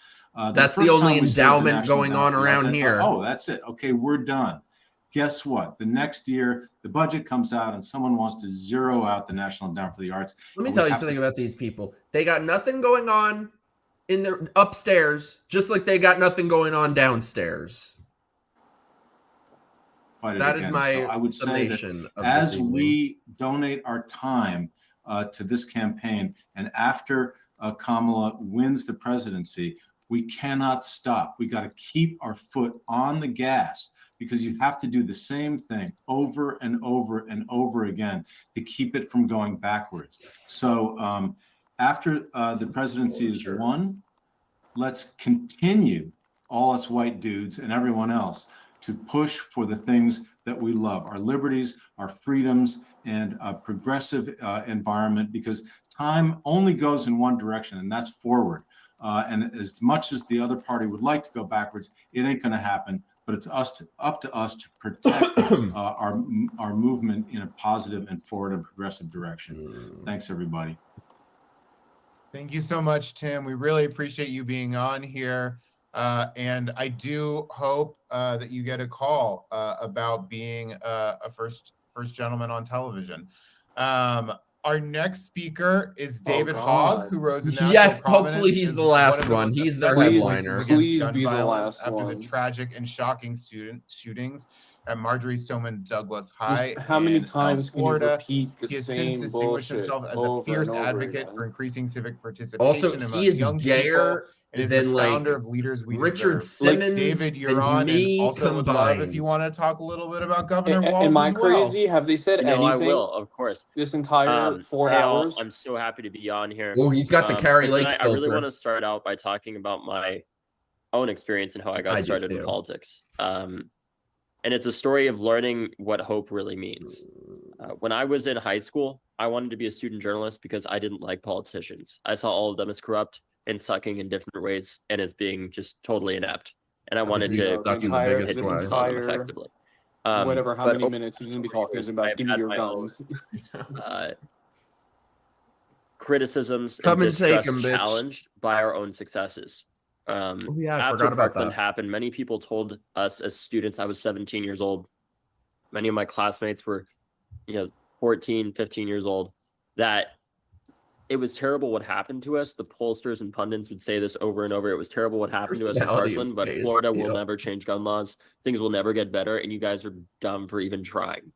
That's the first only time we saved the endowment National going Endowment on for the Arts, around I thought, here. oh, that's it. Okay, we're done. Guess what? The next year, the budget comes out and someone wants to zero out the National Endowment for the Arts. Let me and we tell you have something to about these people. They got nothing going on in their upstairs, just like they got nothing going on downstairs. fight it That again. is my So I would say that summation of as this evening. we donate our time to this campaign, and after Kamala wins the presidency, we cannot stop. We got to keep our foot on the gas, because you have to do the same thing over and over and over again to keep it from going backwards. So after the presidency is won, let's continue, all us white dudes and everyone else, to push for the things that we love, our liberties, our freedoms, and a progressive environment, because time only goes in one direction, and that's forward. And as much as the other party would like to go backwards, it ain't going to happen. But it's up to us to protect our movement in a positive and forward and progressive direction. Thanks, everybody. Thank you so much, Tim. We really appreciate you being on here. And I do hope that you get a call about being a first gentleman on television. Our next speaker is David Hogg, who rose in national Yes, prominence hopefully he's as the last of the one. most He's the effective headliner. voices Please against gun be the violence last after one. the tragic and shocking shootings at Marjorie Stoneman Douglas High Just how many in times South can you Florida. repeat the He has same since distinguished bullshit himself as a over fierce and over advocate again? for increasing civic participation Also, among he is young people, gayer and is than the like founder of Leaders We Richard Deserve. Simmons David, you're and on, and me also would love if you combined. want to talk a little bit about Governor Walz Am I as well. crazy? Have they said No, anything? I will, of course. This entire 4 hey, all, hours? I'm so happy to be on here. Oh, he's got the Carrie and Lake tonight, I really filter. want to start out by talking about my own experience and how I got started in politics. And it's a story of learning what hope really means. When I was in high school, I wanted to be a student journalist because I didn't like politicians. I saw all of them as corrupt and sucking in different ways and as being just totally inept. And I wanted to hit distance on them effectively. Whatever, how many minutes he's going to be talking about, give me your guns. Criticisms Come and and take distrust 'em, bitch. challenged by our own successes. Oh, yeah, I After forgot about Parkland that. happened, many people told us as students, I was 17 years old. Many of my classmates were, 14, 15 years old, that it was terrible what happened to us. The pollsters and pundits would say this over and over. It was terrible what happened to us in Parkland, but Florida will never change gun laws. Things will never get better, and you guys are dumb for even trying.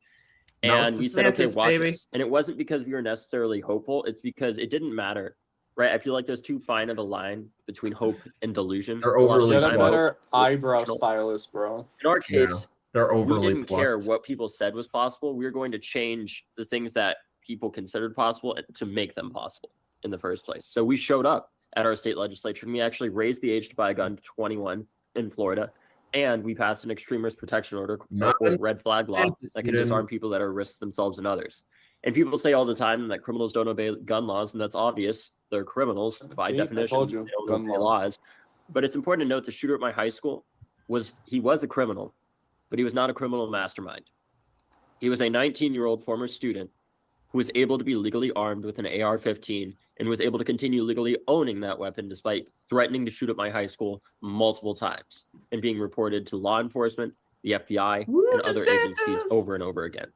And we said, okay, watch this. And it wasn't because we were necessarily hopeful. It's because it didn't matter, right? I feel like there's too fine of a line between hope and delusion. They're overly Get a better eyebrow stylist, bro. In our case, they're overly we didn't care plucked. what people said was possible. We were going to change the things that people considered possible to make them possible in the first place. So we showed up at our state legislature and we actually raised the age to buy a gun to 21 in Florida. And we passed an extremist protection order or red flag law that can disarm people that are risk themselves and others. And people say all the time that criminals don't obey gun laws, and that's obvious. They're criminals by definition. I told you, they don't gun obey laws. But it's important to note the shooter at my high school was a criminal, but he was not a criminal mastermind. He was a 19-year-old former student who was able to be legally armed with an AR-15 and was able to continue legally owning that weapon despite threatening to shoot at my high school multiple times and being reported to law enforcement, the FBI, and other agencies over and over again.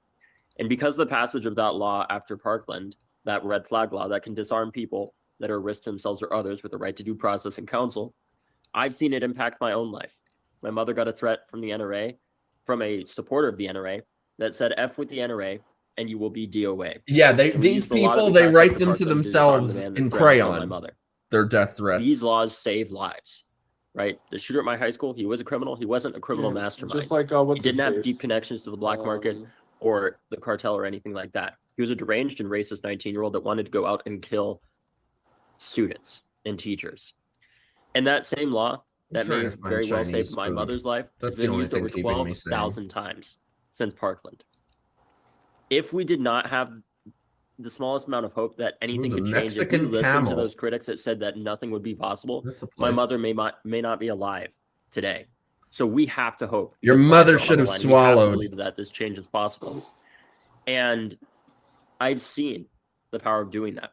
And because of the passage of that law after Parkland, that red flag law that can disarm people that are risk themselves or others with the right to due process and counsel, I've seen it impact my own life. My mother got a threat from the NRA, from a supporter of the NRA, that said, F with the NRA, and you will be DOA. Yeah, these people, they write them to themselves in crayon. Their death threats. These laws save lives, right? The shooter at my high school, he was a criminal. He wasn't a criminal mastermind. Just like he didn't have deep connections to the black market or the cartel or anything like that. He was a deranged and racist 19-year-old that wanted to go out and kill students and teachers. And that same law that may have very well saved my mother's life has been used over 12,000 times since Parkland. If we did not have the smallest amount of hope that anything could change, if we listened to those critics that said that nothing would be possible, my mother may not be alive today. So we have to hope. Your mother should have swallowed. Believe that this change is possible. And I've seen the power of doing that.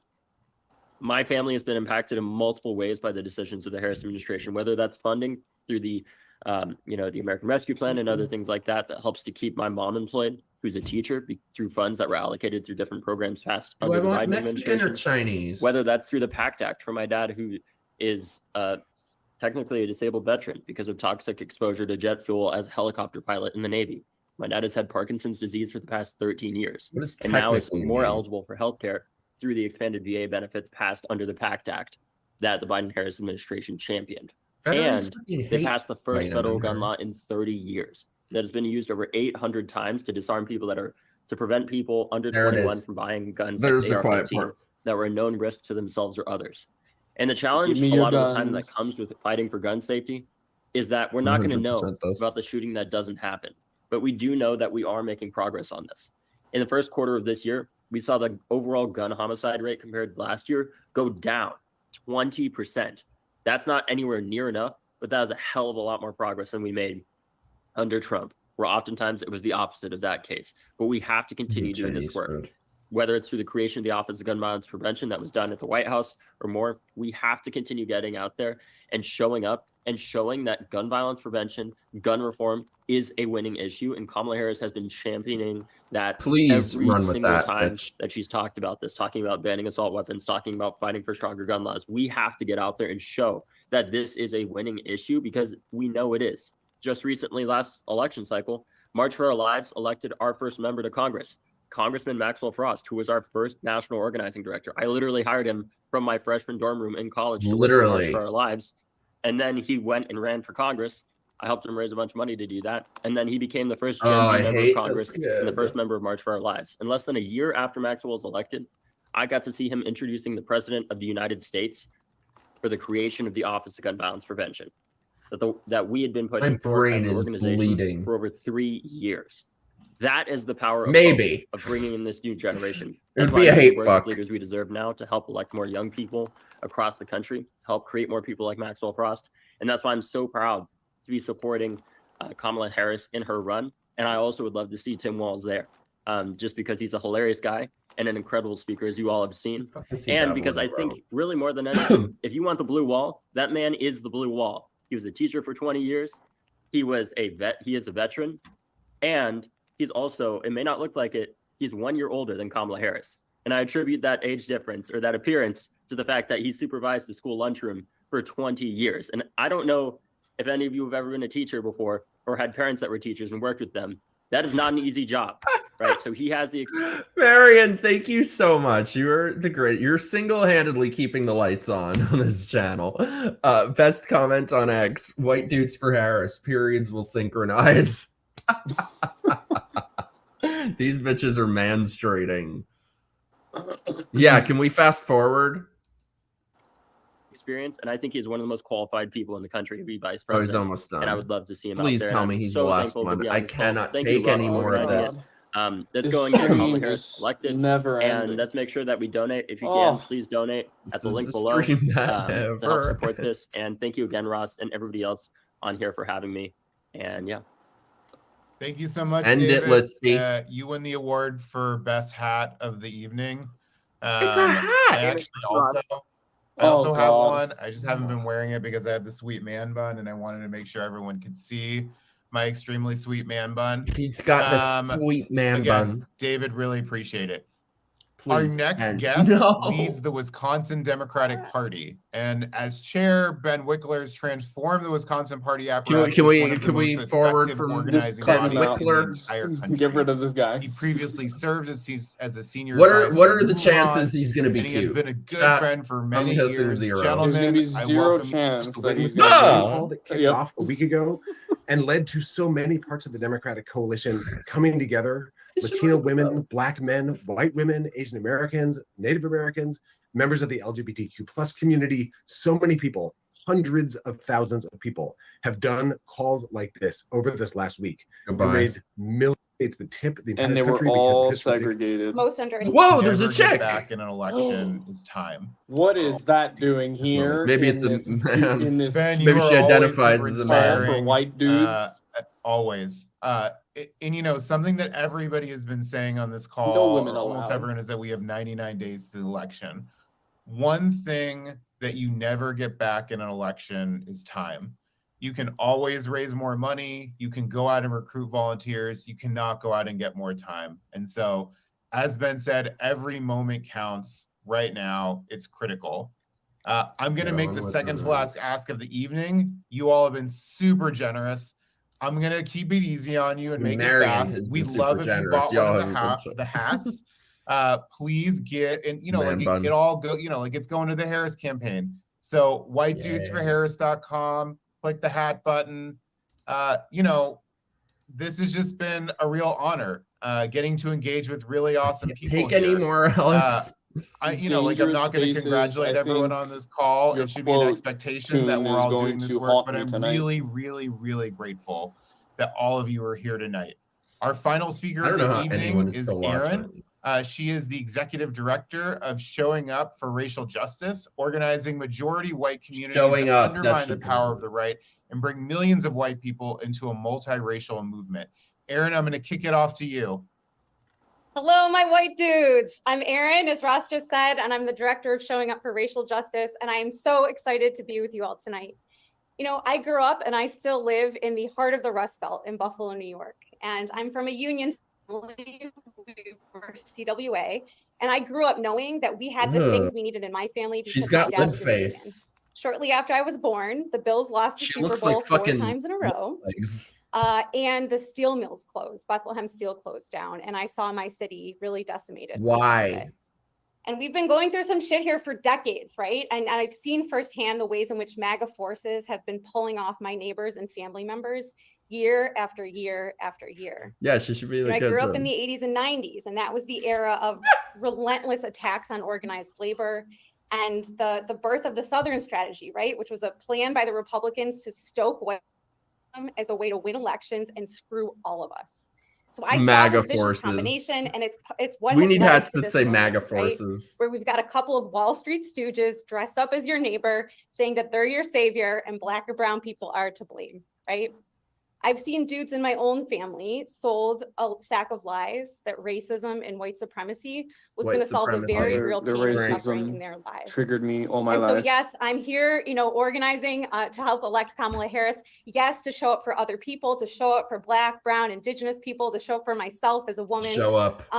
My family has been impacted in multiple ways by the decisions of the Harris administration, whether that's funding through the the American Rescue Plan and other things like that helps to keep my mom employed, who's a teacher, through funds that were allocated through different programs passed under the Biden administration. Or Chinese? Whether that's through the PACT Act for my dad, who is technically a disabled veteran because of toxic exposure to jet fuel as a helicopter pilot in the Navy. My dad has had Parkinson's disease for the past 13 years, and now is more eligible for healthcare through the expanded VA benefits passed under the PACT Act that the Biden-Harris administration championed. And they passed the first federal gun law in 30 years that has been used over 800 times to disarm people to prevent people under 21 from buying guns like AR-15 that were a known risk to themselves or others. And the challenge a lot of the time that comes with fighting for gun safety is that we're not going to know 100% this. about the shooting that doesn't happen. But we do know that we are making progress on this. In the first quarter of this year, we saw the overall gun homicide rate compared to last year go down 20%. That's not anywhere near enough, but that is a hell of a lot more progress than we made under Trump, where oftentimes it was the opposite of that case. But we have to continue doing this work. Whether it's through the creation of the Office of Gun Violence Prevention that was done at the White House or more, we have to continue getting out there and showing up and showing that gun violence prevention, gun reform is a winning issue. And Kamala Harris has been championing that Please every run with single that, time bitch. that she's talked about this, talking about banning assault weapons, talking about fighting for stronger gun laws. We have to get out there and show that this is a winning issue because we know it is. Just recently, last election cycle, March for Our Lives elected our first member to Congress, Congressman Maxwell Frost, who was our first national organizing director. I literally hired him from my freshman dorm room in college to work for March for Our Lives. And then he went and ran for Congress. I helped him raise a bunch of money to do that. And then he became the first Gen Z member of Congress and the first member of March for Our Lives. And less than a year after Maxwell was elected, I got to see him introducing the President of the United States for the creation of the Office of Gun Violence Prevention that we had been pushing for as an organization for over 3 years. That is the power of of bringing in this new generation. It would be a hate fuck. Leaders we deserve now to help elect more young people across the country, help create more people like Maxwell Frost. And that's why I'm so proud to be supporting Kamala Harris in her run. And I also would love to see Tim Walz there, just because he's a hilarious guy and an incredible speaker, as you all have seen. And because I think really more than anything, if you want the blue wall, that man is the blue wall. He was a teacher for 20 years. He was a vet. He is a veteran. And he's also, it may not look like it, he's 1 year older than Kamala Harris. And I attribute that age difference or that appearance to the fact that he supervised the school lunchroom for 20 years. And I don't know if any of you have ever been a teacher before or had parents that were teachers and worked with them. That is not an easy job, right? So he has the experience. Marion, thank you so much. You're the great. You're single-handedly keeping the lights on this channel. Best comment on X: White Dudes for Harris. Periods will synchronize. These bitches are manstrating. Yeah, can we fast forward? Experience, and I think he's one of the most qualified people in the country to be vice president. Oh, he's almost done. And I would love to see him. Please out there. tell me he's the last one. I cannot take any more of this. That's going to Kamala Harris elected. And let's make sure that we donate. If you can, please donate at the link below to help support this. And thank you again, Ross, and everybody else on here for having me. And yeah. Thank you so much, End David. it, Lispy. You win the award for best hat of the evening. It's a hat. I actually also have one. I just haven't been wearing it because I have the sweet man bun, and I wanted to make sure everyone could see my extremely sweet man bun. He's got the sweet man bun. David, really appreciate it. Please Our next guest leads the Wisconsin Democratic Party, and as chair, Ben Wickler's transformed the Wisconsin Party apparatus. Can we forward from organizing Ben body in the Wickler? entire country. Get rid of this guy. He previously served as a senior. What advisor are to the Wuhan, chances he's going to be and cute? He has been a good friend for many years. Zero. Gentlemen, There's going to be zero chance that he's going call that kicked off a week ago and led to so many parts of the Democratic coalition coming together. Latino women, Black men, white women, Asian Americans, Native Americans, members of the LGBTQ plus community. So many people, hundreds of thousands of people have done calls like this over this last week and raised millions. It's the tip the entire and they were country all segregated. Most under. Whoa, there's a check. Back in an election is time. What is that doing here? Maybe it's a man. In this Ben, maybe she identifies as a man. For white dudes. Always. And you know, something that everybody has been saying on this call, No women almost allowed. everyone, is that we have 99 days to the election. One thing that you never get back in an election is time. You can always raise more money. You can go out and recruit volunteers. You cannot go out and get more time. And so, as Ben said, every moment counts right now. It's critical. I'm going to make the second to last ask of the evening. You all have been super generous. I'm going to keep it easy on you and make it fast. We'd love if you bought one of the hats. Please get, and you know, like it all go, you know, like it's going to the Harris campaign. So whitedudesforharris.com, click the hat button. You know, this has just been a real honor getting to engage with really awesome people. Take any more, Alex. I'm not going to congratulate everyone on this call. It should be an expectation that we're all doing this work, but I'm really, really, really grateful that all of you are here tonight. Our final speaker of the evening is Erin. She is the executive director of Showing Up for Racial Justice, organizing majority white communities that undermine the power of the right and bring millions of white people into a multiracial movement. Erin, I'm going to kick it off to you. Hello, my white dudes. I'm Erin, as Ross just said, and I'm the director of Showing Up for Racial Justice, and I am so excited to be with you all tonight. You know, I grew up and I still live in the heart of the Rust Belt in Buffalo, New York, and I'm from a union family, CWA, and I grew up knowing that we had the things we needed in my family. She's got lip face. Shortly after I was born, the Bills lost the Super Bowl 4 times in a row. And the steel mills closed, Bethlehem Steel closed down, and I saw my city really decimated. Why? And we've been going through some shit here for decades, right? And I've seen firsthand the ways in which MAGA forces have been pulling off my neighbors and family members year after year after year. Yeah, she should be the I grew up in the 80s and 90s, and that was the era of relentless attacks on organized labor and the birth of the Southern strategy, right? Which was a plan by the Republicans to stoke white as a way to win elections and screw all of us. So I MAGA saw this forces combination, and it's what we need hats to that say moment, MAGA right? forces. Where we've got a couple of Wall Street stooges dressed up as your neighbor, saying that they're your savior and Black or brown people are to blame, right? I've seen dudes in my own family sold a sack of lies that racism and white supremacy was going to solve the very real pain and suffering in their lives. Triggered me all my life. So yes, I'm here, organizing to help elect Kamala Harris. Yes, to show up for other people, to show up for Black, brown, Indigenous people, to show up for myself as a woman. Show up.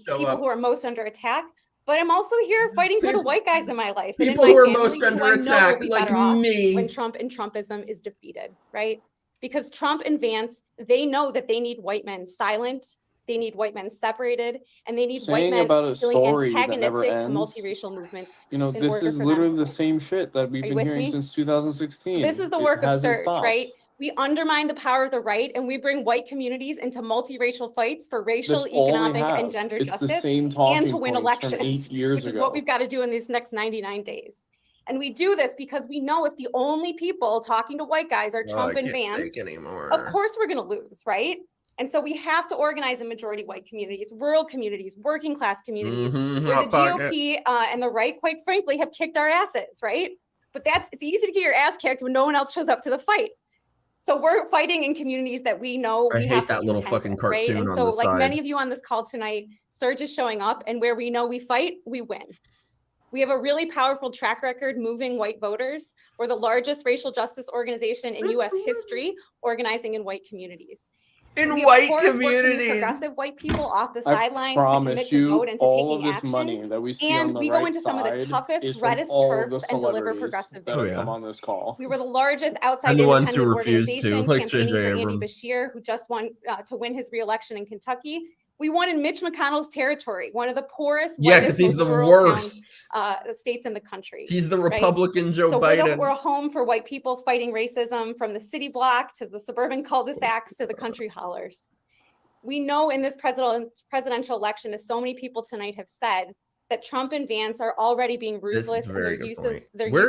People who are most under attack. But I'm also here fighting for the white guys in my life. People who are most under attack, like me. When Trump and Trumpism is defeated, right? Because Trump and Vance, they know that they need white men silent, they need white men separated, and they need white men feeling antagonistic to multiracial movements. This is literally the same shit that we've been hearing since 2016. This is the work of Surge, right? We undermine the power of the right, and we bring white communities into multiracial fights for racial, economic, and gender justice, and to win elections, which is what we've got to do in these next 99 days. And we do this because we know if the only people talking to white guys are Trump and Vance, of course we're going to lose, right? And so we have to organize in majority white communities, rural communities, working class communities, where the GOP and the right, quite frankly, have kicked our asses, right? But it's easy to get your ass kicked when no one else shows up to the fight. So we're fighting in communities that we know we have to that little fucking cartoon right? And on so, the like side. many of you on this call tonight, Surge is showing up, and where we know we fight, we win. We have a really powerful track record moving white voters. We're the largest racial justice organization in U.S. history, organizing in white communities. In white communities. Work to move progressive white people off the sidelines to promise commit to vote and to all taking of this money action. that we see And on the we right go into some of the side toughest, is from reddest all of turfs the and deliver celebrities progressive that have videos. come on this call. We were the largest outside And the ones who independent refused to, organization like campaigning J.J. for Andy Abrams. Beshear, who just won to win his re-election in Kentucky. We won in Mitch McConnell's territory, one of the poorest, Yeah, because he's most the rural worst. states in the country. He's the right? Republican Joe So Biden. we're a home for white people fighting racism, from the city block to the suburban cul-de-sacs to the country hollers. We know in this presidential election, as so many people tonight have said, that Trump and Vance are already being ruthless in their use of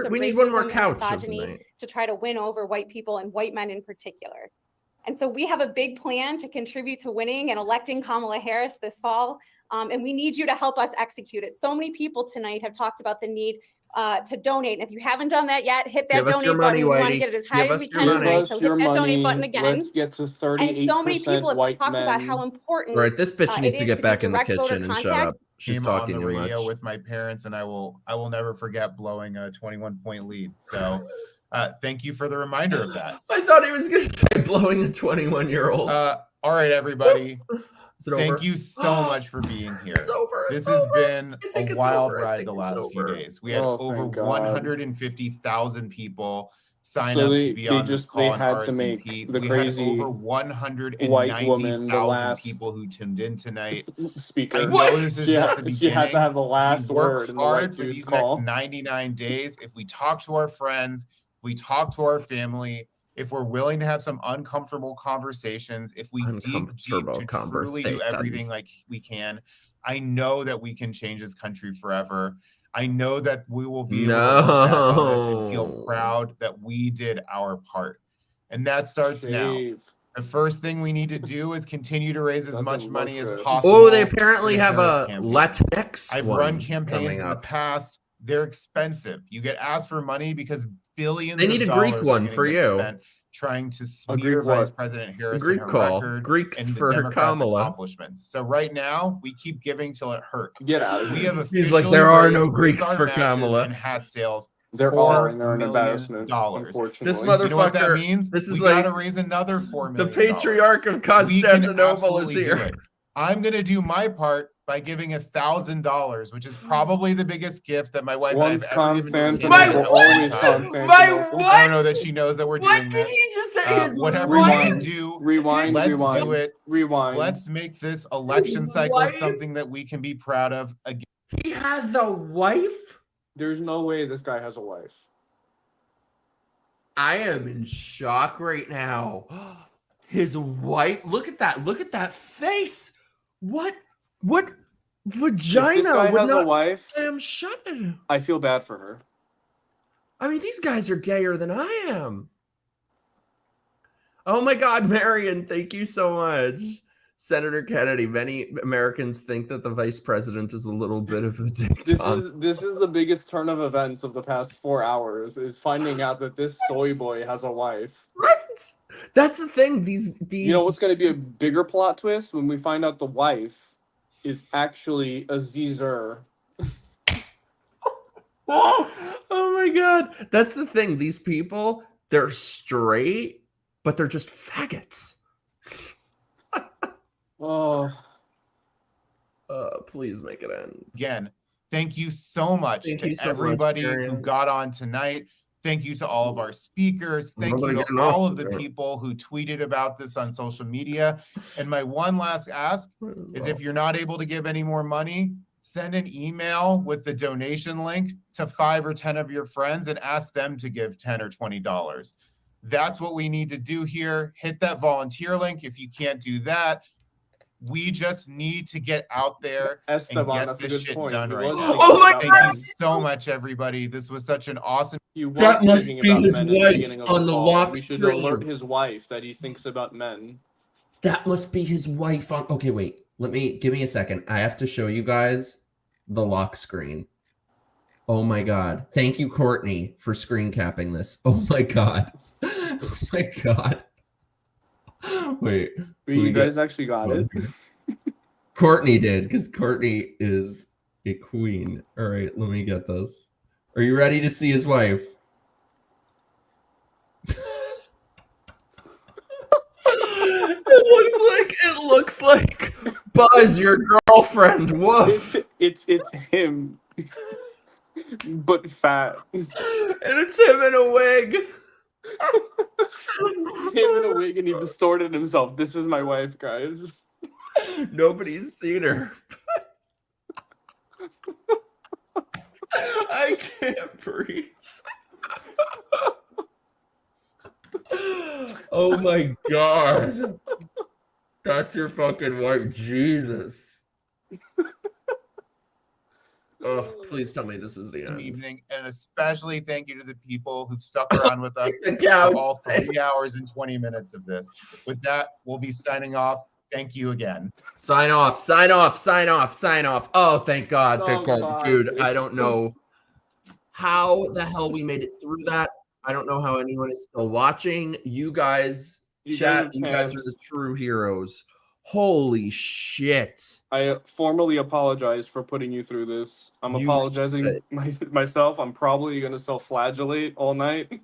We need one more racism couch and misogyny tonight. to try to win over white people and white men in particular. And so we have a big plan to contribute to winning and electing Kamala Harris this fall. And we need you to help us execute it. So many people tonight have talked about the need to donate. And if you haven't done that yet, hit that Give us your donate button. money, We want to Whitey. get it as high Give as we us your can money. tonight. So hit that donate button again. Let's get to 38% And so many people have white talked about men. how important All right, this bitch it needs to is get back do in the direct voter kitchen and shut contact. up. She's Came on talking the too radio much. with my parents, and I will never forget blowing a 21-point lead. So thank you for the reminder of that. I thought he was going to say blowing a 21-year-old. All right, everybody. Is it over? Thank you so much for being here. It's over. This has been a it's wild over. I ride think the it's last few over. days. We had over thank God. 150,000 people sign So up they- to be they on this just- call they on had to RSVP. make the We crazy had over white woman the 190,000 last people who tuned in tonight. speaker. I know this is She just had- the beginning. she had to have the last We work word in the White hard for Dudes these call. next 99 days. If we talk to our friends, if we talk to our family, if we're willing to have some uncomfortable conversations, if we dig deep to truly do everything like we can, I know that we can change this country forever. I know that we will be able to look back on this and feel proud that we did our part. And that starts now. The first thing we need to do is continue to raise as much money as possible. Oh, they apparently have a Latinx I've one run campaigns coming in the up. past. They're expensive. You get asked for money because billions They need of a Greek dollars one are gonna for get you. spent trying to A smear Greek Vice what? President A Harris Greek and her call. record Greeks and the for Democrats' Kamala. accomplishments. So right now, we keep giving till it hurts. Get out of We here. have He's like, officially there are raised no with Greeks our for matches Kamala. and hat sales. There are, $4 and they're an million. embarrassment, unfortunately. This You know what that motherfucker- means? this is we like gotta raise another $4 The million. patriarch of We can Constantinople is absolutely here. do it. I'm gonna do my part by giving $1,000, which is probably the biggest gift that my wife Once and I have ever given to a kid Constantinople, in a long always time. Constantinople. I don't know that she knows that we're doing What this. did he just say? His Whatever wife? we can do, Rewind, let's rewind, do it. rewind. Let's make this election cycle wife? something that we can be proud of again. He has a wife? There's no way this guy has a wife. I am in shock right now. His wife. Look at that. Look at that face. What vagina? If this guy would has a not wife, slam shut. I feel bad for her. I mean, these guys are gayer than I am. Oh my God, Marion, thank you so much. Senator Kennedy, many Americans think that the vice president is a little bit of a dictator. This is the biggest turn of events of the past 4 hours, is finding out that this soy boy has a wife. Right? That's the thing. These You know what's going to be a bigger plot twist? When we find out the wife is actually a Caesar. Oh my God. That's the thing. These people, they're straight, but they're just faggots. Oh. Please make it end. Again, thank you so much Thank to you so much, everybody Marion. who got on tonight. Thank you to all of our speakers. Thank Nobody you to getting off all of the there. people who tweeted about this on social media. And my one last ask is, if you're not able to give any more money, send an email with the donation link to 5 or 10 of your friends and ask them to give $10 or $20. That's what we need to do here. Hit that volunteer link. If you can't do that, we just need to get out there Esteban, and that's a get this good shit point. done He right was now. thinking Oh my about Thank men. you so much, everybody. This was such an awesome. He was That must thinking be about his men at the wife beginning of on the call. lock We should screen. alert his wife that he thinks about men. That must be his wife on. Okay, wait. Give me a second. I have to show you guys the lock screen. Oh my God. Thank you, Courtney, for screen capping this. Oh my God. Oh my God. Wait. You guys actually got it? Courtney did, because Courtney is a queen. All right, let me get this. Are you ready to see his wife? It looks like Buzz, your girlfriend. Woof. It's him, but fat. And it's him in a wig. Him in a wig, and he distorted himself. This is my wife, guys. Nobody's seen her. I can't breathe. Oh my God. That's your fucking wife. Jesus. Oh, please tell me this is the end. Evening, and especially thank you to the people who stuck around with us The for couch. all 3 hours and 20 minutes of this. With that, we'll be signing off. Thank you again. Sign off, sign off, sign off, sign off. Oh, thank God. Thank Oh, God. God. Dude, I don't know how the hell we made it through that. I don't know how anyone is still watching. You guys, chat, you guys are the true heroes. Holy shit. I formally apologize for putting you through this. I'm You apologizing myself. I'm probably going to self-flagellate all night.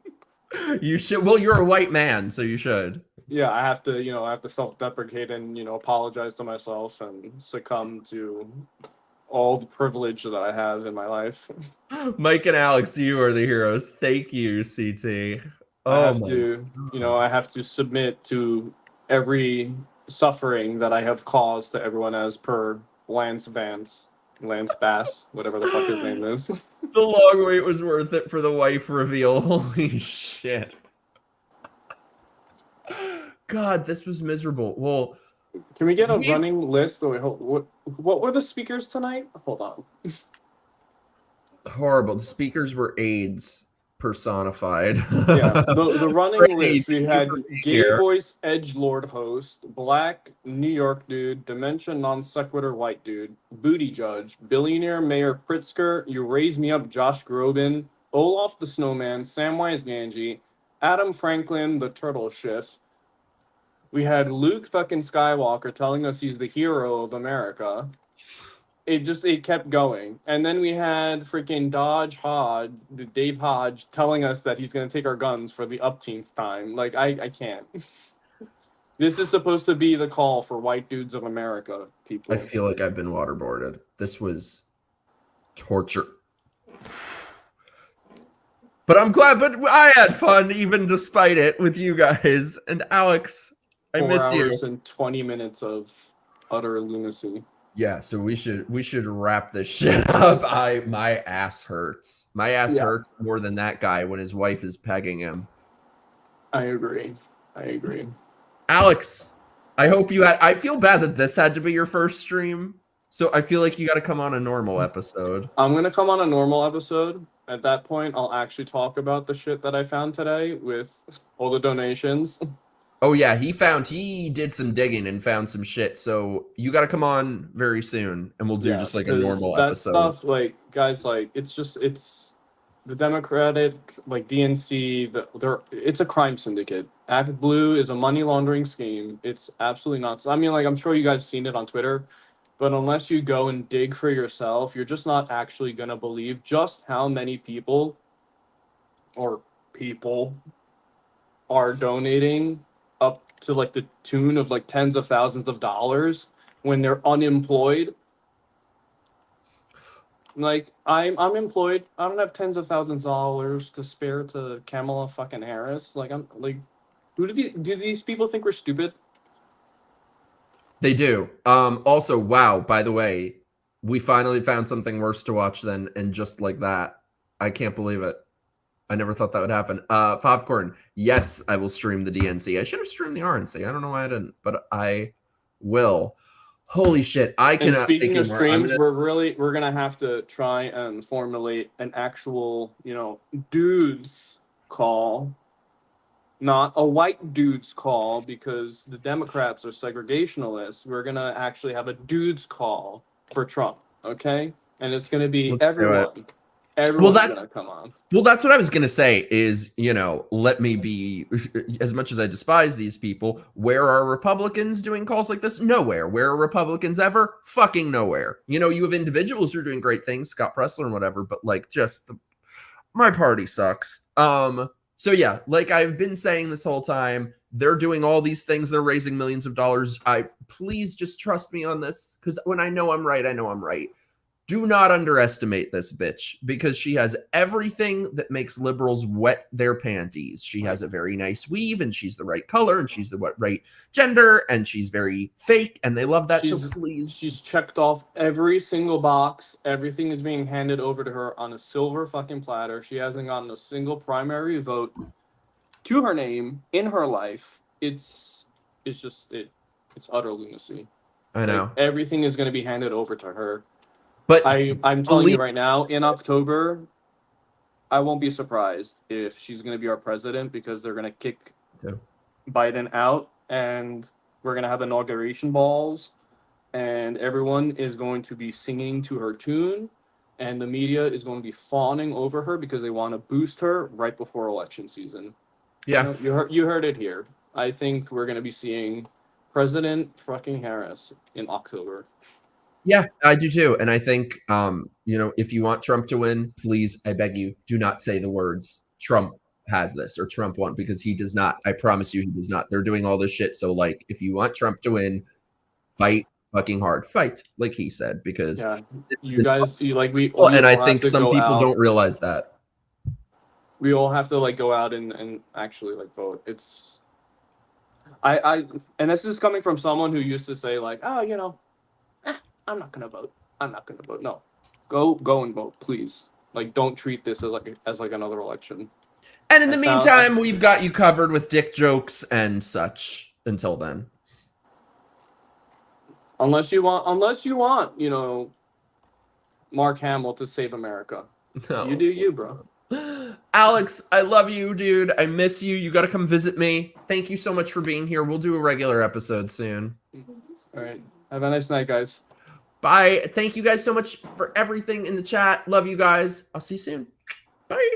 You should. Well, you're a white man, so you should. Yeah, I have to, I have to self-deprecate and, apologize to myself and succumb to all the privilege that I have in my life. Mike and Alex, you are the heroes. Thank you, CT. I have to, I have to submit to every suffering that I have caused to everyone as per Lance Bass, whatever the fuck his name is. The long wait was worth it for the wife reveal. Holy shit. God, this was miserable. Well, Can we get a running list? What were the speakers tonight? Hold on. Horrible. The speakers were AIDS personified. Yeah, the running list. We had gay voice edgelord host, black New York dude, dementia non sequitur white dude, booty judge, billionaire Mayor Pritzker, You Raise Me Up Josh Groban, Olaf the Snowman, Samwise Gamgee, Adam Franklin the Turtle Schiff. We had Luke fucking Skywalker telling us he's the hero of America. It kept going. And then we had freaking Dave Hodge telling us that he's going to take our guns for the upteenth time. Like, I can't. This is supposed to be the call for white dudes of America, people. I feel like I've been waterboarded. This was torture. But I'm glad, but I had fun even despite it with you guys. And Alex, I miss you. 4 hours and 20 minutes of utter lunacy. Yeah, so we should wrap this shit up. My ass hurts. My ass hurts more than that guy when his wife is pegging him. I agree. Alex, I hope you had. I feel bad that this had to be your first stream, so I feel like you got to come on a normal episode. I'm gonna come on a normal episode. At that point, I'll actually talk about the shit that I found today with all the donations. Oh yeah, he did some digging and found some shit. So you got to come on very soon, and we'll do just like a normal episode. Stuff, like guys, like it's the Democratic, like DNC. It's a crime syndicate. Act Blue is a money laundering scheme. It's absolutely nuts. I mean, like I'm sure you guys seen it on Twitter, but unless you go and dig for yourself, you're just not actually gonna believe just how many people are donating up to like the tune of like tens of thousands of dollars when they're unemployed. Like I'm employed. I don't have tens of thousands of dollars to spare to Kamala fucking Harris. Like I'm like, do these people think we're stupid? They do. Also, wow, by the way, we finally found something worse to watch than and just like that. I can't believe it. I never thought that would happen. Popcorn, yes, I will stream the DNC. I should have streamed the RNC. I don't know why I didn't, but I will. Holy shit, I cannot take speaking it of more. streams, we're gonna have to try and formulate an actual, dudes call, not a white dudes call, because the Democrats are segregationalists. We're gonna actually have a dudes call for Trump, okay? And it's gonna be everyone. Everyone's gonna come on. Well, that's what I was gonna say is, let me be, as much as I despise these people, where are Republicans doing calls like this? Nowhere. Where are Republicans ever? Fucking nowhere. You have individuals who are doing great things, Scott Pressler and whatever, but like my party sucks. So yeah, like I've been saying this whole time, they're doing all these things. They're raising millions of dollars. Please just trust me on this, because when I know I'm right, I know I'm right. Do not underestimate this bitch, because she has everything that makes liberals wet their panties. She has a very nice weave, and she's the right color, and she's the right gender, and she's very fake, and they love that. So please. She's checked off every single box. Everything is being handed over to her on a silver fucking platter. She hasn't gotten a single primary vote to her name in her life. It's utter lunacy. I know. Like, everything is going to be handed over to her. But I'm telling you right now, in October, I won't be surprised if she's going to be our president, because they're going to kick Biden out, and we're going to have inauguration balls, and everyone is going to be singing to her tune, and the media is going to be fawning over her because they want to boost her right before election season. Yeah. You heard it here. I think we're going to be seeing President fucking Harris in October. Yeah, I do too. And I think, if you want Trump to win, please, I beg you, do not say the words Trump has this or Trump won, because he does not. I promise you he does not. They're doing all this shit. So like, if you want Trump to win, fight fucking hard. Fight, like he said, because and I think some people don't realize that. We all have to like go out and actually like vote. It's and this is coming from someone who used to say like, I'm not gonna vote. No, go and vote, please. Like, don't treat this as like another election. And in the meantime, we've got you covered with dick jokes and such. Until then. Unless you want, you know, Mark Hamill to save America. No. You do you, bro. Alex, I love you, dude. I miss you. You got to come visit me. Thank you so much for being here. We'll do a regular episode soon. All right. Have a nice night, guys. Bye. Thank you guys so much for everything in the chat. Love you guys. I'll see you soon. Bye.